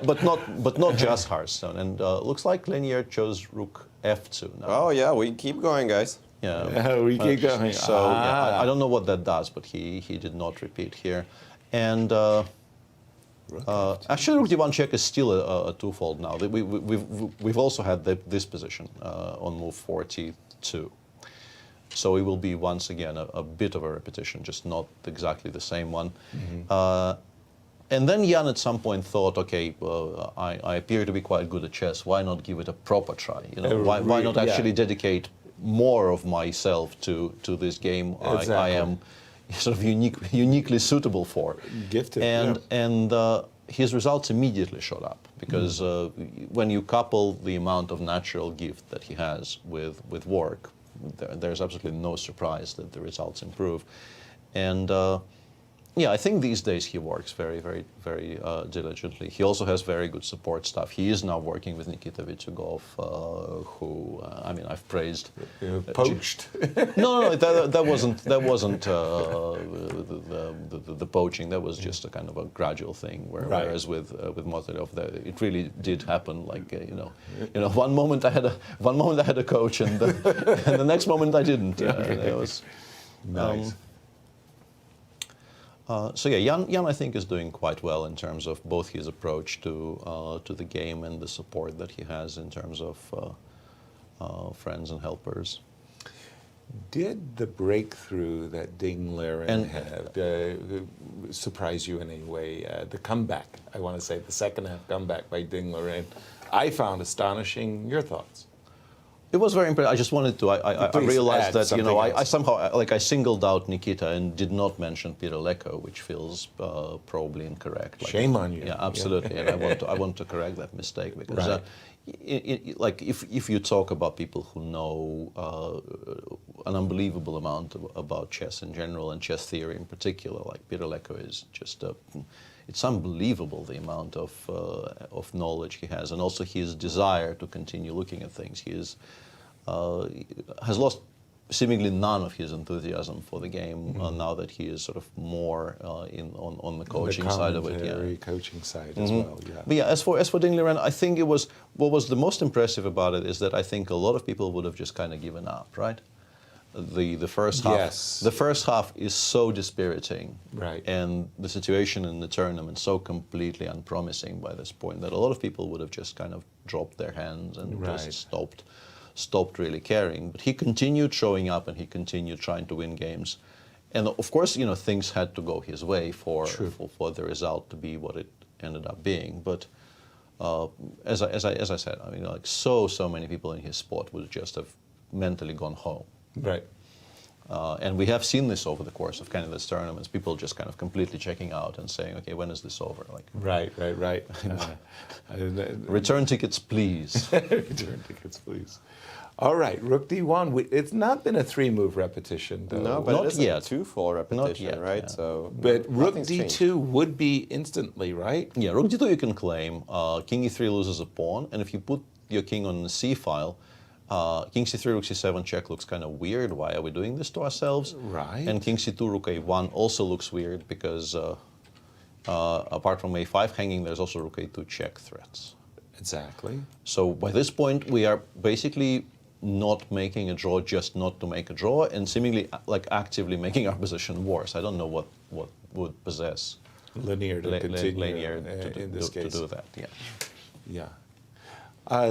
but not just Hearthstone. And looks like Linear chose Rook F2 now. Oh yeah, we keep going, guys. Yeah, we keep going. So yeah, I don't know what that does, but he did not repeat here. And actually, Rook D1 check is still a twofold now. We've also had this position on move 42. So it will be once again a bit of a repetition, just not exactly the same one. And then Jan at some point thought, okay, I appear to be quite good at chess. Why not give it a proper try? You know, why not actually dedicate more of myself to this game? Exactly. I am sort of uniquely suitable for. Gifted. And his results immediately showed up, because when you couple the amount of natural gift that he has with work, there's absolutely no surprise that the results improve. And yeah, I think these days he works very, very, very diligently. He also has very good support staff. He is now working with Nikita Vitsugov, who I mean, I've praised. Poached. No, that wasn't the poaching. That was just a kind of a gradual thing. Whereas with Motylev, it really did happen. Like you know, one moment I had a coach, and the next moment I didn't. It was nice. So yeah, Jan I think is doing quite well in terms of both his approach to the game and the support that he has in terms of friends and helpers. Did the breakthrough that Ding Liren had surprise you in any way? The comeback, I want to say, the second half comeback by Ding Liren, I found astonishing. Your thoughts? It was very impressive. I just wanted to. I realized that I somehow I singled out Nikita and did not mention Peter Leko, which feels probably incorrect. Shame on you. Yeah, absolutely. And I want to correct that mistake, because like if you talk about people who know an unbelievable amount about chess in general and chess theory in particular, like Peter Leko is just it's unbelievable the amount of knowledge he has, and also his desire to continue looking at things. He has lost seemingly none of his enthusiasm for the game now that he is sort of more on the coaching side of it. Yeah, coaching side as well. Yeah. But yeah, as for Ding Liren, I think what was the most impressive about it is that I think a lot of people would have just kind of given up, right? The first half. Yes. The first half is so dispiriting, right? And the situation in the tournament so completely unpromising by this point that a lot of people would have just kind of dropped their hands and just stopped really caring. But he continued showing up and he continued trying to win games, and of course, you know, things had to go his way for the result to be what it ended up being. But as I said, I mean, like so many people in his sport would just have mentally gone home. Right. And we have seen this over the course of kind of these tournaments, people just kind of completely checking out and saying, okay, when is this over? Like, right. Return tickets, please. Return tickets, please. All right, Rook D1. It's not been a 3-move repetition, though. No, but not it is yet. a 2-fold repetition, Not yet, right? yeah. So, but Rook D2 changed. would be instantly, right? Yeah, Rook D2 you can claim. King E3 loses a pawn, and if you put your king on the C file, King C3, Rook C7 check looks kind of weird. Why are we doing this to ourselves? Right. And King C2, Rook A1 also looks weird because apart from A5 hanging, there's also Rook A2 check threats. Exactly. So by this point, we are basically not making a draw just not to make a draw, and seemingly like actively making our position worse. I don't know what would possess Linear to continue Linear in this case. to do that. Yeah. Yeah.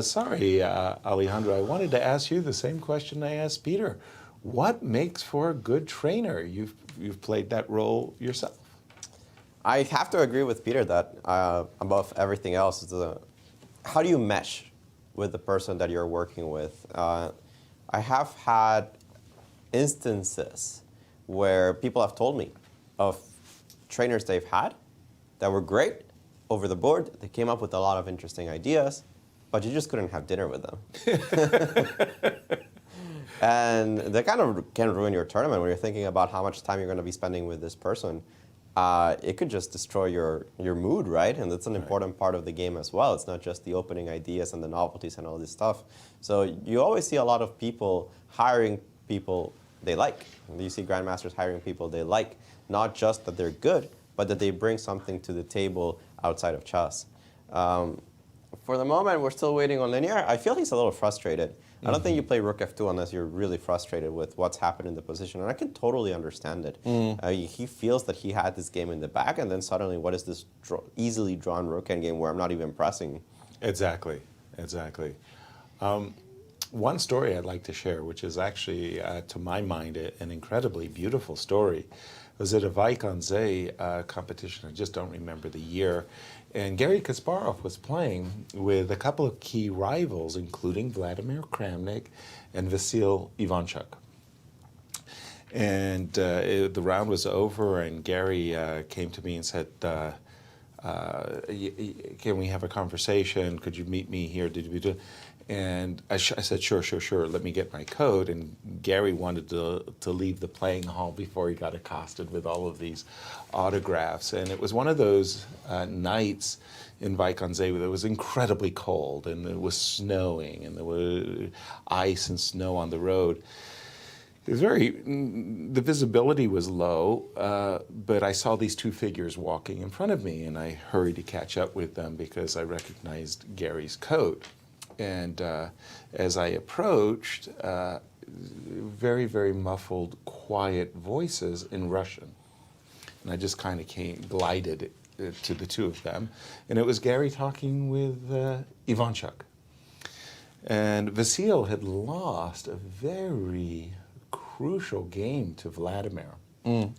Sorry, Alejandro, I wanted to ask you the same question I asked Peter. What makes for a good trainer? You've played that role yourself. I have to agree with Peter that above everything else, how do you mesh with the person that you're working with? I have had instances where people have told me of trainers they've had that were great over the board. They came up with a lot of interesting ideas, but you just couldn't have dinner with them. And that kind of can ruin your tournament when you're thinking about how much time you're going to be spending with this person. It could just destroy your mood, right? And that's an important part of the game as well. It's not just the opening ideas and the novelties and all this stuff. So you always see a lot of people hiring people they like. You see grandmasters hiring people they like, not just that they're good, but that they bring something to the table outside of chess. For the moment, we're still waiting on Linear. I feel he's a little frustrated. I don't think you play Rook F2 unless you're really frustrated with what's happened in the position, and I can totally understand it. He feels that he had this game in the bag, and then suddenly, what is this easily drawn Rook endgame where I'm not even pressing? Exactly, exactly. One story I'd like to share, which is actually, to my mind, an incredibly beautiful story, was at a Vaikonze competition. I just don't remember the year. And Garry Kasparov was playing with a couple of key rivals, including Vladimir Kramnik and Vasyl Ivanchuk. And the round was over, and Gary came to me and said, can we have a conversation? Could you meet me here? And I said, sure, let me get my code. And Gary wanted to leave the playing hall before he got accosted with all of these autographs. And it was one of those nights in Vaikonze that was incredibly cold, and it was snowing, and there was ice and snow on the road. It was the visibility was low, but I saw these two figures walking in front of me, and I hurried to catch up with them because I recognized Gary's coat. And as I approached, very, very muffled, quiet voices in Russian. And I just kind of glided to the two of them. And it was Gary talking with Ivanchuk. And Vasyl had lost a very crucial game to Vladimir. And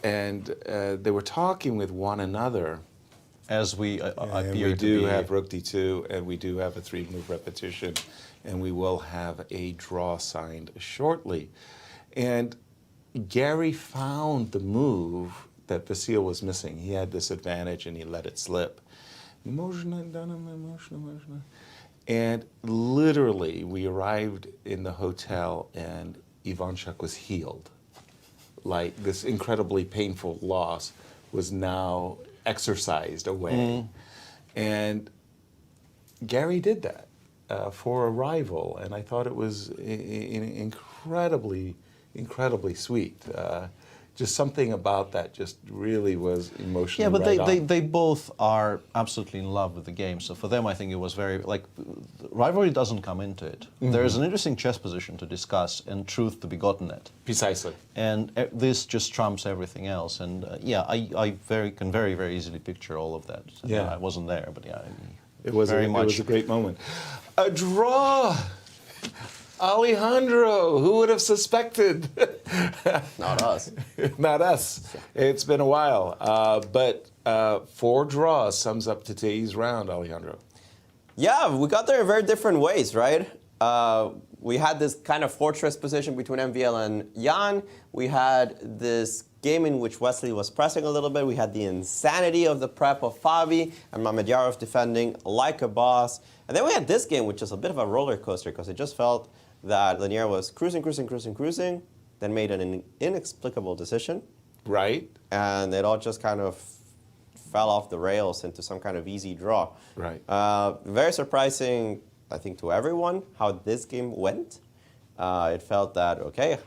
they were talking with one another. As we appear we to do be. have Rook D2, and we do have a 3-move repetition, and we will have a draw signed shortly. And Gary found the move that Vasyl was missing. He had this advantage, and he let it slip. And literally, we arrived in the hotel, and Ivanchuk was healed. Like, this incredibly painful loss was now exercised away. And Gary did that for a rival, and I thought it was incredibly sweet. Just something about that just really was emotional. Yeah, but they both are absolutely in love with the game. So for them, I think it was very, rivalry doesn't come into it. There is an interesting chess position to discuss and truth to be gotten at. Precisely. And this just trumps everything else. And I can very, very easily picture all of that. Yeah. I wasn't there, but yeah. It was very much. It was a great moment. A draw! Alejandro, who would have suspected? Not us. Not us. It's been a while. But 4 draws sums up today's round, Alejandro. Yeah, we got there in very different ways, right? We had this kind of fortress position between MVL and Jan. We had this game in which Wesley was pressing a little bit. We had the insanity of the prep of Fabi and Mamedyarov defending like a boss. And then we had this game, which is a bit of a roller coaster because it just felt that Lanier was cruising, then made an inexplicable decision. Right. And it all just kind of fell off the rails into some kind of easy draw. Right. Very surprising, I think, to everyone how this game went. It felt that, okay,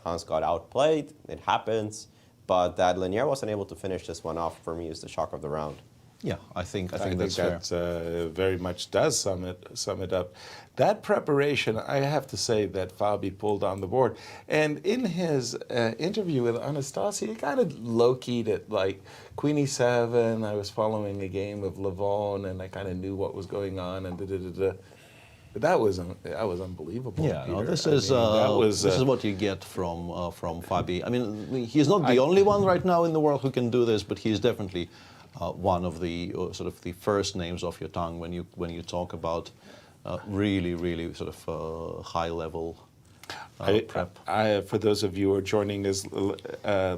Hans got outplayed, it happens, but that Lanier wasn't able to finish this one off, for me, is the shock of the round. Yeah, I think that's that very much does sum it up. That preparation, I have to say, that Fabi pulled on the board. And in his interview with Anastasiya, he kind of low-keyed it, like Queen E7, I was following a game of Levon, and I kind of knew what was going on, and da-da-da-da. That was unbelievable. Yeah, Peter. no, this is what you get from Fabi. I mean, he's not the only one right now in the world who can do this, but he's definitely one of the sort of the first names off your tongue when you talk about really sort of high level prep. For those of you who are joining us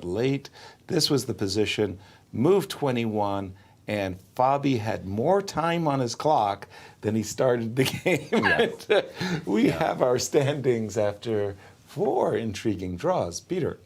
late, this was the position. Move 21, and Fabi had more time on his clock than he started the game. And, we have our standings after 4 intriguing draws. Peter.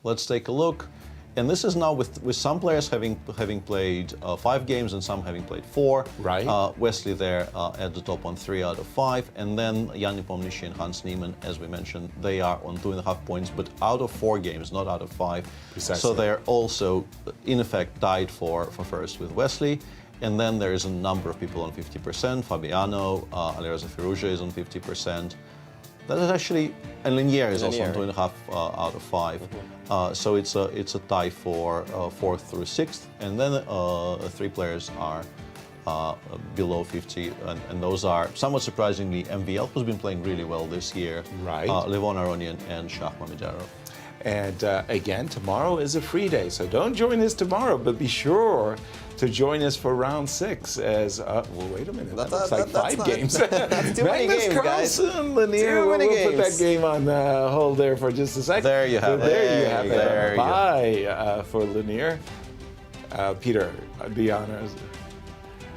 Let's take a look. And this is now with some players having played 5 games and some having played 4. Right. Wesley there at the top on 3 out of 5. And then Ian Nepomniachtchi and Hans Niemann, as we mentioned, they are on 2.5 points, but out of 4 games, not out of 5. Precisely. So they're also, in effect, tied for first with Wesley. And then there is a number of people on 50%. Fabiano, Alejandro Firouzja is on 50%. That is actually, and Linier is also on 2.5 out of 5. So it's a tie for 4th through 6th, and then 3 players are below 50, and those are somewhat surprisingly MVL, who's been playing really well this year. Right. Levon Aronian and Shakhriyar Mamedyarov. And again, tomorrow is a free day, so don't join us tomorrow, but be sure to join us for round 6 as, well, wait a minute, that looks like 5 games. That's too many Magnus games, guys. Carlsen, Lanier, Too many we'll put games. that game on hold there for just a second. There you have it. There you have There it. you Bye for Lanier. Peter, the honors.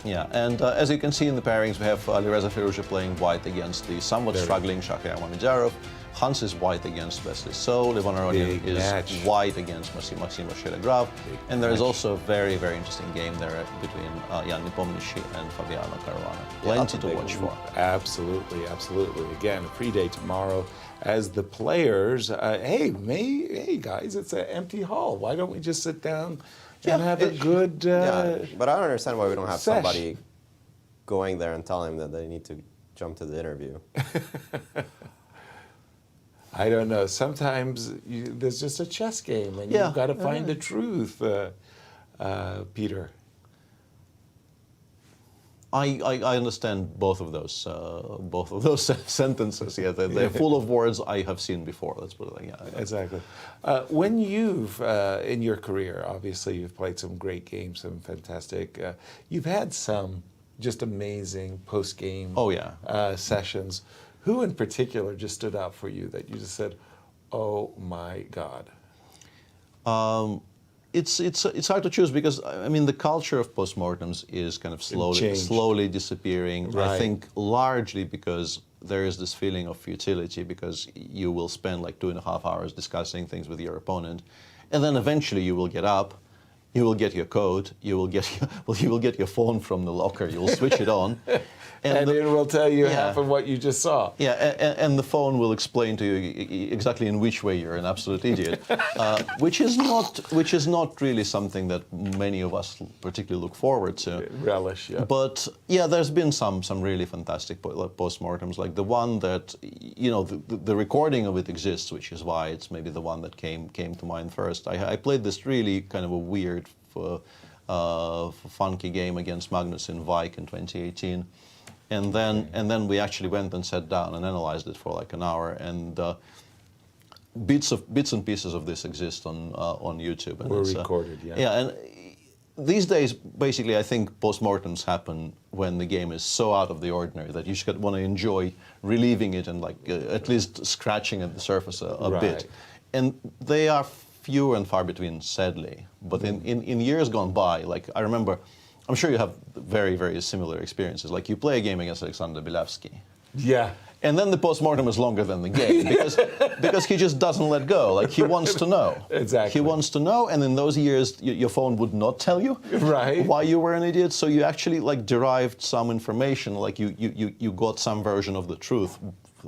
Yeah, and as you can see in the pairings, we have Alireza Firouzja playing white against the somewhat struggling Shakhriyar Mamedyarov. Hans is white against Wesley So. Levon Aronian is white against Maxime Vachier-Lagrave. And there is also a very, very interesting game there between Ian Nepomniachtchi and Fabiano Caruana. Plenty to watch for. Absolutely, absolutely. Again, a free day tomorrow as the players, hey guys, it's an empty hall. Why don't we just sit down and have a good but I don't understand why we don't have sesh. somebody going there and telling them that they need to jump to the interview. I don't know. Sometimes there's just a chess game, and you've got to find the truth, Peter. I understand both of those sentences. Yeah, they're full of words I have seen before. Let's put it like that. Yeah. Exactly. When you've in your career, obviously you've played some great games, some fantastic. You've had some just amazing post-game sessions. Who in particular just stood out for you that you just said, "Oh my God"? It's hard to choose because I mean the culture of postmortems is kind of slowly disappearing. Right. I think largely because there is this feeling of futility because you will spend like 2.5 hours discussing things with your opponent, and then eventually you will get up. You will get your code. You will get your phone from the locker. You will switch it on, and it will tell you half of what you just saw. Yeah, and the phone will explain to you exactly in which way you're an absolute idiot, which is not really something that many of us particularly look forward to. Relish, yeah. But yeah, there's been some really fantastic postmortems, like the one that the recording of it exists, which is why it's maybe the one that came to mind first. I played this really kind of a weird, funky game against Magnus in Vike in 2018. And then we actually went and sat down and analyzed it for like an hour, and bits and pieces of this exist on YouTube. And Were recorded, yeah. Yeah, and these days, basically, I think postmortems happen when the game is so out of the ordinary that you should want to enjoy reliving it and like at least scratching at the surface a bit. And they are few and far between, sadly. But in years gone by, like I remember. I'm sure you have very, very similar experiences. Like you play a game against Alexander Bilavsky. Yeah. And then the postmortem is longer than the game because he just doesn't let go. Like he wants to know. Exactly. He wants to know, and in those years, your phone would not tell you why you were an idiot. So you actually like derived some information. Like you got some version of the truth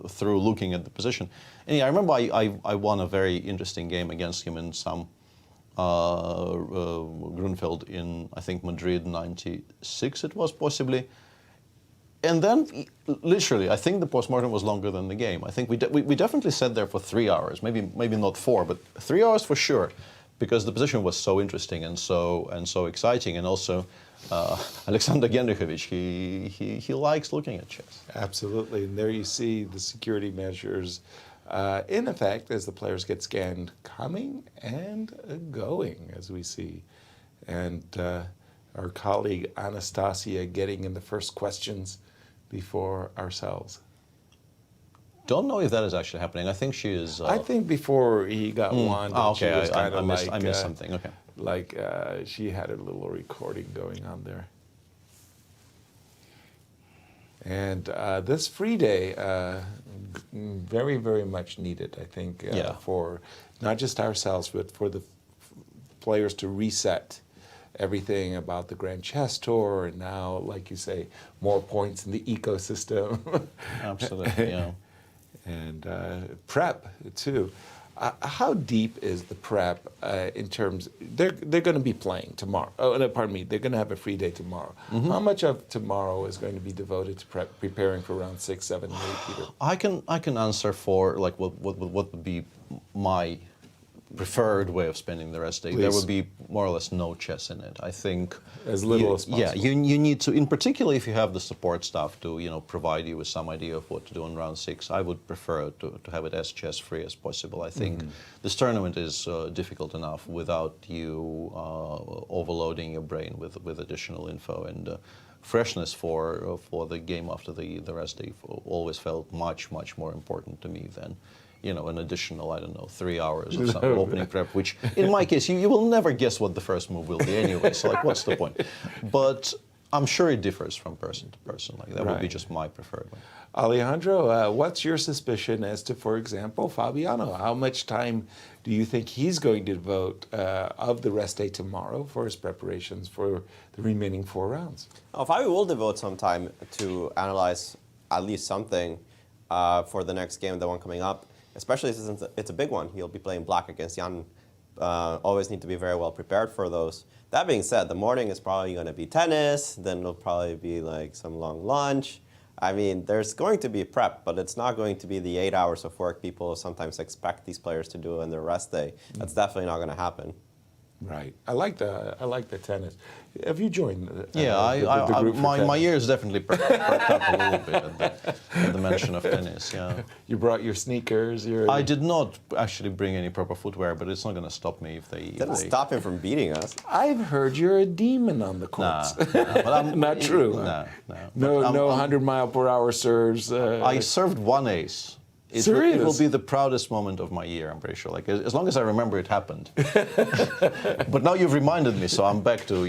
through looking at the position. And yeah, I remember I won a very interesting game against him in some. Grunfeld in, I think, Madrid 96 it was, possibly. And then, literally, I think the postmortem was longer than the game. I think we definitely sat there for 3 hours, maybe not 4, but 3 hours for sure, because the position was so interesting and so exciting, and also Alexander Genrikhovich, he likes looking at chess. Absolutely, and there you see the security measures in effect as the players get scanned coming and going, as we see. And our colleague Anastasiya getting in the first questions before ourselves. Don't know if that is actually happening. I think she is. I think before he got won, okay. I missed something. Okay. like she had a little recording going on there. And this free day, very, very much needed, I think, for not just ourselves, but for the players to reset everything about the Grand Chess Tour, and now, like you say, more points in the ecosystem. Absolutely, yeah. And prep, too. How deep is the prep in terms? They're going to be playing tomorrow. Oh, no, pardon me. They're going to have a free day tomorrow. Mm-hmm. How much of tomorrow is going to be devoted to preparing for round 6, 7, and 8, Peter? I can answer for like what would be my preferred way of spending the rest day. Please. There would be more or less no chess in it. I think as little as possible. Yeah, you need to, in particular, if you have the support staff to provide you with some idea of what to do in round 6. I would prefer to have it as chess free as possible. I think this tournament is difficult enough without you overloading your brain with additional info, and freshness for the game after the rest day always felt much more important to me than an additional, 3 hours of some opening prep, which in my case, you will never guess what the first move will be anyway, so what's the point? But I'm sure it differs from person to person. That would be just my preferred way. Alejandro, what's your suspicion as to, for example, Fabiano? How much time do you think he's going to devote of the rest day tomorrow for his preparations for the remaining 4 rounds? Fabio will devote some time to analyze at least something for the next game, the one coming up. Especially since it's a big one. He'll be playing black against Jan. Always need to be very well prepared for those. That being said, the morning is probably going to be tennis, then it'll probably be some long lunch. I mean, there's going to be prep, but it's not going to be the 8 hours of work people sometimes expect these players to do in their rest day. That's definitely not going to happen. Right. I like the tennis. Have you joined the group for my tennis? ears definitely perked up a little bit at the mention of tennis, yeah. You brought your sneakers? I did not actually bring any proper footwear, but it's not going to stop me if they... Didn't stop him from beating us. I've heard you're a demon on the courts. Nah, not true. No, No 100-mile-per-hour serves. I served 1 ace. It will be the proudest moment of my year, I'm pretty sure. As long as I remember it happened. But now you've reminded me, so I'm back to,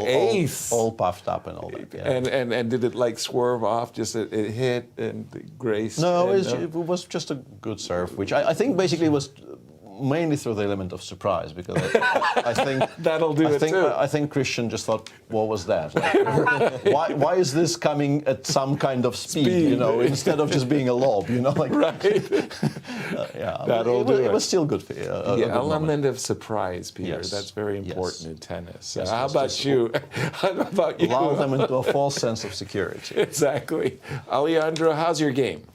ace. All puffed up and all that. Yeah. And did it swerve off? Just it hit and grace? No, it was just a good serve, which I think basically was mainly through the element of surprise, because I think that'll do it too. I think Christian just thought, what was that? Why is this coming at some kind of speed? Instead of just being a lob, Right. It was still good for you. The element of surprise, Peter. Yes. That's very important in tennis. Yes, How about you? Lull them into a false sense of security. Exactly. Alejandro, how's your game?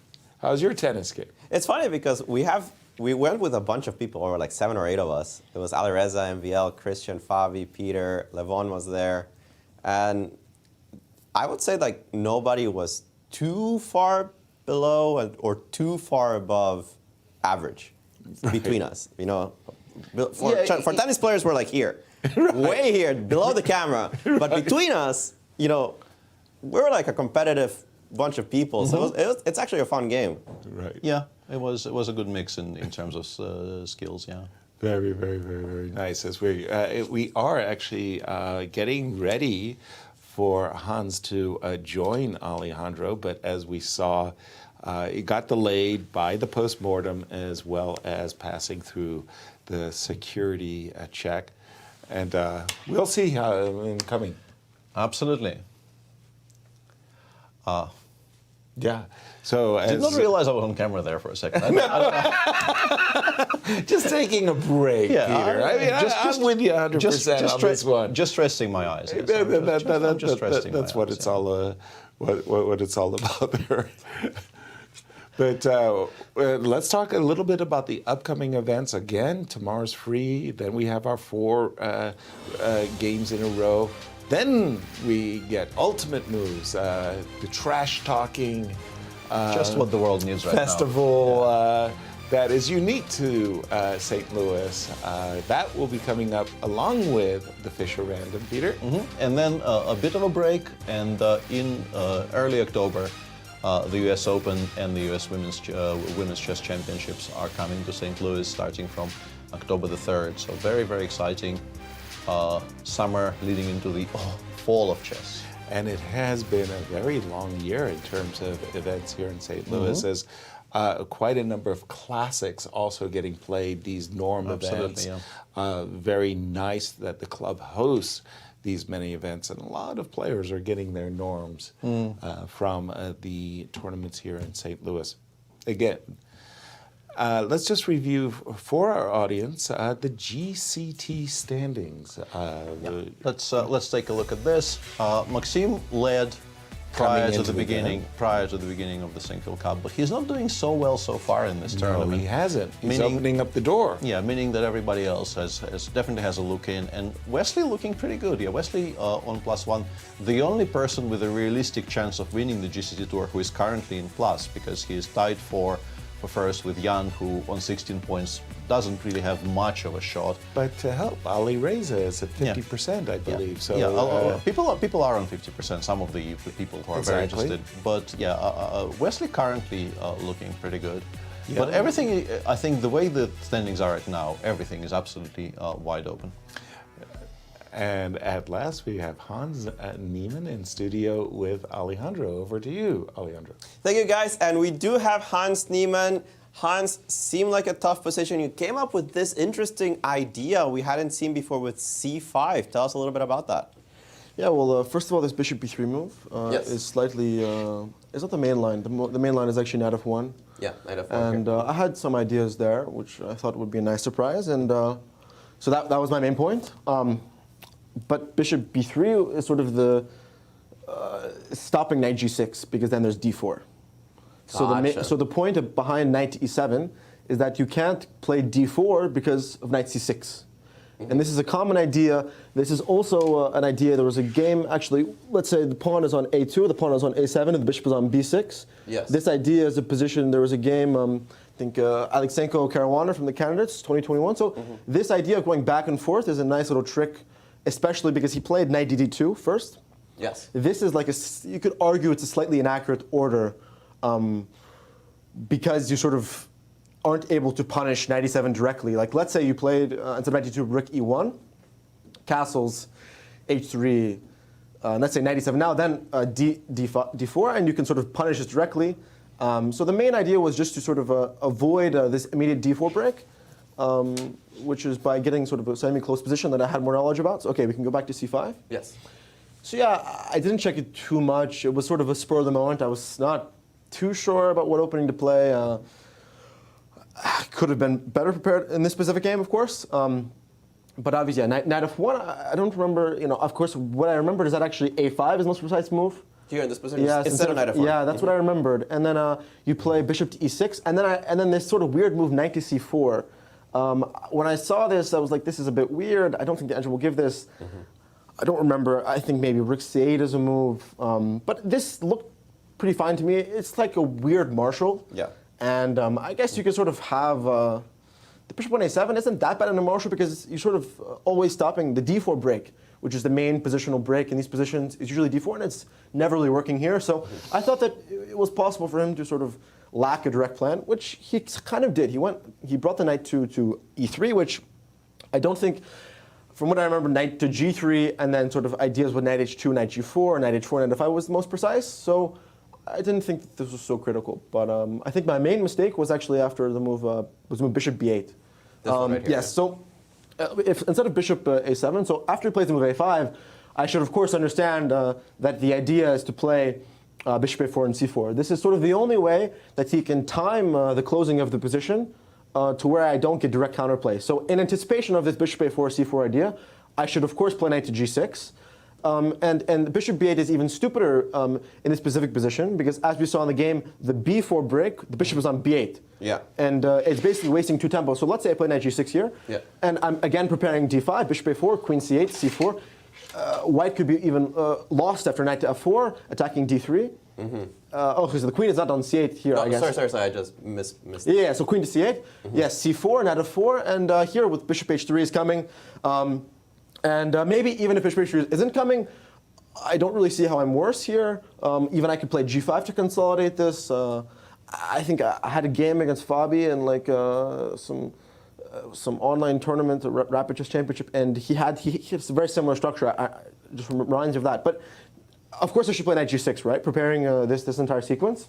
How's your tennis game? It's funny because we went with a bunch of people, or 7 or 8 of us. It was Alireza, MVL, Christian, Fabi, Peter, Levon was there. And I would say nobody was too far below or too far above average between us. For tennis players, we're here, way here, below the camera. But between us, we're a competitive bunch of people. So it's actually a fun game. Right. Yeah. It was a good mix in terms of skills, yeah. Very, very, very, very nice. As we are actually getting ready for Hans to join Alejandro, but as we saw, it got delayed by the postmortem as well as passing through the security check, and we'll see how coming. Absolutely. Yeah. So did not realize I was on camera there for a second. I don't just taking a break, Peter. I'm with you 100% on this one. Just resting my eyes. Yes. That's what it's all. What it's all about there. But let's talk a little bit about the upcoming events. Again, tomorrow's free. Then we have our 4 games in a row. Then we get ultimate moves, the trash talking. Just what the world needs right festival, now. That is unique to St. Louis. That will be coming up along with the Fisher Random, Peter. Mm-hmm. And then a bit of a break, and in early October, the U.S. Open and the U.S. Women's Chess Championships are coming to St. Louis starting from October the 3rd. So very, very exciting summer leading into the fall of chess. And it has been a very long year in terms of events here in St. Louis, as quite a number of classics also getting played, these norm events. Yeah. Very nice that the club hosts these many events, and a lot of players are getting their norms from the tournaments here in St. Louis. Again, let's just review for our audience the GCT standings. Let's take a look at this. Maxime led prior to the beginning of the Sinquefield Cup, but he's not doing so well so far in this tournament. No, he hasn't. He's opening up the door. Yeah, meaning that everybody else definitely has a look in, and Wesley looking pretty good. Yeah, Wesley on +1, the only person with a realistic chance of winning the GCT Tour who is currently in plus, because he is tied for first with Jan, who on 16 points doesn't really have much of a shot. But to help, Ali Reza is at 50%, I believe. Yeah. So people are on 50%. Some of the people who are very interested. But yeah, Wesley currently looking pretty good. Yeah. But everything, I think, the way the standings are right now, everything is absolutely wide open. And at last, we have Hans Niemann in studio with Alejandro. Over to you, Alejandro. Thank you, guys. And we do have Hans Niemann. Hans, seemed like a tough position. You came up with this interesting idea we hadn't seen before with C5. Tell us a little bit about that. Yeah, well, first of all, this bishop b3 move is slightly, it's not the main line. The main line is actually knight f1. Yeah, knight f1. And I had some ideas there, which I thought would be a nice surprise. And so that was my main point. But bishop b3 is sort of the stopping knight g6, because then there's d4. Gotcha. So the point behind knight to e7 is that you can't play d4 because of knight c6. And this is a common idea. This is also an idea. There was a game, actually, let's say the pawn is on a2, the pawn is on a7, and the bishop is on b6. Yes. This idea is a position. There was a game, I think Alexenko Caruana from the candidates, 2021. So this idea of going back and forth is a nice little trick, especially because he played knight dd2 first. Yes. This is like you could argue it's a slightly inaccurate order, because you sort of aren't able to punish knight e7 directly. Like, let's say you played, instead of knight e2, rook e1, castles, h3, let's say knight e7 now, then d4, and you can sort of punish it directly. So the main idea was just to sort of avoid this immediate d4 break, which is by getting sort of a semi-close position that I had more knowledge about. So, okay, we can go back to c5. Yes. So yeah, I didn't check it too much. It was sort of a spur of the moment. I was not too sure about what opening to play. Could have been better prepared in this specific game, of course. But obviously, yeah, knight f1, I don't remember, of course, what I remembered is that actually a5 is the most precise move. Here in this position, yes, instead of knight f1. Yeah, that's what I remembered. And then you play bishop to e6, and then this sort of weird move, knight to c4. When I saw this, I was like, this is a bit weird. I don't think the engine will give this. I don't remember. I think maybe rook c8 is a move. But this looked pretty fine to me. It's like a weird marshal. Yeah. And I guess you could sort of have the bishop on a7 isn't that bad in a marshal, because you're sort of always stopping the d4 break, which is the main positional break in these positions. It's usually d4, and it's never really working here. So I thought that it was possible for him to sort of lack a direct plan, which he kind of did. He brought the knight to e3, which I don't think, from what I remember, knight to g3, and then sort of ideas with knight h2, knight g4, knight h4, knight f5 was the most precise. So I didn't think that this was so critical. But I think my main mistake was actually after the move bishop b8. This one right here. Yes. So if instead of bishop a7, so after he plays the move a5, I should of course understand that the idea is to play bishop a4 and c4. This is sort of the only way that he can time the closing of the position to where I don't get direct counterplay. So in anticipation of this bishop a4, c4 idea, I should of course play knight to g6. And bishop b8 is even stupider in this specific position, because as we saw in the game, the b4 break, the bishop is on b8. Yeah. And it's basically wasting two tempos. So let's say I play knight g6 here. Yeah. And I'm again preparing d5, bishop a4, queen c8, c4. White could be even lost after knight to f4, attacking d3. So the queen is not on c8 here, I guess. Sorry, I just missed Yeah, so queen to c8. Yes, c4, knight f4, and here with bishop h3 is coming. And maybe even if bishop h3 isn't coming, I don't really see how I'm worse here. Even I could play g5 to consolidate this. I think I had a game against Fabi and like some some online tournament, a Rapid Chess Championship, and he has a very similar structure. Just reminds you of that. But of course, I should play knight g6, right? Preparing this entire sequence.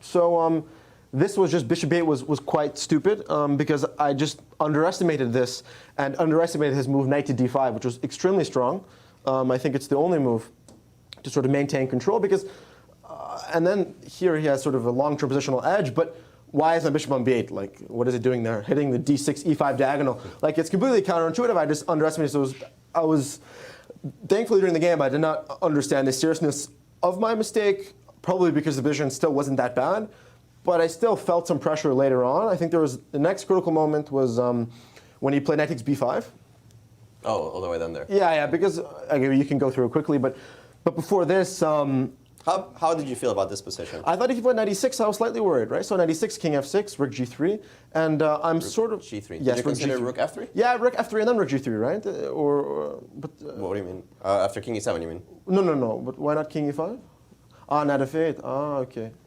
So this was just bishop 8 was quite stupid because I just underestimated this and underestimated his move knight to d5, which was extremely strong. I think it's the only move to sort of maintain control because, and then here he has sort of a long-term positional edge, but why is my bishop on b8? Like, what is it doing there? Hitting the d6, e5 diagonal. Like, it's completely counterintuitive. I just underestimated. So I was, thankfully during the game, I did not understand the seriousness of my mistake, probably because the position still wasn't that bad. But I still felt some pressure later on. I think there was, the next critical moment was when he played knight takes b5. Oh, all the way down there. Yeah, because you can go through it quickly, but before this, how did you feel about this position? I thought if you played knight e6, I was slightly worried, right? So knight e6, king f6, rook g3, and I'm sort of g3. Yes, did you consider rook f3? Yeah, rook f3 and then rook g3, right? What do you mean? After king e7, you mean? No. But why not king e5? Knight f8.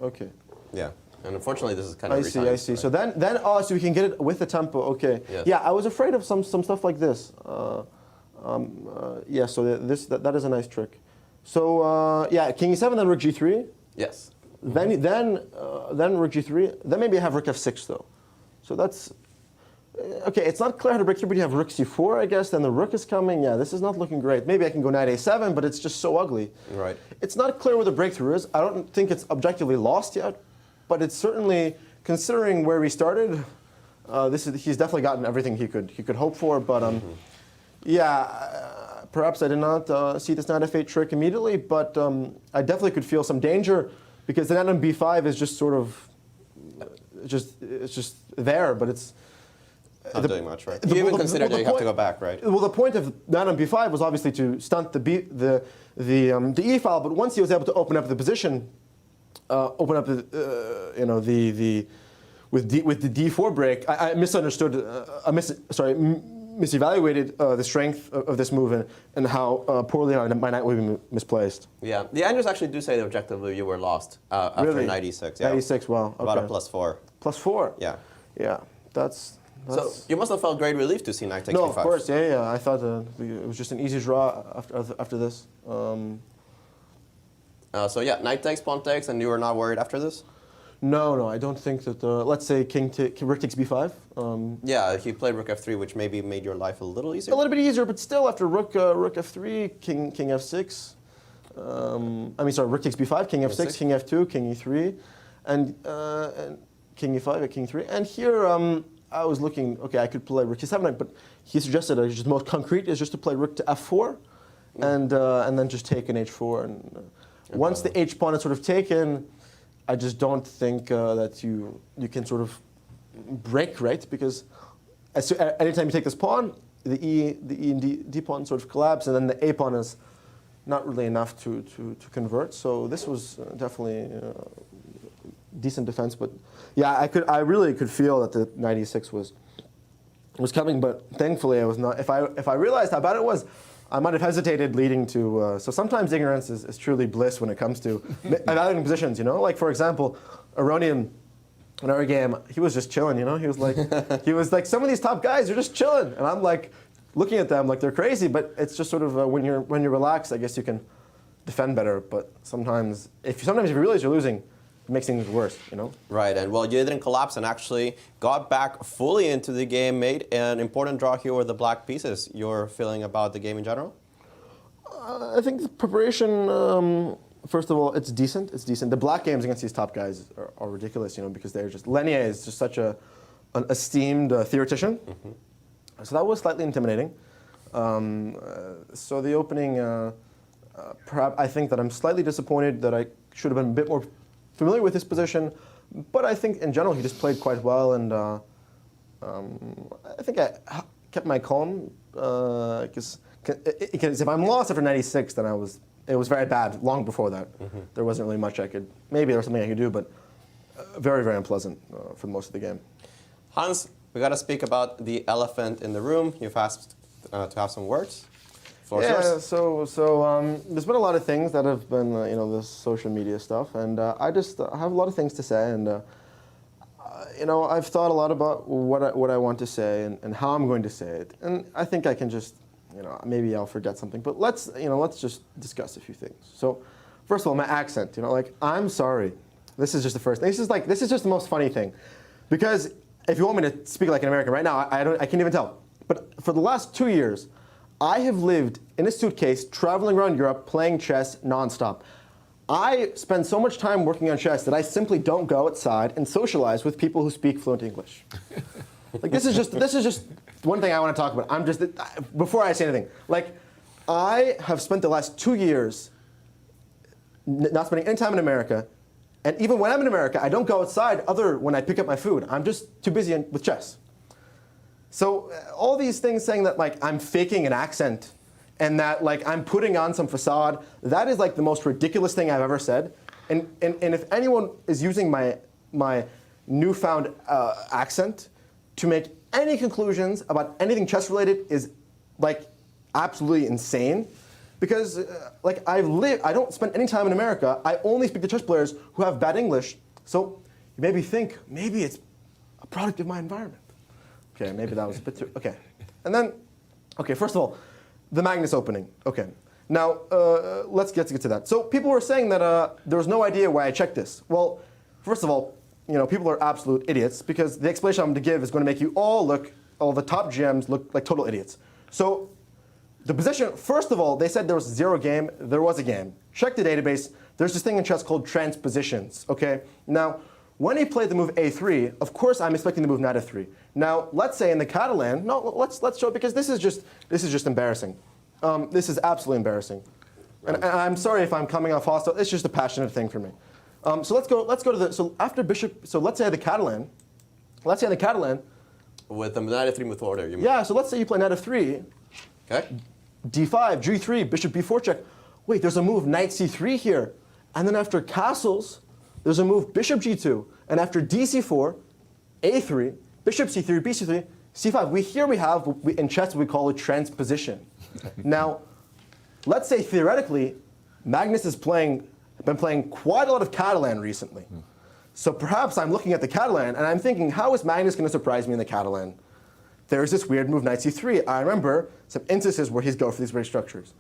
Okay. Yeah. And unfortunately, this is kind of I see. So then, so we can get it with the tempo. Okay. Yes. Yeah, I was afraid of some stuff like this. Yeah. So that is a nice trick. So yeah, king e7, then rook g3. Yes. Then rook g3. Then maybe I have rook f6 though. So that's okay. It's not clear how to break through, but you have rook c4, I guess. Then the rook is coming. Yeah, this is not looking great. Maybe I can go knight a7, but it's just so ugly. Right. It's not clear where the breakthrough is. I don't think it's objectively lost yet. But it's certainly, considering where we started, he's definitely gotten everything he could hope for. But yeah, perhaps I did not see this knight f8 trick immediately. But I definitely could feel some danger because the knight on b5 is just sort of, it's just there, but it's not doing much, right? You even considered that you have to go back, right? Well, the point of knight on b5 was obviously to stunt the e file. But once he was able to open up the position. Open up with the d4 break. I misunderstood. Misevaluated the strength of this move and how poorly my knight would be misplaced. Yeah, the Andrews actually do say that objectively you were lost after really? knight e6. Yeah. Knight e6. Wow. Okay. About a +4. +4. Yeah. Yeah. That's. So you must have felt great relief to see knight takes no, d5. of course. Yeah. I thought it was just an easy draw after this. So yeah, knight takes, pawn takes, and you were not worried after this? No, I don't think that. Let's say rook takes b5. Yeah, he played rook f3, which maybe made your life a little easier. A little bit easier, but still, after rook f3, king f6. Rook takes b5, king f6, king f2, king e3, and king e5, king 3. And here I was looking. Okay, I could play rook e7, but he suggested the most concrete is just to play rook to f4, and then just take an h4 and. Once the h pawn is sort of taken, I just don't think that you can sort of break, right? Because anytime you take this pawn, the e and d pawn sort of collapse, and then the a pawn is not really enough to convert. So this was definitely decent defense. But yeah, I really could feel that the knight e6 was coming, but thankfully I was not. If I realized how bad it was, I might have hesitated leading to, so sometimes ignorance is truly bliss when it comes to evaluating positions, Like, for example, Aronian, in our game, he was just chilling, He was like, some of these top guys are just chilling. And I'm like, looking at them like they're crazy, but it's just sort of when you're relaxed, I guess you can defend better. But sometimes if you realize you're losing, it makes things worse, Right, and well, you didn't collapse and actually got back fully into the game, made an important draw here with the black pieces. Your feeling about the game in general? I think the preparation, first of all, it's decent. The black games against these top guys are ridiculous, because they're just, Lenier is just such an esteemed theoretician. Mm-hmm. So that was slightly intimidating. So the opening, perhaps I think that I'm slightly disappointed that I should have been a bit more familiar with his position, but I think in general he just played quite well, and I think I kept my calm because if I'm lost after 96, then it was very bad long before that. Mm-hmm. There wasn't really much maybe there was something I could do, but very, very unpleasant for most of the game. Hans, we got to speak about the elephant in the room. You've asked to have some words. Yeah, so there's been a lot of things that have been, this social media stuff, and I have a lot of things to say, and I've thought a lot about what I want to say and how I'm going to say it, and I think I can just, maybe I'll forget something. But let's just discuss a few things. So, first of all, my accent. I'm sorry. This is just the first thing. This is just the most funny thing, because if you want me to speak like an American right now, I can't even tell. But for the last 2 years, I have lived in a suitcase, traveling around Europe, playing chess nonstop. I spend so much time working on chess that I simply don't go outside and socialize with people who speak fluent English. This is just one thing I want to talk about. Before I say anything, I have spent the last 2 years not spending any time in America, and even when I'm in America, I don't go outside other when I pick up my food. I'm just too busy with chess. So all these things saying that I'm faking an accent and that I'm putting on some facade, that is the most ridiculous thing I've ever said. And if anyone is using my newfound accent to make any conclusions about anything chess related is absolutely insane. Because I don't spend any time in America. I only speak to chess players who have bad English. So you maybe think maybe it's a product of my environment. Okay, maybe that was a bit too. Okay, and then first of all, the Magnus Opening. Okay, now let's get to that. So people were saying that there was no idea why I checked this. Well, first of all, people are absolute idiots because the explanation I'm going to give is going to make you all the top GMs look like total idiots. So the position, first of all, they said there was 0 game. There was a game. Check the database. There's this thing in chess called transpositions. Okay, now when he played the move a3, of course I'm expecting the move knight f3. Now let's say in the Catalan, let's show it because this is just embarrassing. This is absolutely embarrassing, and I'm sorry if I'm coming off hostile. It's just a passionate thing for me. So let's go to the after bishop. So let's say the Catalan. Let's say in the Catalan. With the knight f3 move order. Yeah. So let's say you play knight f3. Okay. d5, g3, bishop b4 check. Wait, there's a move knight c3 here, and then after castles. There's a move bishop g2, and after dc4, a3, bishop c3, bc3, c5. We have in chess we call a transposition. Now, let's say theoretically, Magnus has been playing quite a lot of Catalan recently. So perhaps I'm looking at the Catalan and I'm thinking, how is Magnus going to surprise me in the Catalan? There's this weird move knight c3. I remember some instances where he's go for these weird structures.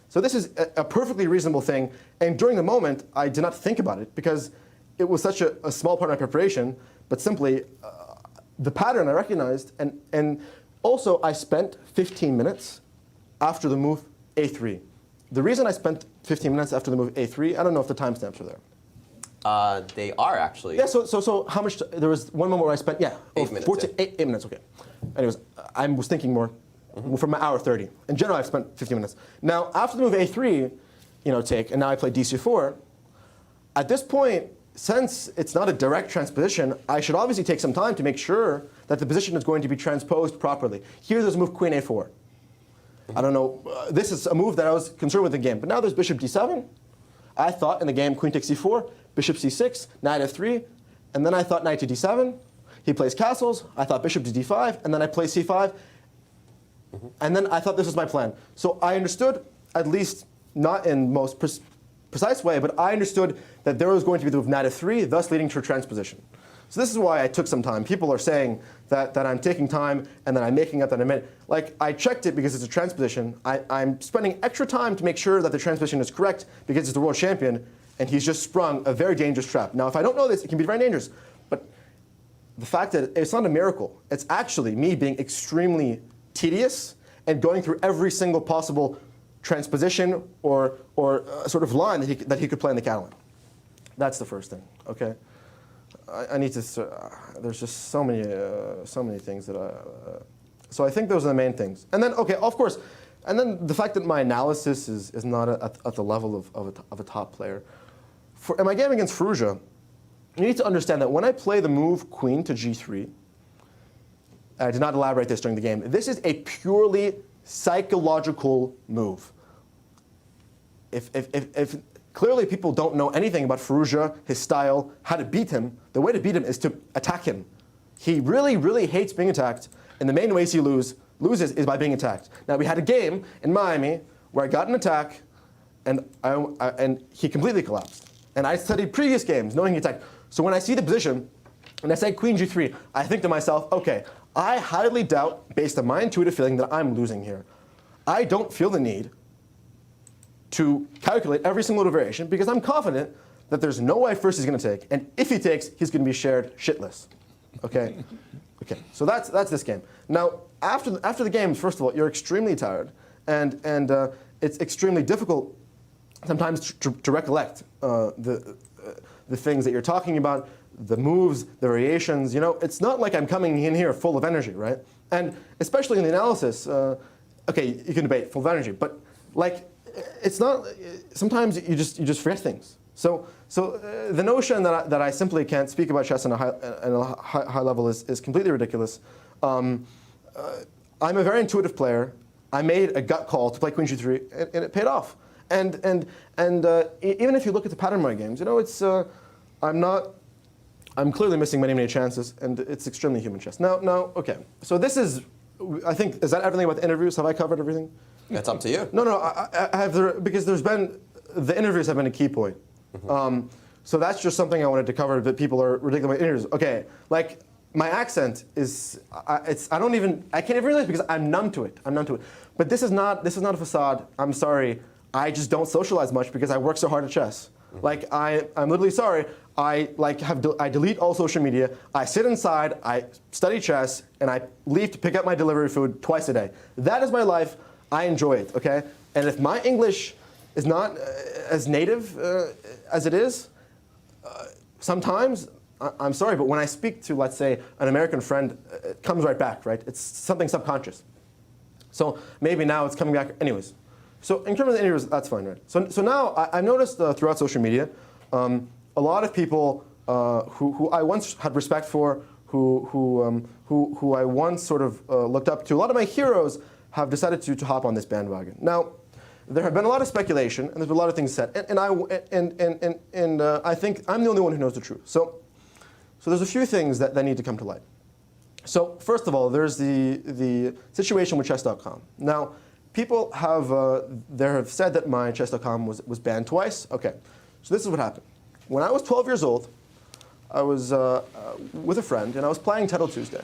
So this is a perfectly reasonable thing, and during the moment, I did not think about it because it was such a small part of my preparation, but simply the pattern I recognized, and also I spent 15 minutes after the move a3. The reason I spent 15 minutes after the move a3, I don't know if the timestamps are there. They are actually. Yeah, so how much, there was one moment where I spent, 8 minutes. 8 minutes, okay. Anyways, I was thinking more from an hour 30. In general, I've spent 15 minutes. Now, after the move a3, and now I play dc4, at this point, since it's not a direct transposition, I should obviously take some time to make sure that the position is going to be transposed properly. Here there's a move queen a4. I don't know, this is a move that I was concerned with in the game, but now there's bishop d7. I thought in the game queen takes c4, bishop c6, knight f3, and then I thought knight to d7. He plays castles, I thought bishop to d5, and then I play c5, and then I thought this was my plan. So I understood, at least not in most precise way, but I understood that there was going to be the move knight f3, thus leading to a transposition. So this is why I took some time. People are saying that I'm taking time and that I'm making up that I meant. I checked it because it's a transposition. I'm spending extra time to make sure that the transposition is correct because it's the world champion, and he's just sprung a very dangerous trap. Now, if I don't know this, it can be very dangerous. But the fact that it's not a miracle, it's actually me being extremely tedious and going through every single possible transposition or sort of line that he could play in the Catalan. That's the first thing. Okay. I need to. There's just so many things that. So I think those are the main things. And then of course, and then the fact that my analysis is not at the level of a top player. In my game against Firouzja, you need to understand that when I play the move queen to g3, I did not elaborate this during the game. This is a purely psychological move. If clearly people don't know anything about Firouzja, his style, how to beat him, the way to beat him is to attack him. He really, really hates being attacked, and the main ways he loses is by being attacked. Now, we had a game in Miami where I got an attack, and he completely collapsed. And I studied previous games, knowing he attacked. So when I see the position, and I say queen g3, I think to myself, okay, I highly doubt, based on my intuitive feeling, that I'm losing here. I don't feel the need to calculate every single little variation because I'm confident that there's no way first he's going to take, and if he takes, he's going to be shared shitless. Okay? Okay, so that's this game. Now, after the games, first of all, you're extremely tired, and it's extremely difficult sometimes to recollect the things that you're talking about, the moves, the variations. You know, it's not like I'm coming in here full of energy, right? And especially in the analysis, okay, you can debate full of energy, but like it's not. Sometimes you just forget things. So the notion that I simply can't speak about chess on a high level is completely ridiculous. I'm a very intuitive player. I made a gut call to play queen g3, and it paid off. And even if you look at the pattern of my games, you know, it's I'm clearly missing many chances, and it's extremely human chess. Now, okay. So this is, I think, is that everything about the interviews? Have I covered everything? It's up to you. No, I have because the interviews have been a key point. So that's just something I wanted to cover, that people are ridiculous about interviews. Okay, like my accent is, I can't even realize because I'm numb to it. But this is not a facade. I'm sorry. I just don't socialize much because I work so hard at chess. Like I'm literally sorry. I delete all social media. I sit inside. I study chess, and I leave to pick up my delivery food twice a day. That is my life. I enjoy it. Okay. And if my English is not as native as it is, sometimes I'm sorry, but when I speak to, let's say, an American friend, it comes right back, right? It's something subconscious. So maybe now it's coming back. Anyways, so in terms of the interviews, that's fine, right? So now I've noticed throughout social media, a lot of people who I once had respect for, who I once sort of looked up to, a lot of my heroes have decided to hop on this bandwagon. Now, there have been a lot of speculation, and there's been a lot of things said, and I think I'm the only one who knows the truth. So there's a few things that need to come to light. So first of all, there's the situation with chess.com. Now, people have said that my chess.com was banned twice. Okay, so this is what happened. When I was 12 years old, I was with a friend, and I was playing Title Tuesday.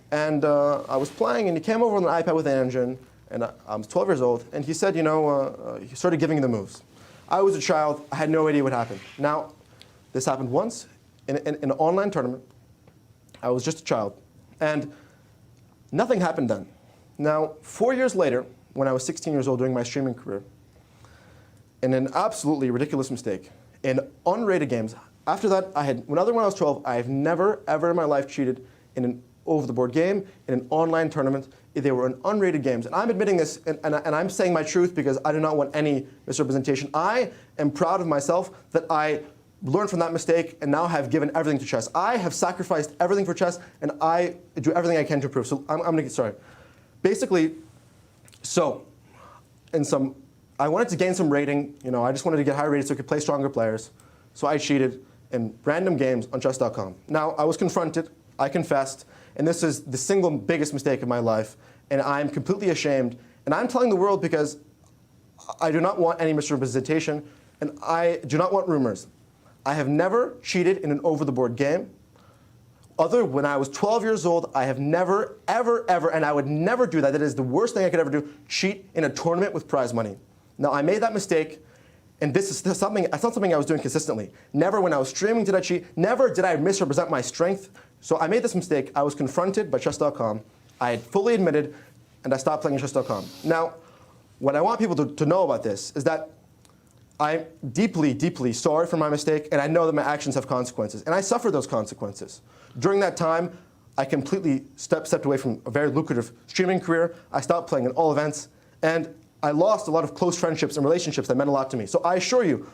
And I was playing, and he came over on an iPad with an engine, and I was 12 years old, and he said, you know, he started giving me the moves. I was a child. I had no idea what happened. Now, this happened once in an online tournament. I was just a child, and nothing happened then. Now, 4 years later, when I was 16 years old during my streaming career, in an absolutely ridiculous mistake, in unrated games, after that, when I was 12, I have never, ever in my life cheated in an over-the-board game, in an online tournament. They were in unrated games. And I'm admitting this, and I'm saying my truth because I do not want any misrepresentation. I am proud of myself that I learned from that mistake and now have given everything to chess. I have sacrificed everything for chess, and I do everything I can to improve. So I'm going to get started. Basically, I wanted to gain some rating. You know, I just wanted to get higher rated so I could play stronger players. So I cheated in random games on chess.com. Now, I was confronted. I confessed. And this is the single biggest mistake of my life. And I'm completely ashamed. And I'm telling the world because I do not want any misrepresentation. And I do not want rumors. I have never cheated in an over-the-board game. When I was 12 years old, I have never, ever, and I would never do that. That is the worst thing I could ever do, cheat in a tournament with prize money. Now, I made that mistake, and that's not something I was doing consistently. Never when I was streaming did I cheat. Never did I misrepresent my strength. So I made this mistake. I was confronted by chess.com. I had fully admitted, and I stopped playing chess.com. Now, what I want people to know about this is that I'm deeply, deeply sorry for my mistake, and I know that my actions have consequences, and I suffered those consequences. During that time, I completely stepped away from a very lucrative streaming career. I stopped playing in all events, and I lost a lot of close friendships and relationships that meant a lot to me. So I assure you,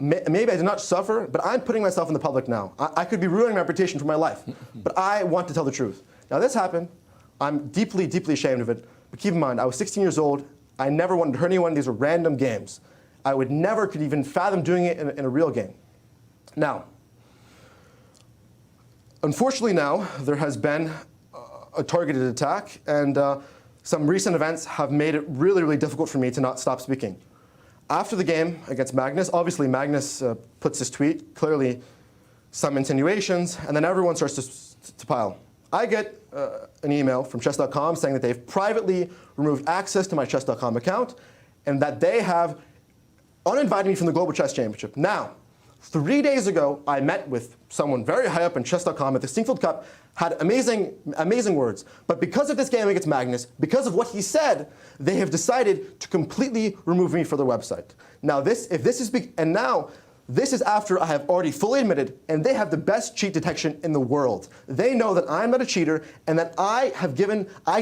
maybe I did not suffer, but I'm putting myself in the public now. I could be ruining my reputation for my life, but I want to tell the truth. Now this happened. I'm deeply, deeply ashamed of it, but keep in mind, I was 16 years old. I never wanted to hurt anyone. These were random games. I would never could even fathom doing it in a real game. Now, unfortunately now, there has been a targeted attack, and some recent events have made it really, really difficult for me to not stop speaking. After the game against Magnus, obviously Magnus puts this tweet clearly some insinuations, and then everyone starts to pile. I get an email from chess.com saying that they've privately removed access to my chess.com account and that they have uninvited me from the Global Chess Championship. Now, 3 days ago, I met with someone very high up in chess.com at the Sinquefield Cup, had amazing words. But because of this game against Magnus, because of what he said, they have decided to completely remove me from their website. Now, this is after I have already fully admitted, and they have the best cheat detection in the world. They know that I'm not a cheater, and that I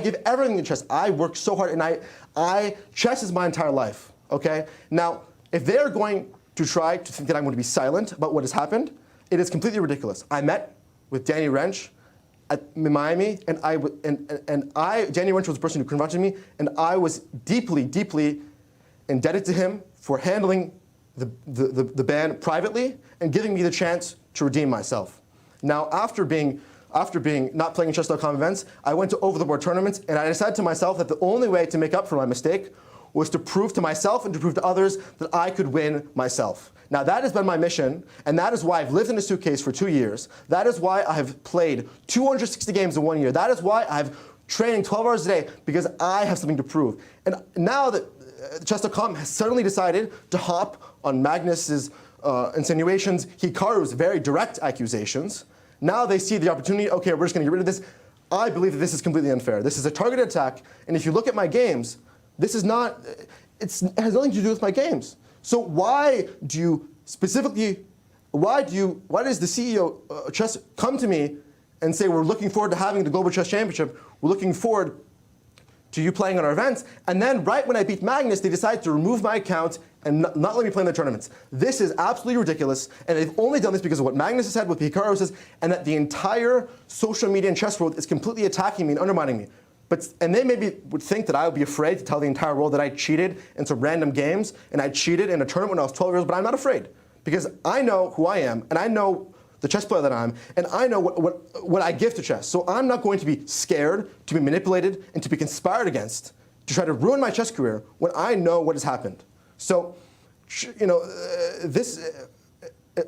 give everything to chess. I work so hard, and chess is my entire life, okay? Now, if they're going to try to think that I'm going to be silent about what has happened, it is completely ridiculous. I met with Danny Wrench at Miami, and Danny Wrench was the person who confronted me, and I was deeply, deeply indebted to him for handling the ban privately and giving me the chance to redeem myself. Now, after being not playing in chess.com events, I went to over-the-board tournaments, and I decided to myself that the only way to make up for my mistake was to prove to myself and to prove to others that I could win myself. Now, that has been my mission, and that is why I've lived in a suitcase for 2 years. That is why I have played 260 games in 1 year. That is why I've trained 12 hours a day, because I have something to prove. And now that chess.com has suddenly decided to hop on Magnus's insinuations, Hikaru's very direct accusations, now they see the opportunity, okay, we're just going to get rid of this. I believe that this is completely unfair. This is a targeted attack, and if you look at my games, this is not, it has nothing to do with my games. So why do you specifically, why does the CEO of chess come to me and say, we're looking forward to having the Global Chess Championship, we're looking forward to you playing on our events, and then right when I beat Magnus, they decide to remove my account and not let me play in the tournaments. This is absolutely ridiculous, and they've only done this because of what Magnus has said, what Hikaru says, and that the entire social media and chess world is completely attacking me and undermining me. And they maybe would think that I would be afraid to tell the entire world that I cheated in some random games, and I cheated in a tournament when I was 12 years old, but I'm not afraid. Because I know who I am, and I know the chess player that I am, and I know what I give to chess. So I'm not going to be scared, to be manipulated, and to be conspired against, to try to ruin my chess career when I know what has happened. So, you know, this,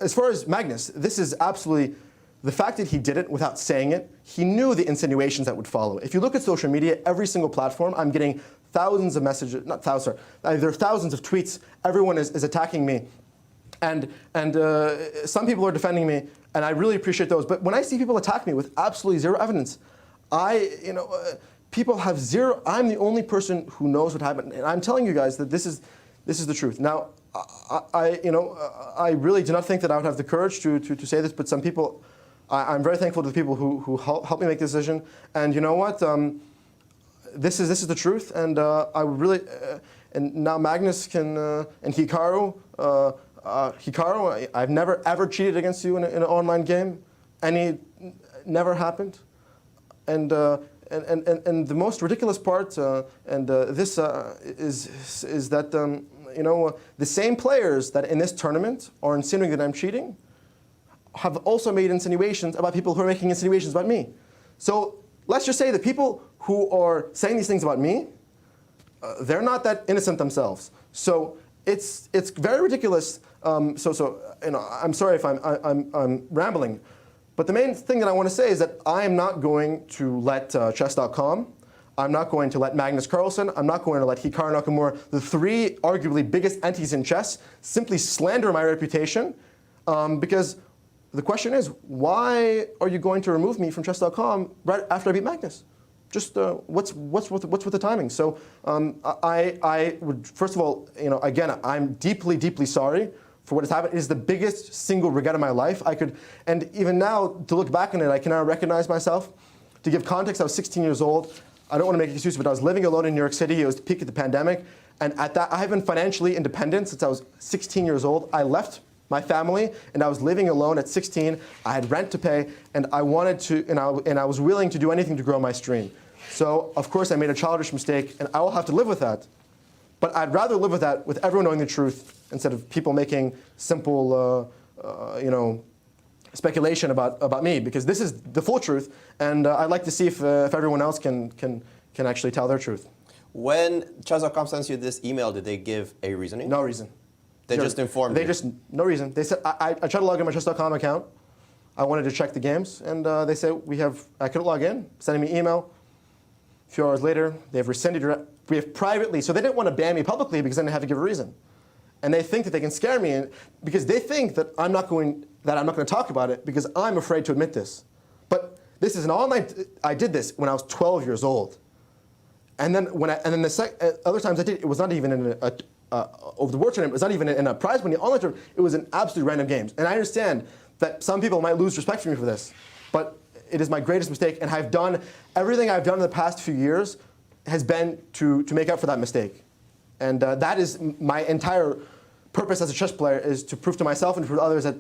as far as Magnus, this is absolutely, the fact that he did it without saying it, he knew the insinuations that would follow. If you look at social media, every single platform, I'm getting thousands of messages, not thousands, sorry, there are thousands of tweets. Everyone is attacking me. And some people are defending me, and I really appreciate those. But when I see people attack me with absolutely zero evidence, people have zero, I'm the only person who knows what happened. And I'm telling you guys that this is the truth. Now, I really do not think that I would have the courage to say this, but some people, I'm very thankful to the people who helped me make the decision. And you know what? This is the truth, and I would really, and now Magnus can, and Hikaru, I've never ever cheated against you in an online game. Never happened. And the most ridiculous part, this is that the same players that in this tournament are insinuating that I'm cheating have also made insinuations about people who are making insinuations about me. So let's just say the people who are saying these things about me, they're not that innocent themselves. So it's very ridiculous. I'm sorry if I'm rambling, but the main thing that I want to say is that I am not going to let chess.com, I'm not going to let Magnus Carlsen, I'm not going to let Hikaru Nakamura, the three arguably biggest entities in chess, simply slander my reputation, because the question is, why are you going to remove me from chess.com right after I beat Magnus? Just what's with the timing? So I would, first of all, again, I'm deeply, deeply sorry for what has happened. It is the biggest single regret of my life. And even now, to look back on it, I can now recognize myself. To give context, I was 16 years old. I don't want to make excuses, but I was living alone in New York City. It was the peak of the pandemic. And at that, I have been financially independent since I was 16 years old. I left my family, and I was living alone at 16. I had rent to pay, and I wanted to, and I was willing to do anything to grow my stream. So, of course, I made a childish mistake, and I will have to live with that. But I'd rather live with that with everyone knowing the truth instead of people making simple, speculation about me, because this is the full truth, and I'd like to see if everyone else can actually tell their truth. When chess.com sends you this email, did they give a reasoning? No reason. They just informed you? No reason. They said, I tried to log in my chess.com account, I wanted to check the games, and they said I couldn't log in, sending me email. A few hours later, they've rescinded we have privately, so they didn't want to ban me publicly because then they have to give a reason. And they think that they can scare me because they think that I'm not going to talk about it because I'm afraid to admit this. But this is an online, I did this when I was 12 years old. And then other times I did, it was not even in over the World Tournament, it was not even in a prize money online tournament, it was in absolutely random games. And I understand that some people might lose respect for me for this, but it is my greatest mistake, and everything I've done in the past few years has been to make up for that mistake. And that is my entire purpose as a chess player, is to prove to myself and to others that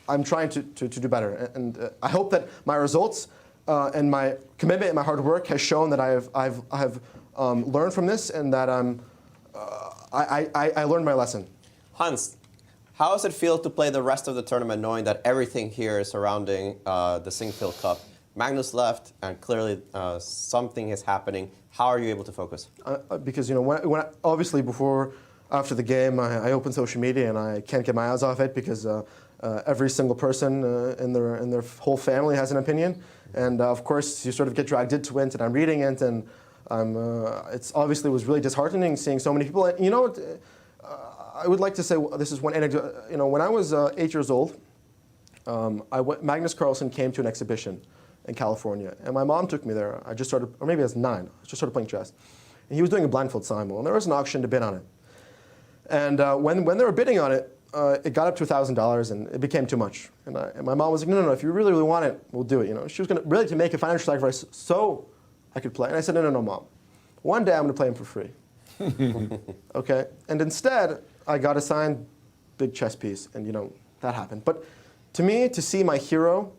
I'm trying to do better. And I hope that my results and my commitment and my hard work has shown that I've learned from this, and that I learned my lesson. Hans, how does it feel to play the rest of the tournament knowing that everything here is surrounding the Sinquefield Cup? Magnus left, and clearly something is happening. How are you able to focus? Because when obviously after the game, I open social media and I can't get my eyes off it because every single person in their whole family has an opinion, and of course you sort of get dragged into it, and I'm reading it, and it's obviously was really disheartening seeing so many people. And, I would like to say this is one anecdote. When I was 8 years old, Magnus Carlsen came to an exhibition in California, and my mom took me there. I just started, or maybe I was 9. I just started playing chess, and he was doing a blindfold simul, and there was an auction to bid on it. And when they were bidding on it, it got up to $1,000, and it became too much. And my mom was like, no, if you really, really want it, we'll do it. She was going to make a financial sacrifice so I could play. And I said, no, Mom. One day I'm going to play him for free. Okay? And instead, I got assigned big chess piece, and that happened. But to me, to see my hero,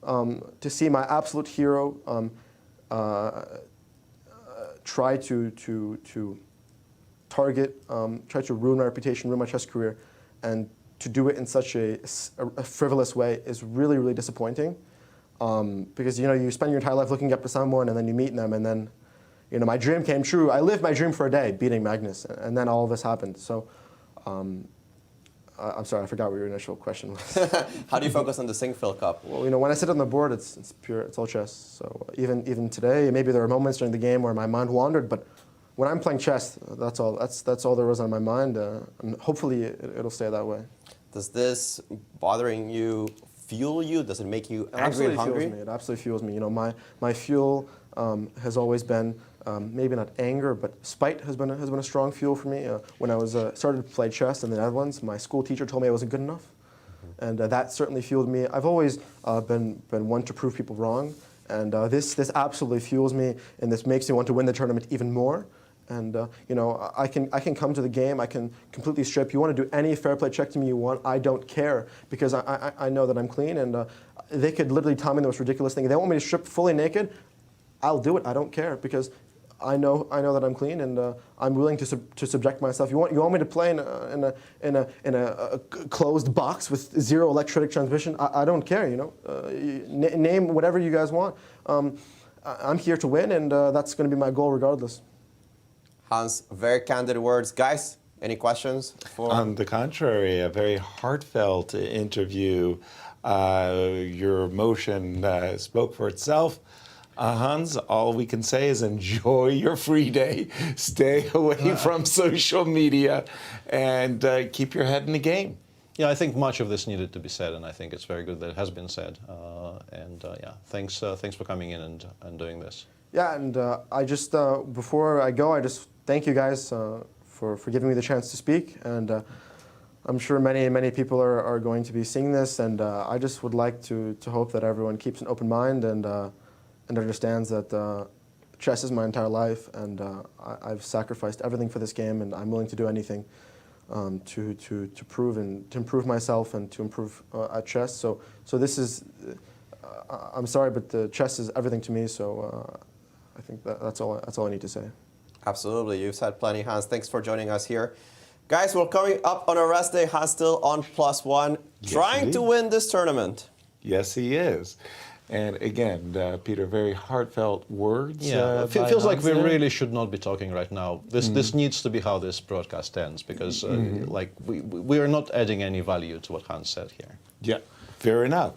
to see my absolute hero try to target, try to ruin my reputation, ruin my chess career, and to do it in such a frivolous way is really, really disappointing. Because you spend your entire life looking up to someone, and then you meet them, and then my dream came true. I lived my dream for a day, beating Magnus, and then all of this happened. So I'm sorry, I forgot what your initial question was. How do you focus on the Sinquefield Cup? Well, when I sit on the board, it's pure, it's all chess. So even today, maybe there are moments during the game where my mind wandered, but when I'm playing chess, that's all there was on my mind, and hopefully it'll stay that way. Does this bothering you fuel you? Does it make you angry and hungry? It absolutely fuels me. My fuel has always been maybe not anger, but spite has been a strong fuel for me. When I was started to play chess in the Netherlands, my school teacher told me I wasn't good enough, and that certainly fueled me. I've always been one to prove people wrong, and this absolutely fuels me, and this makes me want to win the tournament even more. And I can come to the game, I can completely strip. You want to do any fair play check to me you want, I don't care, because I know that I'm clean, and they could literally tell me the most ridiculous thing. If they want me to strip fully naked, I'll do it. I don't care, because I know that I'm clean, and I'm willing to subject myself. You want me to play in a closed box with zero electric transmission? I don't care. Name whatever you guys want. I'm here to win, and that's going to be my goal regardless. Hans, very candid words. Guys, any questions? On the contrary, a very heartfelt interview. Your emotion spoke for itself. Hans, all we can say is enjoy your free day, stay away from social media, and keep your head in the game. Yeah, I think much of this needed to be said, and I think it's very good that it has been said. Yeah, thanks for coming in and doing this. Yeah, and I just, before I go, I just thank you guys for giving me the chance to speak, and I'm sure many people are going to be seeing this, and I just would like to hope that everyone keeps an open mind and understands that chess is my entire life, and I've sacrificed everything for this game, and I'm willing to do anything to improve myself and to improve at chess. So this is, I'm sorry, but the chess is everything to me. So I think that's all I need to say. Absolutely, you've said plenty, Hans. Thanks for joining us here. Guys, we're coming up on our rest day. Hans still on +1, trying to win this tournament. Yes, he is. And again, Peter, very heartfelt words. Yeah, it feels like we really should not be talking right now. This needs to be how this broadcast ends, because like we are not adding any value to what Hans said here. Yeah. Fair enough.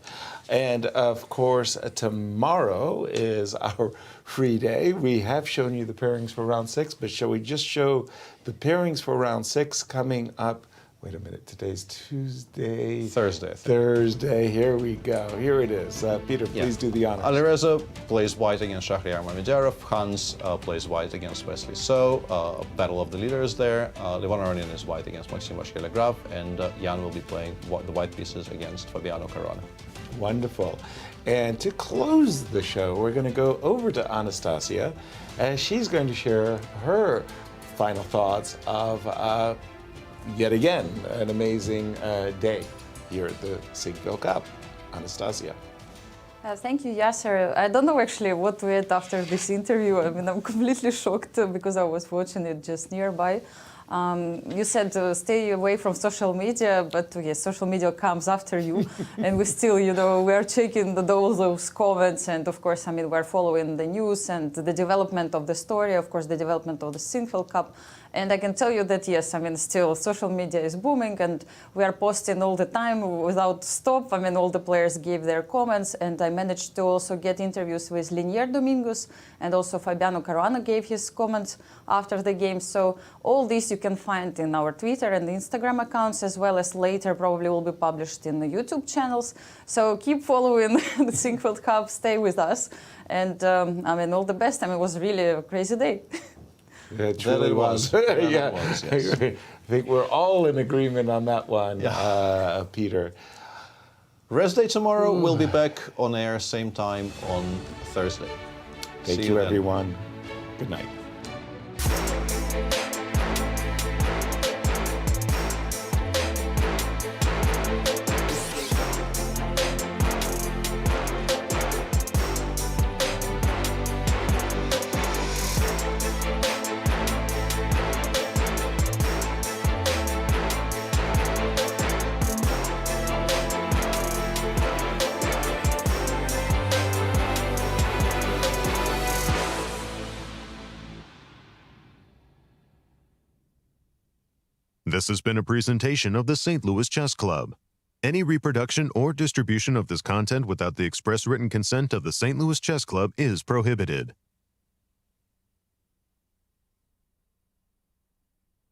And of course, tomorrow is our free day. We have shown you the pairings for round 6, but shall we just show the pairings for round 6 coming up? Wait a minute, today's Tuesday. Thursday, here we go. Here it is. Peter, please do the honors. Alireza plays white against Shakhriyar Mamedyarov. Hans plays white against Wesley So. Battle of the leaders there. Aronian is white against Maxime Vachier-Lagrave. And Jan will be playing the white pieces against Fabiano Caruana. Wonderful. And to close the show, we're going to go over to Anastasiya, as she's going to share her final thoughts of yet again, an amazing day here at the Sinquefield Cup. Anastasiya. Thank you, Yasser. I don't know actually what to add after this interview. I mean, I'm completely shocked because I was watching it just nearby. You said stay away from social media, but yes, social media comes after you. And we still, we're checking all those comments. And of course, I mean, we're following the news and the development of the story, of course, the development of the Sinquefield Cup. And I can tell you that, yes, I mean, still social media is booming and we are posting all the time without stop. I mean, all the players gave their comments and I managed to also get interviews with Linier Dominguez and also Fabiano Caruana gave his comments after the game. So all this you can find in our Twitter and Instagram accounts, as well as later probably will be published in the YouTube channels. So keep following the Sinquefield Cup, stay with us. And I mean, all the best. I mean, it was really a crazy day. It truly was. Yeah, yes. I think we're all in agreement on that one, Peter. Rest day tomorrow. We'll be back on air same time on Thursday. Thank See you, then. everyone. Good night. This has been a presentation of the St. Louis Chess Club. Any reproduction or distribution of this content without the express written consent of the St. Louis Chess Club is prohibited.